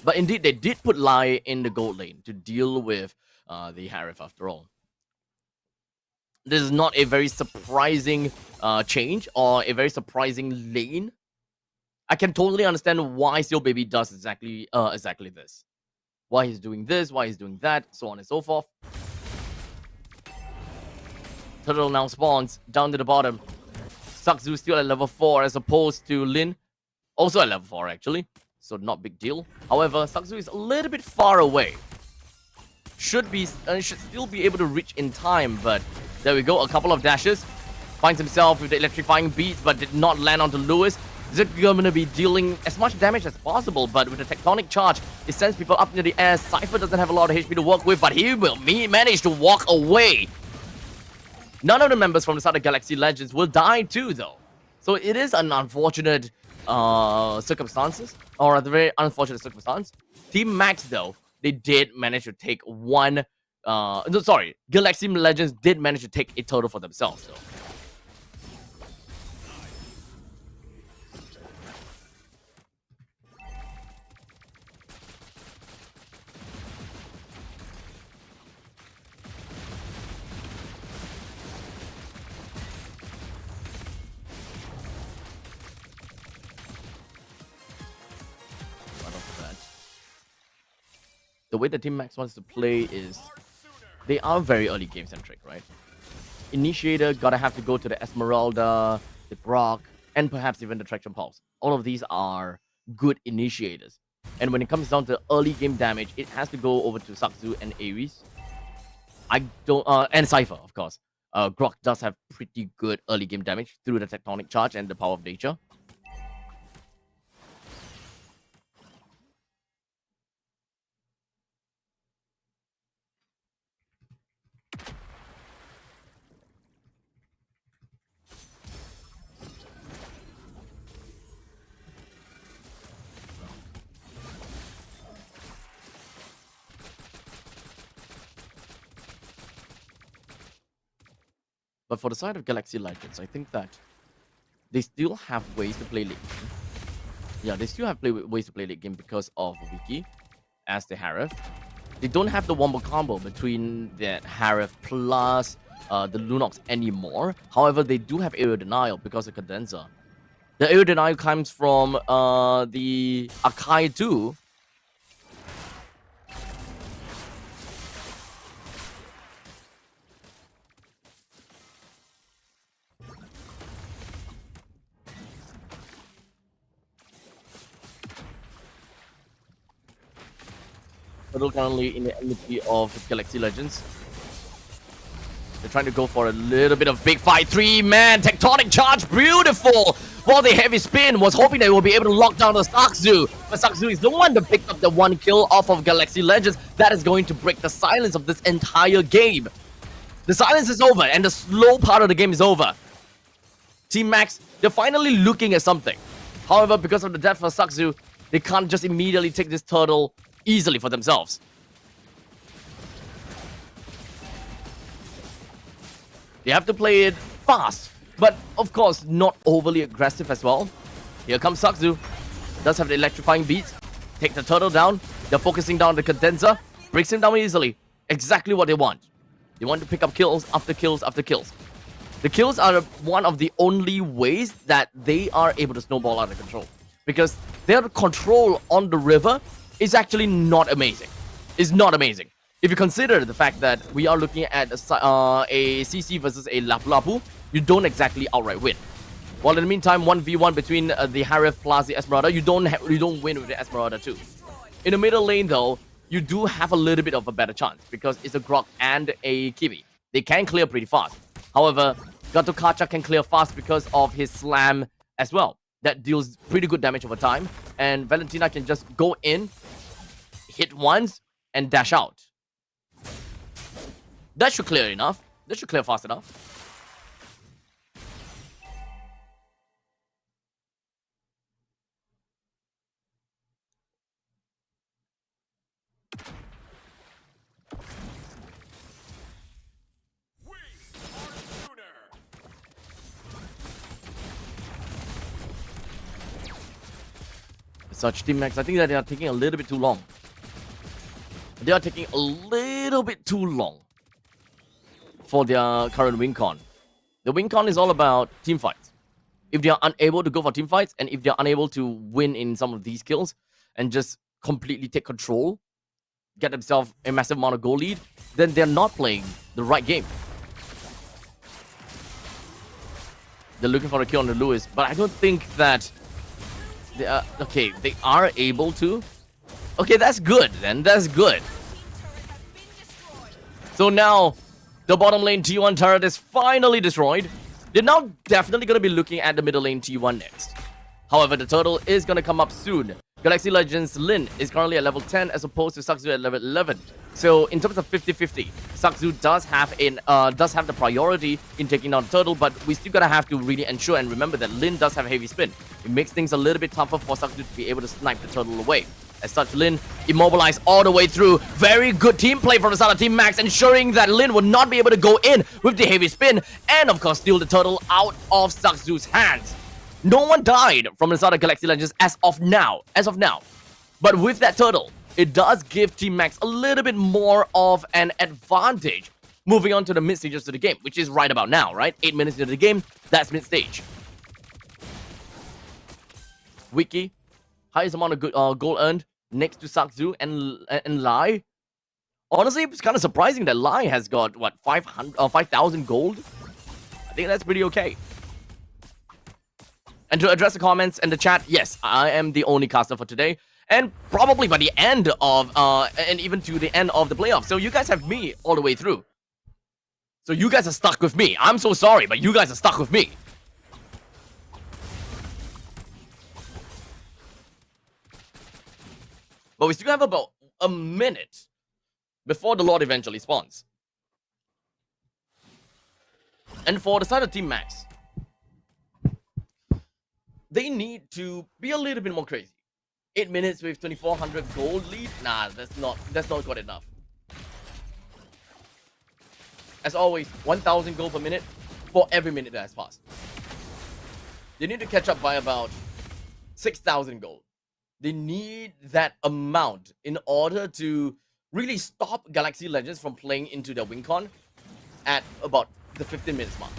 But indeed, they did put Lai in the gold lane to deal with the Harif after all. This is not a very surprising change or a very surprising lane. I can totally understand why Seal Baby does exactly this. Why he's doing this, why he's doing that, so on and so forth. Turtle now spawns down to the bottom. Sakzu still at level 4 as opposed to Lin, also at level 4 actually. So not big deal. However, Sakzu is a little bit far away. Should still be able to reach in time, but there we go. A couple of dashes. Finds himself with the electrifying beats, but did not land onto Lewis. Zip going to be dealing as much damage as possible, but with the tectonic charge, it sends people up into the air. Cypher doesn't have a lot of HP to work with, but he will manage to walk away. None of the members from the side of Galaxy Legends will die too, though. So it is an unfortunate circumstances, or a very unfortunate circumstance. Team Max, though, they did manage to take one. No, sorry, Galaxy Legends did manage to take a total for themselves, though. The way the Team Max wants to play is they are very early game centric, right? Initiator gotta have to go to the Esmeralda, the Grok, and perhaps even the Traction Pulse. All of these are good initiators. And when it comes down to early game damage, it has to go over to Sakzu and Ares. And Cypher, of course. Grok does have pretty good early game damage through the Tectonic Charge and the Power of Nature. But for the side of Galaxy Legends, I think that they still have ways to play late game. Yeah, they still have ways to play late game because of Wiki as the Harif. they don't have the wombo combo between the Harif plus the Lunox anymore. However, they do have aerial denial because of condenser. The aerial denial comes from the Akai too. Turtle currently in the MVP of Galaxy Legends. They're trying to go for a little bit of big fight. 3-man tectonic charge. Beautiful. While the heavy spin was hoping they will be able to lock down the Sakzu. But Sakzu is the one to pick up the 1 kill off of Galaxy Legends. That is going to break the silence of this entire game. The silence is over and the slow part of the game is over. Team Max, they're finally looking at something. However, because of the death for Sakzu, they can't just immediately take this turtle easily for themselves. They have to play it fast, but of course not overly aggressive as well. Here comes Sakzu. Does have the electrifying beats. Take the turtle down. They're focusing down the condenser. Breaks him down easily. Exactly what they want. They want to pick up kills after kills after kills. The kills are one of the only ways that they are able to snowball out of control. Because their control on the river is actually not amazing. It's not amazing. If you consider the fact that we are looking at a CC versus a Lapu Lapu, you don't exactly outright win. While in the meantime, 1v1 between the Harif plus the Esmeralda, you don't win with the Esmeralda too. In the middle lane though, you do have a little bit of a better chance because it's a Grok and a Kiwi. They can clear pretty fast. However, Gato Kacha can clear fast because of his slam as well. That deals pretty good damage over time. And Valentina can just go in, hit once, and dash out. That should clear enough. That should clear fast enough. Such Team Max, I think that they are taking a little bit too long. They are taking a little bit too long for their current win con. The win con is all about team fights. If they are unable to go for team fights, and if they are unable to win in some of these kills, and just completely take control, get themselves a massive amount of goal lead, then they're not playing the right game. They're looking for a kill on the Lewis, but I don't think that they are, okay, they are able to. Okay, that's good then. That's good. So now, the bottom lane T1 turret is finally destroyed. They're now definitely going to be looking at the middle lane T1 next. However, the turtle is going to come up soon. Galaxy Legends Lin is currently at level 10 as opposed to Sakzu at level 11. So in terms of 50-50, Sakzu does have the priority in taking down the turtle, but we still gotta have to really ensure and remember that Lin does have heavy spin. It makes things a little bit tougher for Sakzu to be able to snipe the turtle away. As such, Lin immobilized all the way through. Very good team play from the side of Team Max, ensuring that Lin would not be able to go in with the heavy spin and of course steal the turtle out of Sakzu's hands. No one died from the side of Galaxy Legends as of now. But with that turtle, it does give Team Max a little bit more of an advantage moving on to the mid stages of the game, which is right about now, right? 8 minutes into the game, that's mid stage. Wiki, highest amount of good, goal earned next to Sakzu and Lai. Honestly, it's kind of surprising that Lai has got what 5,000 gold. I think that's pretty okay. And to address the comments and the chat, yes, I am the only caster for today. And probably by the end of, and even to the end of the playoffs. So you guys have me all the way through. So you guys are stuck with me. I'm so sorry, but you guys are stuck with me. But we still have about a minute before the Lord eventually spawns. And for the side of Team Max, they need to be a little bit more crazy. 8 minutes with 2,400 gold lead? Nah, that's not quite enough. As always, 1,000 gold per minute for every minute that has passed. They need to catch up by about 6,000 gold. They need that amount in order to really stop Galaxy Legends from playing into their win con at about the 15 minutes mark.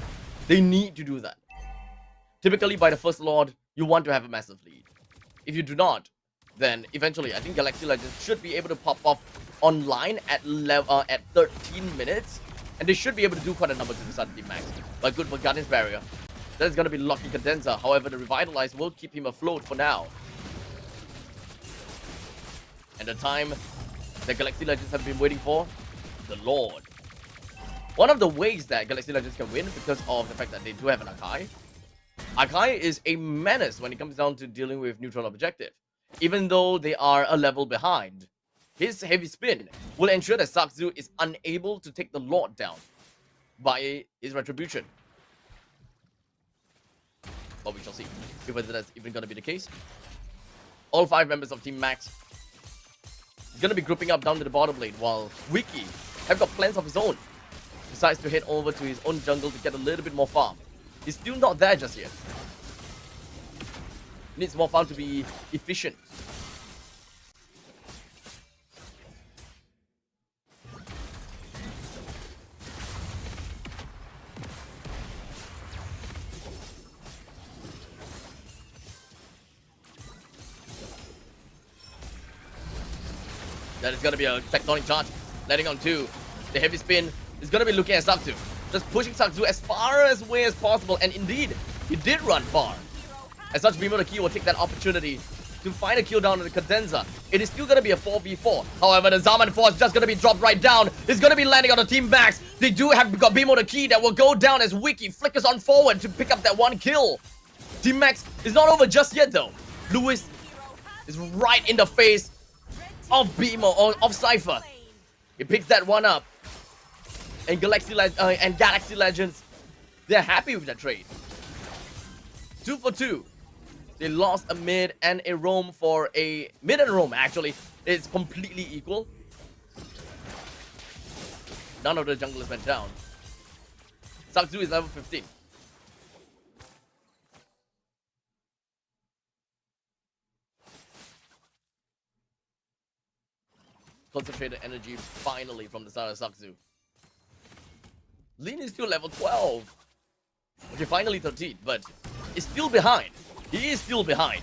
They need to do that. Typically, by the first Lord, you want to have a massive lead. If you do not, then eventually, I think Galaxy Legends should be able to pop off online at 13 minutes, and they should be able to do quite a number to the Sun Team Max. But good for Guardian's Barrier. That is going to be Lucky Condenser. However, the Revitalize will keep him afloat for now. And the time that Galaxy Legends have been waiting for, the Lord. One of the ways that Galaxy Legends can win because of the fact that they do have an Akai. Akai is a menace when it comes down to dealing with neutral objective. Even though they are a level behind, his heavy spin will ensure that Sakzu is unable to take the Lord down by his retribution. But we shall see if whether that's even going to be the case. All 5 members of Team Max is going to be grouping up down to the bottom lane, while Wiki have got plans of his own. Decides to head over to his own jungle to get a little bit more farm. He's still not there just yet. Needs more farm to be efficient. That is going to be a tectonic charge. Letting on 2. The heavy spin is going to be looking at Sakzu. Just pushing Sakzu as far away as possible. And indeed, he did run far. As such, Bimo the Key will take that opportunity to find a kill down on the Cadenza. It is still going to be a 4v4. However, the Zaman Force is just going to be dropped right down. It's going to be landing on the Team Max. They do have got Bimo the Key that will go down as Wiki flickers on forward to pick up that one kill. Team Max is not over just yet though. Lewis is right in the face of Bimo, or of Cypher. He picks that one up. And Galaxy Legends, they're happy with that trade. 2 for 2. They lost a mid and a roam for a... Mid and roam, actually. It's completely equal. None of the junglers went down. Sakzu is level 15. Concentrated energy finally from the side of Sakzu. Lin is still level 12. Okay, finally 13, but is still behind. He is still behind.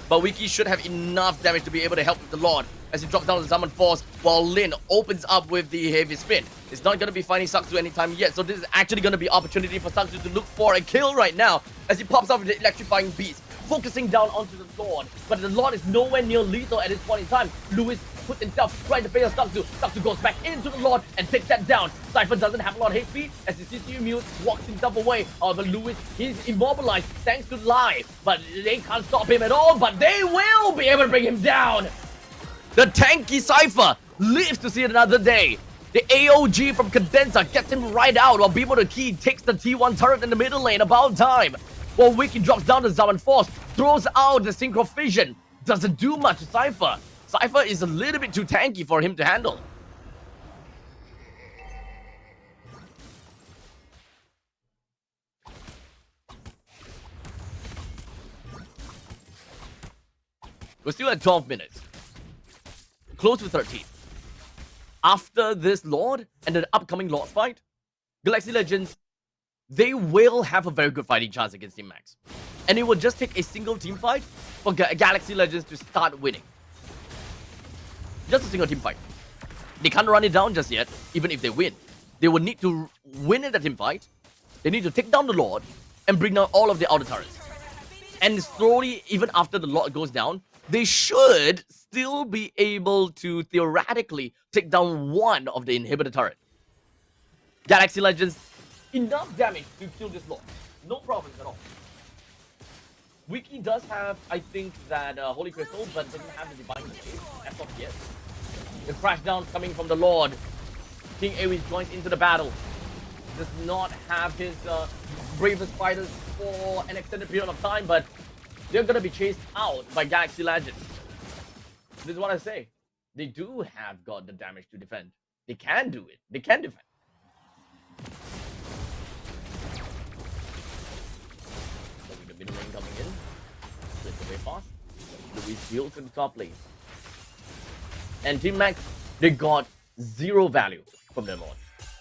But Wiki should have enough damage to be able to help with the Lord as he drops down the Zaman Force while Lin opens up with the heavy spin. It's not going to be finding Sakzu anytime yet, so this is actually going to be opportunity for Sakzu to look for a kill right now as he pops up with the electrifying beast, focusing down onto the Lord. But the Lord is nowhere near lethal at this point in time. Lewis puts himself right in the face of Sakzu. Sakzu goes back into the Lord and takes that down. Cypher doesn't have a lot of HP as his CCU mute walks himself away. However, Lewis, he's immobilized thanks to Lai. But they can't stop him at all, but they will be able to bring him down. The tanky Cypher lives to see another day. The AOG from Cadenza gets him right out while Bimo the Key takes the T1 turret in the middle lane. About time. While Wiki drops down the Zaman Force, throws out the Synchro Fission. Doesn't do much to Cypher. Cypher is a little bit too tanky for him to handle. We're still at 12 minutes. Close to 13. After this Lord and the upcoming Lord fight, Galaxy Legends, they will have a very good fighting chance against Team Max. And it will just take a single team fight for Galaxy Legends to start winning. Just a single team fight. They can't run it down just yet, even if they win. They will need to win in the team fight. They need to take down the Lord and bring down all of the outer turrets. And slowly, even after the Lord goes down, they should still be able to theoretically take down one of the inhibitor turret. Galaxy Legends, enough damage to kill this Lord. No problems at all. Wiki does have, I think, that Holy Crystal, but doesn't have the Divine Blade as of yet. The crash down coming from the Lord. King Ares joins into the battle. Does not have his bravest fighters for an extended period of time, but they're going to be chased out by Galaxy Legends. This is what I say. They do have got the damage to defend. They can do it. They can defend. The middle lane coming in. Splits away fast. Louis heals to the top lane. And Team Max, they got zero value from their Lord.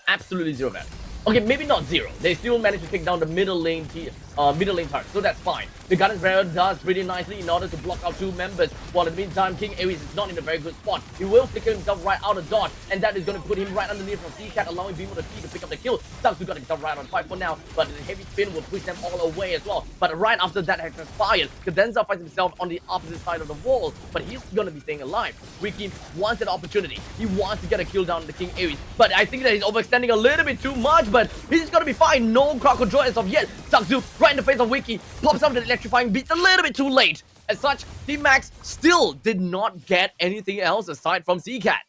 Absolutely zero value. Okay, maybe not zero. They still managed to take down the middle lane turret, so that's fine. The Guardian's Barrier does pretty nicely in order to block out 2 members, while in the meantime, King Ares is not in a very good spot. He will flicker himself right out of dodge, and that is going to put him right underneath from C-Cat, allowing Beamo the T to pick up the kill. Sucks got himself right on 5 for now, but the heavy spin will push them all away as well. But right after that has transpired, Cadenza finds himself on the opposite side of the wall, but he's going to be staying alive. Wiki wants an opportunity. He wants to get a kill down on the King Ares, but I think that he's overextending a little bit too much, but he's going to be fine. No crowd control as of yet. Sakzu right in the face of Wiki, pops up the electrifying beats a little bit too late. As such, Team Max still did not get anything else aside from C-Cat.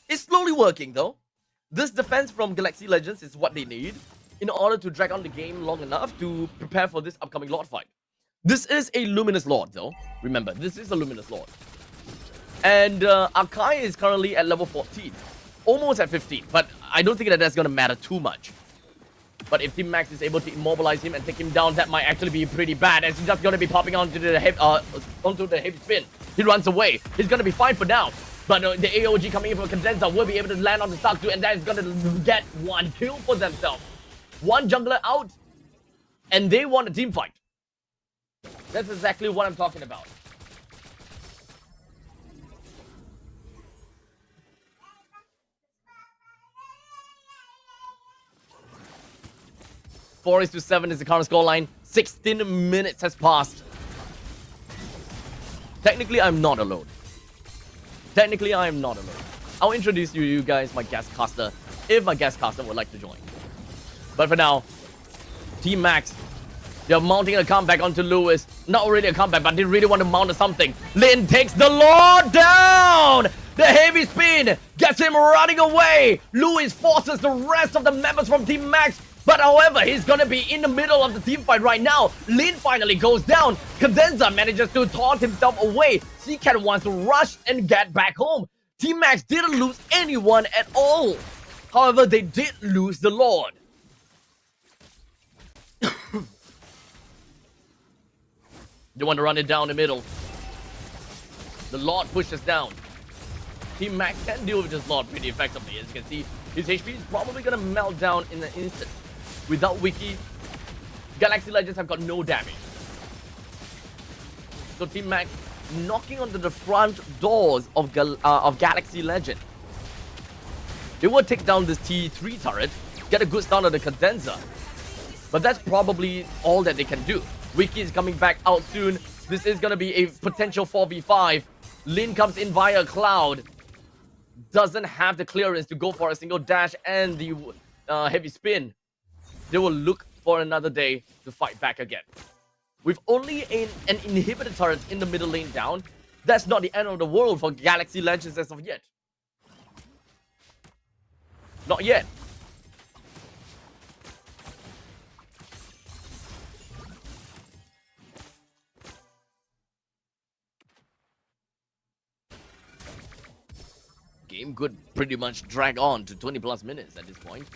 It's slowly working though. This defense from Galaxy Legends is what they need in order to drag on the game long enough to prepare for this upcoming Lord fight. This is a Luminous Lord though. Remember, this is a Luminous Lord. And Akai is currently at level 14. Almost at 15, but I don't think that that's going to matter too much. But if Team Max is able to immobilize him and take him down, that might actually be pretty bad, as he's just going to be popping onto the heavy spin. He runs away. He's going to be fine for now. But the AOG coming in from Condenser will be able to land on the Sakzu, and that is going to get 1 kill for themselves. 1 jungler out, and they want a team fight. That's exactly what I'm talking about. Four to 7 is the current scoreline. 16 minutes has passed. Technically, I'm not alone. I'll introduce you guys, my guest caster, if my guest caster would like to join. But for now, Team Max, they're mounting a comeback onto Lewis. Not really a comeback, but they really want to mount something. Lin takes the Lord down! The heavy spin gets him running away. Lewis forces the rest of the members from Team Max. But however, he's gonna be in the middle of the team fight right now. Lin finally goes down. Cadenza manages to taunt himself away. C-Cat wants to rush and get back home. Team Max didn't lose anyone at all. However, they did lose the Lord. They want to run it down the middle. The Lord pushes down. Team Max can deal with this Lord pretty effectively. As you can see, his HP is probably gonna melt down in an instant. Without Wiki, Galaxy Legends have got no damage. So Team Max knocking onto the front doors of Galaxy Legend. They will take down this T3 turret, get a good start on the Condenser. But that's probably all that they can do. Wiki is coming back out soon. This is going to be a potential 4v5. Lin comes in via Cloud. Doesn't have the clearance to go for a single dash and the heavy spin. They will look for another day to fight back again. With only an inhibitor turret in the middle lane down, that's not the end of the world for Galaxy Legends as of yet. Not yet. Game could pretty much drag on to 20 plus minutes at this point.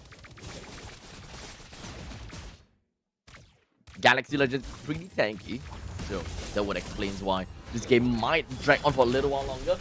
Galaxy Legends pretty tanky, so that would explain why this game might drag on for a little while longer.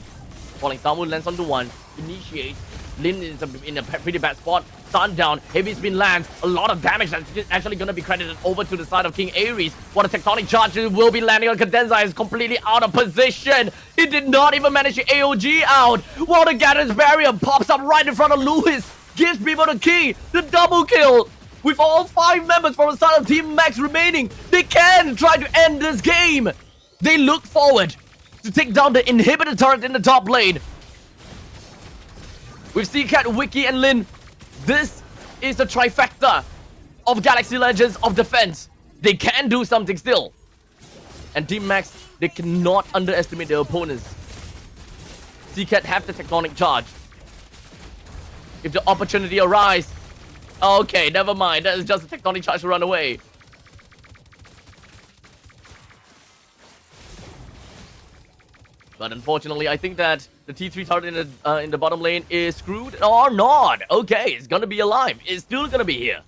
Falling Samu lands onto 1, initiates. Lin is in a pretty bad spot. Stun down, heavy spin lands, a lot of damage that's actually going to be credited over to the side of King Ares. What a tectonic charge will be landing on Cadenza is completely out of position. He did not even manage to AOG out. While the Guardian's Barrier pops up right in front of Lewis, gives people the key, the double kill. With all 5 members from the side of Team Max remaining, they can try to end this game. They look forward to take down the inhibitor turret in the top lane. With C-Cat, Wiki, and Lin, this is the trifecta of Galaxy Legends of defense. They can do something still. And Team Max, they cannot underestimate their opponents. C-Cat have the tectonic charge. If the opportunity arises, okay, never mind. That is just a tectonic charge to run away. But unfortunately, I think that the T3 turret in the bottom lane is screwed or not. Okay, it's gonna be alive. It's still gonna be here.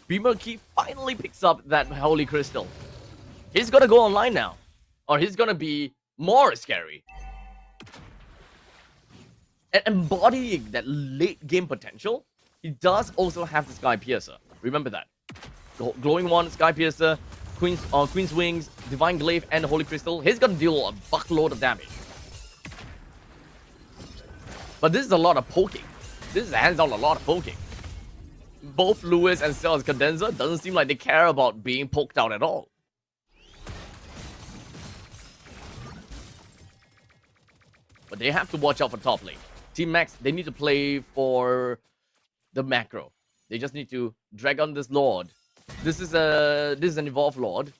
Beamer keep finally picks up that Holy Crystal. He's gonna go online now. Or he's gonna be more scary. And embodying that late game potential, he does also have the Sky Piercer. Remember that. Glowing Wand, Sky Piercer, Queen's Wings, Divine Glaive, and Holy Crystal. He's gonna deal a buckload of damage. But this is a lot of poking. This is hands-on a lot of poking. Both Lewis and Cell's Condenser doesn't seem like they care about being poked out at all. But they have to watch out for top lane. Team Max, they need to play for the macro. They just need to drag on this Lord. This is an evolved Lord.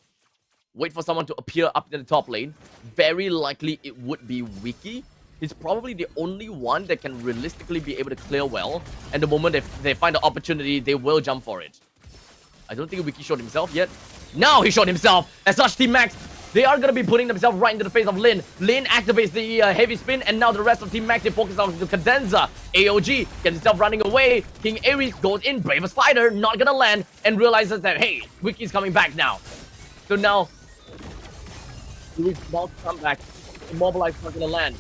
Wait for someone to appear up in the top lane. Very likely it would be Wiki. He's probably the only one that can realistically be able to clear well. And the moment they find the opportunity, they will jump for it. I don't think Wiki showed himself yet. Now he showed himself. As such, Team Max, they are going to be putting themselves right into the face of Lin. Lin activates the heavy spin, and now the rest of Team Max, they focus on the Cadenza. AOG gets himself running away. King Ares goes in, Bravest Fighter, not going to land, and realizes that, hey, Wiki's coming back now. So now, Luis about to come back. Immobilize not going to land.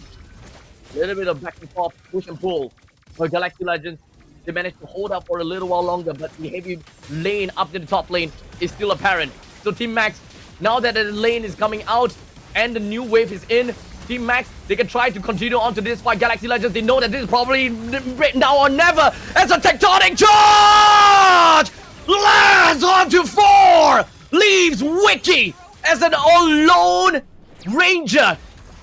A little bit of back and forth, push and pull. For Galaxy Legends, they managed to hold up for a little while longer, but the heavy lane up to the top lane is still apparent. So Team Max, now that the lane is coming out and the new wave is in, Team Max, they can try to continue on to this fight. Galaxy Legends, they know that this is probably now or never. As a tectonic charge lands onto 4, leaves Wiki as an alone ranger.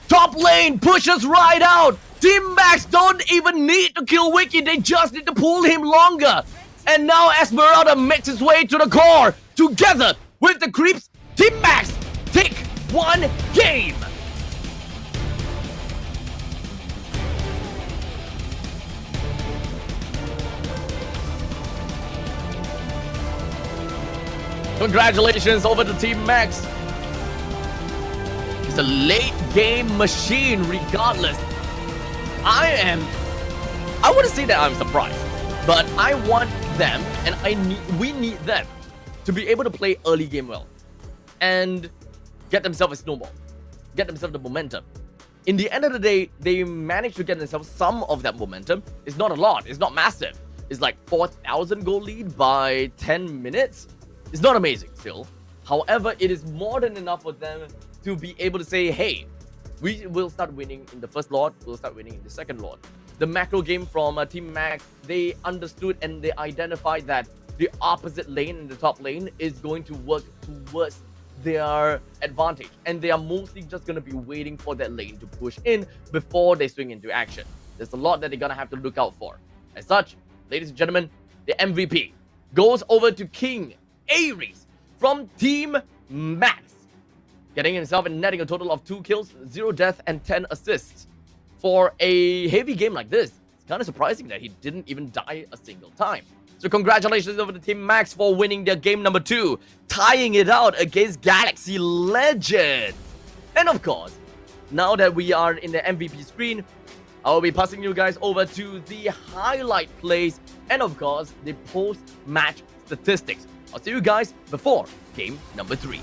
Top lane pushes right out. Team Max don't even need to kill Wiki. They just need to pull him longer. And now Esmeralda makes his way to the core. Together with the creeps, Team Max take 1 game. Congratulations over to Team Max. It's a late game machine regardless. I wouldn't say that I'm surprised, but I want them and we need them to be able to play early game well and get themselves a snowball, get themselves the momentum. In the end of the day, they managed to get themselves some of that momentum. It's not a lot, it's not massive. It's like 4,000 goal lead by 10 minutes. It's not amazing still. However, it is more than enough for them to be able to say, hey, we will start winning in the first Lord, we'll start winning in the second Lord. The macro game from Team Max, they understood and they identified that the opposite lane in the top lane is going to work towards their advantage. And they are mostly just going to be waiting for that lane to push in before they swing into action. There's a lot that they're going to have to look out for. As such, ladies and gentlemen, the MVP goes over to King Ares from Team Max, getting himself and netting a total of 2 kills, 0 death, and 10 assists. For a heavy game like this, it's kind of surprising that he didn't even die a single time. So congratulations over to Team Max for winning their game number 2, tying it out against Galaxy Legends. And of course, now that we are in the MVP screen, I will be passing you guys over to the highlight plays and of course, the post-match statistics. I'll see you guys before game number 3.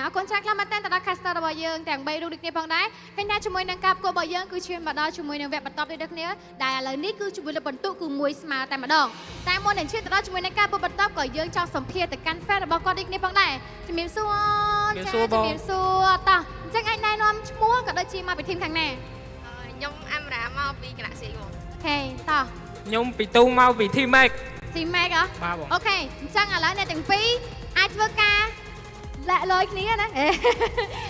អរគុណច្រើនខ្លាំងមែនទែនទៅដល់ caster របស់យើងទាំង3រូបដូចគ្នាផងដែរឃើញថាជាមួយនឹងការប្រកួតរបស់យើងគឺឈានមកដល់ជាមួយនឹងវគ្គបន្តដូចគ្នាដែលឥឡូវនេះគឺជាមួយលើបន្ទុកគឺមួយស្មើតែម្ដងតែមុននឹងឈានទៅដល់ជាមួយនឹងការប្រកួតបន្តក៏យើងចង់សម្ភាសទៅកាន់ fan របស់គាត់ដូចគ្នាផងដែរជំរាបសួរចាជំរាបសួរតោះអញ្ចឹងអាចណែនាំឈ្មោះក៏ដូចជាមកពីធីមខាងណាខ្ញុំអាំរ៉ាមកពីកណ្ដាស៊ីបងអូខេតោះខ្ញុំពីទូមកពី team Mac ធីម Mac ហ៎បាទបងអូខេអញ្ចឹងឥឡូវអ្នកទាំងពីរអាចធ្វើការលាក់លយគ្នាណា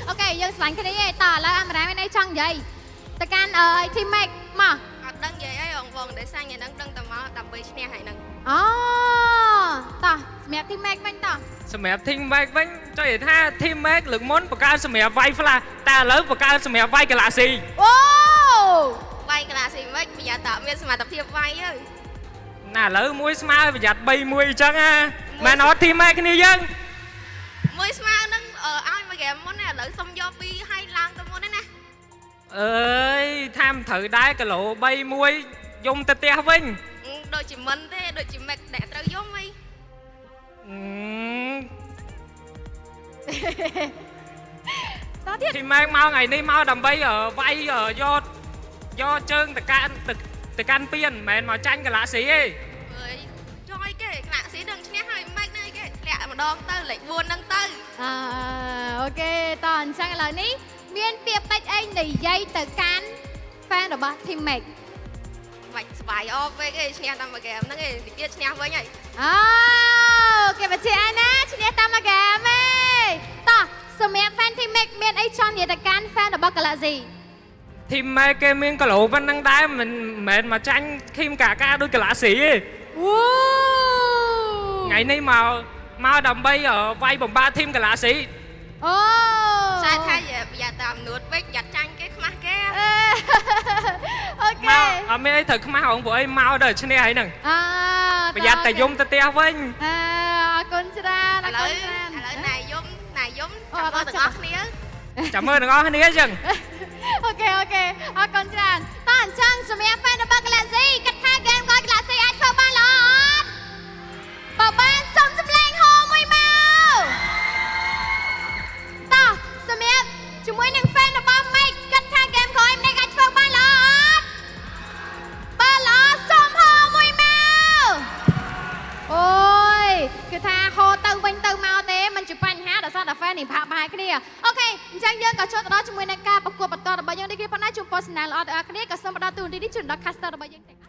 អូខេយើងស្លាញ់គ្នាទេតោះឥឡូវអាមរ៉ាមានអីចង់និយាយទៅកាន់ធីម Mac មកអត់ដឹងនិយាយអីបងតែសាញ់ឯហ្នឹងដឹងតែមកដើម្បីឈ្នះហើយហ្នឹងអូតោះសម្រាប់ធីម Mac វិញតោះសម្រាប់ team Mac វិញចុះនិយាយថា team Mac លើកមុនបង្កើតសម្រាប់វាយ flash តែឥឡូវបង្កើតសម្រាប់វាយ Galaxy អូវាយកណ្ដាស៊ីមិនប្រយ័ត្នតែមានសមត្ថភាពវាយទៅណាឥឡូវមួយស្មើប្រយ័ត្ន3 1អញ្ចឹងណាមែនអត់ team Mac គ្នាយើងមួយស្មើនឹងឲ្យមួយហ្គេមមុនណាឥឡូវសុំយកពីឲ្យឡើងទៅមុនណាអើយថាមិនត្រូវដែរគីឡូ3 1យំទៅផ្ទះវិញដូចជាមិនទេដូចជាម៉េចដែលត្រូវយំអីតោះទៀត ទីម៉ែកមកថ្ងៃនេះមកដើម្បីវាយយកជើងទៅកាន់ពៀនមិនមែនមកចាញ់ Galaxy ទេអើយចុយគេ Galaxy នឹងឈ្នះហើយម៉េចនេះគេលាក់ម្ដងទៅលេខ4ហ្នឹងទៅអូខេតោះអញ្ចឹងឥឡូវនេះមានពាក្យពេចន៍អីនិយាយទៅកាន់ fan របស់ Team Mac បាច់ស្បាយអបពេកឯងឈ្នះតាមមួយហ្គេមហ្នឹងឯងតិចទៀតឈ្នះវិញហើយអូគេបញ្ជាក់ឯណាឈ្នះតាមមួយហ្គេមឯងតោះសម្រាប់ fan Team Mac មានអីចង់និយាយទៅកាន់ fan របស់ Galaxy Team Mac គេមានគីឡូប៉ុណ្ណឹងដែរមិនមែនមកចាញ់ឃីមកាកាដូច Galaxy ទេថ្ងៃនេះមកដើម្បីវាយបំបាក់ Team Galaxy អូតែថាប្រយ័ត្នតាមនួតពេកប្រយ័ត្នចាញ់គេខ្មាស់គេអូខេអត់មានអីត្រូវខ្មាស់ហងព្រោះអីមកដល់ឈ្នះហើយហ្នឹងប្រយ័ត្នតែយំទៅផ្ទះវិញអរគុណច្រើនឥឡូវណែយំចាំមើលទាំងអស់គ្នាចាំមើលទាំងអស់គ្នាអញ្ចឹងអូខេអរគុណច្រើនតោះអញ្ចឹងសម្រាប់ fan របស់ Galaxy គិតថា game របស់ Galaxy អាចធ្វើបានល្អអត់បើបានសុំសម្លេងហូមួយមកតោះសម្រាប់ជាមួយនឹង fan របស់ Mac គិតថា game ក្រោយ Mac អាចធ្វើបានល្អអត់បើល្អសុំហូមួយមកអូយគឺថាហូទៅវិញទៅមកទេមិនជាបញ្ហាដោយសារតែ fan នេះផាកបាយគ្នាអូខេអញ្ចឹងយើងក៏ចូលទៅដល់ជាមួយនឹងការប្រកួតបន្តរបស់យើងនេះគេប៉ុណ្ណាជួប personal ល្អទាំងអស់គ្នាក៏សូមផ្ដល់ទូនទីនេះជូនដល់ caster របស់យើងទាំង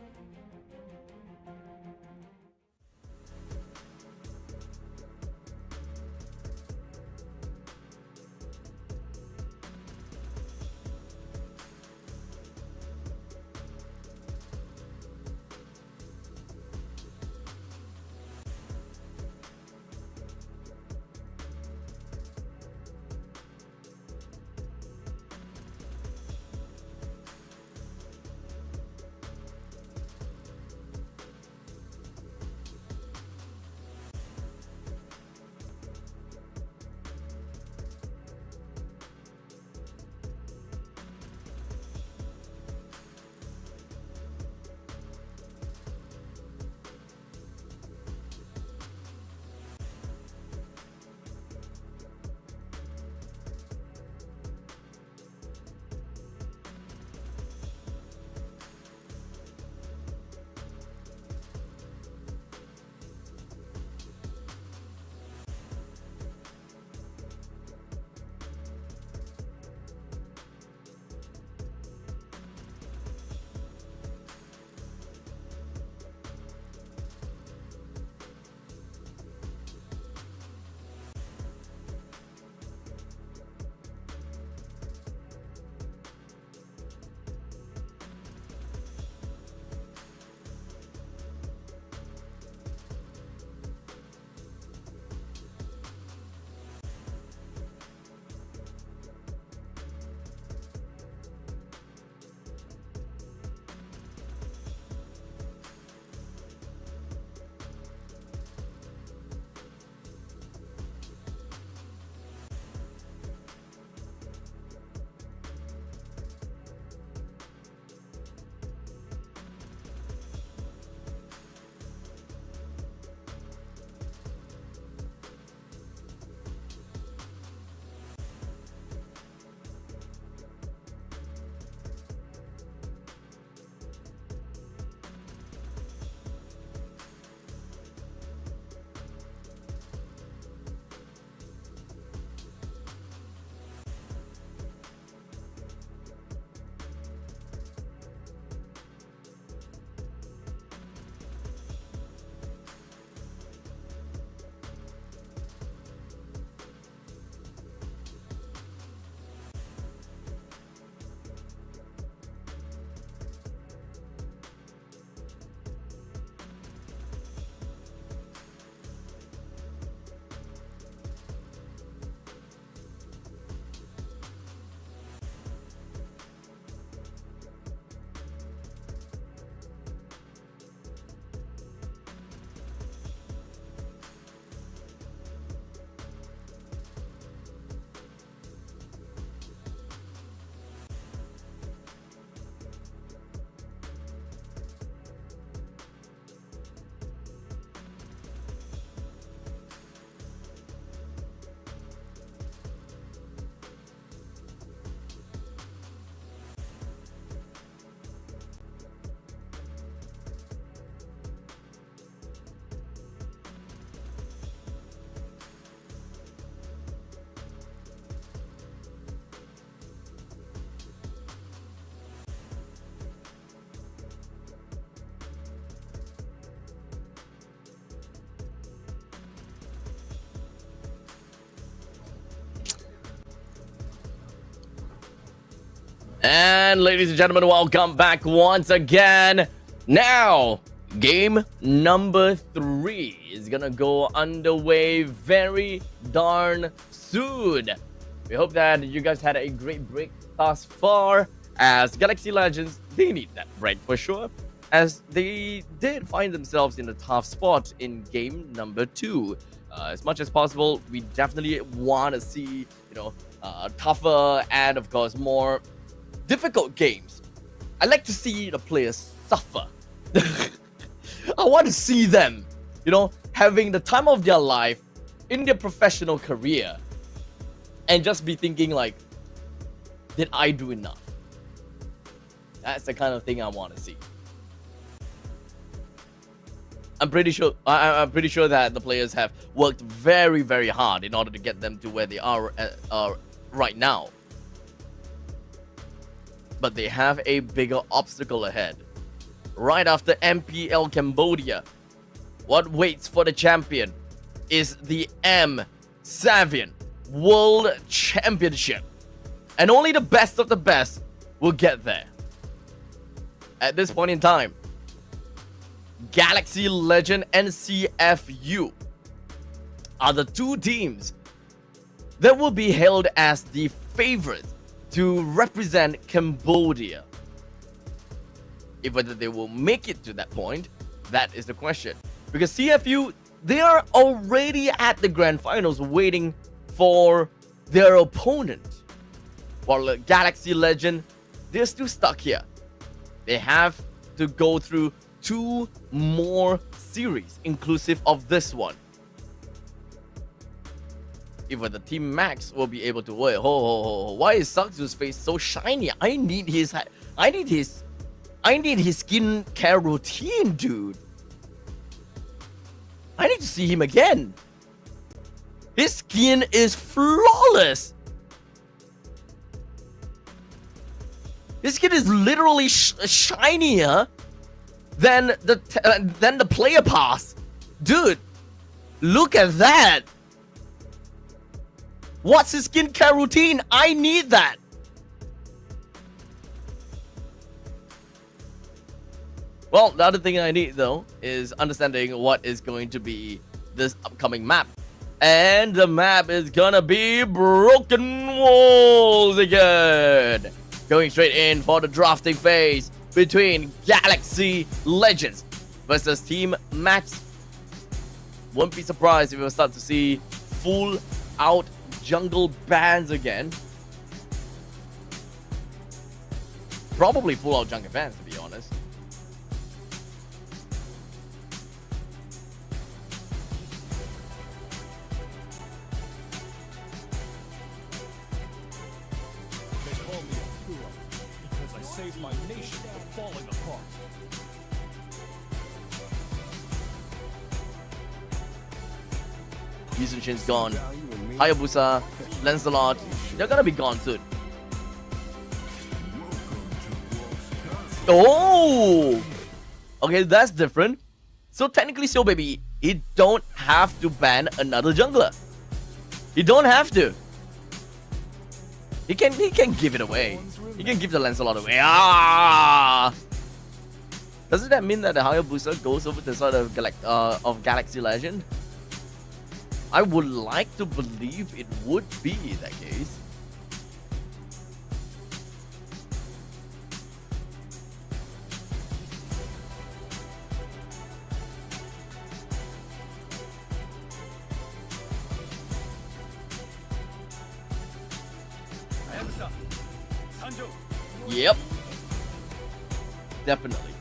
And ladies and gentlemen, welcome back once again. Now, game number 3 is gonna go underway very darn soon. We hope that you guys had a great break thus far, as Galaxy Legends, they need that break for sure, as they did find themselves in a tough spot in game number 2. As much as possible, we definitely want to see, tougher and of course more difficult games. I like to see the players suffer. I want to see them, having the time of their life in their professional career and just be thinking like, did I do enough? That's the kind of thing I want to see. I'm pretty sure that the players have worked very, very hard in order to get them to where they are right now. But they have a bigger obstacle ahead. Right after MPL Cambodia, what waits for the champion is the M7 World Championship. And only the best of the best will get there. At this point in time, Galaxy Legend and CFU are the two teams that will be hailed as the favorites to represent Cambodia. If whether they will make it to that point, that is the question. Because CFU, they are already at the grand finals waiting for their opponent. While Galaxy Legend, they're still stuck here. They have to go through 2 more series, inclusive of this one. If the Team Max will be able to wait. Why is Sakzu's face so shiny? I need his skin care routine, dude. I need to see him again. His skin is flawless. His skin is literally shinier than the player pass. Dude, look at that. What's his skincare routine? I need that. Well, the other thing I need though is understanding what is going to be this upcoming map. And the map is gonna be Broken Walls again. Going straight in for the drafting phase between Galaxy Legends versus Team Max. Won't be surprised if we will start to see full out jungle bans again. Probably full out jungle bans, to be honest. They call me a hero because I saved my nation from falling apart. Yuzenshin's gone. Hayabusa, Lancelot, they're gonna be gone soon. Oh! Okay, that's different. So technically, so baby, he don't have to ban another jungler. He don't have to. He can give it away. He can give the Lancelot away. Ah! Doesn't that mean that the Hayabusa goes over to the side of Galaxy Legend? I would like to believe it would be that case. Yep. Definitely.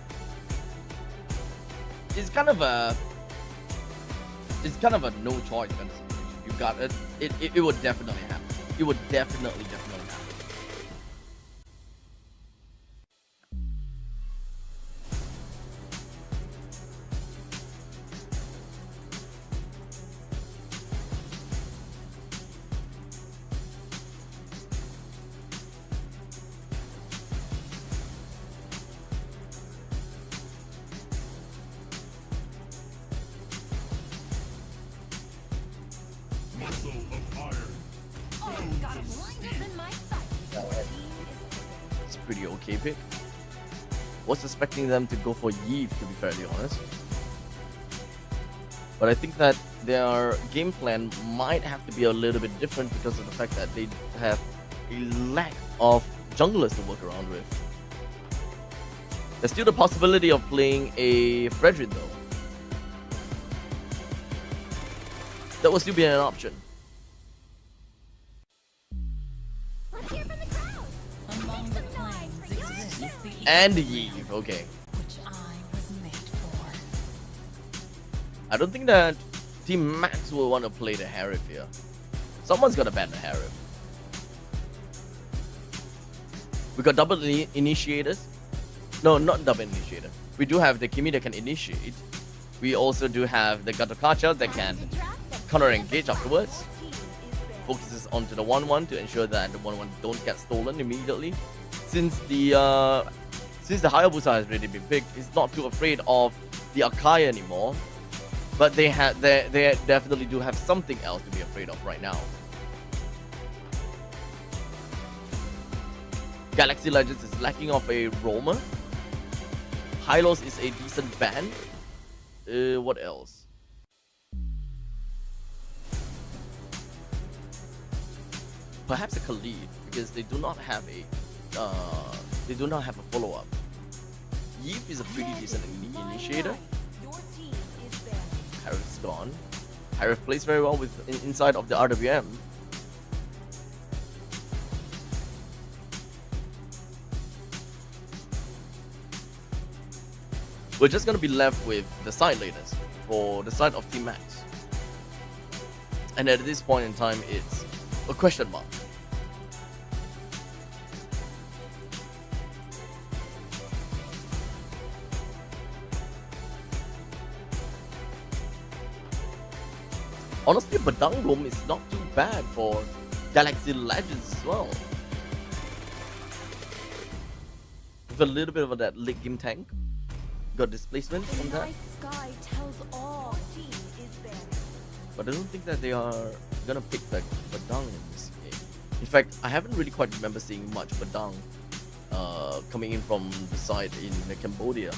It's kind of a no choice kind of situation. You got it. It would definitely happen. It would definitely happen. Muscle of iron. Oh, got a blinded in my sight. pretty okay pick. Was expecting them to go for Yves, to be fairly honest. But I think that their game plan might have to be a little bit different because of the fact that they have a lack of junglers to work around with. There's still the possibility of playing a Frederick though. That will still be an option. And Yves, okay. I don't think that Team Max will want to play the Harif here. Someone's gonna ban the Harif. We got double initiators. No, not double initiator. We do have the Kimi that can initiate. We also do have the Gatokacha that can counter engage afterwards. Focuses onto the 1-1 to ensure that the 1-1 don't get stolen immediately. Since the Hayabusa has already been picked, he's not too afraid of the Akai anymore. But they definitely do have something else to be afraid of right now. Galaxy Legends is lacking of a roamer. Hylos is a decent ban. What else? Perhaps a Khalid, because they do not have a follow-up. Yves is a pretty decent initiator. Harif's gone. Harif plays very well with inside of the RWM. We're just gonna be left with the side laners for the side of Team Max. And at this point in time, it's a question mark. Honestly, Badang Roam is not too bad for Galaxy Legends as well. With a little bit of that late game tank. Got displacement from that. But I don't think that they are gonna pick back Badang in this game. In fact, I haven't really quite remember seeing much Badang coming in from the side in Cambodia.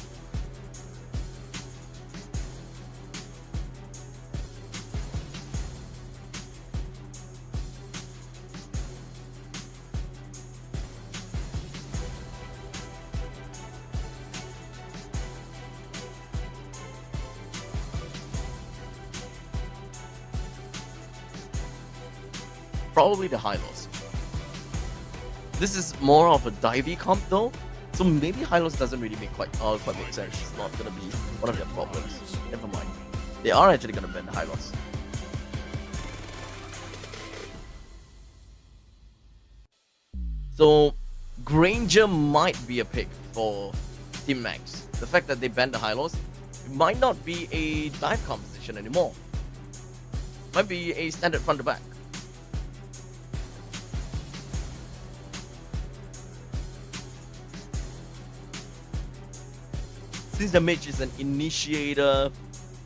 Probably the Hylos. This is more of a divey comp though, so maybe Hylos doesn't really quite make sense. It's not gonna be one of their problems. Never mind. They are actually gonna ban the Hylos. So Granger might be a pick for Team Max. The fact that they banned the Hylos, it might not be a dive composition anymore. Might be a standard front to back. Since the mage is an initiator,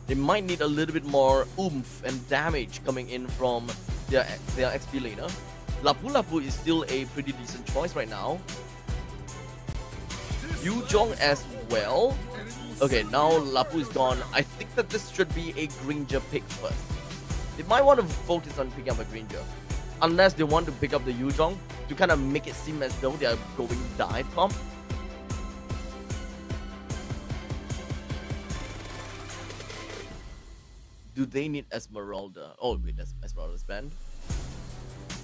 they might need a little bit more oomph and damage coming in from their XP laner. Lapu Lapu is still a pretty decent choice right now. Yuzhong as well. Okay, now Lapu is gone. I think that this should be a Granger pick first. They might want to focus on picking up a Granger. Unless they want to pick up the Yuzhong to kind of make it seem as though they are going dive comp. Do they need Esmeralda? Oh wait, that's Esmeralda's banned.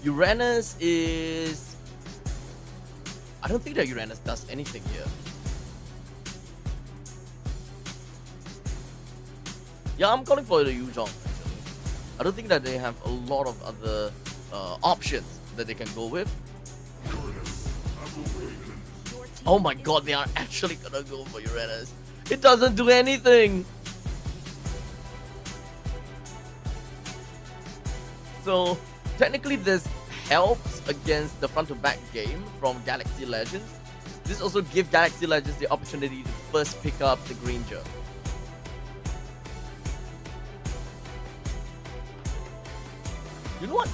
Uranus is... I don't think that Uranus does anything here. Yeah, I'm calling for the Yuzhong actually. I don't think that they have a lot of other options that they can go with. Oh my god, they are actually gonna go for Uranus. It doesn't do anything! So, technically this helps against the front-to-back game from Galaxy Legends. This also gives Galaxy Legends the opportunity to first pick up the Granger. You know what?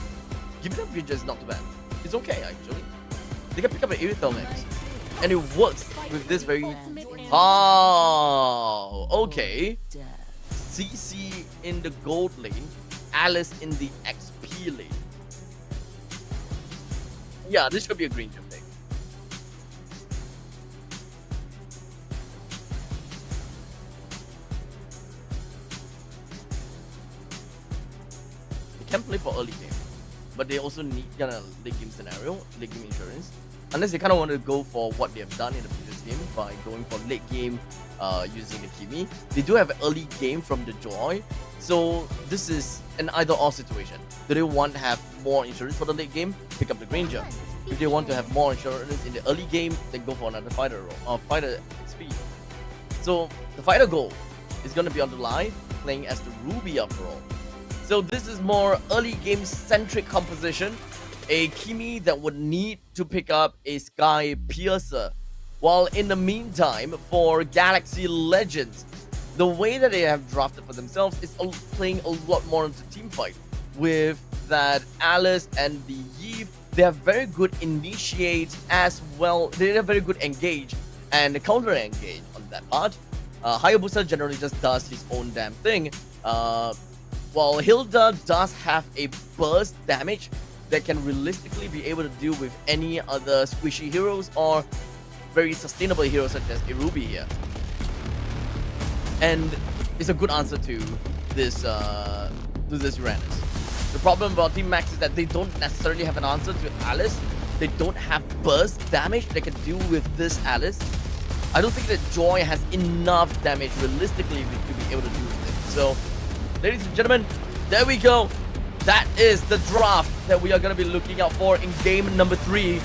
Giving up Granger is not too bad. It's okay, actually. They can pick up an Irithel next. And it works with this very... Oh, okay. CC in the gold lane, Alice in the XP lane. Yeah, this should be a green gem pick. They can play for early game, but they also need kind of late game scenario, late game insurance. Unless they kind of want to go for what they have done in the previous game by going for late game using the Kimi. They do have an early game from the Joy. So this is an either-or situation. Do they want to have more insurance for the late game? Pick up the Granger. If they want to have more insurance in the early game, then go for another fighter role or fighter speed. So the fighter goal is going to be on the line, playing as the Ruby after all. So this is more early game centric composition. A Kimi that would need to pick up a Sky Piercer. While in the meantime, for Galaxy Legends, the way that they have drafted for themselves is playing a lot more into team fight. With that Alice and the Eve, they have very good initiate as well. They have very good engage and counter engage on that part. Hayabusa generally just does his own damn thing. While Hilda does have a burst damage that can realistically be able to deal with any other squishy heroes or very sustainable heroes such as Irubi here. And it's a good answer to this Uranus. The problem about Team Max is that they don't necessarily have an answer to Alice. They don't have burst damage they can deal with this Alice. I don't think that Joy has enough damage realistically to be able to deal with it. So, ladies and gentlemen, there we go. That is the draft that we are going to be looking out for in game number 3.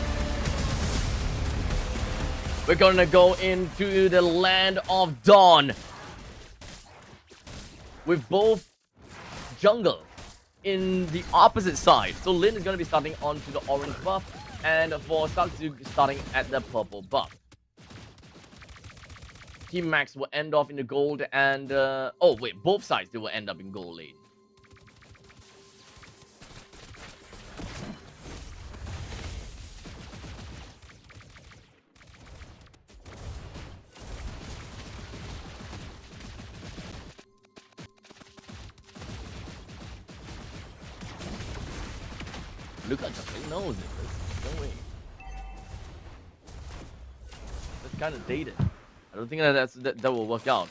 We're going to go into the land of Dawn with both jungle in the opposite side. So Lin is going to be starting onto the orange buff, and for Saksu starting at the purple buff. Team Max will end off in the gold, and oh wait, both sides they will end up in gold lane. Look at something knows it. No way. That's kind of dated. I don't think that will work out.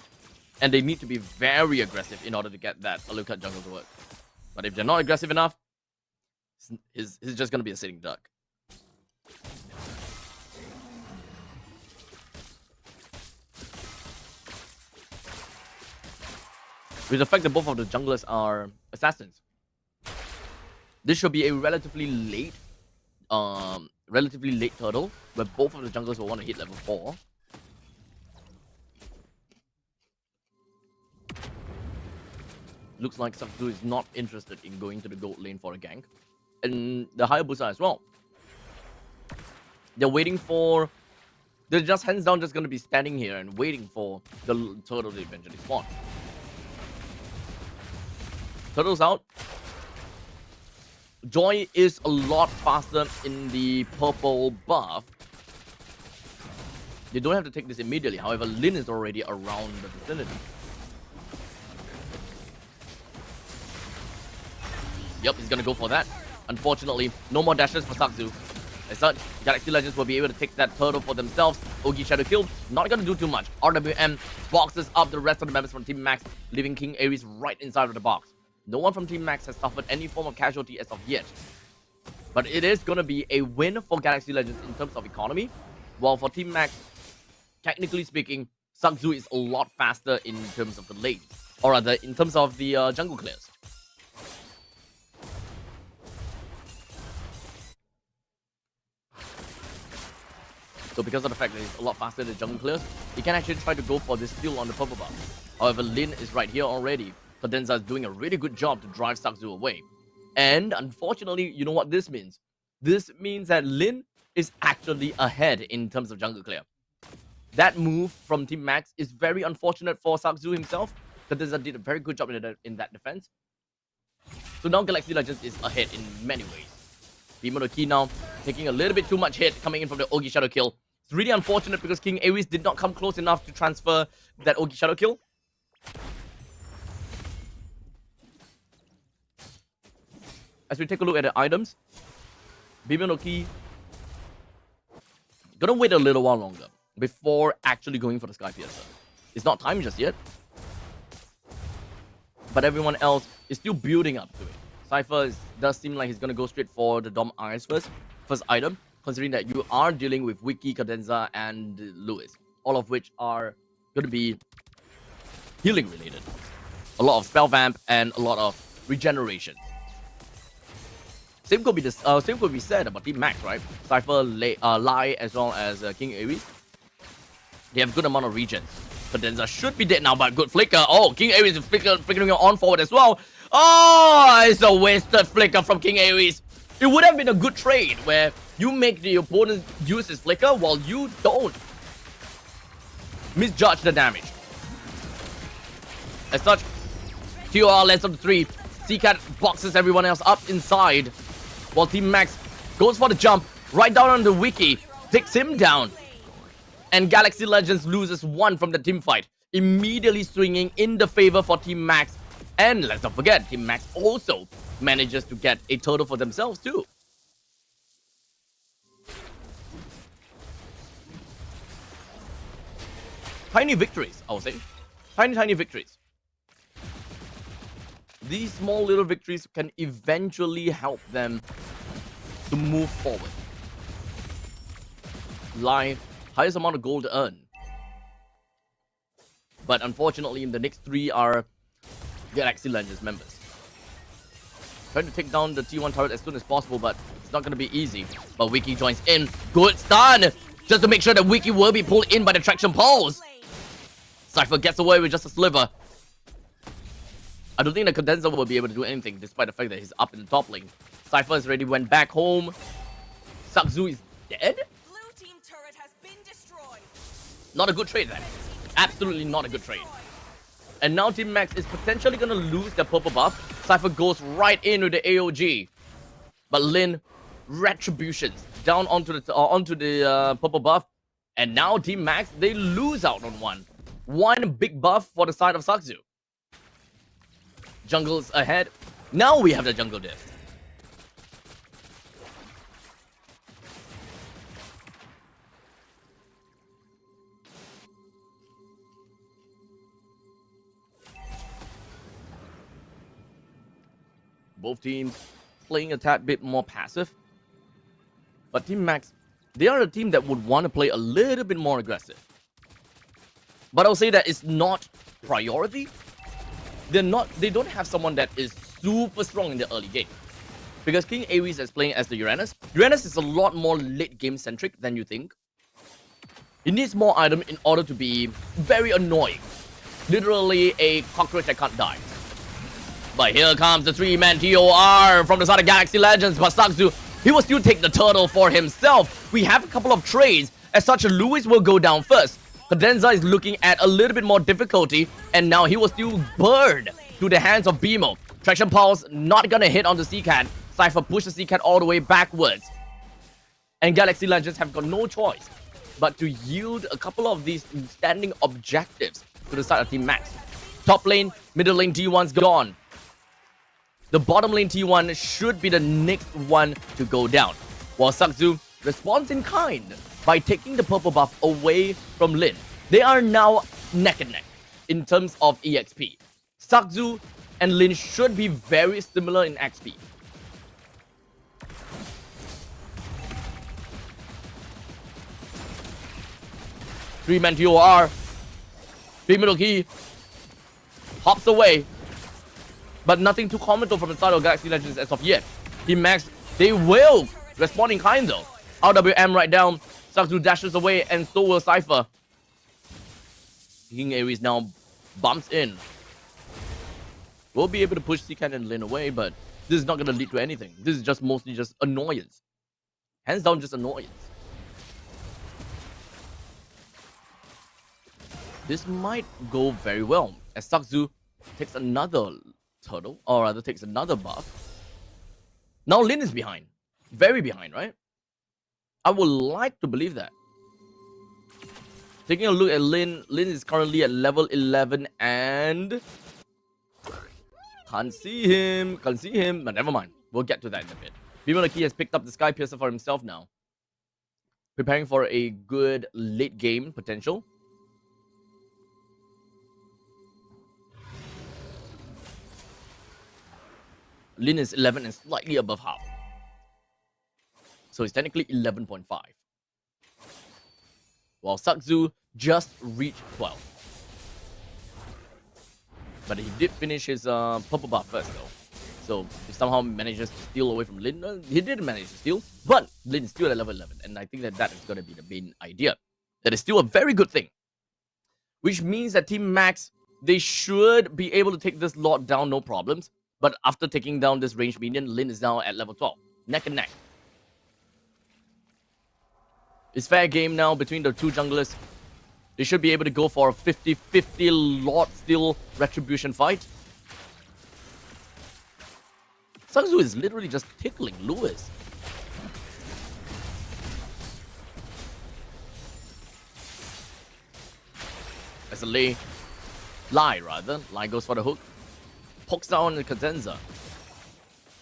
And they need to be very aggressive in order to get that Alucard jungle to work. But if they're not aggressive enough, he's just going to be a sitting duck. With the fact that both of the junglers are assassins, this should be a relatively late turtle, where both of the junglers will want to hit level 4. Looks like Saksu is not interested in going to the gold lane for a gank. And the Hayabusa as well. They're waiting for... They're just hands down just going to be standing here and waiting for the turtle to eventually spawn. Turtle's out. Joy is a lot faster in the purple buff. You don't have to take this immediately. However, Lin is already around the vicinity. Yep, he's gonna go for that. Unfortunately, no more dashes for Saksu. As such, Galaxy Legends will be able to take that turtle for themselves. Ogi Shadow Kill, not gonna do too much. RWM boxes up the rest of the members from Team Max, leaving King Ares right inside of the box. No one from Team Max has suffered any form of casualty as of yet. But it is going to be a win for Galaxy Legends in terms of economy. While for Team Max, technically speaking, Saksu is a lot faster in terms of the lane. Or rather, in terms of the jungle clears. So because of the fact that he's a lot faster than jungle clears, he can actually try to go for this steal on the purple buff. However, Lin is right here already. Cadenza is doing a really good job to drive Saksu away. And unfortunately, you know what this means? This means that Lin is actually ahead in terms of jungle clear. That move from Team Max is very unfortunate for Saksu himself. Cadenza did a very good job in that defense. So now Galaxy Legends is ahead in many ways. Bimono Key now taking a little bit too much hit coming in from the Ogi Shadow Kill. It's really unfortunate because King Aries did not come close enough to transfer that Ogi Shadow kill. As we take a look at the items, Biminoki gonna wait a little while longer before actually going for the Sky Piercer. It's not time just yet, but everyone else is still building up to it. Cypher does seem like he's gonna go straight for the Dom Eyes first item, considering that you are dealing with Wiki, Cadenza, and Lewis, all of which are gonna be healing related. A lot of spell vamp and a lot of regeneration. Same could be said about Team Max, right? Cypher, Lai, as well as King Aries. They have good amount of regions. Cadenza should be dead now, but good flicker. Oh, King Aries is flickering on forward as well. Oh, it's a wasted flicker from King Aries. It would have been a good trade where you make the opponent use his flicker while you don't misjudge the damage. As such, TOR lands on the 3. C-Cat boxes everyone else up inside, while Team Max goes for the jump right down on the Wiki, takes him down, and Galaxy Legends loses 1 from the team fight, immediately swinging in the favor for Team Max. And let's not forget, Team Max also manages to get a turtle for themselves too. Tiny victories, I would say. Tiny victories. These small little victories can eventually help them to move forward. Lai, highest amount of gold to earn. But unfortunately, the next 3 are Galaxy Legends members. Trying to take down the T1 turret as soon as possible, but it's not going to be easy. But Wiki joins in. Good stun! Just to make sure that Wiki will be pulled in by the traction pulse. Cypher gets away with just a sliver. I don't think the Cadenza will be able to do anything, despite the fact that he's up in the top lane. Cypher has already went back home. Sakzu is dead? Not a good trade then. Absolutely not a good trade. And now Team Max is potentially going to lose their purple buff. Cypher goes right in with the AOG. But Lin, retributions down onto the purple buff. And now Team Max, they lose out on one. One big buff for the side of Sakzu. Jungle's ahead. Now we have the jungle diff. Both teams playing a tad bit more passive. But Team Max, they are a team that would want to play a little bit more aggressive. But I'll say that it's not priority. They don't have someone that is super strong in the early game. Because King Aries is playing as the Uranus. Uranus is a lot more late game centric than you think. He needs more item in order to be very annoying. Literally a cockroach that can't die. But here comes the 3-man TOR from the side of Galaxy Legends. But Sakzu, he will still take the turtle for himself. We have a couple of trades. As such, Lewis will go down first. Cadenza is looking at a little bit more difficulty. And now he will still burn to the hands of Bimo. Traction Pulse not gonna hit on the C-Cat. Cypher pushes the C-Cat all the way backwards. And Galaxy Legends have got no choice but to yield a couple of these standing objectives to the side of Team Max. Top lane, middle lane T1's gone. The bottom lane T1 should be the next one to go down. While Sakzu responds in kind by taking the purple buff away from Lin. They are now neck and neck in terms of EXP. Sakzu and Lin should be very similar in XP. Three-man TOR. Bimidoki hops away. But nothing too common from the side of Galaxy Legends as of yet. Team Max, they will respond in kind though. RWM right down. Sakzu dashes away and so will Cypher. King Aries now bumps in. We'll be able to push C-Cat and Lin away, but this is not going to lead to anything. This is just mostly just annoyance. Hands down, just annoyance. This might go very well as Sakzu takes another turtle, or rather takes another buff. Now Lin is behind. Very behind, right? I would like to believe that. Taking a look at Lin. Lin is currently at level 11 and can't see him. But never mind. We'll get to that in a bit. Bimolaki has picked up the Sky Piercer for himself now. Preparing for a good late game potential. Lin is 11 and slightly above half. So he's technically 11.5. While Sakzu just reached 12. But he did finish his purple buff first though. So he somehow manages to steal away from Lin. He didn't manage to steal, but Lin is still at level 11. And I think that is going to be the main idea. That is still a very good thing. Which means that Team Max, they should be able to take this lot down no problems. But after taking down this ranged minion, Lin is now at level 12. Neck and neck. It's fair game now between the two junglers. They should be able to go for a 50-50 Lord Steal Retribution fight. Sakzu is literally just tickling Lewis. As a Lai goes for the hook. Pokes down the Cadenza.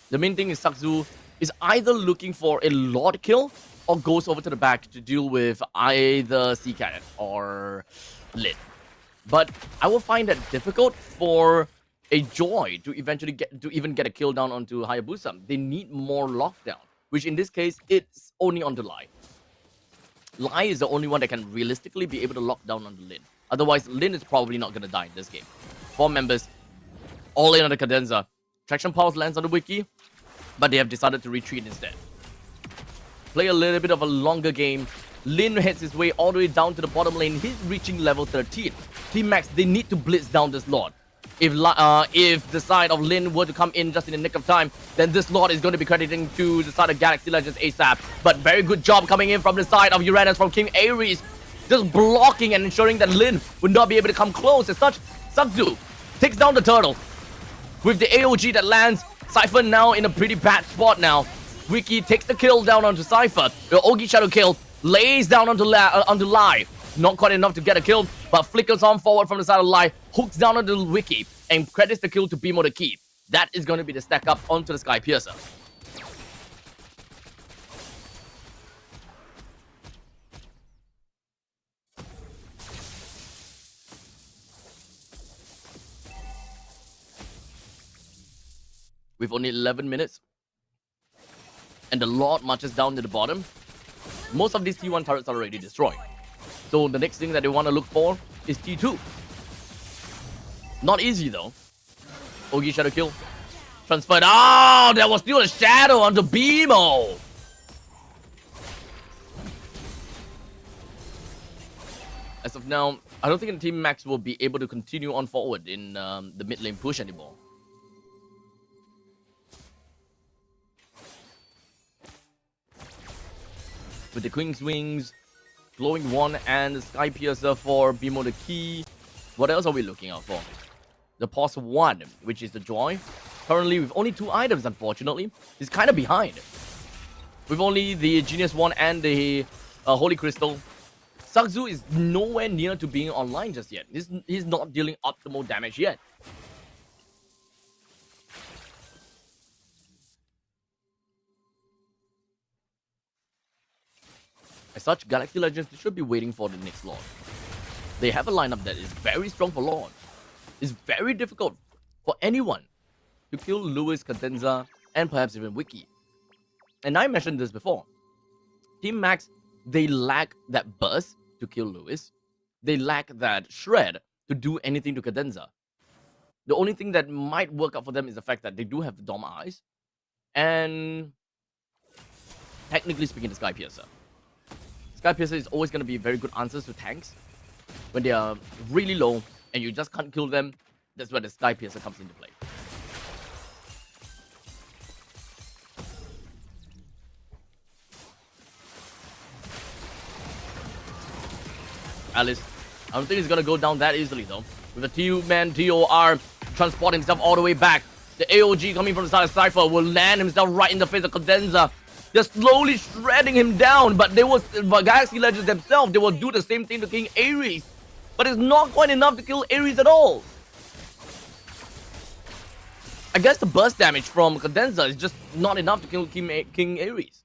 The main thing is Sakzu is either looking for a Lord kill or goes over to the back to deal with either Seacat or Lin. But I will find that difficult for a Joy to eventually even get a kill down onto Hayabusa. They need more lockdown, which in this case, it's only onto Lai. Lai is the only one that can realistically be able to lock down onto Lin. Otherwise, Lin is probably not going to die in this game. 4 members, all in on the Cadenza. Traction Pulse lands on the Wiki, but they have decided to retreat instead. Play a little bit of a longer game. Lin heads his way all the way down to the bottom lane. He's reaching level 13. Team Max, they need to blitz down this Lord. If the side of Lin were to come in just in the nick of time, then this Lord is going to be crediting to the side of Galaxy Legends ASAP. But very good job coming in from the side of Uranus from King Ares. Just blocking and ensuring that Lin would not be able to come close. As such, Sakzu takes down the turtle. With the AOG that lands, Cypher now in a pretty bad spot now. Wiki takes the kill down onto Cypher. The Ogi Shadow kill lays down onto Lai. Not quite enough to get a kill, but flickers on forward from the side of Lai, hooks down onto the Wiki, and credits the kill to Bimo the Key. That is going to be the stack up onto the Sky Piercer. With only 11 minutes. And the Lord marches down to the bottom. Most of these T1 turrets are already destroyed. So the next thing that they want to look for is T2. Not easy though. Ogi Shadow kill. Transferred. Oh, there was still a Shadow onto Bimo. As of now, I don't think the Team Max will be able to continue on forward in the mid lane push anymore. With the Queen's Wings, Glowing Wand, and the Sky Piercer for Bimo the Key. What else are we looking out for? The Pause 1, which is the Joy. Currently, with only 2 items, unfortunately, is kind of behind. With only the Genius Wand and the Holy Crystal, Sakzu is nowhere near to being online just yet. He's not dealing optimal damage yet. As such, Galaxy Legends should be waiting for the next Lord. They have a lineup that is very strong for Lord. It's very difficult for anyone to kill Lewis, Cadenza, and perhaps even Wiki. And I mentioned this before. Team Max, they lack that burst to kill Lewis. They lack that shred to do anything to Cadenza. The only thing that might work out for them is the fact that they do have the Dom Eyes. And technically speaking, the Sky Piercer. Sky Piercer is always going to be very good answers to tanks. When they are really low and you just can't kill them, that's where the Sky Piercer comes into play. Alice, I don't think it's going to go down that easily though. With a 2-man TOR transporting himself all the way back. The AOG coming from the side of Cypher will land himself right in the face of Cadenza. They're slowly shredding him down, but Galaxy Legends themselves, they will do the same thing to King Ares. But it's not quite enough to kill Ares at all. I guess the burst damage from Condenser is just not enough to kill King Ares.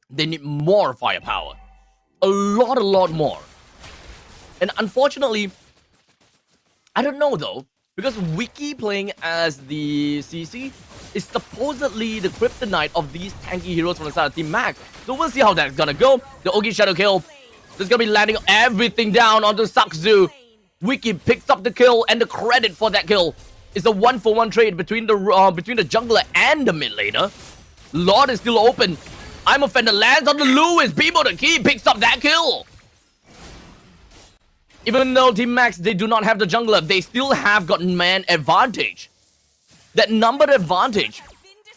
They need more firepower. A lot more. And unfortunately, I don't know though, because Wiki playing as the CC is supposedly the kryptonite of these tanky heroes from the side of Team Max. So we'll see how that's gonna go. The Ogi Shadow kill is gonna be landing everything down onto Sakzu. Wiki picks up the kill, and the credit for that kill is a 1-for-1 trade between the jungler and the mid laner. Lord is still open. I'm offended lands on the Lewis. People the key picks up that kill. Even though Team Max, they do not have the jungler, they still have got man advantage. That number advantage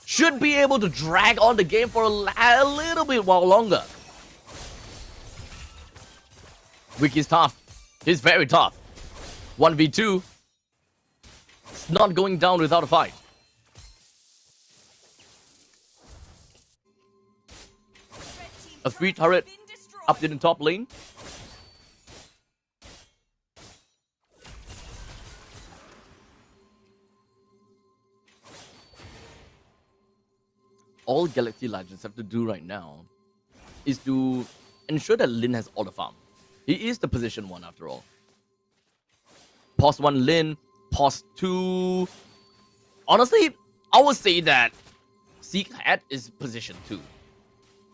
should be able to drag on the game for a little bit while longer. Wiki's tough. He's very tough. 1v2. It's not going down without a fight. A 3 turret up in the top lane. All Galaxy Legends have to do right now is to ensure that Lin has all the farm. He is the position 1 after all. Pos 1 Lin, Pos 2. Honestly, I would say that Seek Hat is position 2.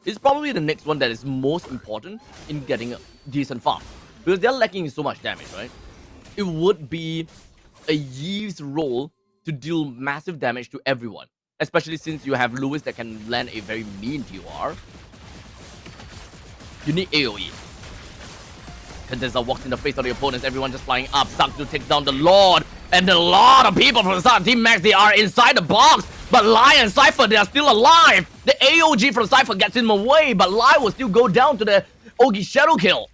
It's probably the next one that is most important in getting a decent farm. Because they're lacking so much damage, right? It would be a Yee's role to deal massive damage to everyone. Especially since you have Lewis that can land a very mean TOR. You need AoE. Condenser walks in the face of the opponents, everyone just flying up. Sakzu takes down the Lord. And a lot of people from the side of Team Max, they are inside the box. But Lai and Cypher, they are still alive. The AOG from Cypher gets him away, but Lai will still go down to the Ogi Shadow kill.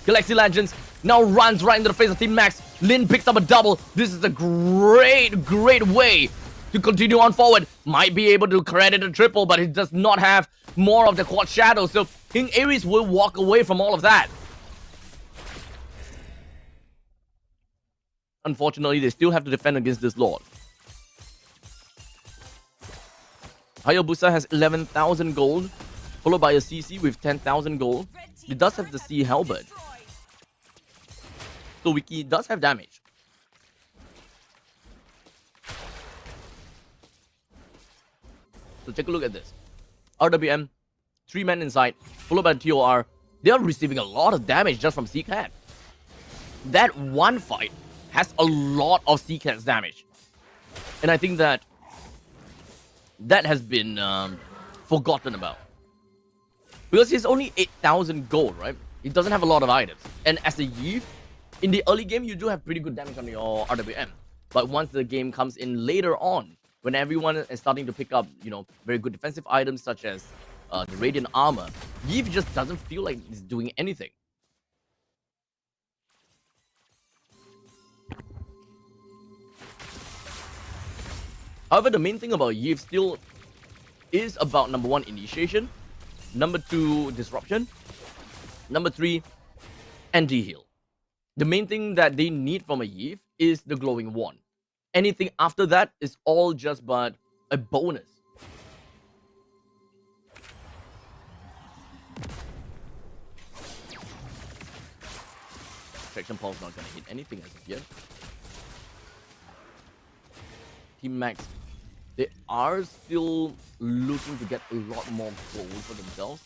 Galaxy Legends now runs right into the face of Team Max. Lin picks up a double. This is a great way to continue on forward. Might be able to credit a triple, but he does not have more of the quad shadow. So King Ares will walk away from all of that. Unfortunately, they still have to defend against this Lord. Hayabusa has 11,000 gold, followed by a CC with 10,000 gold. He does have the Sea Halberd. So Wiki does have damage. So take a look at this. RWM, 3 men inside, followed by TOR. They are receiving a lot of damage just from Sea Cat. That one fight has a lot of Sea Cat's damage. And I think that has been forgotten about. Because he's only 8,000 gold, right? He doesn't have a lot of items. And as a Yee, in the early game, you do have pretty good damage on your RWM. But once the game comes in later on, when everyone is starting to pick up, very good defensive items such as the Radiant Armor, Yee just doesn't feel like he's doing anything. However, the main thing about Yee still is about number 1, initiation, number 2, disruption, number 3, anti-heal. The main thing that they need from a Yee is the glowing wand. Anything after that is all just but a bonus. Traction Pulse not gonna hit anything as of yet. Team Max, they are still looking to get a lot more gold for themselves.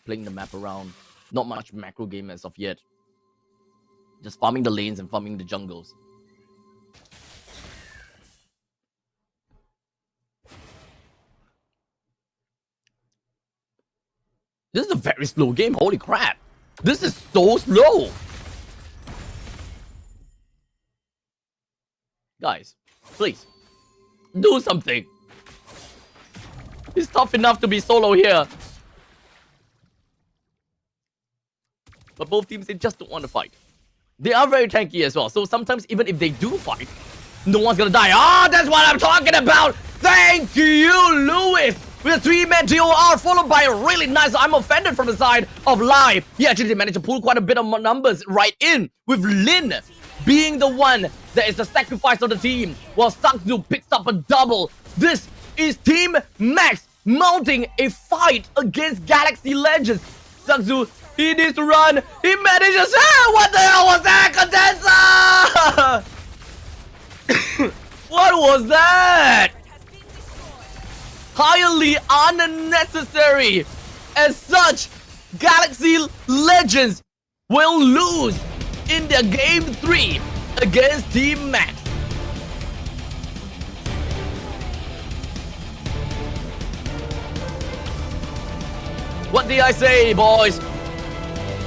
Playing the map around. Not much macro game as of yet. Just farming the lanes and farming the jungles. This is a very slow game. Holy crap. This is so slow. Guys, please. Do something. It's tough enough to be solo here. But both teams, they just don't want to fight. They are very tanky as well. So sometimes even if they do fight, No one's gonna die. Ah, that's what I'm talking about. Thank you, Lewis. With a 3-man TOR followed by a really nice I'm offended from the side of Live. He actually managed to pull quite a bit of numbers right in, with Lin being the one that is the sacrifice of the team, while Sakzu picks up a double. This is Team Max mounting a fight against Galaxy Legends. Sakzu, he needs to run. He manages. Ah, what the hell was that, Condenser? What was that? Highly unnecessary. As such, Galaxy Legends will lose in their game 3 against Team Max. What did I say, boys?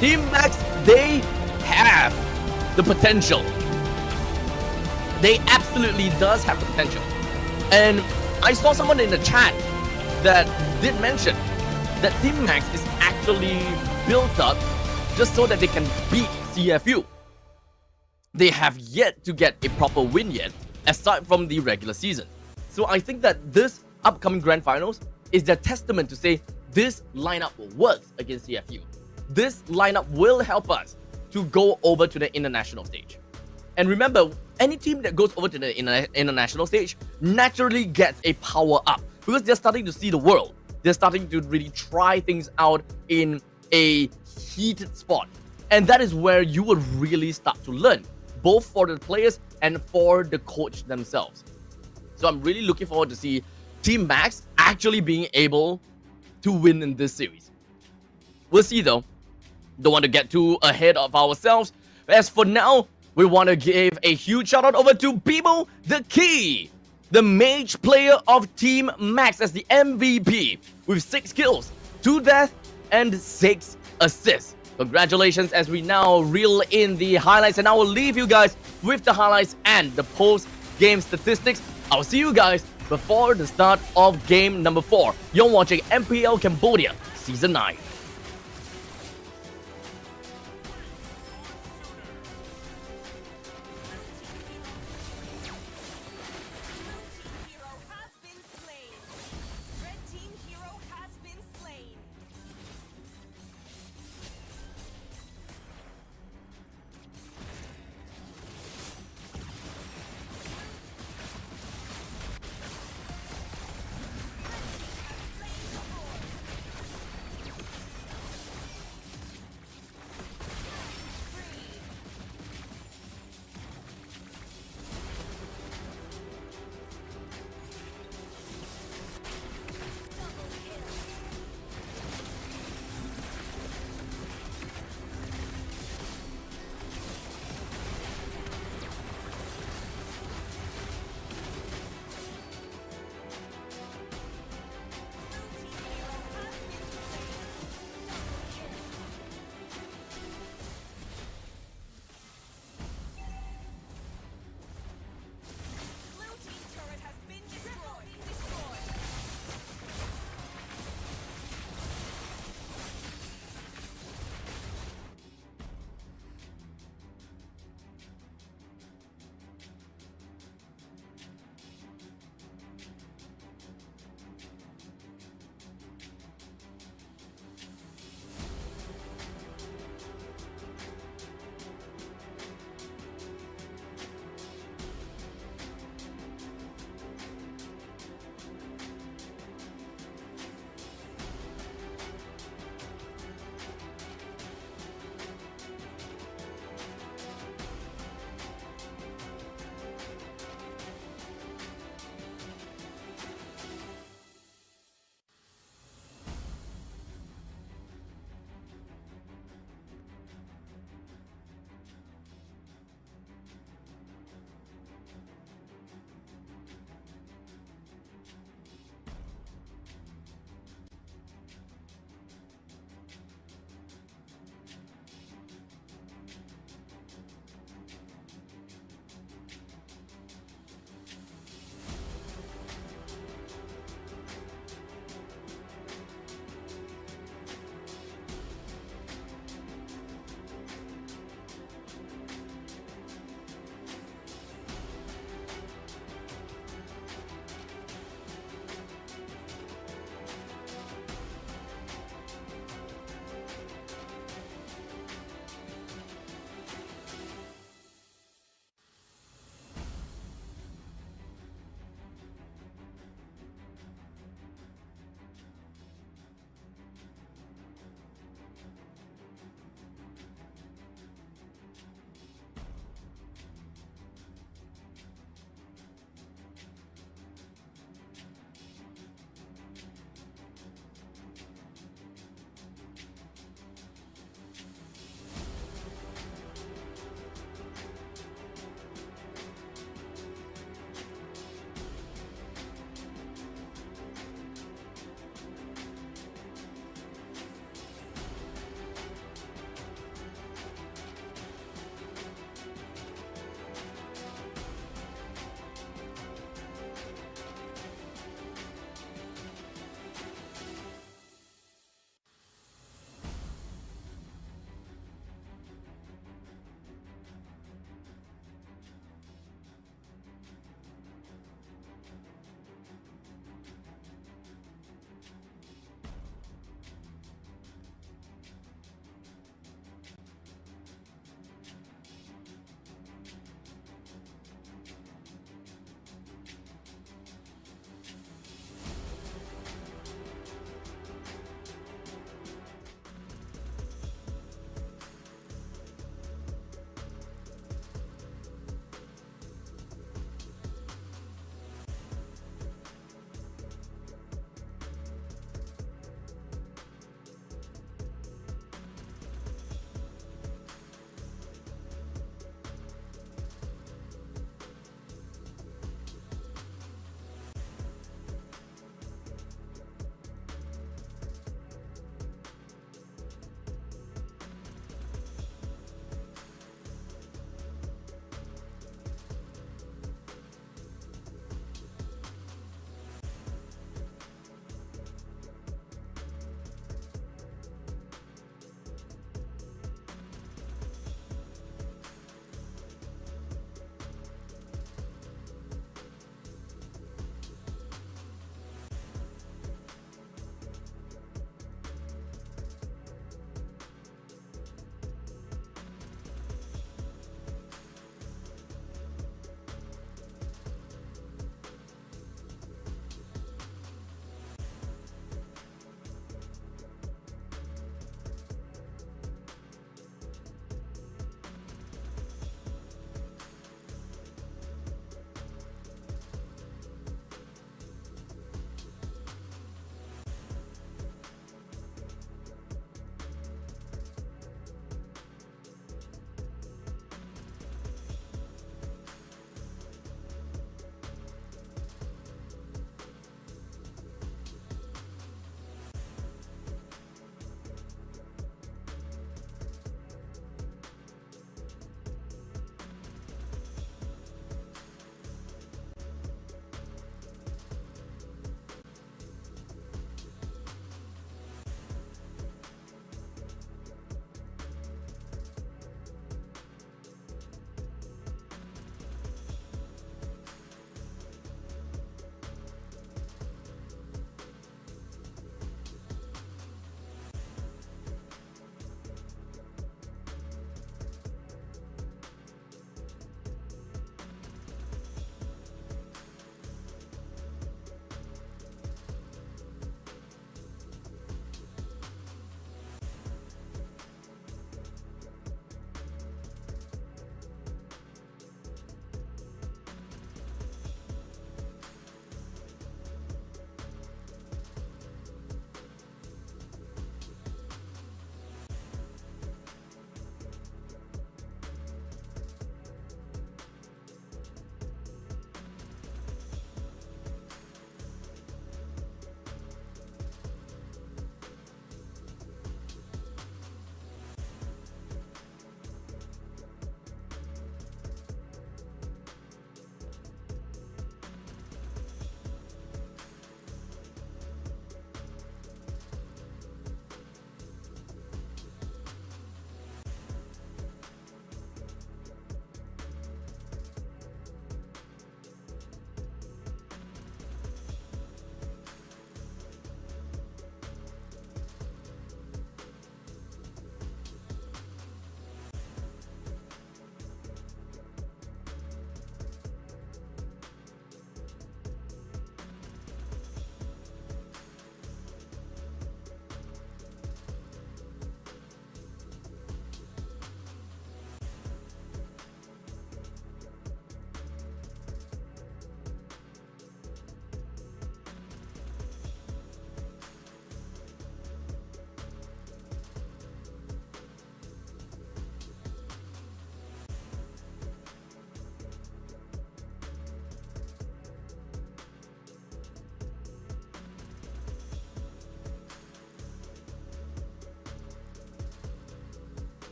Team Max, they have the potential. They absolutely does have the potential. And I saw someone in the chat that did mention that Team Max is actually built up just so that they can beat CFU. They have yet to get a proper win yet, aside from the regular season. So I think that this upcoming Grand Finals is their testament to say this lineup works against CFU. This lineup will help us to go over to the international stage. And remember, any team that goes over to the international stage naturally gets a power up because they're starting to see the world. They're starting to really try things out in a heated spot. And that is where you will really start to learn, both for the players and for the coach themselves. So I'm really looking forward to see Team Max actually being able to win in this series. We'll see though. Don't want to get too ahead of ourselves. As for now, we want to give a huge shout out over to Bibo the Key, the mage player of Team Max as the MVP with 6 kills, 2 deaths, and 6 assists. Congratulations as we now reel in the highlights, and I will leave you guys with the highlights and the post-game statistics. I'll see you guys before the start of game number 4. You're watching MPL Cambodia Season 9.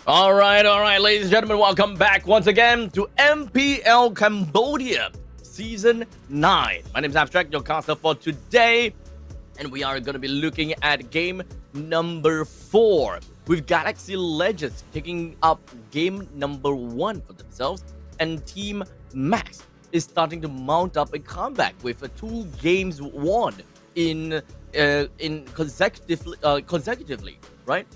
All right, ladies and gentlemen, welcome back once again to MPL Cambodia Season 9. My name is Abstract, your caster for today, and we are going to be looking at game number 4 with Galaxy Legends taking up game number 1 for themselves, and Team Max is starting to mount up a comeback with 2 games won in consecutively, right?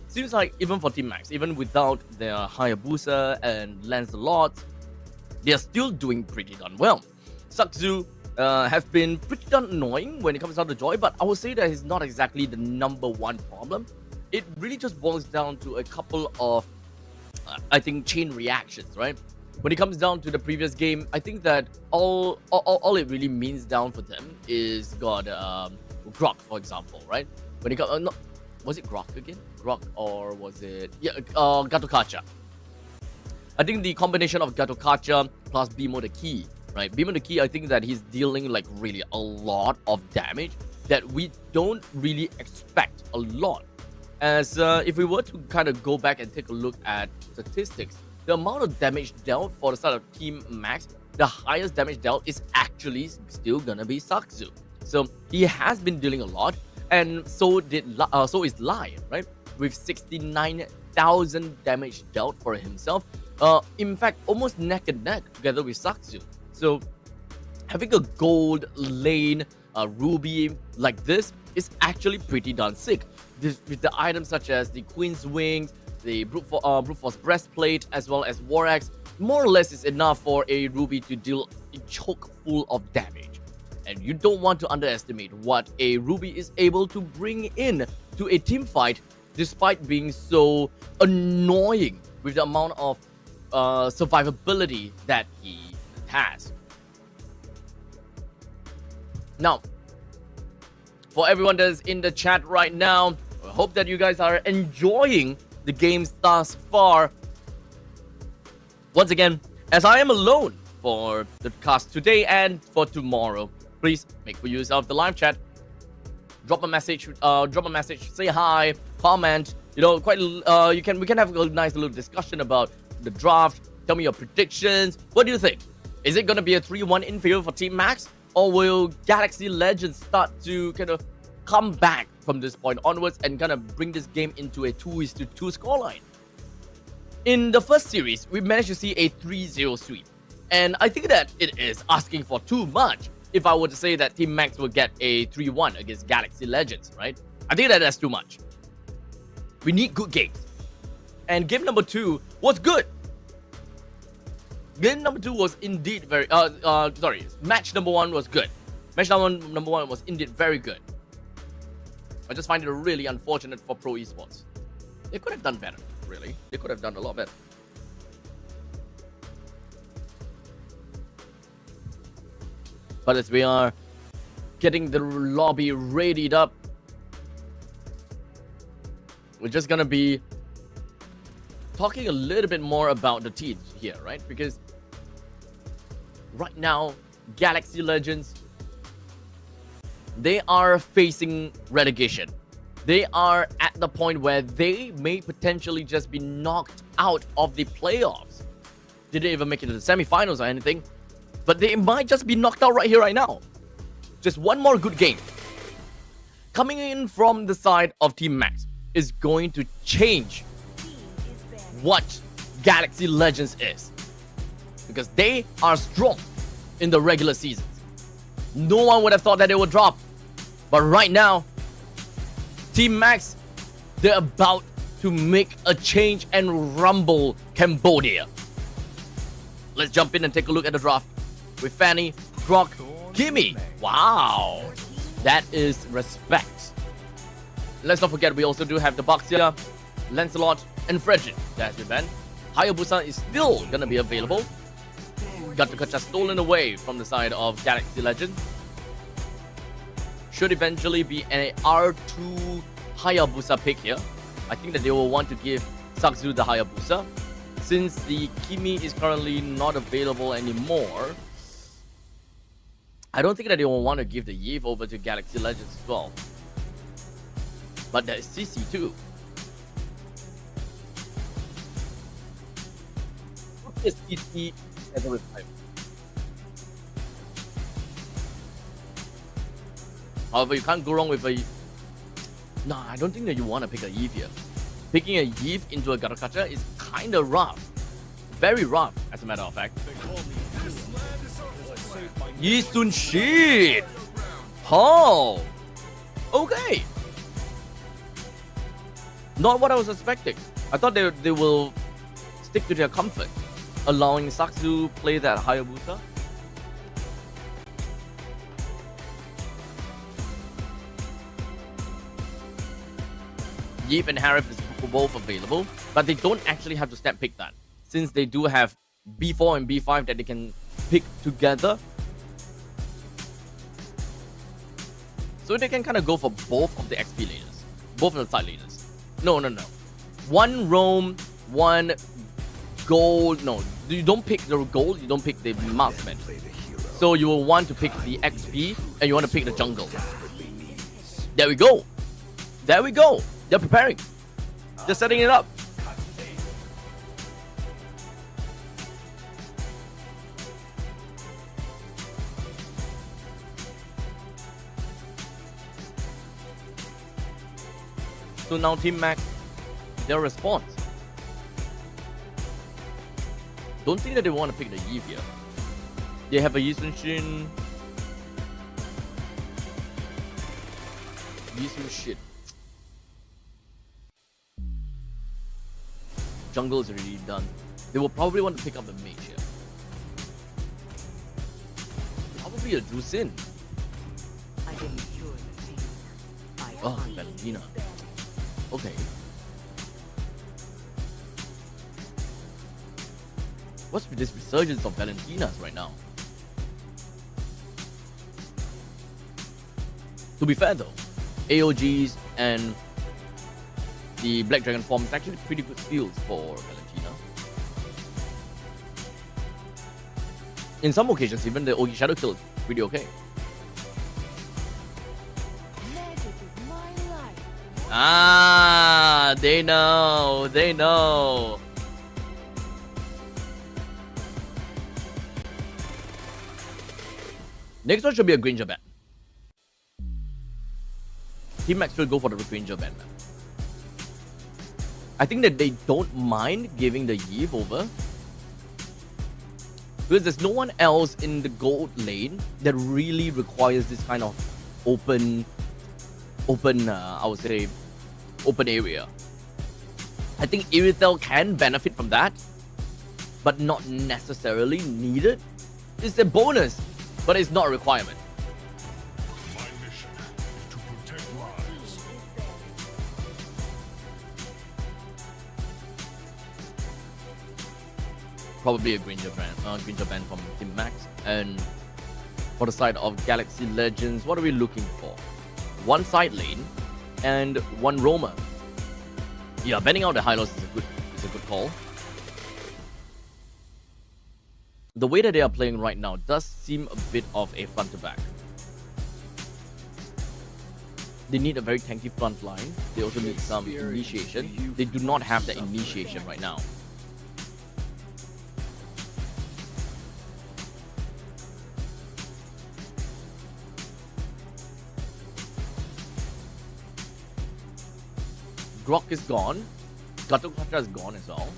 Seems like even for Team Max, even without their Hayabusa and Lancelot, they are still doing pretty darn well. Sakzu has been pretty darn annoying when it comes down to Joy, but I would say that he's not exactly the number 1 problem. It really just boils down to a couple of, I think, chain reactions, right? When it comes down to the previous game, I think that all it really means down for them is Grok, for example, right? When it comes, was it Grok again? Grok, or was it Gatokacha? I think the combination of Gatokacha plus Bimo the Key, right? Bimo the Key, I think that he's dealing like really a lot of damage that we don't really expect a lot. As if we were to kind of go back and take a look at statistics, the amount of damage dealt for the side of Team Max, the highest damage dealt is actually still gonna be Sakzu. So he has been dealing a lot, and so is Lai, right? With 69,000 damage dealt for himself. In fact, almost neck and neck together with Sakzu. So having a gold lane Ruby like this is actually pretty darn sick. With the items such as the Queen's Wings, the Brute Force Breastplate, as well as War Axe, more or less is enough for a Ruby to deal a choke full of damage. And you don't want to underestimate what a Ruby is able to bring in to a team fight, despite being so annoying with the amount of survivability that he has. Now, for everyone that is in the chat right now, I hope that you guys are enjoying the games thus far. Once again, as I am alone for the cast today and for tomorrow, please make for use of the live chat. Drop a message, say hi, comment. You know, we can have a nice little discussion about the draft. Tell me your predictions. What do you think? Is it gonna be a 3-1 in favor for Team Max, or will Galaxy Legends start to kind of come back from this point onwards and kind of bring this game into a 2-2 scoreline? In the first series, we managed to see a 3-0 sweep, and I think that it is asking for too much if I were to say that Team Max will get a 3-1 against Galaxy Legends, right? I think that that's too much. We need good games. And game number 2 was good. Game number 2 was indeed very... match number 1 was good. Match number 1 was indeed very good. I just find it really unfortunate for Pro Esports. They could have done better, really. They could have done a lot better. But as we are getting the lobby readied up, we're just gonna be talking a little bit more about the teams here, right? Because right now, Galaxy Legends, they are facing relegation. They are at the point where they may potentially just be knocked out of the playoffs. They didn't even make it to the semifinals or anything, but they might just be knocked out right here, right now. Just one more good game coming in from the side of Team Max is going to change what Galaxy Legends is, because they are strong in the regular seasons. No one would have thought that they would drop, but right now, Team Max, they're about to make a change and rumble Cambodia. Let's jump in and take a look at the draft with Fanny, Grok, Kimmy. Wow, that is respect. Let's not forget, we also do have the Baxia, Lancelot, and Frederick that has been banned. Hayabusa is still gonna be available. Gatokacha stolen away from the side of Galaxy Legends. Should eventually be an R2 Hayabusa pick here. I think that they will want to give Sakzu the Hayabusa. Since the Kimi is currently not available anymore, I don't think that they will want to give the Yve over to Galaxy Legends as well. But there's CC too. a CT together with him. However, you can't go wrong with a... Nah, I don't think that you want to pick a Eve here. Picking a Eve into a Garakacha is kind of rough. Very rough, as a matter of fact. Yi Sun Shit! Oh! Okay. Not what I was expecting. I thought they will stick to their comfort, allowing Saksu play that Hayabusa. Yeep and Harif is both available, but they don't actually have to step pick that, since they do have B4 and B5 that they can pick together. So they can kind of go for both of the XP laners, both of the side laners. No. One roam, one gold. No, you don't pick the gold, you don't pick the marksman. So you will want to pick the XP and you want to pick the jungle. There we go. There we go. They're preparing. They're setting it up. So now Team Mac, their response. Don't think that they want to pick the Eve here. They have a Yisun Shin. Yisun shit. Jungle is already done. They will probably want to pick up the mage here. Probably a Jusin. Oh, Valentina. Okay. What's with this resurgence of Valentinas right now? To be fair though, AOGs and the Black Dragon form is actually pretty good skills for Valentina. In some occasions, even the Ogi Shadow Kill is pretty okay. Ah, they know. Next one should be a Granger ban. Team Max will go for the Granger ban, man. I think that they don't mind giving the Eve over, because there's no one else in the gold lane that really requires this kind of open, I would say, open area. I think Irithel can benefit from that, but not necessarily needed. It's a bonus, but it's not a requirement. My mission is to protect lives. Probably a Granger ban from Team Max. And for the side of Galaxy Legends, what are we looking for? One side lane and one roamer. Yeah, banning out the Hylos is a good call. The way that they are playing right now does seem a bit of a front to back. They need a very tanky front line. They also need some initiation. They do not have that initiation right now. Grok is gone. Gatukatra is gone as well.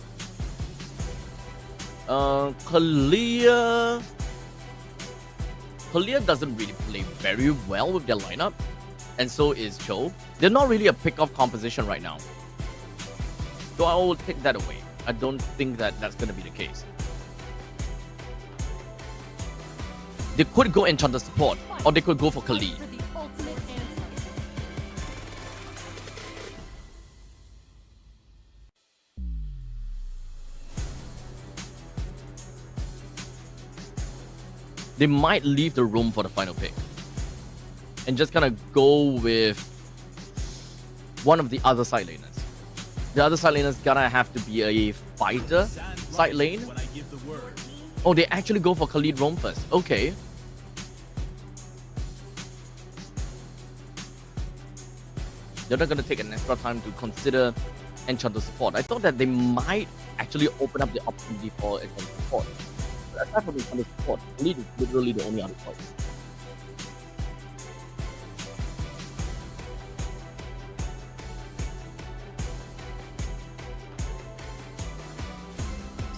Kalia doesn't really play very well with their lineup, and so is Cho. They're not really a pick-off composition right now, so I will take that away. I don't think that that's going to be the case. They could go Enchanter support, or they could go for Kali. They might leave the room for the final pick and just kind of go with one of the other side laners. The other side laners gonna have to be a fighter side lane. Oh, they actually go for Khalid roam first. Okay. They're not gonna take an extra time to consider enchanter support. I thought that they might actually open up the opportunity for enchanter support. But aside from enchanter support, lead is literally the only other choice.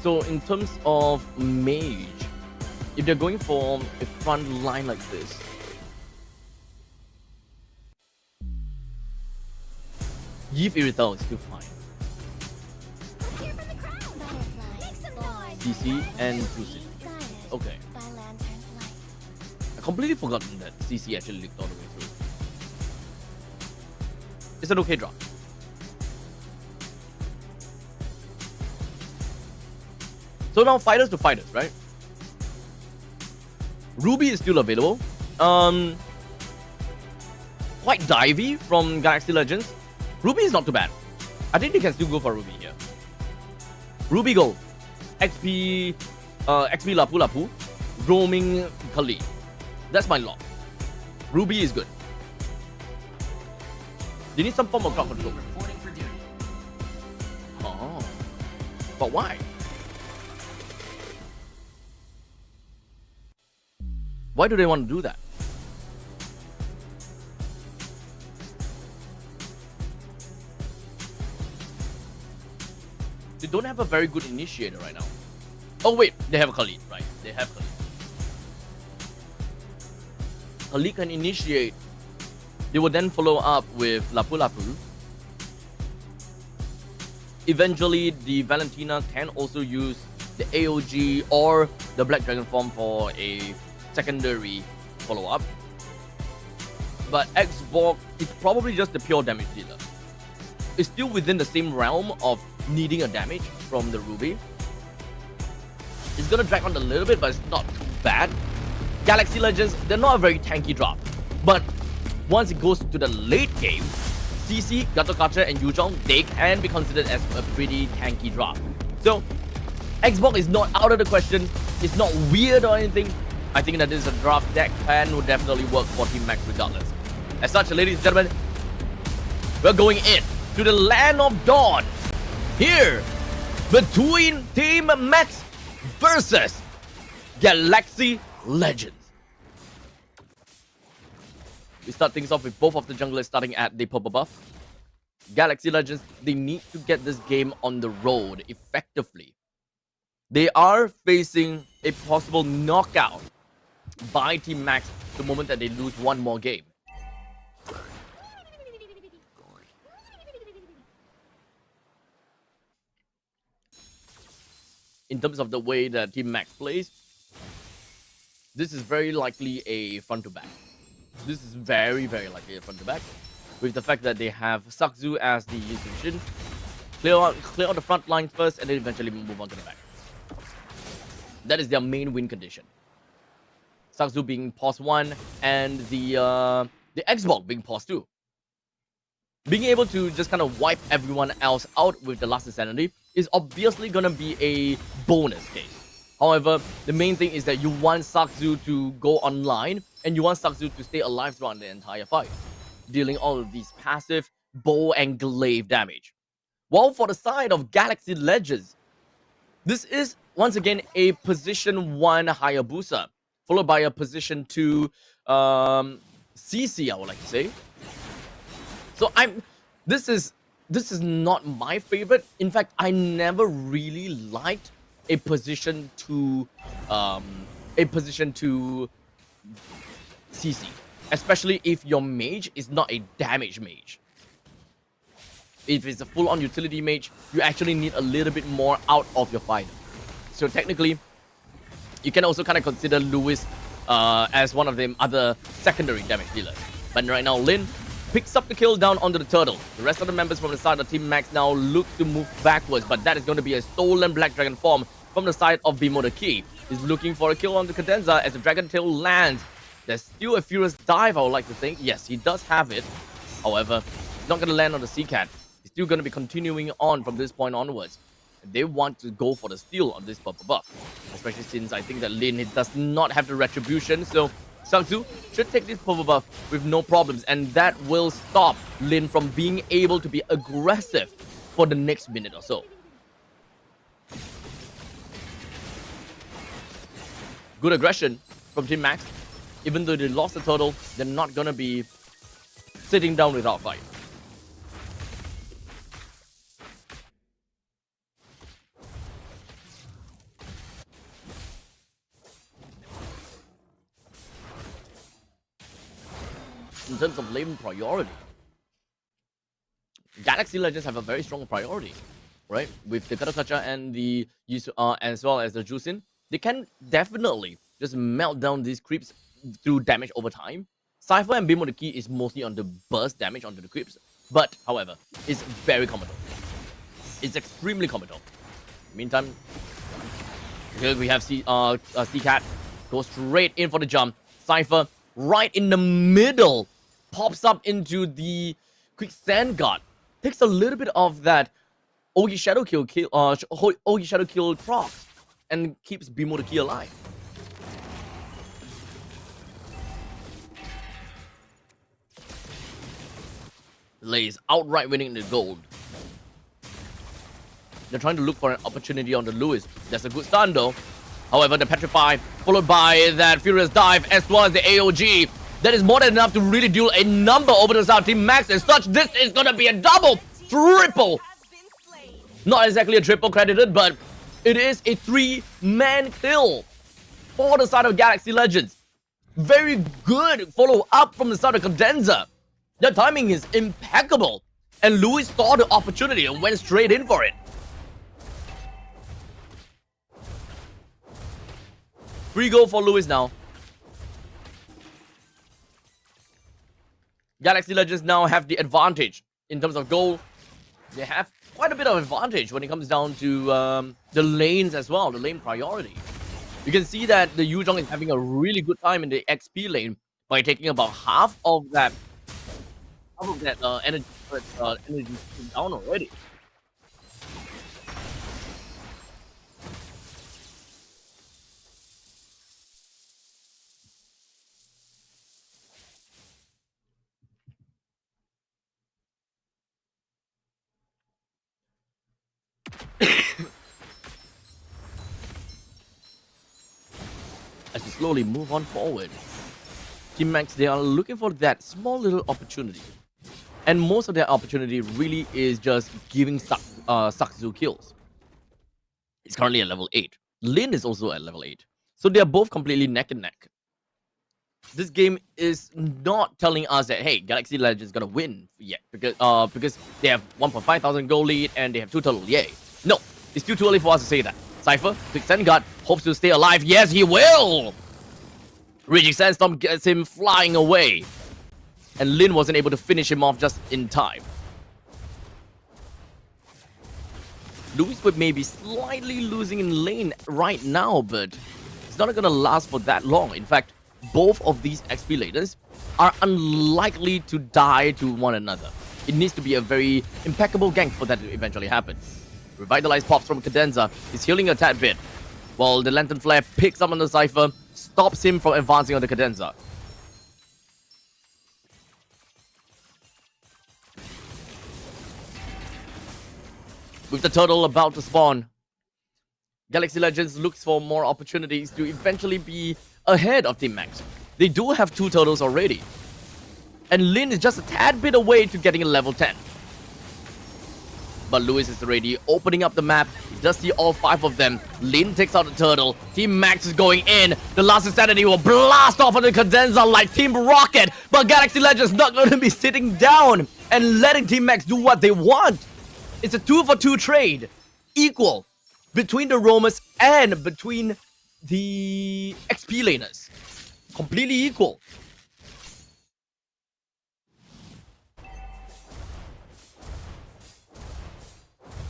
So in terms of mage, if they're going for a front line like this, Yves Irithel is still fine. CC and Drusid. Okay. I completely forgotten that CC actually leaked all the way through. It's an okay drop. So now fighters to fighters, right? Ruby is still available. Quite divey from Galaxy Legends. Ruby is not too bad. I think they can still go for Ruby here. Ruby Gold. XP Lapu Lapu. Roaming Kali. That's my lock. Ruby is good. They need some form of crowd control. Oh. But why? Why do they want to do that? They don't have a very good initiator right now. Oh wait, they have Khalid, right? They have Khalid. Khalid can initiate. They will then follow up with Lapu Lapu. Eventually, the Valentina can also use the AOG or the Black Dragon form for a secondary follow-up. But Xborg is probably just the pure damage dealer. It's still within the same realm of needing a damage from the Ruby. It's gonna drag on a little bit, but it's not too bad. Galaxy Legends, they're not a very tanky draft. But once it goes to the late game, CC, Gatokacha, and Yuzhong, they can be considered as a pretty tanky draft. So, Xborg is not out of the question. It's not weird or anything. I think that this is a draft that can would definitely work for Team Max regardless. As such, ladies and gentlemen, we're going in to the land of dawn. Here, between Team Max versus Galaxy Legends. We start things off with both of the junglers starting at the purple buff. Galaxy Legends, they need to get this game on the road effectively. They are facing a possible knockout by Team Max the moment that they lose one more game. In terms of the way that Team Max plays, this is very likely a front to back. This is very, very likely a front to back. With the fact that they have Sakzu as the solution. Clear out the front line first and then eventually move on to the back. That is their main win condition. Sakzu being pause 1 and the Xbox being pause 2. Being able to just kind of wipe everyone else out with the last insanity is obviously gonna be a bonus case. However, the main thing is that you want Sakzu to go online and you want Sakzu to stay alive throughout the entire fight, dealing all of these passive bow and glaive damage. While for the side of Galaxy Legends, this is once again a position 1 Hayabusa, followed by a position 2 CC, I would like to say. So this is not my favorite. In fact, I never really liked a position 2 CC, especially if your mage is not a damage mage. If it's a full-on utility mage, you actually need a little bit more out of your fighter. So technically, you can also kind of consider Lewis as one of the other secondary damage dealers. But right now, Lin picks up the kill down onto the turtle. The rest of the members from the side of Team Max now look to move backwards, but that is going to be a stolen Black Dragon form from the side of Bimo the Key. He's looking for a kill on the Cadenza as the Dragon Tail lands. There's still a Furious Dive, I would like to think. Yes, he does have it. However, he's not going to land on the Sea Cat. He's still going to be continuing on from this point onwards. They want to go for the steal on this purple buff, especially since I think that Lin does not have the retribution. So Sakzu should take this purple buff with no problems, and that will stop Lin from being able to be aggressive for the next minute or so. Good aggression from Team Max. Even though they lost the turtle, they're not gonna be sitting down without fight. In terms of lane priority, Galaxy Legends have a very strong priority, right? With the Katakacha and the as well as the Jusin, they can definitely just melt down these creeps through damage over time. Cypher and Bimo the key is mostly on the burst damage onto the creeps, but however, it's very common. It's extremely common. Meantime, here we have C-Cat go straight in for the jump. Cypher right in the middle pops up into the quicksand guard. Takes a little bit of that Ogi Shadow Kill Ogi Shadow Kill proc and keeps Bimo the key alive. Lays outright winning the gold. They're trying to look for an opportunity on the Lewis. That's a good stun though. However, the Petrify, followed by that Furious Dive, as well as the AOG. That is more than enough to really deal a number over the South Team Max. As such, this is gonna be a double, triple. Not exactly a triple credited, but it is a 3-man kill for the side of Galaxy Legends. Very good follow-up from the side of Condenser. The timing is impeccable. And Louis saw the opportunity and went straight in for it. Free goal for Louis now. Galaxy Legends now have the advantage in terms of goal. They have quite a bit of advantage when it comes down to the lanes as well, the lane priority. You can see that the Yuzhong is having a really good time in the XP lane by taking about half of that energy down already. As we slowly move on forward, Team Max, they are looking for that small little opportunity. And most of their opportunity really is just giving Sakzu kills. He's currently at level 8. Lin is also at level 8. So they are both completely neck and neck. This game is not telling us that, hey, Galaxy Legends is gonna win yet. Because they have 1.5 thousand gold lead and they have 2 total. Yay. No, it's too early for us to say that. Cypher, Quick Sand Guard, hopes to stay alive. Yes, he will! Raging Sandstorm gets him flying away. And Lin wasn't able to finish him off just in time. Louis Whip may be slightly losing in lane right now, but it's not gonna last for that long. In fact, both of these XP laners are unlikely to die to one another. It needs to be a very impeccable gank for that to eventually happen. Revitalized pops from Cadenza. He's healing a tad bit, while the Lantern Flare picks up on the Cypher, stops him from advancing on the Cadenza. With the turtle about to spawn, Galaxy Legends looks for more opportunities to eventually be ahead of Team Max. They do have 2 turtles already. And Lin is just a tad bit away to getting a level 10. But Lewis is already opening up the map. He does see all 5 of them. Lin takes out the turtle. Team Max is going in. The last Insanity will blast off on the Cadenza like Team Rocket. But Galaxy Legends not going to be sitting down and letting Team Max do what they want. It's a 2-for-2 trade. Equal. Between the roamers and between the XP laners. Completely equal.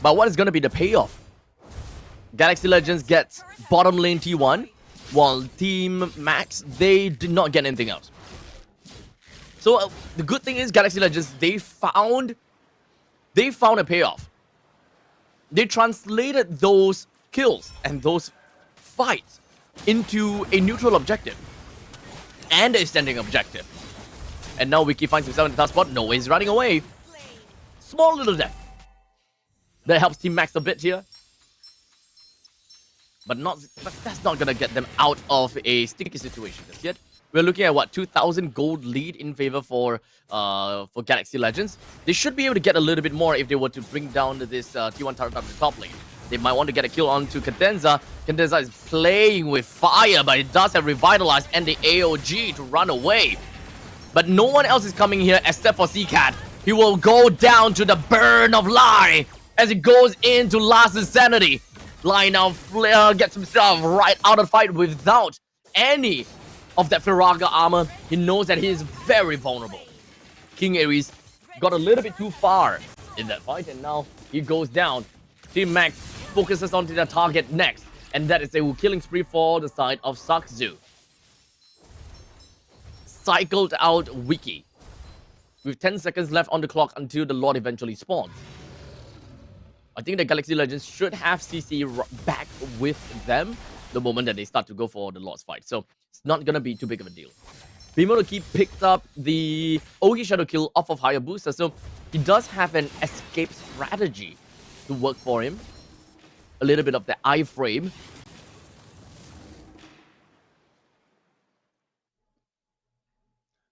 But what is going to be the payoff? Galaxy Legends gets bottom lane T1, while Team Max, they did not get anything else. So the good thing is Galaxy Legends, they found a payoff. They translated those kills and those fights into a neutral objective and a standing objective. And now Wiki finds himself in the top spot. No, he's running away. Small little death. That helps Team Max a bit here. But that's not gonna get them out of a sticky situation just yet. We're looking at what, 2,000 gold lead in favor for Galaxy Legends. They should be able to get a little bit more if they were to bring down this T1 turret up the top lane. They might want to get a kill onto Cadenza. Cadenza is playing with fire, but it does have Revitalize and the AOG to run away. But no one else is coming here except for CCAT. He will go down to the burn of Lie as he goes into Last Insanity. Lie now gets himself right out of fight without any of that Firaga armor. He knows that he is very vulnerable. King Ares got a little bit too far in that fight, and now he goes down. Team Max focuses onto the target next, and that is a killing spree for the side of Sakzu. Cycled out Wiki with 10 seconds left on the clock until the Lord eventually spawns. I think the Galaxy Legends should have CC back with them the moment that they start to go for the Lord's fight. So it's not going to be too big of a deal. Bimonoki picked up the Ogi Shadow kill off of Hayabusa, so he does have an escape strategy to work for him. A little bit of the iframe.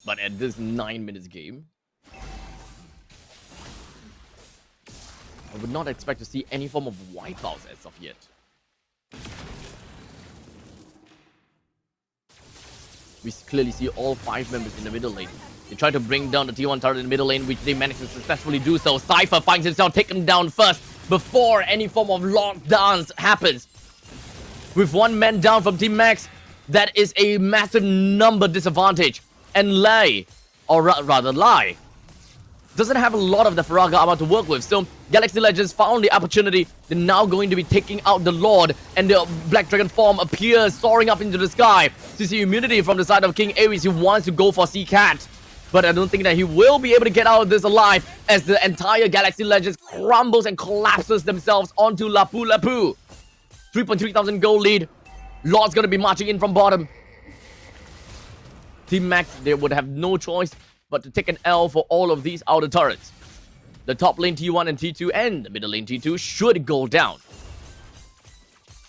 But at this 9 minutes game, I would not expect to see any form of wipeouts as of yet. We clearly see all 5 members in the middle lane. They try to bring down the T1 turret in the middle lane, which they managed to successfully do so. Cypher finds himself taken down first before any form of lockdowns happens. With 1 man down from Team Max, that is a massive number disadvantage. And Lai, or rather Lai, doesn't have a lot of the Firaga armor to work with. So Galaxy Legends found the opportunity. They're now going to be taking out the Lord, and the Black Dragon form appears soaring up into the sky. CC immunity from the side of King Ares, who wants to go for CCAT. But I don't think that he will be able to get out of this alive as the entire Galaxy Legends crumbles and collapses themselves onto Lapu Lapu. 3,300 gold lead. Lord's going to be marching in from bottom. Team Max, they would have no choice but to take an L for all of these outer turrets. The top lane T1 and T2 and the middle lane T2 should go down.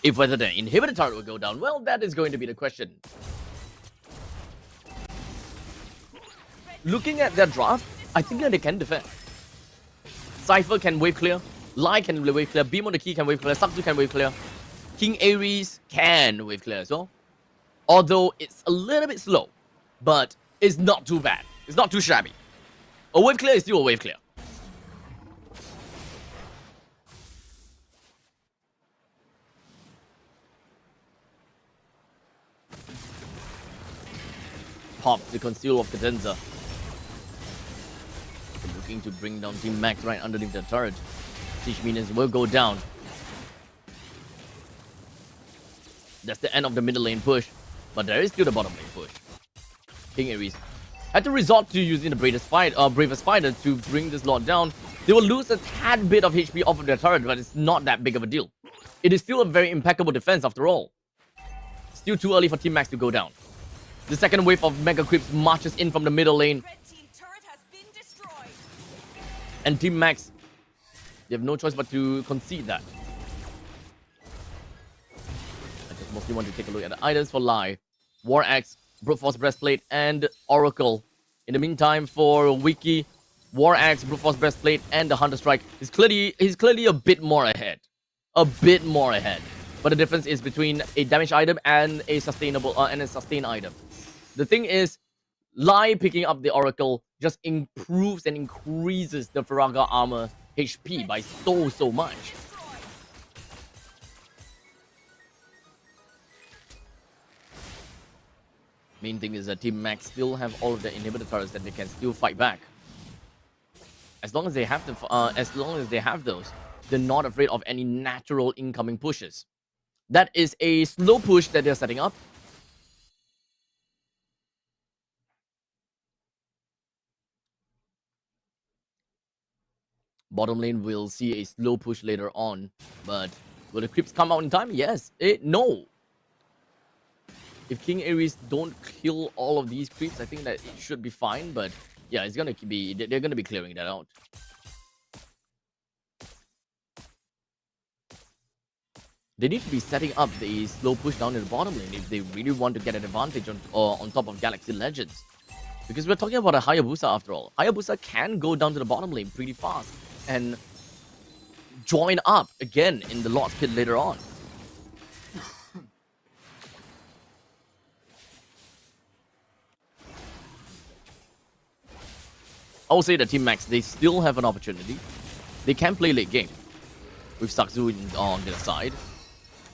If whether the inhibitor turret will go down, well, that is going to be the question. Looking at their draft, I think that they can defend. Cypher can wave clear. Lai can wave clear. Beam on the key can wave clear. Sakzu can wave clear. King Ares can wave clear as well. Although it's a little bit slow, but it's not too bad. It's not too shabby. A wave clear is still a wave clear. Pop the conceal of Cadenza. Looking to bring down Team Max right underneath the turret. Siege minions will go down. That's the end of the middle lane push. But there is still the bottom lane push. King Ares had to resort to using the bravest fighter to bring this Lord down. They will lose a tad bit of HP off of their turret, but it's not that big of a deal. It is still a very impeccable defense after all. Still too early for Team Max to go down. The second wave of Mega Creeps marches in from the middle lane. And Team Max, they have no choice but to concede that. I just mostly want to take a look at the items for Lai. War Axe, Brute Force Breastplate, and Oracle. In the meantime, for Wiki, War Axe, Brute Force Breastplate, and the Hunter Strike, he's clearly a bit more ahead. A bit more ahead. But the difference is between a damage item and a sustainable and a sustain item. The thing is, Lai picking up the Oracle just improves and increases the Firaga armor HP by so much. Main thing is that Team Max still have all of the inhibitor turrets that they can still fight back. As long as they have those, they're not afraid of any natural incoming pushes. That is a slow push that they're setting up. Bottom lane will see a slow push later on, but will the creeps come out in time? Yes. No. If King Ares don't kill all of these creeps, I think that it should be fine, but yeah, they're gonna be clearing that out. they need to be setting up the slow push down in the bottom lane if they really want to get an advantage on top of Galaxy Legends. Because we're talking about a Hayabusa after all. Hayabusa can go down to the bottom lane pretty fast and join up again in the Lord's Pit later on. I will say that Team Max, they still have an opportunity. They can play late game with Sakzu on the side.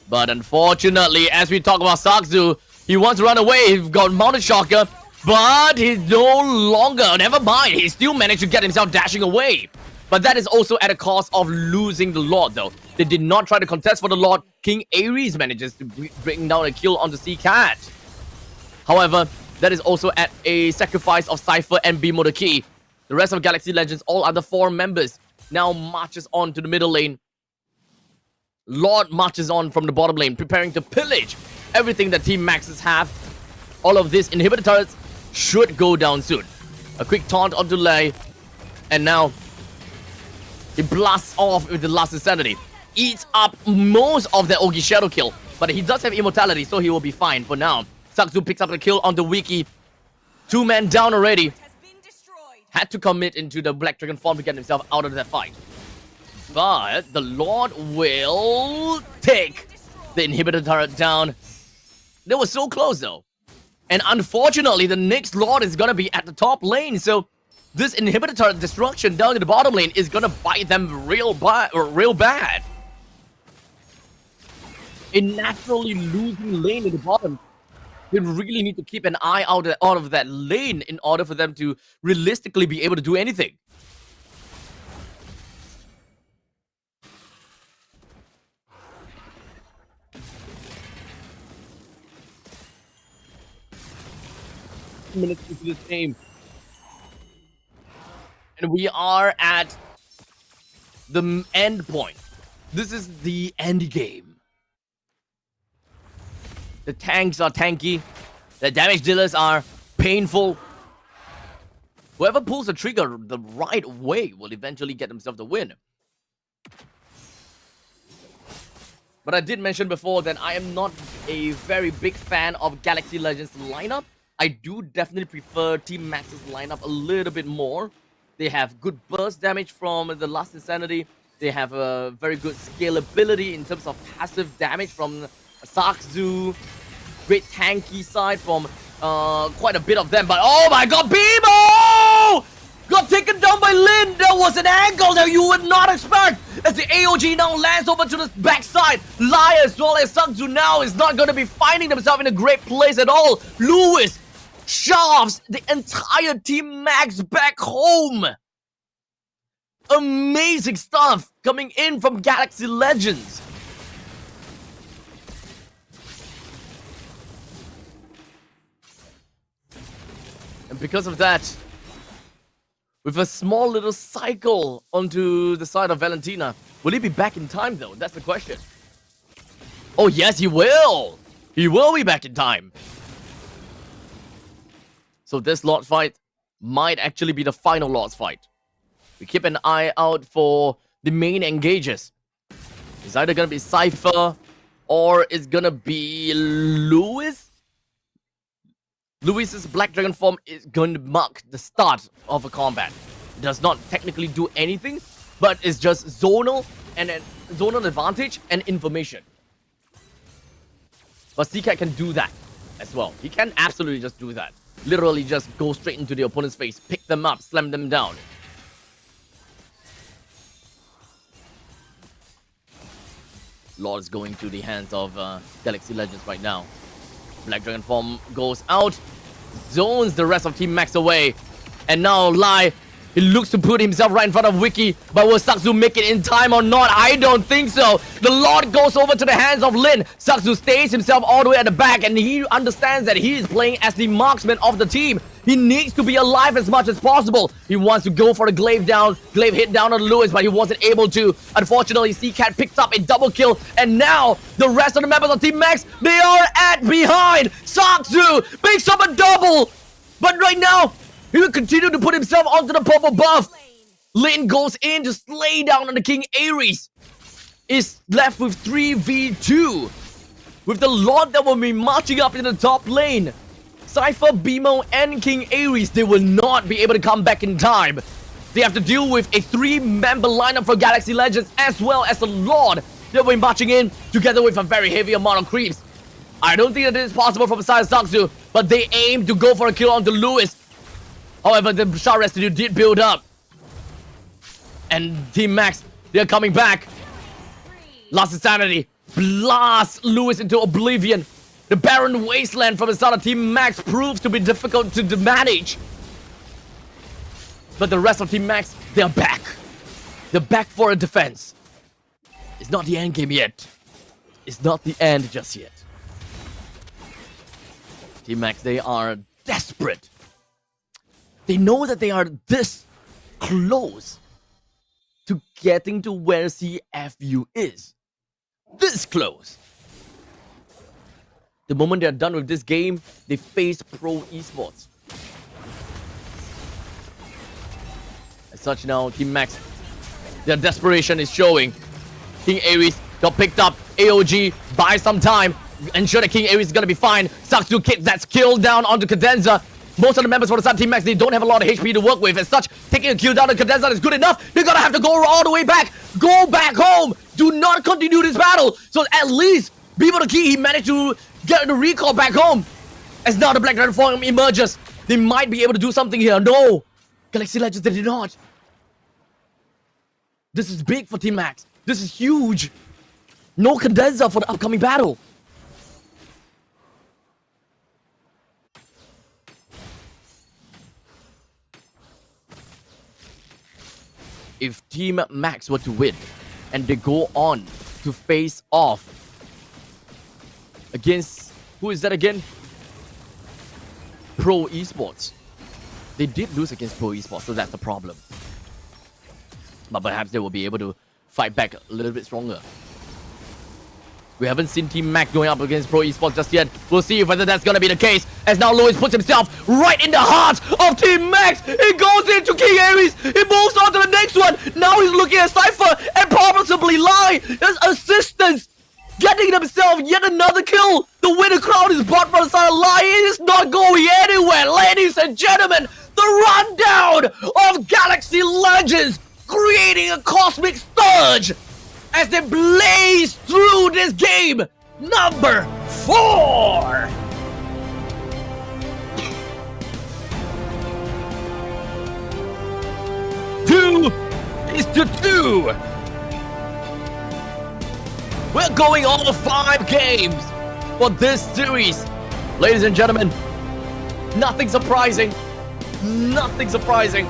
But unfortunately, as we talk about Sakzu, he wants to run away. He's got Mounted Shocker, but he's no longer. Never mind, he still managed to get himself dashing away. But that is also at a cost of losing the Lord, though. They did not try to contest for the Lord. King Ares manages to bring down a kill onto C-Cat. However, that is also at a sacrifice of Cypher and Bimo the Key. The rest of Galaxy Legends, all other 4 members, now marches on to the middle lane. Lord marches on from the bottom lane, preparing to pillage everything that Team Maxes have. All of this inhibitor turrets should go down soon. A quick taunt onto Lei, and now he blasts off with the last insanity. Eats up most of the Ogi Shadow kill, but he does have immortality, so he will be fine for now. Sakzu picks up the kill on the Wiki. 2 men down already. Had to commit into the Black Dragon form to get himself out of that fight. But the Lord will take the inhibitor turret down. They were so close though. And unfortunately, the next Lord is gonna be at the top lane. So this inhibitor turret destruction down in the bottom lane is gonna bite them real bad. A naturally losing lane in the bottom. They really need to keep an eye out of that lane in order for them to realistically be able to do anything. Minutes into this game. And we are at the end point. This is the end game. The tanks are tanky. The damage dealers are painful. Whoever pulls the trigger the right way will eventually get himself the win. But I did mention before that I am not a very big fan of Galaxy Legends lineup. I do definitely prefer Team Max's lineup a little bit more. They have good burst damage from the Last Insanity. They have a very good scalability in terms of passive damage from Sakzu. Great tanky side from quite a bit of them. But oh my god, Bimo! Got taken down by Lin. There was an angle that you would not expect. As the AOG now lands over to the backside. Lai as well as Sakzu now is not going to be finding themselves in a great place at all. Lewis shoves the entire Team Max back home. Amazing stuff coming in from Galaxy Legends. And because of that, with a small little cycle onto the side of Valentina, will he be back in time though? That's the question. Oh yes, he will! He will be back in time. So this Lord fight might actually be the final Lord's fight. We keep an eye out for the main engagers. It's either gonna be Cypher or it's gonna be Lewis. Lewis's Black Dragon form is going to mark the start of a combat. It does not technically do anything, but it's just zonal and zonal advantage and information. But C-Cat can do that as well. He can absolutely just do that. Literally just go straight into the opponent's face, pick them up, slam them down. Lord is going to the hands of Galaxy Legends right now. Black Dragon form goes out, zones the rest of Team Max away. And now Lai, he looks to put himself right in front of Wiki, but will Sakzu make it in time or not? I don't think so. The Lord goes over to the hands of Lin. Sakzu stays himself all the way at the back, and he understands that he is playing as the marksman of the team. He needs to be alive as much as possible. He wants to go for a glaive hit down on Lewis, but he wasn't able to. Unfortunately, C-Cat picks up a double kill, and now the rest of the members of Team Max, they are at behind. Sakzu picks up a double, but right now, he will continue to put himself onto the purple buff. Lin goes in to slay down on the King Ares. is left with 3v2. With the Lord that will be marching up in the top lane. Cypher, BMO, and King Ares, they will not be able to come back in time. They have to deal with a 3-member lineup for Galaxy Legends, as well as the Lord that will be marching in together with a very heavy amount of creeps. I don't think that it is possible from the side of Saksu, but they aim to go for a kill onto Lewis. However, the shot residue did build up. And Team Max, they're coming back. Lost Insanity. Blast Lewis into oblivion. The barren wasteland from the start of Team Max proves to be difficult to manage. But the rest of Team Max, they're back. They're back for a defense. It's not the end game yet. It's not the end just yet. Team Max, they are desperate. They know that they are this close to getting to where CFU is. This close. The moment they're done with this game, they face Pro Esports. As such now, Team Max, their desperation is showing. King Ares got picked up. AOG buy some time. Ensure that King Ares is gonna be fine. Saksu kicks that skill down onto Cadenza. Most of the members for the side Team Max, they don't have a lot of HP to work with. As such, taking a kill down on Cadenza is good enough. They're gonna have to go all the way back. Go back home. Do not continue this battle. So at least, Beaver the Key, he managed to get the recall back home. As now the Black Dragon form emerges. They might be able to do something here. No. Galaxy Legends, they did not. This is big for Team Max. This is huge. No Cadenza for the upcoming battle. If Team Max were to win and they go on to face off against, who is that again? Pro Esports. They did lose against Pro Esports, so that's the problem. But perhaps they will be able to fight back a little bit stronger. We haven't seen Team Max going up against Pro Esports just yet. We'll see whether that's gonna be the case. As now Lewis puts himself right in the heart of Team Max. He goes into King Ares. He moves on to the next one. Now he's looking at Cypher and possibly Lai. There's assistance. Getting himself yet another kill. The winner crowd is brought from the side of Lai. It is not going anywhere. Ladies and gentlemen, the rundown of Galaxy Legends, creating a cosmic surge as they blaze through this game. Number 4. Two is to 2. We're going all 5 games for this series. Ladies and gentlemen, nothing surprising. Nothing surprising.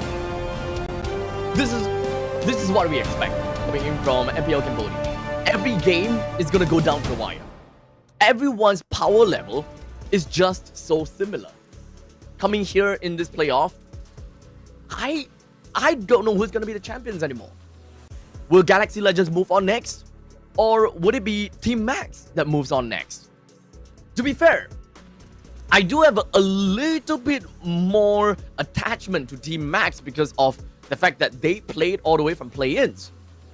This is what we expect coming in from MPL Cambodia. Every game is gonna go down to the wire. Everyone's power level is just so similar. Coming here in this playoff, I don't know who's gonna be the champions anymore. Will Galaxy Legends move on next? Or would it be Team Max that moves on next? To be fair, I do have a little bit more attachment to Team Max because of the fact that they played all the way from play-ins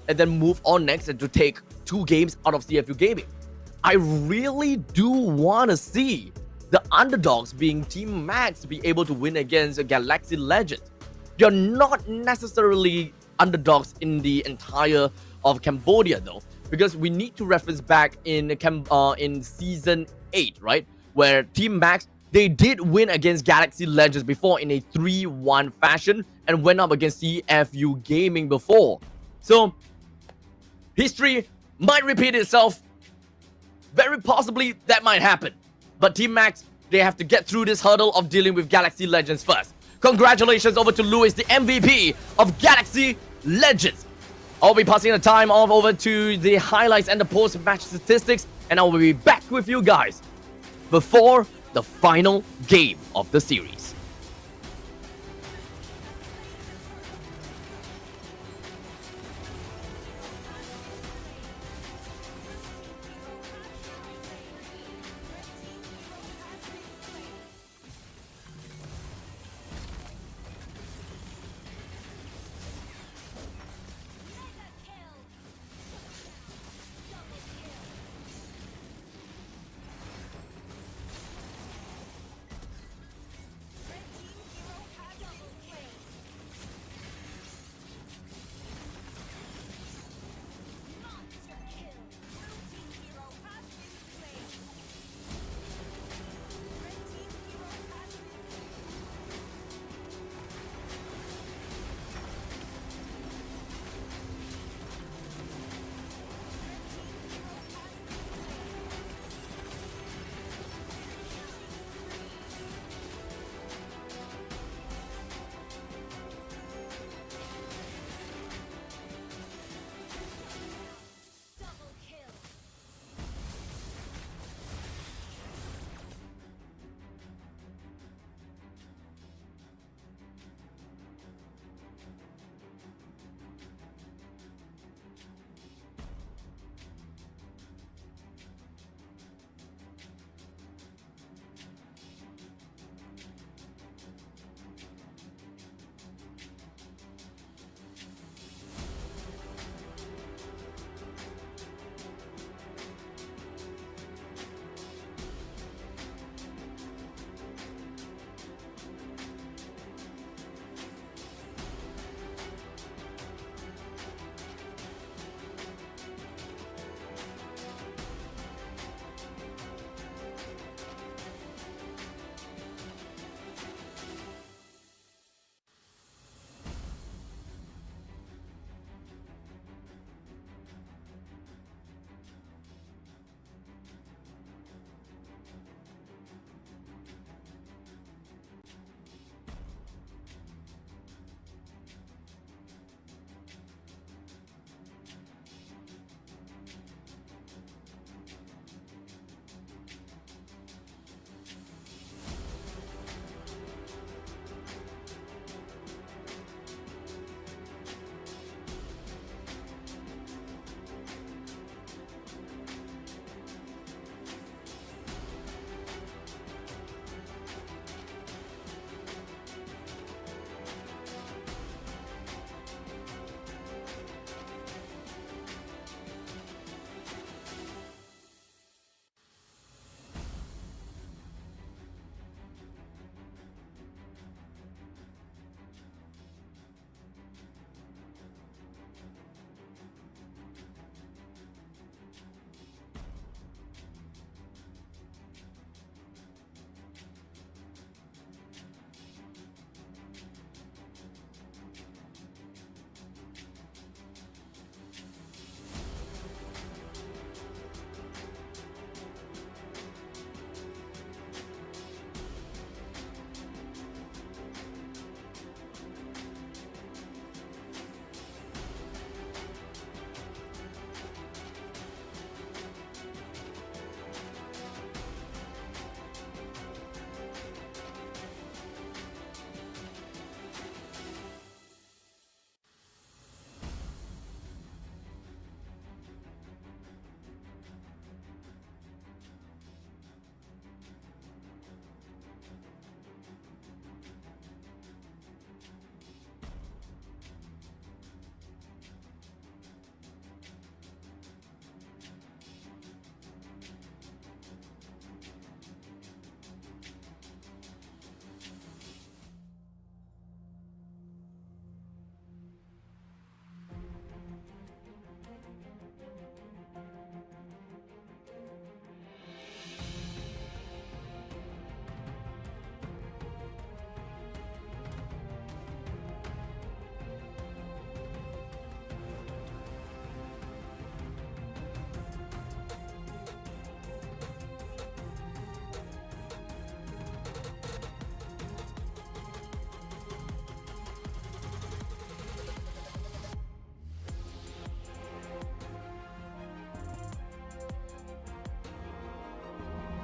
and then move on next and to take 2 games out of CFU Gaming. I really do want to see the underdogs being Team Max to be able to win against Galaxy Legends. They're not necessarily underdogs in the entire of Cambodia though, because we need to reference back in season 8, right? Where Team Max, they did win against Galaxy Legends before in a 3-1 fashion and went up against CFU Gaming before. So, history might repeat itself. Very possibly that might happen. But Team Max, they have to get through this hurdle of dealing with Galaxy Legends first. Congratulations over to Lewis, the MVP of Galaxy Legends. I'll be passing the time off over to the highlights and the post-match statistics, and I will be back with you guys before the final game of the series.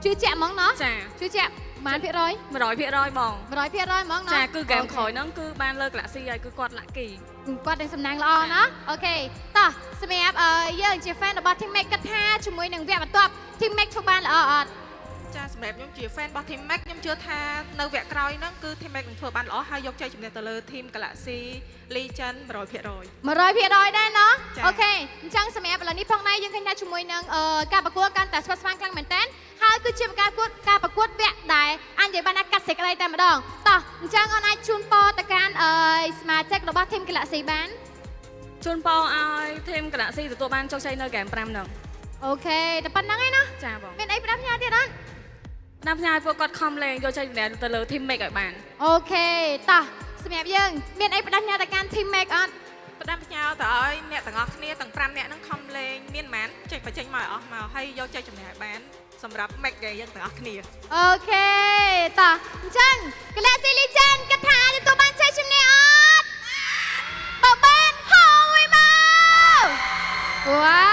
ជឿជាក់ហ្មងណោះ ចា ជឿជាក់បានភាគរយ 100%ហ្មង 100%ហ្មងណោះ ចាគឺហ្គេមក្រោយហ្នឹងគឺបានលើក Galaxy ហើយគឺគាត់ lucky គាត់នឹងសំណាងល្អណាអូខេតោះសម្រាប់យើងជា fan របស់ Team Make គិតថាជាមួយនឹងវគ្គបន្ទាប់ Team Make ធ្វើបានល្អអត់ ចាសម្រាប់ខ្ញុំជា fan របស់ Team Mac ខ្ញុំជឿថានៅវគ្គក្រោយហ្នឹងគឺ Team Mac នឹងធ្វើបានល្អហើយយកជ័យជំនះទៅលើ Team Galaxy Legend 100% 100%ដែរណោះអូខេអញ្ចឹងសម្រាប់ឥឡូវនេះផងដែរយើងឃើញថាជាមួយនឹងការប្រកួតកាន់តែស្វិតស្វាញខ្លាំងមែនតើហើយគឺជាការប្រកួតវគ្គដែលអញនិយាយបានថាកាត់សេចក្តីតែម្ដងតោះអញ្ចឹងអូនអាចជូនពរទៅកាន់សមាជិករបស់ Team Galaxy បានជូនពរឲ្យ Team Galaxy ទទួលបានជោគជ័យនៅហ្គេម5ហ្នឹងអូខេតែប៉ុណ្្នឹងឯណា ចាបង មានអីផ្ដាំផ្ញើទៀតអត់ ផ្ដាំផ្ញើពួកគាត់ខំលេងយកជ័យជំនះទៅលើ Team Make ឲ្យបាន អូខេតោះសម្រាប់យើងមានអីផ្ដាំផ្ញើទៅកាន់ Team Make អត់ ផ្ដាំផ្ញើទៅឲ្យអ្នកទាំងអស់គ្នាទាំង5អ្នកហ្នឹងខំលេងមានម៉ានចេះបញ្ចេញមកឲ្យអស់មកហើយយកជ័យជំនះឲ្យបានសម្រាប់ Make យើងទាំងអស់គ្នា អូខេតោះអញ្ចឹង Galaxy Legend គិតថាទទួលបានជ័យជំនះអត់បើបានហោមួយមកវ៉ា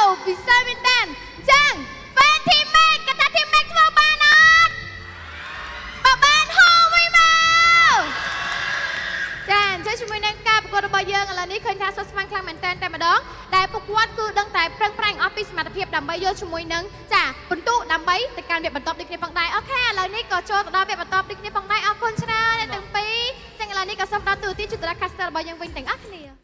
វពិសេសមែនតើអញ្ចឹង fan Team Make គិតថា Team Make ធ្វើបានអត់បើបានហោមួយមកចាអញ្ចឹងជាមួយនឹងការប្រកួតរបស់យើងឥឡូវនេះឃើញថាស្វិតស្វាញខ្លាំងមែនតើតែម្ដងដែលពួកគាត់គឺដឹងតែប្រឹងប្រែងអស់ពីសមត្ថភាពដើម្បីយកជាមួយនឹងចាពិន្ទុដើម្បីទៅកាន់វគ្គបន្តដូចគ្នាផងដែរអូខេឥឡូវនេះក៏ចូលទៅដល់វគ្គបន្តដូចគ្នាផងដែរអរគុណច្រើនអ្នកទាំងពីរចឹងឥឡូវនេះក៏សូមដល់ទូរទស្សន៍ជូនតារា caster របស់យើងវិញទាំងអស់គ្នា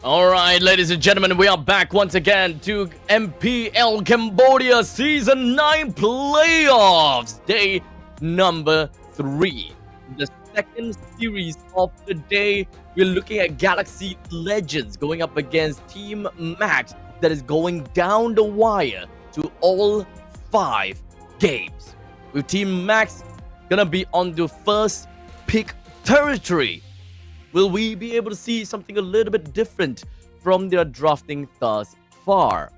Alright, ladies and gentlemen, we are back once again to MPL Cambodia Season 9 Playoffs, day number 3. The second series of the day, we're looking at Galaxy Legends going up against Team Max that is going down the wire to all 5 games. With Team Max gonna be on the first pick territory. Will we be able to see something a little bit different from their drafting thus far?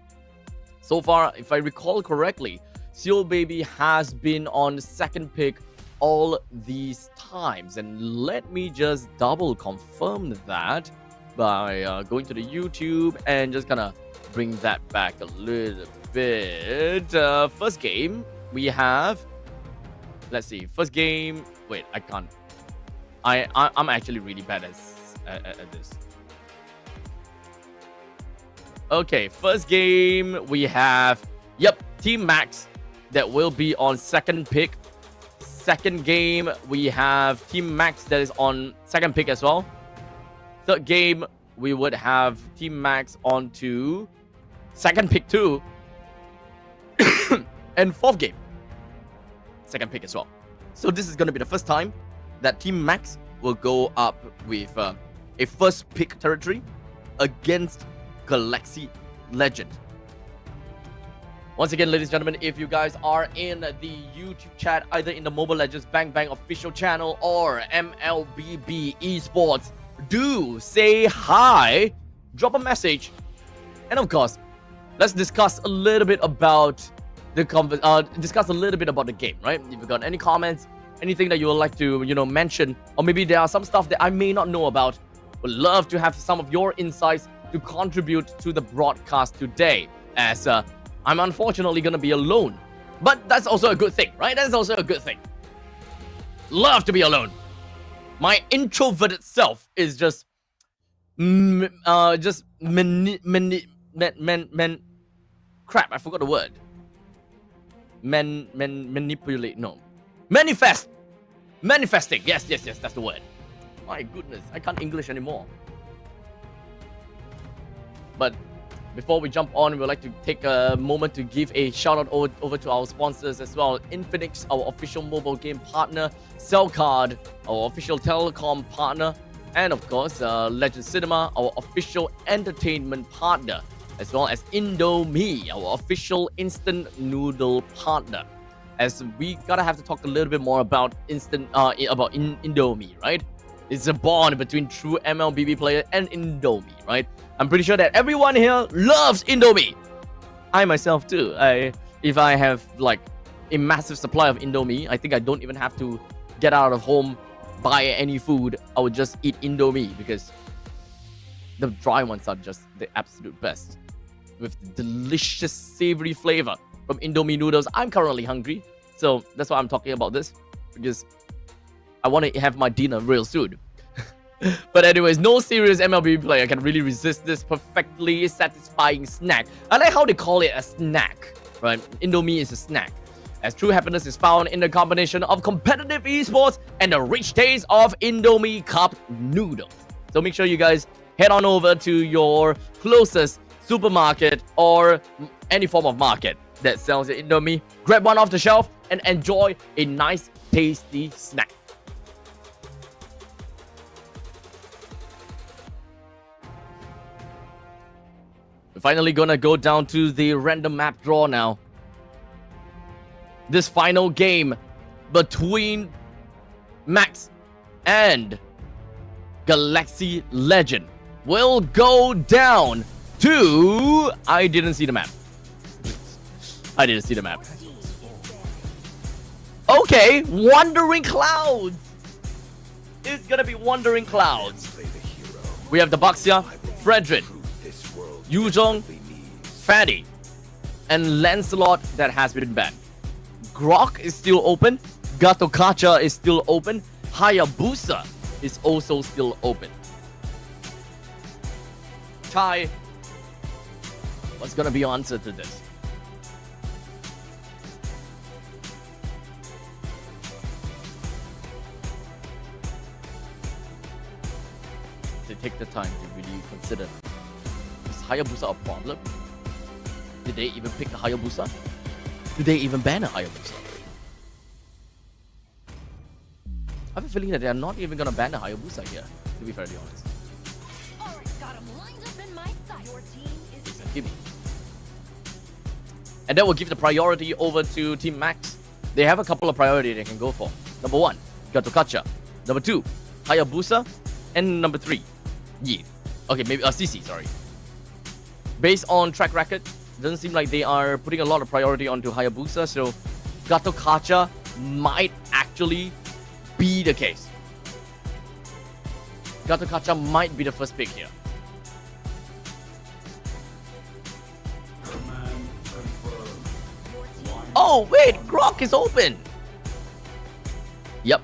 So far, if I recall correctly, Seal Baby has been on second pick all these times. And let me just double confirm that by going to the YouTube and just gonna bring that back a little bit. First game, we have... Let's see. First game... Wait, I can't... I'm actually really bad at this. Okay, first game we have Team Max that will be on second pick. Second game we have Team Max that is on second pick as well. Third game we would have Team Max on to second pick too. And fourth game, second pick as well. So this is going to be the first time that Team Max will go up with a first pick territory against Galaxy Legend. Once again, ladies and gentlemen, if you guys are in the YouTube chat, either in the Mobile Legends Bang Bang official channel or MLBB Esports, do say hi, drop a message, and of course, let's discuss a little bit about the game, right? If you've got any comments, anything that you would like to, mention, or maybe there are some stuff that I may not know about, would love to have some of your insights to contribute to the broadcast today, as I'm unfortunately going to be alone. But that's also a good thing, right? That's also a good thing. Love to be alone. My introverted self is just crap, I forgot the word. Manipulate, no. Manifesting, yes, that's the word. My goodness, I can't English anymore. But before we jump on, we'd like to take a moment to give a shout out over to our sponsors as well. Infinix, our official mobile game partner. Cellcard, our official telecom partner. And of course, Legend Cinema, our official entertainment partner. As well as Indomie, our official instant noodle partner. As we gotta have to talk a little bit more about Indomie, right? It's a bond between true MLBB player and Indomie, right? I'm pretty sure that everyone here loves Indomie. I myself too. If I have like a massive supply of Indomie, I think I don't even have to get out of home, buy any food. I would just eat Indomie because the dry ones are just the absolute best. With the delicious savory flavor from Indomie noodles. I'm currently hungry, so that's why I'm talking about this, because I want to have my dinner real soon. But anyways, no serious MLB player can really resist this perfectly satisfying snack. I like how they call it a snack, right? Indomie is a snack, as true happiness is found in the combination of competitive esports and the rich taste of Indomie cup noodles. So make sure you guys head on over to your closest supermarket or any form of market that sells your Indomie. Grab one off the shelf and enjoy a nice, tasty snack. We're finally gonna go down to the random map draw now. This final game between Max and Galaxy Legend will go down to... I didn't see the map. I didn't see the map. Okay, Wandering Clouds. It's gonna be Wandering Clouds. We have the Baxia, Frederick, Yuzhong, Fatty, and Lancelot that has been banned. Grok is still open. Gatokacha is still open. Hayabusa is also still open. Chai, what's gonna be your answer to this? To take the time to really consider Hayabusa a problem? Did they even pick a Hayabusa? Did they even ban a Hayabusa? I have a feeling that they are not even gonna ban a Hayabusa here, to be fairly honest. It's a gimme. And that will give the priority over to Team Max. They have a couple of priorities they can go for. Number 1, Gatokacha. Number 2, Hayabusa. And number 3, Yi. Okay, maybe CC, sorry. Based on track record, doesn't seem like they are putting a lot of priority onto Hayabusa, so Gatokacha might actually be the case. Gatokacha might be the first pick here. Oh, wait, Grok is open. Yep.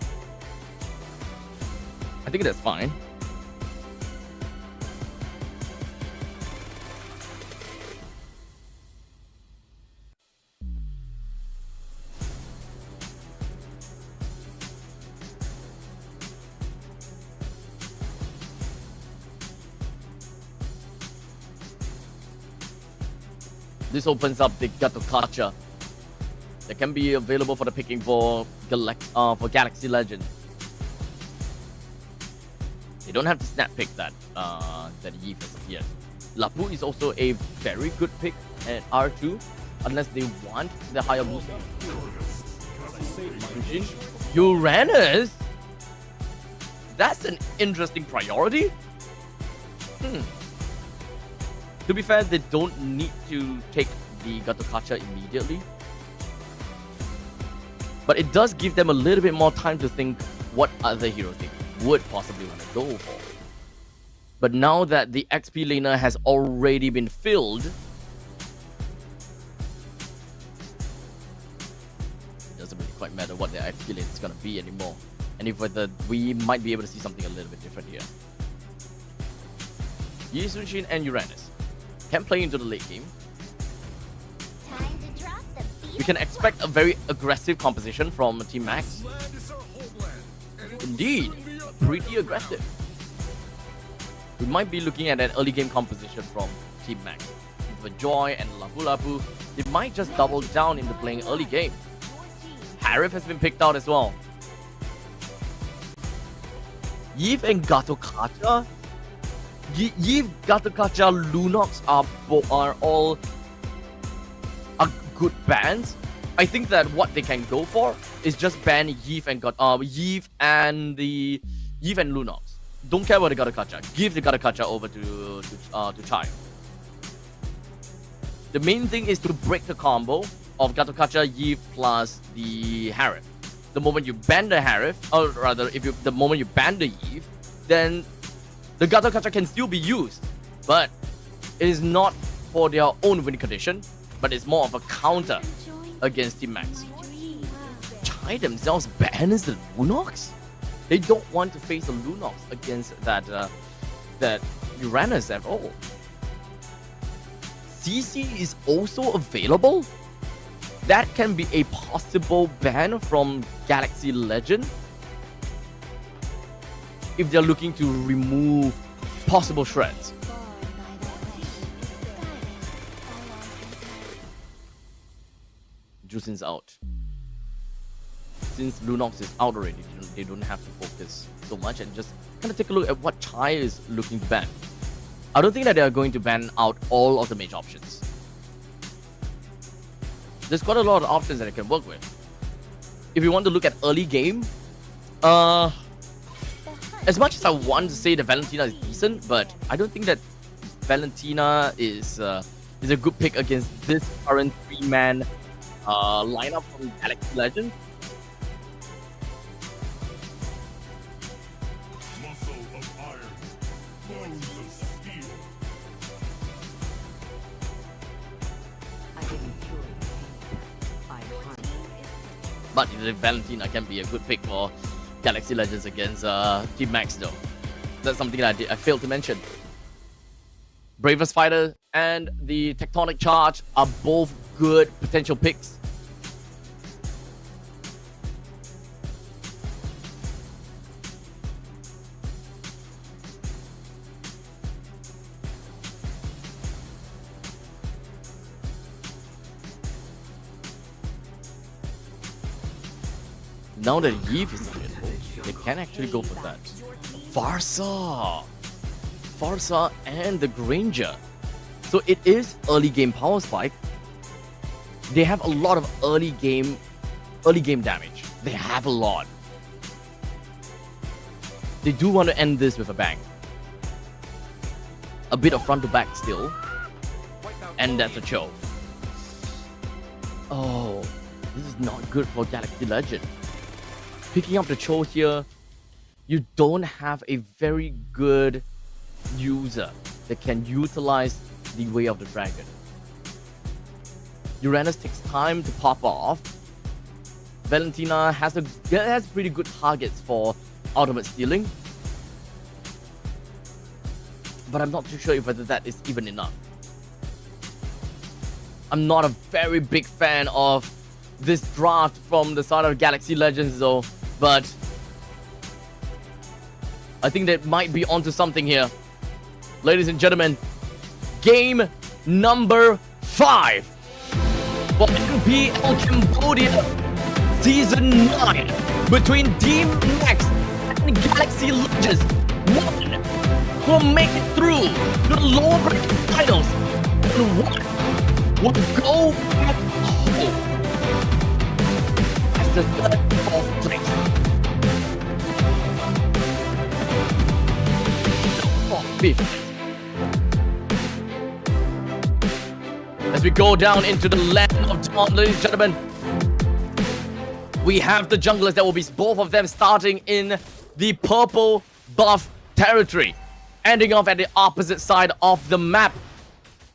I think that's fine. This opens up the Gatokacha that can be available for the picking for Galaxy Legend. They don't have to snap pick that Yves as of yet. Lapu is also a very good pick at R2, unless they want the Hayabusa. Uranus? That's an interesting priority. To be fair, they don't need to take the Gatokacha immediately. But it does give them a little bit more time to think what other heroes they would possibly want to go for. But now that the XP laner has already been filled, it doesn't really quite matter what their XP lane is going to be anymore. And if we might be able to see something a little bit different here. Yi Sun-shin and Uranus can play into the late game. We can expect a very aggressive composition from Team Max. Indeed, pretty aggressive. We might be looking at an early game composition from Team Max. With Joy and Lapu Lapu, they might just double down into playing early game. Harif has been picked out as well. Yves and Gatokacha? Yves, Gatokacha, Lunox are all good bans. I think that what they can go for is just ban Yves and Lunox. Don't care about the Gatokacha. Give the Gatokacha over to Chai. The main thing is to break the combo of Gatokacha, Yves plus the Harif. The moment you ban the Harif, or rather, the moment you ban the Yves, then the Gatokacha can still be used, but it is not for their own win condition, but it's more of a counter against Team Max. Chai themselves bans the Lunox? They don't want to face the Lunox against that Uranus at all. CC is also available? That can be a possible ban from Galaxy Legend if they're looking to remove possible shreds. Jusin's out. Since Lunox is out already, they don't have to focus so much and just kind of take a look at what Chai is looking to ban. I don't think that they are going to ban out all of the mage options. There's quite a lot of options that I can work with. If you want to look at early game, as much as I want to say that Valentina is decent, but I don't think that Valentina is a good pick against this current 3-man lineup from Galaxy Legend. But Valentina can be a good pick for Galaxy Legends against Team Max though. That's something that I failed to mention. Bravest Fighter and the Tectonic Charge are both good potential picks. Now that Eve is available, they can actually go for that. Farsa and the Granger. So it is early game power spike. They have a lot of early game damage. They have a lot. They do want to end this with a bang. A bit of front to back still. And that's a choke. Oh, this is not good for Galaxy Legend. Picking up the choke here, you don't have a very good user that can utilize the Way of the Dragon. Uranus takes time to pop off. Valentina has pretty good targets for ultimate stealing. But I'm not too sure whether that is even enough. I'm not a very big fan of this draft from the side of Galaxy Legends though, but I think that might be onto something here. Ladies and gentlemen, game number 5 for MPL Cambodia Season 9 between Team Max and Galaxy Legends. One will make it through to the lower bracket finals, and one will go back home as the third or fourth place. Fifth. As we go down into the land of Dawn, ladies and gentlemen, we have the junglers that will be both of them starting in the purple buff territory, ending off at the opposite side of the map,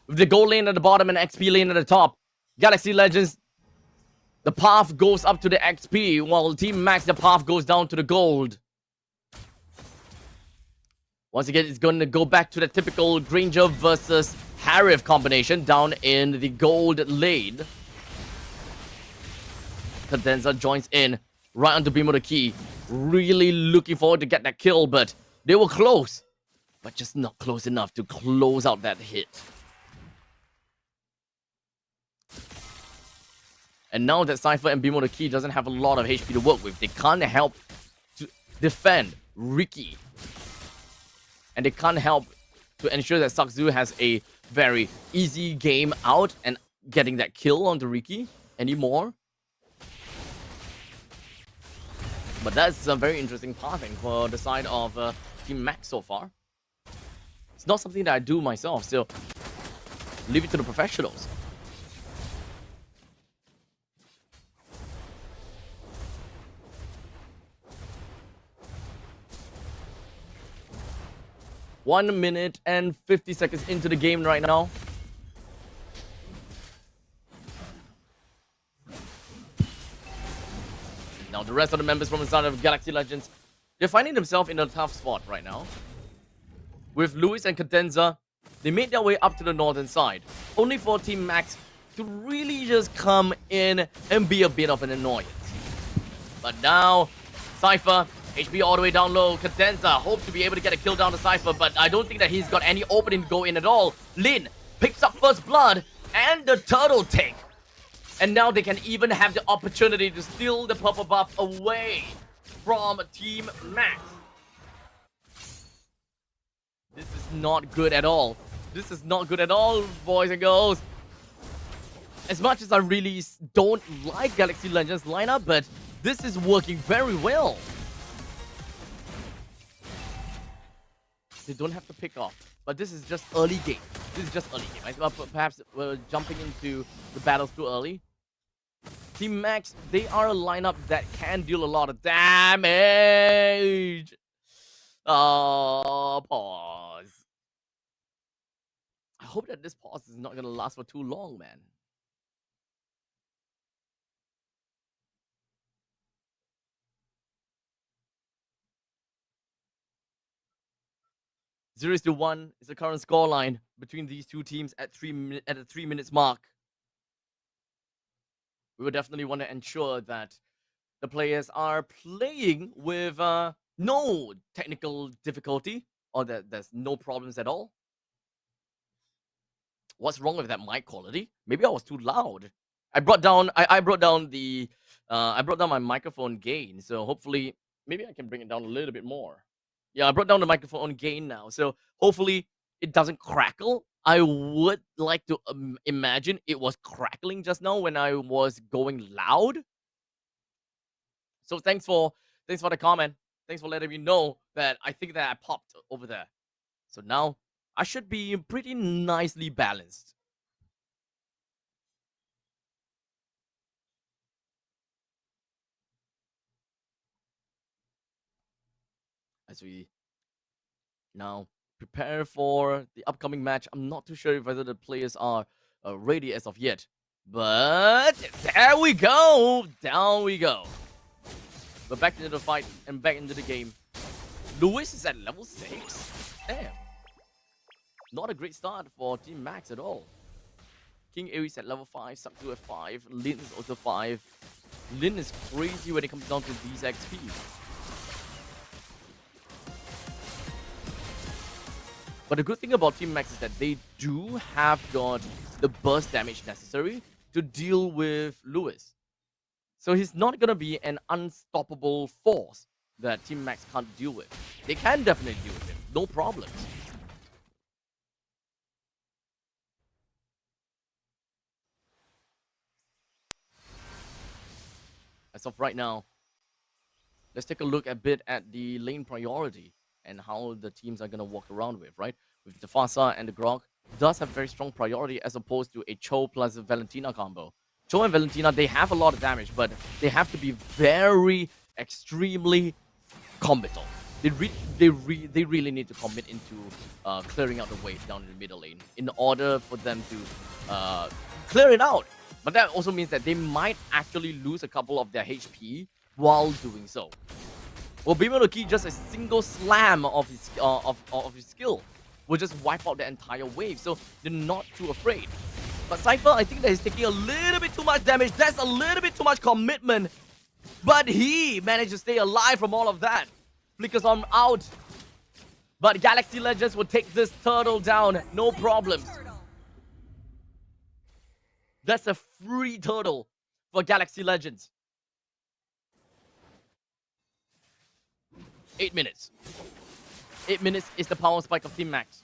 with the gold lane at the bottom and XP lane at the top. Galaxy Legends, the path goes up to the XP, while Team Max, the path goes down to the gold. Once again, it's going to go back to the typical Granger versus Harif combination down in the gold lane. Cadenza joins in right onto Beam of the Key. Really looking forward to get that kill, but they were close. But just not close enough to close out that hit. And now that Cypher and Beam of the Key doesn't have a lot of HP to work with, they can't help to defend Ricky. And they can't help to ensure that Sakzu has a very easy game out and getting that kill onto Ricky anymore. But that's some very interesting pathing for the side of Team Max so far. It's not something that I do myself, so leave it to the professionals. One minute and 50 seconds into the game right now. Now the rest of the members from the side of Galaxy Legends, they're finding themselves in a tough spot right now. With Luis and Cadenza, they made their way up to the northern side, only for Team Max to really just come in and be a bit of an annoyance. But now, Cypher, HP all the way down low. Cadenza hopes to be able to get a kill down to Cypher, but I don't think that he's got any opening to go in at all. Lin picks up first blood and the turtle take. And now they can even have the opportunity to steal the purple buff away from Team Max. This is not good at all. This is not good at all, boys and girls. As much as I really don't like Galaxy Legends lineup, but this is working very well. They don't have to pick off, but this is just early game. This is just early game. Perhaps we're jumping into the battles too early. Team Max, they are a lineup that can deal a lot of damage. Oh, pause. I hope that this pause is not going to last for too long, man. Zero to 1 is the current scoreline between these two teams at the 3 minutes mark. We would definitely want to ensure that the players are playing with no technical difficulty, or that there's no problems at all. What's wrong with that mic quality? Maybe I was too loud. I brought down the I brought down my microphone gain, so hopefully maybe I can bring it down a little bit more. Yeah, I brought down the microphone gain now, so hopefully it doesn't crackle. I would like to imagine it was crackling just now when I was going loud. So thanks for the comment. Thanks for letting me know that I think that I popped over there. So now I should be pretty nicely balanced. As we now prepare for the upcoming match. I'm not too sure whether the players are ready as of yet. But there we go. Down we go. But back into the fight and back into the game. Lewis is at level 6. Damn. Not a great start for Team Max at all. King Aries at level 5, Subdu at 5, Lin is also 5. Lin is crazy when it comes down to these XP. But the good thing about Team Max is that they do have got the burst damage necessary to deal with Lewis. So he's not going to be an unstoppable force that Team Max can't deal with. They can definitely deal with him, no problems. As of right now, let's take a look a bit at the lane priority and how the teams are going to walk around with, right? With the Fasa and the Grog, does have very strong priority as opposed to a Cho plus a Valentina combo. Cho and Valentina, they have a lot of damage, but they have to be very, extremely committal. They really need to commit into clearing out the wave down in the middle lane in order for them to clear it out. But that also means that they might actually lose a couple of their HP while doing so. Well, Bimonoki, just a single slam of his skill will just wipe out the entire wave, so they're not too afraid. But Cypher, I think that he's taking a little bit too much damage. That's a little bit too much commitment. But he managed to stay alive from all of that. Flickers on out. But Galaxy Legends will take this turtle down, no problems. That's a free turtle for Galaxy Legends. 8 minutes. 8 minutes is the power spike of Team Max.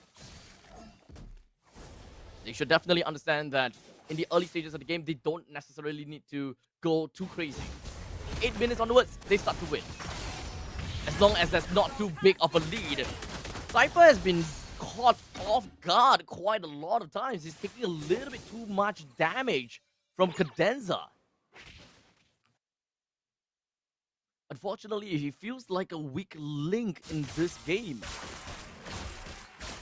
They should definitely understand that in the early stages of the game, they don't necessarily need to go too crazy. 8 minutes onwards, they start to win. As long as that's not too big of a lead. Cypher has been caught off guard quite a lot of times. He's taking a little bit too much damage from Cadenza. Unfortunately, he feels like a weak link in this game.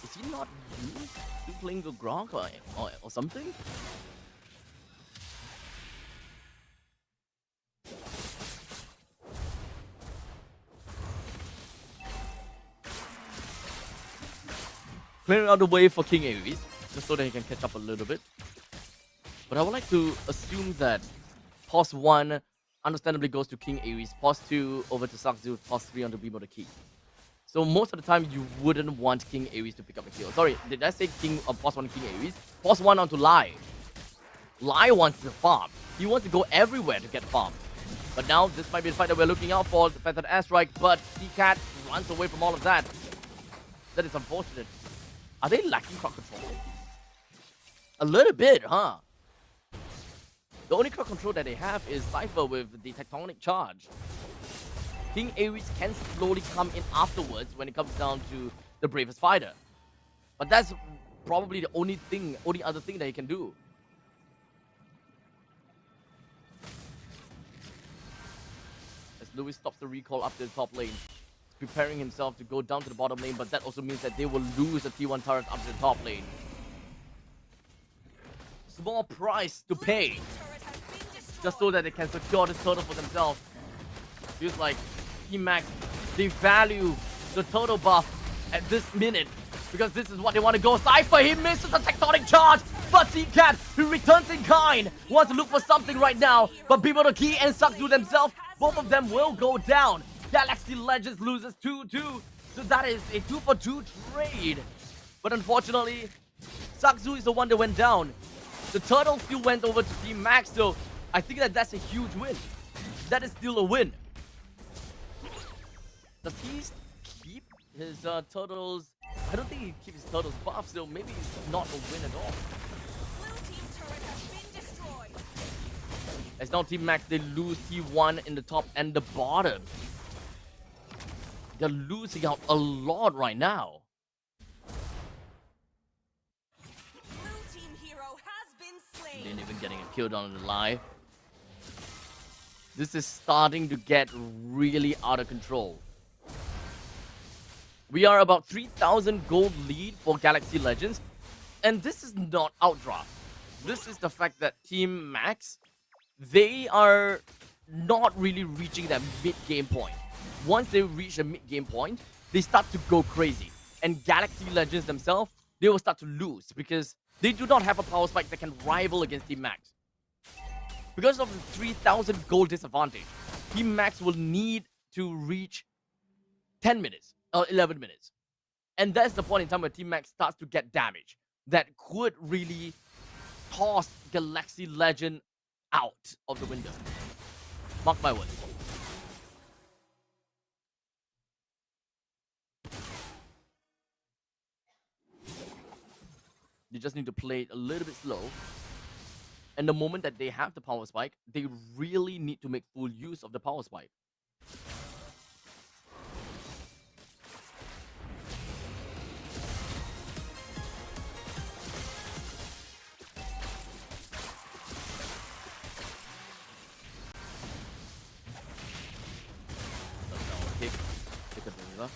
Is he not used to playing the Grog or something? Clearing out the way for King Aries, just so that he can catch up a little bit. But I would like to assume that pause 1 understandably goes to King Aries, pause 2 over to Sakzu, pause 3 onto Bimo the Key. So most of the time you wouldn't want King Aries to pick up a kill. Sorry, did I say pause 1 King Aries? Pause 1 onto Lai. Lai wants to farm. He wants to go everywhere to get farm. But now this might be the fight that we're looking out for. The Feathered Airstrike, but T-Cat runs away from all of that. That is unfortunate. Are they lacking crowd control? A little bit, huh? The only crowd control that they have is Cypher with the Tectonic Charge. King Aries can slowly come in afterwards when it comes down to the Bravest Fighter. But that's probably the only other thing that he can do. As Lewis stops the recall up to the top lane. Preparing himself to go down to the bottom lane, but that also means that they will lose the T1 turret up to the top lane. Small price to pay, just so that they can secure this turtle for themselves. Feels like Team Max, they value the turtle buff at this minute, because this is what they want to go. Cypher, he misses the Tectonic Charge, but T-Cat, who returns in kind, wants to look for something right now, but Bimo the Key and Sakzu themselves, both of them will go down. Galaxy Legends loses 2-2, so that is a 2-for-2 trade. But unfortunately, Sakzu is the one that went down. The turtle still went over to Team Max, so I think that that's a huge win. that is still a win. Does he keep his turtles? I don't think he keeps his turtles buff, so maybe it's not a win at all. As now Team Max, they lose T1 in the top and the bottom. They're losing out a lot right now. Didn't even getting a kill down on the line. This is starting to get really out of control. We are about 3,000 gold lead for Galaxy Legends. And this is not outdraft. This is the fact that Team Max, they are not really reaching that mid-game point. Once they reach a mid-game point, they start to go crazy. And Galaxy Legends themselves, they will start to lose because they do not have a power spike that can rival against Team Max. Because of the 3,000 gold disadvantage, Team Max will need to reach 10 minutes or 11 minutes. And that's the point in time where Team Max starts to get damage that could really toss Galaxy Legend out of the window. Mark my words. You just need to play it a little bit slow. And the moment that they have the power spike, they really need to make full use of the power spike. Kick a finger.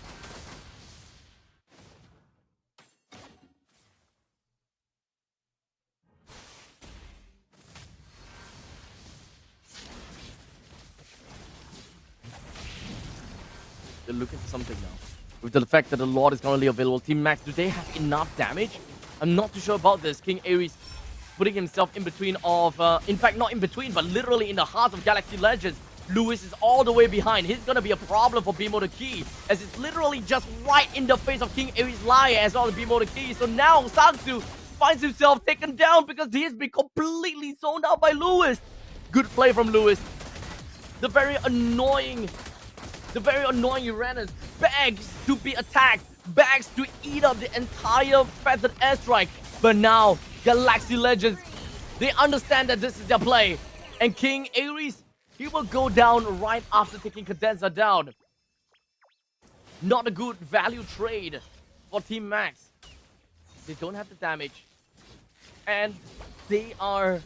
They're looking for something now. With the fact that the Lord is currently available, Team Max, do they have enough damage? I'm not too sure about this. King Ares putting himself in between of, in fact, not in between, but literally in the heart of Galaxy Legends. Lewis is all the way behind. He's gonna be a problem for BMO the Key, as it's literally just right in the face of King Ares Liar as well as BMO the Key. So now Saksu finds himself taken down because he has been completely zoned out by Lewis. Good play from Lewis. The very annoying Uranus begs to be attacked, begs to eat up the entire feathered airstrike. But now, Galaxy Legends, they understand that this is their play. And King Ares, he will go down right after taking Cadenza down. Not a good value trade for Team Max. They don't have the damage. And they are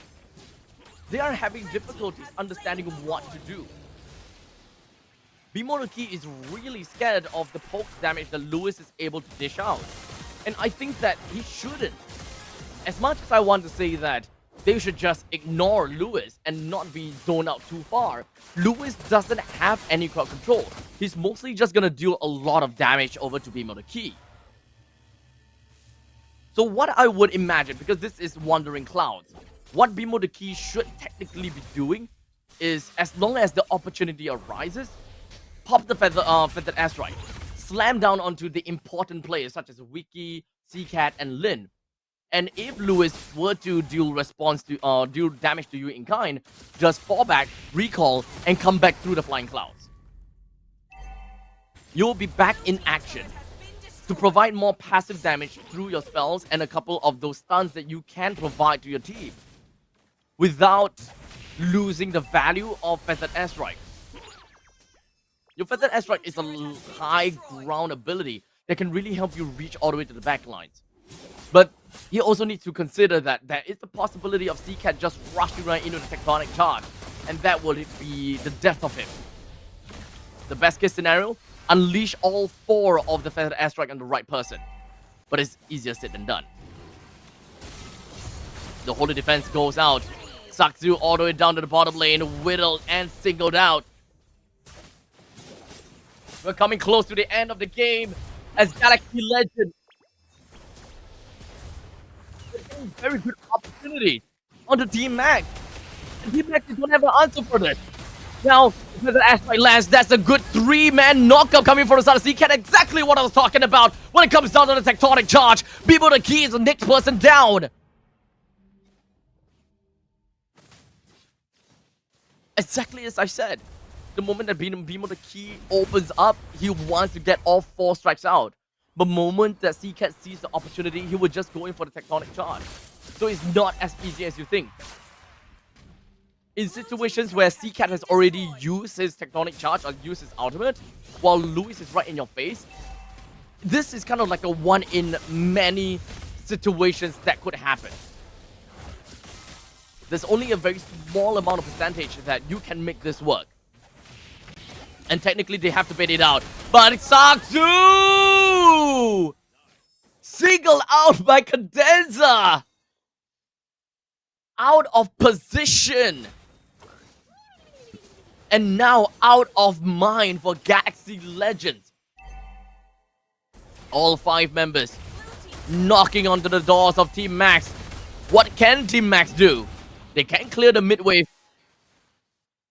having difficulties understanding what to do. Bimonoki is really scared of the poke damage that Lewis is able to dish out. And I think that he shouldn't. As much as I want to say that they should just ignore Lewis and not be zoned out too far, Lewis doesn't have any crowd control. He's mostly just gonna deal a lot of damage over to Bimonoki. So what I would imagine, because this is Wandering Clouds, what Bimonoki should technically be doing is, as long as the opportunity arises, pop the feathered airstrike, slam down onto the important players such as Wiki, Seacat, and Lin. And if Lewis were to deal damage to you in kind, just fall back, recall, and come back through the flying clouds. You'll be back in action to provide more passive damage through your spells and a couple of those stuns that you can provide to your team without losing the value of feathered airstrike. Your feathered airstrike is a high ground ability that can really help you reach all the way to the back lines. But you also need to consider that there is the possibility of Seacat just rushing right into the tectonic charge, and that would be the death of him. The best case scenario, unleash all 4 of the feathered airstrike on the right person. But it's easier said than done. The holy defense goes out. Sakzu all the way down to the bottom lane, whittled and singled out. We're coming close to the end of the game as Galaxy Legend. Very good opportunity onto Team Max. And Team Max don't have an answer for this. Now, with the Asteroid lands, that's a good 3-man knockup coming from the side of Seacat. Exactly what I was talking about when it comes down to the tectonic charge. Bibo the Key is the next person down. Exactly as I said. The moment that Beam of the Key opens up, he wants to get all 4 strikes out. The moment that CCAT sees the opportunity, he would just go in for the tectonic charge. So it's not as easy as you think. In situations where CCAT has already used his tectonic charge or used his ultimate, while Lewis is right in your face, this is kind of like a one in many situations that could happen. There's only a very small amount of percentage that you can make this work. And technically they have to bait it out. But Saksu! Singled out by Cadenza! Out of position! And now out of mind for Galaxy Legends. All 5 members knocking onto the doors of Team Max. What can Team Max do? They can clear the mid wave.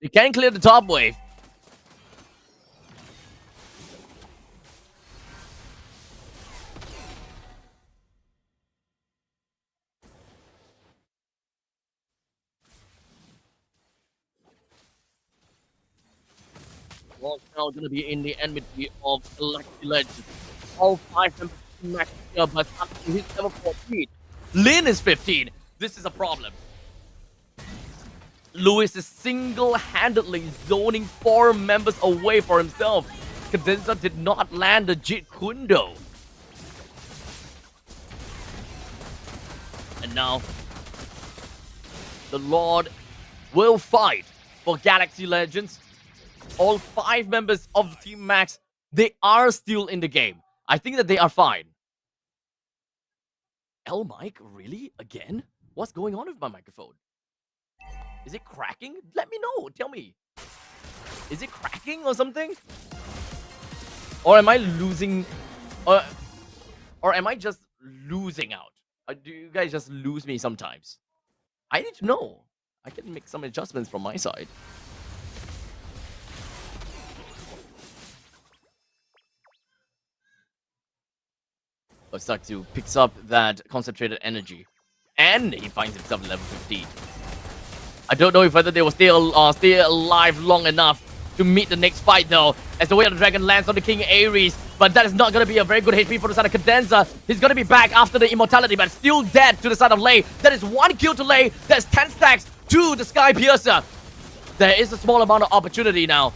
They can clear the top wave. Well, now gonna be in the enmity of Galaxy Legends. All 5 members of Team Max here, but up to his level 14. Lin is 15. This is a problem. Lewis is single-handedly zoning 4 members away for himself. Cadenza did not land the Jeet Kune Do. And now, the Lord will fight for Galaxy Legends. All 5 members of Team Max, they are still in the game. I think that they are fine. L mic, really? Again? What's going on with my microphone? Is it cracking? Let me know. Tell me. Is it cracking or something? Or am I losing? Or am I just losing out? Do you guys just lose me sometimes? I need to know. I can make some adjustments from my side. Saksu picks up that concentrated energy. And he finds himself at level 15. I don't know if whether they will stay alive long enough to meet the next fight though. As the Way of the Dragon lands on the King Ares. But that is not going to be a very good HP for the side of Cadenza. He's going to be back after the immortality, but still dead to the side of Lei. That is 1 kill to Lei. That's 10 stacks to the Sky Piercer. There is a small amount of opportunity now.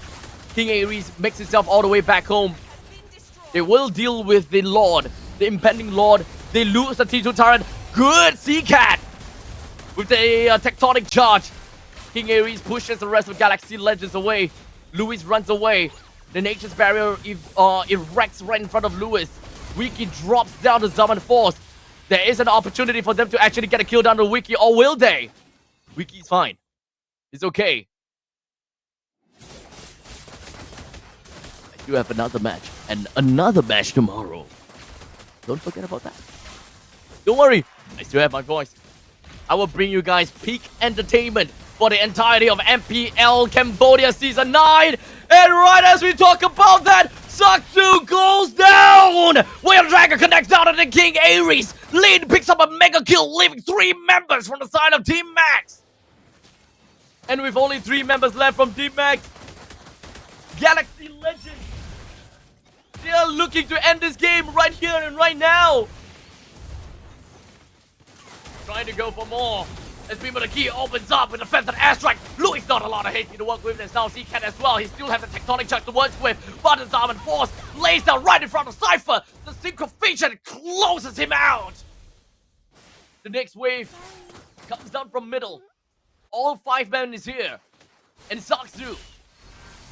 King Ares makes himself all the way back home. They will deal with the Lord. The impending Lord. They lose the T2 turret. Good CCAT with the tectonic charge. King Ares pushes the rest of Galaxy Legends away. Lewis runs away. The Nature's Barrier erects right in front of Lewis. Wiki drops down the Zaman Force. There is an opportunity for them to actually get a kill down to Wiki, or will they? Wiki's fine. It's okay. I do have another match, and another match tomorrow. Don't forget about that. Don't worry, I still have my voice. I will bring you guys peak entertainment for the entirety of MPL Cambodia Season 9. And right as we talk about that, Saksu goes down! Way of the Dragon connects down to the King Ares. Lin picks up a mega kill, leaving 3 members from the side of Team Max. And with only 3 members left from Team Max, Galaxy Legends, they are looking to end this game right here and right now. Trying to go for more. As Beam of the Key opens up with a feathered airstrike. Louis not a lot of HP to work with. There's now CCAT as well. He still has the tectonic charge to work with. But his Zaman Force lays down right in front of Cypher. The Synchrophation closes him out. The next wave comes down from middle. All 5 men is here. And Saksu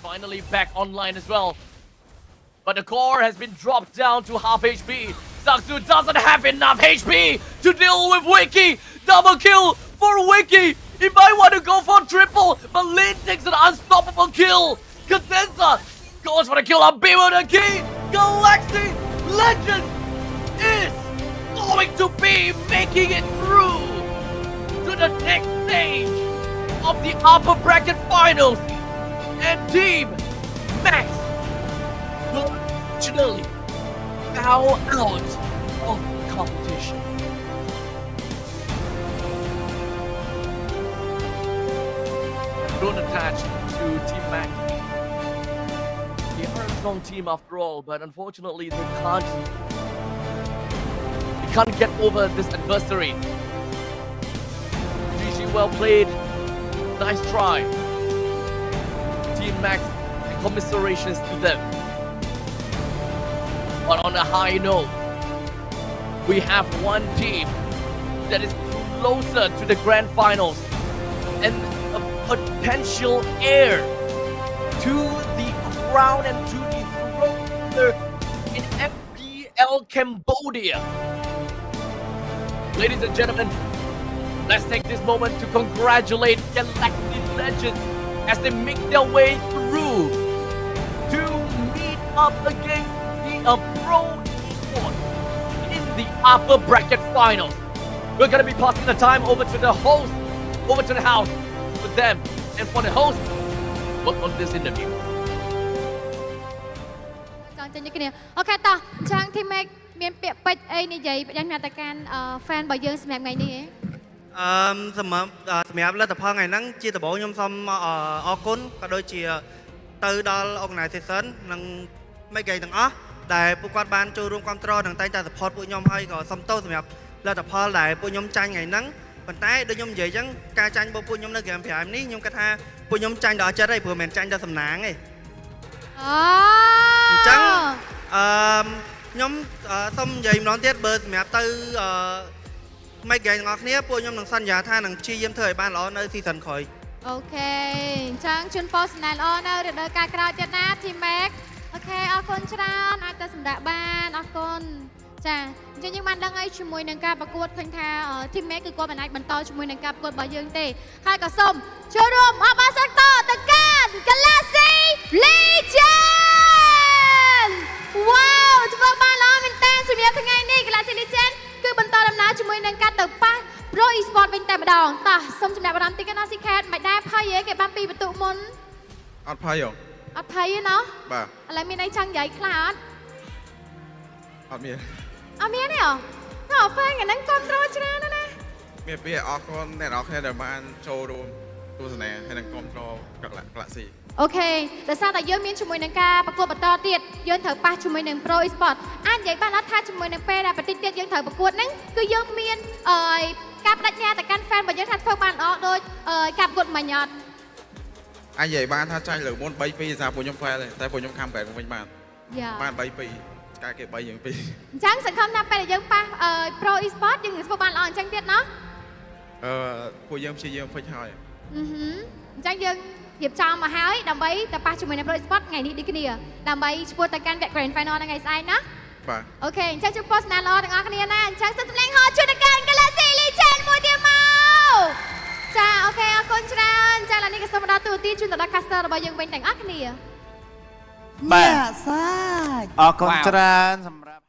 finally back online as well. But the core has been dropped down to half HP. Saksu doesn't have enough HP to deal with Wiki. Double kill for Wiki. He might want to go for triple, but Lin takes an unstoppable kill. Cadenza goes for the kill on Beam of the Key. Galaxy Legends is going to be making it through to the next stage of the upper bracket finals. And Team Max will originally bow out of the competition. Don't attach to Team Max. strong team after all, but unfortunately they can't get over this adversary. GG, well played. Nice try. Team Max, and commiserations to them. But on a high note, we have one team that is closer to the grand finals and a potential heir to the crown and to the throne in MPL Cambodia. Ladies and gentlemen, let's take this moment to congratulate Galactic Legends as they make their way through to meet up against the Pro Esports in the upper bracket finals. We're gonna be passing the time over to the host, over to the house for them, and for the host, work on this interview. ចង់ចេញគ្នាអូខេតោះអញ្ចឹង team make មានពាក្យពេចន៍អីនិយាយបញ្ញត្តិការ fan របស់យើងសម្រាប់ថ្ងៃនេះសម្រាប់លទ្ធផលថ្ងៃហ្នឹងជាដំបូងខ្ញុំសូមអរគុណក៏ដូចជាទៅដល់ organization និង mấy game ទាំងអស់ដែលពួកគាត់បានចូលរួមគ្រប់គ្រងនិងតែងតែ support ពួកខ្ញុំហើយក៏សូមទោសសម្រាប់លទ្ធផលដែលពួកខ្ញុំចាញ់ថ្ងៃហ្នឹងប៉ុន្តែដូចខ្ញុំនិយាយអញ្ចឹងការចាញ់របស់ពួកខ្ញុំនៅ game Prime នេះខ្ញុំគិតថាពួកខ្ញុំចាញ់ដល់ចិត្តហើយព្រោះមិនមែនចាញ់ដល់សំណាងទេអញ្ចឹងខ្ញុំសូមនិយាយម្ដងទៀតបើសម្រាប់ទៅmấy game ទាំងអស់គ្នាពួកខ្ញុំនឹងសន្យាថានឹងព្យាយាមធ្វើឲ្យបានល្អនៅ season ក្រោយអូខេអញ្ចឹងជូនពរសំណាងល្អនៅរដូវកាលក្រោយទៀតណា team Mac អូខេអរគុណច្រើនអាចទៅសម្រាប់បានអរគុណចាអញ្ចឹងយើងបានដឹងហើយជាមួយនឹងការប្រកួតឃើញថា team Mac គឺគាត់មិនអាចបន្តជាមួយនឹងការប្រកួតរបស់យើងទេហើយក៏សូមចូលរួមអបអរសាទរទៅកាន់ Galaxy Legend វ៉ាវធ្វើបានល្អមែនតើសម្រាប់ថ្ងៃនេះ Galaxy Legend គឺបន្តដំណើរជាមួយនឹងការទៅប៉ះ Pro Esports វិញតែម្ដងតោះសូមចំណាប់អារម្មណ៍តិចណា Secret មិនដែរភ័យទេគេបាន2បន្ទុកមុនអត់ភ័យហ៎អត់ភ័យទេណោះបាទឥឡូវមានអីចង់និយាយខ្លះអត់មានទេហ៎តោះ fan ហ្នឹងគ្រប់ត្រូលច្រើនណាស់មានពាក្យអរគុណអ្នកនរគ្នាដែលបានចូលរួមទស្សនាហើយនឹងគ្រប់ត្រូលGalaxyអូខេដោយសារតែយើងមានជាមួយនឹងការប្រកួតបន្តទៀតយើងត្រូវប៉ះជាមួយនឹង Pro Esports អាចនិយាយបានថាជាមួយនឹងពេលដែលប្រតិទទៀតយើងត្រូវប្រកួតហ្នឹងគឺយើងមានការបដិញ្ញាទៅកាន់ fan របស់យើងថាធ្វើបានល្អដូចការប្រកួតមិញអត់អាចនិយាយបានថាចាញ់លើមុន 3-2 សារពួកខ្ញុំ fail តែពួកខ្ញុំ comeback វិញបាន3-2កាយគេ3យើង2អញ្ចឹងសង្ឃឹមថាពេលដែលយើងប៉ះ Pro Esports យើងនឹងធ្វើបានល្អអញ្ចឹងទៀតណោះពួកយើងព្យាយាមហ្វិចហើយអញ្ចឹងយើងរៀបចំមកហើយដើម្បីទៅប៉ះជាមួយនឹង Pro Esports ថ្ងៃនេះដូចគ្នាដើម្បីឈ្មោះទៅកាន់វគ្គ Grand Final ថ្ងៃស្អែកណាបាទអូខេអញ្ចឹងជូនពរសំណាងល្អទាំងអស់គ្នាណាអញ្ចឹងសូមសម្លេងហោជួយទៅកាន់ Galaxy Legend មួយទៀតមកចាអូខេអរគុណច្រើនចាឥឡូវនេះក៏សូមផ្ដល់ទូរទស្សន៍ជូនទៅដល់ caster របស់យើងវិញទាំងអស់គ្នាបាទសាច់អរគុណច្រើនសម្រាប់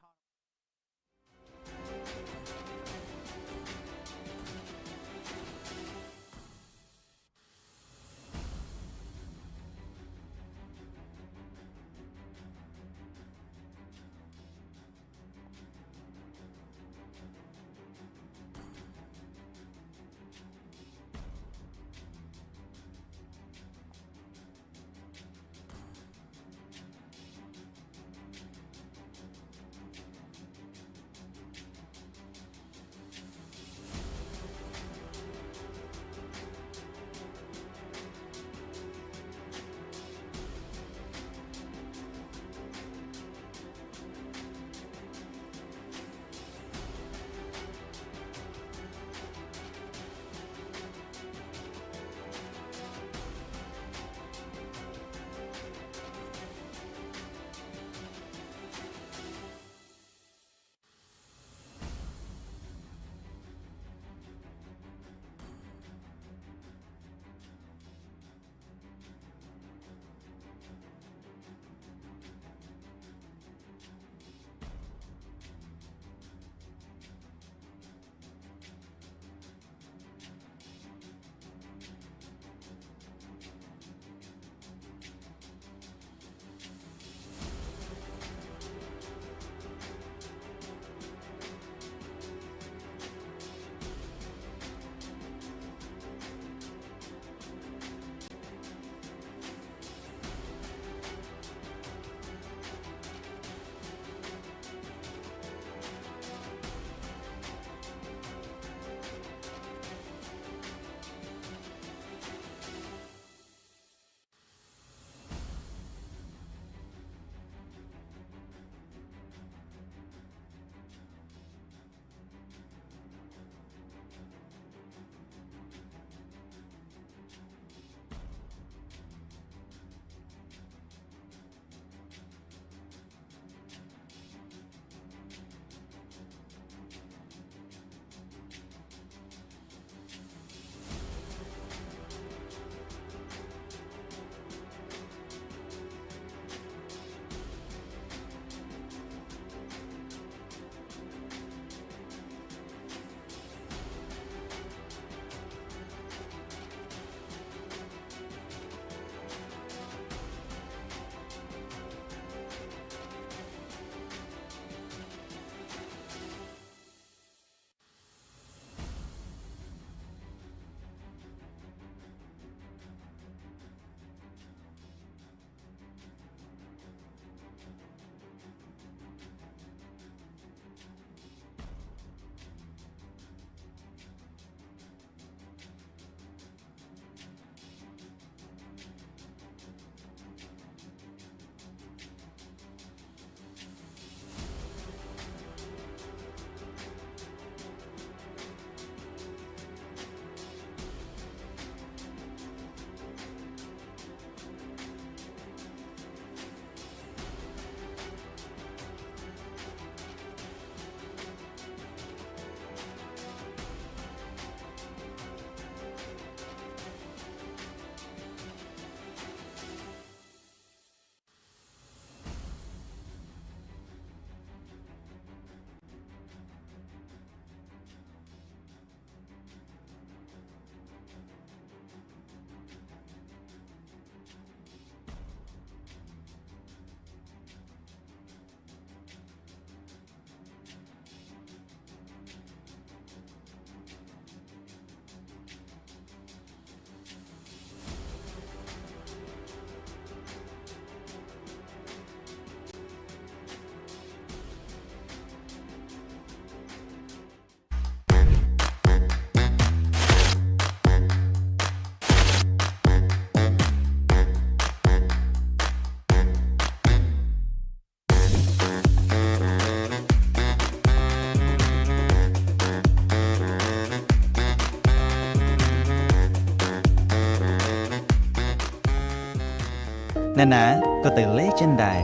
ណានាក៏ទៅលេចិនដែរ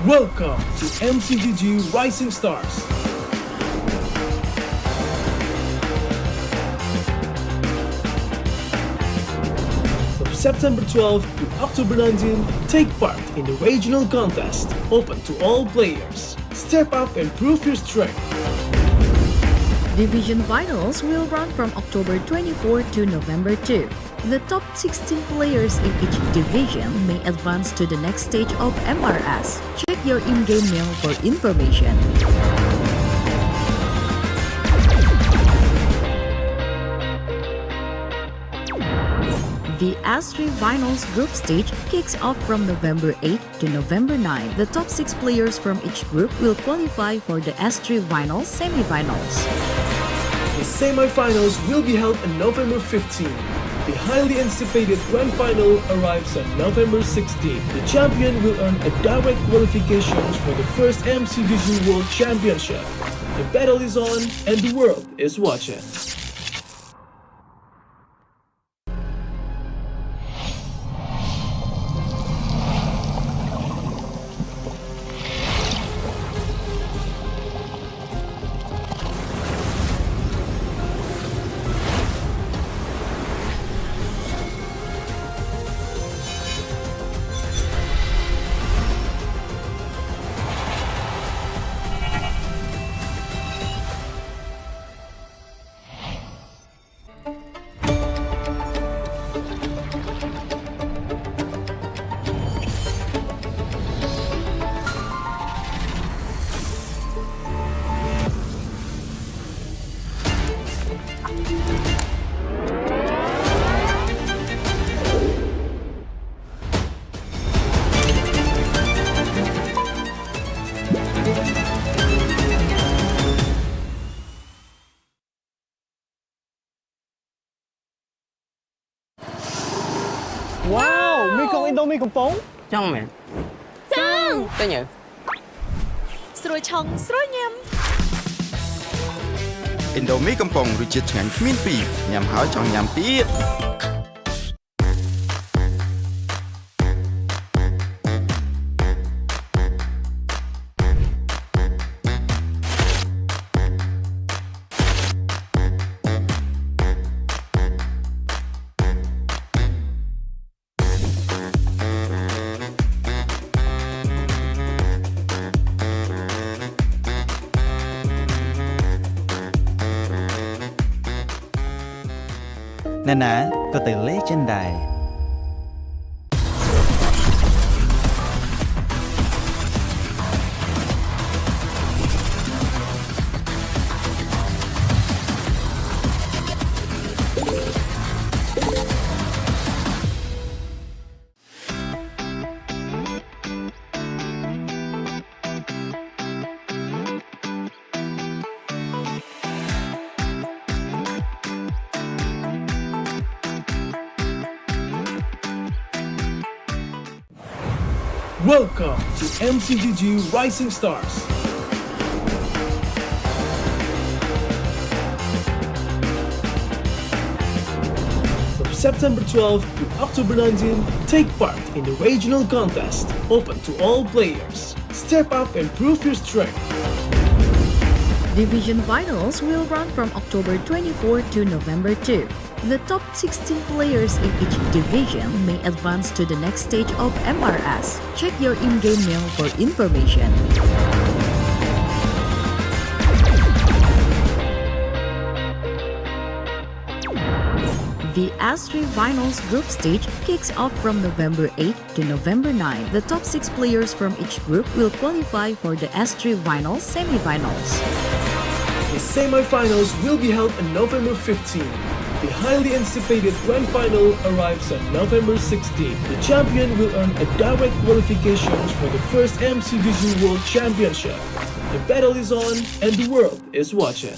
Welcome to MCGG Rising Stars. From September 12th to October 19th, take part in the regional contest, open to all players. Step up and prove your strength. Division finals will run from October 24 to November 2. The top 16 players in each division may advance to the next stage of MRS. Check your in-game mail for information. The S3 Finals group stage kicks off from November 8 to November 9. The top 6 players from each group will qualify for the S3 Finals semi-finals. The semi-finals will be held on November 15. The highly anticipated grand final arrives on November 16. The champion will earn a direct qualifications for the first MCGG World Championship. The battle is on and the world is watching. Wow, mi con Indomie កំប៉ុងចង់មែនចង់តែញ៉ៅ ស្រួយឆុងស្រួយញ៉ាំ Indomie កំប៉ុងរសជាតិឆ្ងាញ់គ្មានពីរញ៉ាំហើយចង់ញ៉ាំទៀត ណានាក៏ទៅលេចិនដែរ Welcome to MCGG Rising Stars. From September 12th to October 19th, take part in the regional contest, open to all players. Step up and prove your strength. Division finals will run from October 24 to November 2. The top 16 players in each division may advance to the next stage of MRS. Check your in-game mail for information. The S3 Finals group stage kicks off from November 8 to November 9. The top 6 players from each group will qualify for the S3 Finals semi-finals. The semi-finals will be held on November 15. The highly anticipated Grand Final arrives on November 16. The champion will earn a direct qualification for the first MCDG World Championship. The battle is on and the world is watching.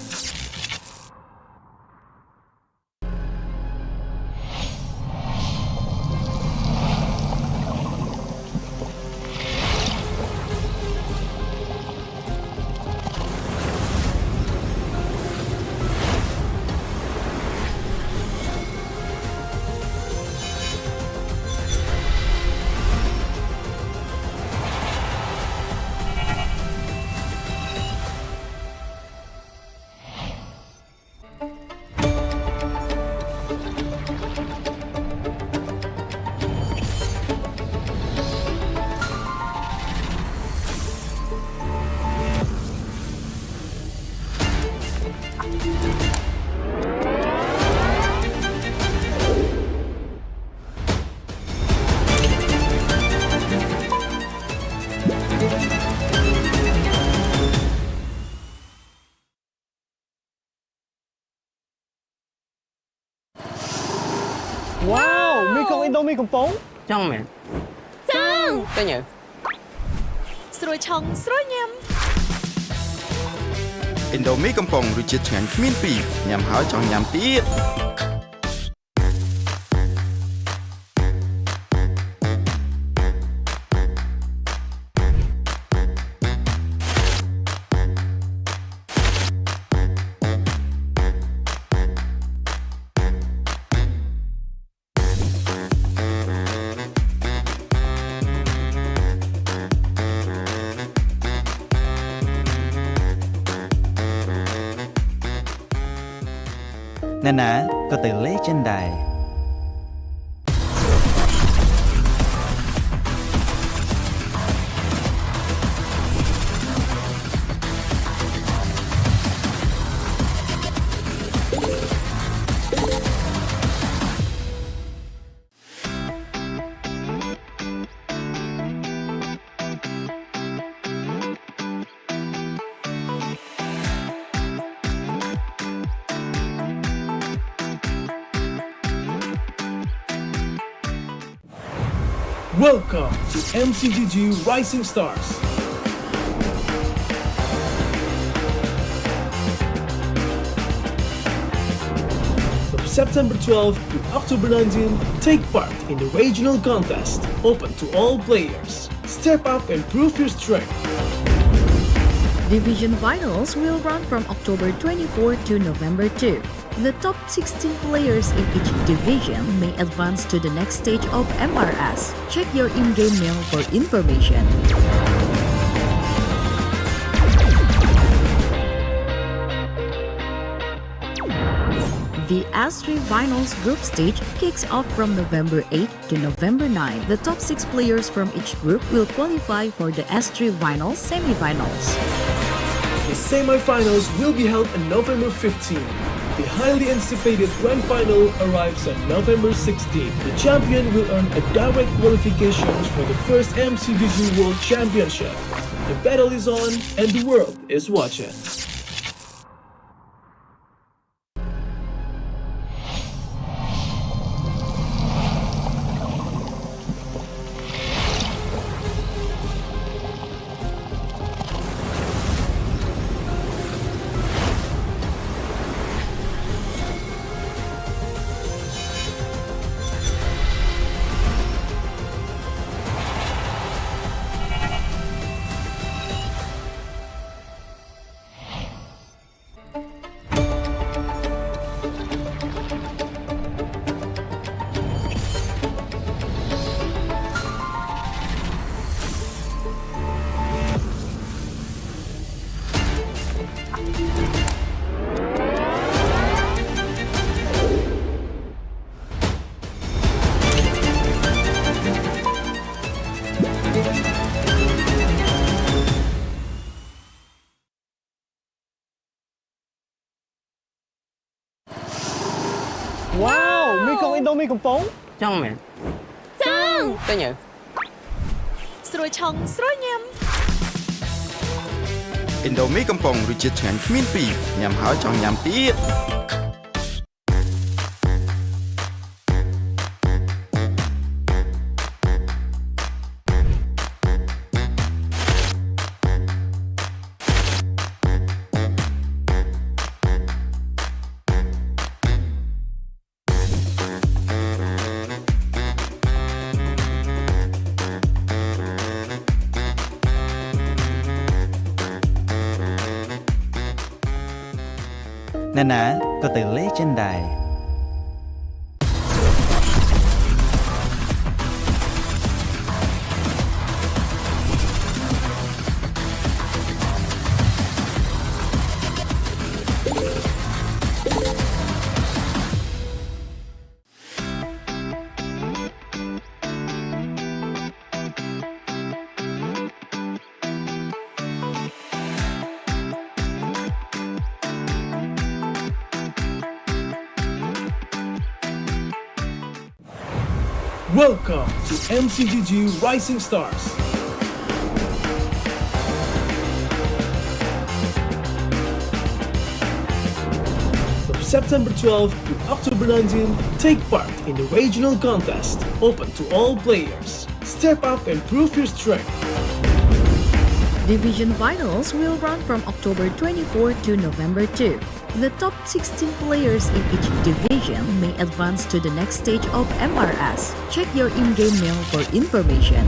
Wow មីកុងឥណ្ឌូមីកំប៉ុងចង់មែនចង់តែញ៉ើ ស្រួយឆុងស្រួយញ៉ាំ ឥណ្ឌូមីកំប៉ុងរសជាតិឆ្ងាញ់គ្មានពីរញ៉ាំហើយចង់ញ៉ាំទៀត ណែណាក៏ទៅលេចិនដែរ Welcome to MCDG Rising Stars. From September 12th to October 19th, take part in the regional contest, open to all players. Step up and prove your strength. Division finals will run from October 24 to November 2. The top 16 players in each division may advance to the next stage of MRS. Check your in-game mail for information. The S3 Finals group stage kicks off from November 8 to November 9. The top 6 players from each group will qualify for the S3 Finals semi-finals. The semi-finals will be held on November 15. The highly anticipated Grand Final arrives on November 16. The champion will earn a direct qualification for the first MCDG World Championship. The battle is on and the world is watching. Wow មីកុងឥណ្ឌូមីកំប៉ុងចង់មែនចង់តែញ៉ើ ស្រួយឆុងស្រួយញ៉ាំ ឥណ្ឌូមីកំប៉ុងរសជាតិឆ្ងាញ់គ្មានពីរញ៉ាំហើយចង់ញ៉ាំទៀត ណាៗក៏ទៅលេងចិនដែរ Welcome to MCGG Rising Stars. From September 12th to October 19th, take part in the regional contest, open to all players. Step up and prove your strength. Division finals will run from October 24 to November 2. The top 16 players in each division may advance to the next stage of MRS. Check your in-game mail for information.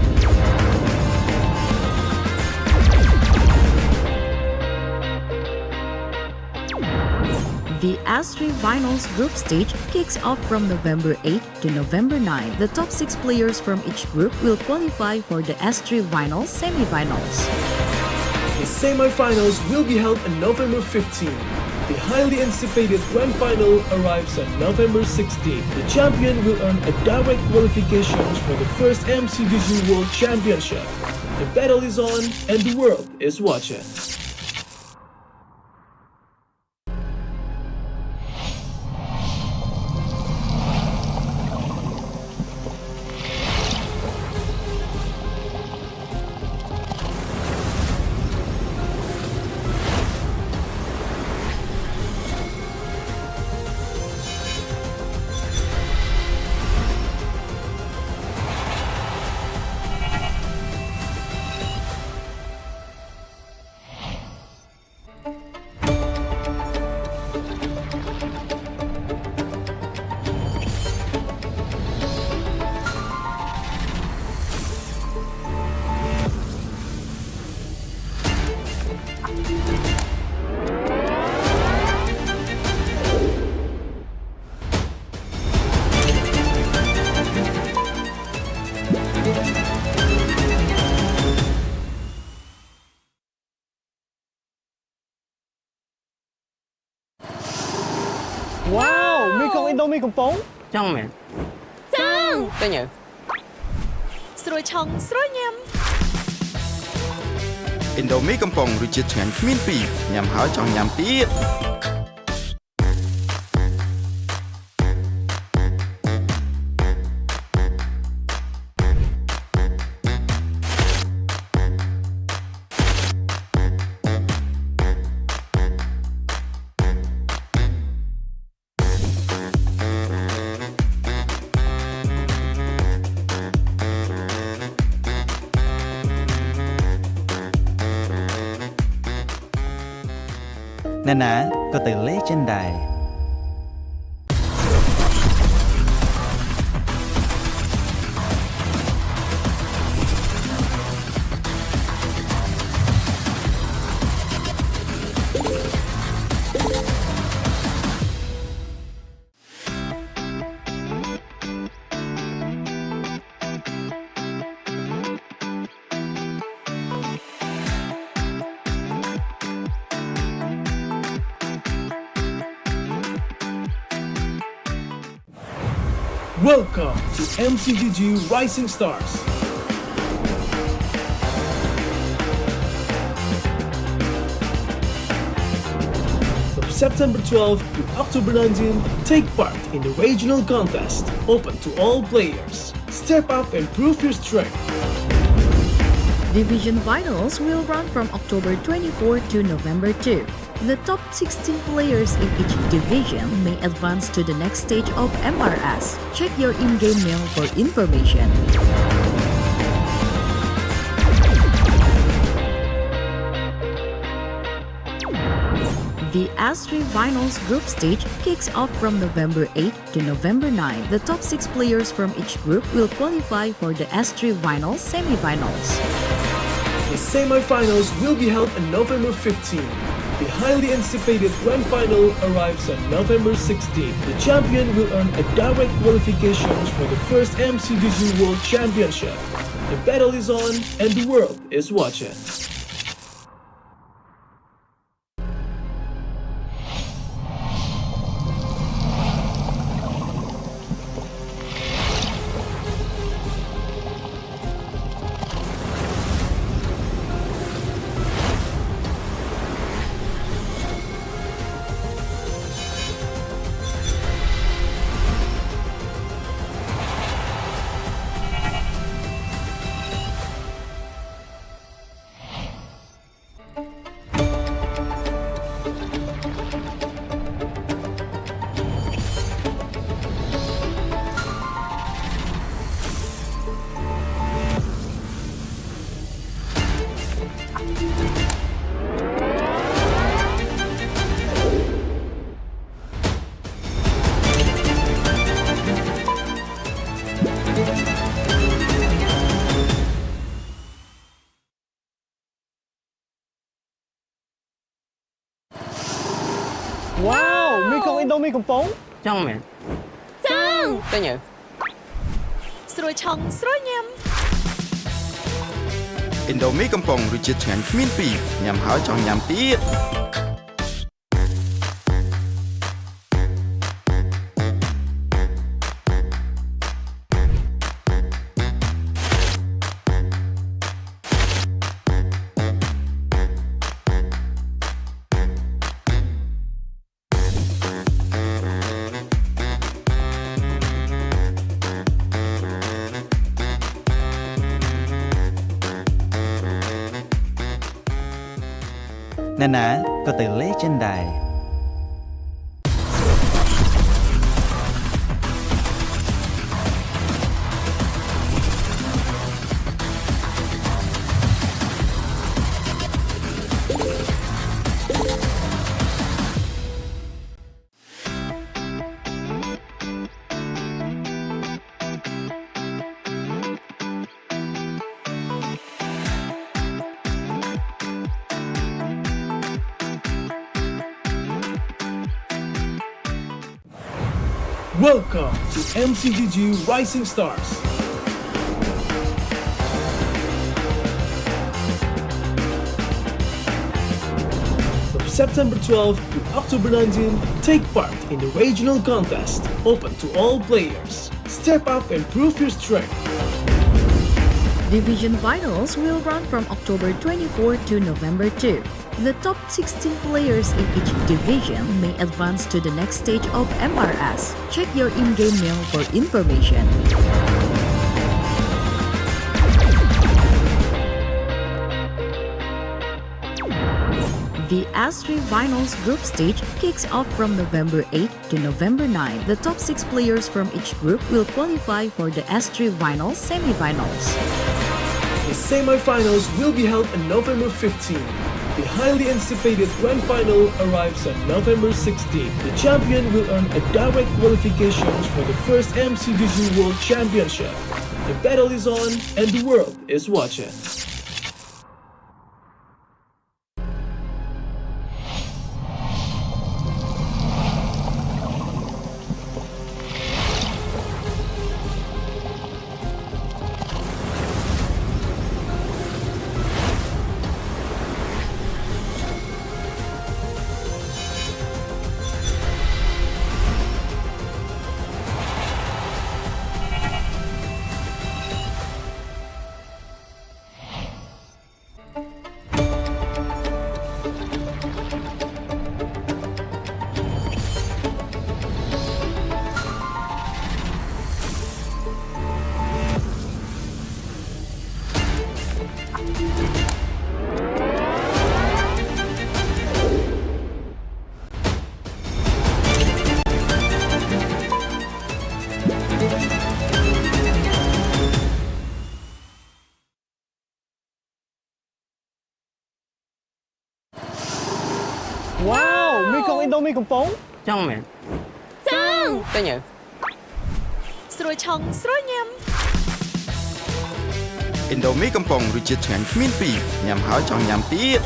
The S3 Finals group stage kicks off from November 8 to November 9. The top 6 players from each group will qualify for the S3 Finals semi-finals. The semi-finals will be held on November 15. The highly anticipated grand final arrives on November 16. The champion will earn a direct qualifications for the first MCGG World Championship. The battle is on and the world is watching. Wow, mi con Indomie កំប៉ុងចង់មែនចង់ទៅញ៉ៅ ស្រួយឆុងស្រួយញ៉ាំ Indomie កំប៉ុងរសជាតិឆ្ងាញ់គ្មានពីរញ៉ាំហើយចង់ញ៉ាំទៀត ណាៗក៏ទៅលេងចិនដែរ Welcome to MCGG Rising Stars. From September 12th to October 19th, take part in the regional contest, open to all players. Step up and prove your strength. Division finals will run from October 24 to November 2. The top 16 players in each division may advance to the next stage of MRS. Check your in-game mail for information. The S3 Finals group stage kicks off from November 8 to November 9. The top 6 players from each group will qualify for the S3 Finals semi-finals. The semi-finals will be held on November 15. The highly anticipated grand final arrives on November 16. The champion will earn a direct qualifications for the first MCDG World Championship. The battle is on and the world is watching. Wow, mi con Indomie កំប៉ុងចង់មែនចង់តែញ៉ៅ ស្រួយឆុងស្រួយញ៉ាំ Indomie កំប៉ុងរសជាតិឆ្ងាញ់គ្មានពីរញ៉ាំហើយចង់ញ៉ាំទៀត ណែណាក៏ទៅលេចិនដែរ Welcome to MCDG Rising Stars. From September 12th to October 19th, take part in the regional contest, open to all players. Step up and prove your strength. Division finals will run from October 24 to November 2. The top 16 players in each division may advance to the next stage of MRS. Check your in-game mail for information. The S3 Finals group stage kicks off from November 8 to November 9. The top 6 players from each group will qualify for the S3 Finals semi-finals. The semi-finals will be held on November 15. The highly anticipated grand final arrives on November 16. The champion will earn a direct qualifications for the first MCDG World Championship. The battle is on and the world is watching. Wow, mi con Indomie កំប៉ុងចង់មែនចង់តែញ៉ៅ ស្រួយឆុងស្រួយញ៉ាំ ឥណ្ឌូមីកំប៉ុងរសជាតិឆ្ងាញ់គ្មានពីរញ៉ាំហើយចង់ញ៉ាំទៀត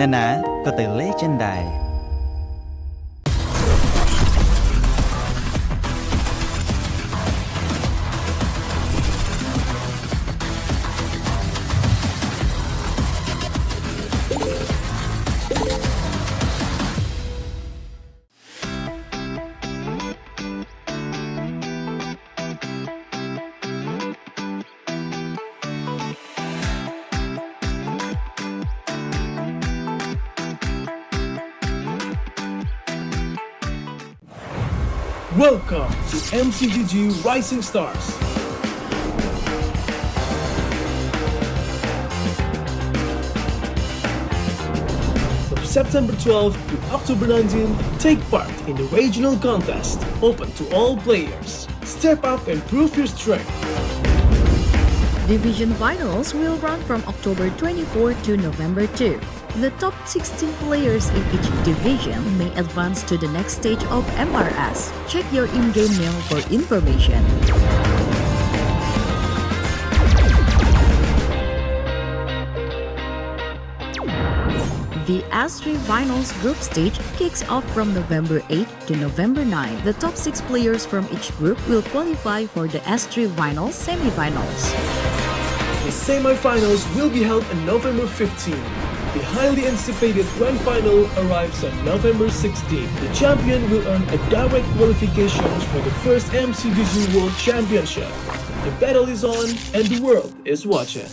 ណាណាក៏ទៅលេចិនដែរ Welcome to MCGG Rising Stars. From September 12th to October 19th, take part in the regional contest, open to all players. Step up and prove your strength. Division finals will run from October 24 to November 2. The top 16 players in each division may advance to the next stage of MRS. Check your in-game mail for information. The S3 Finals group stage kicks off from November 8 to November 9. The top 6 players from each group will qualify for the S3 Finals semi-finals. The semi-finals will be held on November 15. The highly anticipated grand final arrives on November 16. The champion will earn a direct qualification for the first MCGG World Championship. The battle is on and the world is watching.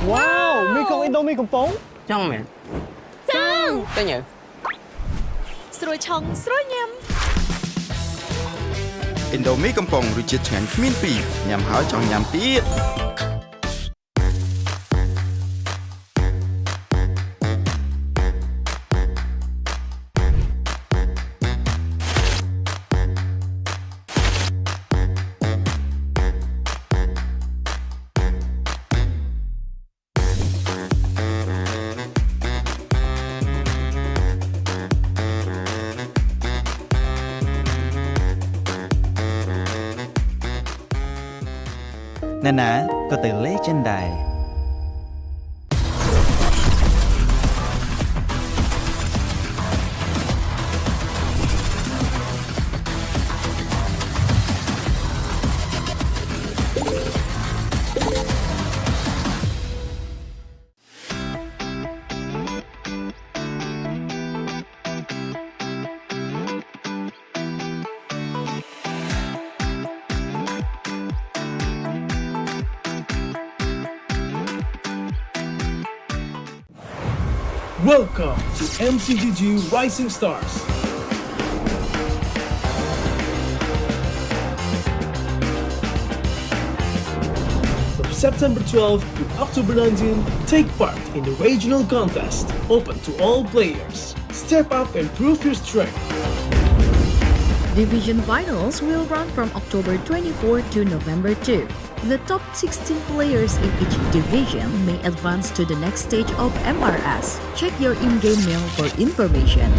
Wow, mi con Indomieកំប៉ុងចង់មែនចង់ទៅញ៉ាំ ស្រួយឆុងស្រួយញ៉ាំ ឥណ្ឌូមីកំប៉ុងរសជាតិឆ្ងាញ់គ្មានពីរញ៉ាំហើយចង់ញ៉ាំទៀត ណាណាក៏ទៅលេចិនដែរ Welcome to MCGG Rising Stars. From September 12th to October 19th, take part in the regional contest, open to all players. Step up and prove your strength. Division finals will run from October 24 to November 2. The top 16 players in each division may advance to the next stage of MRS. Check your in-game mail for information.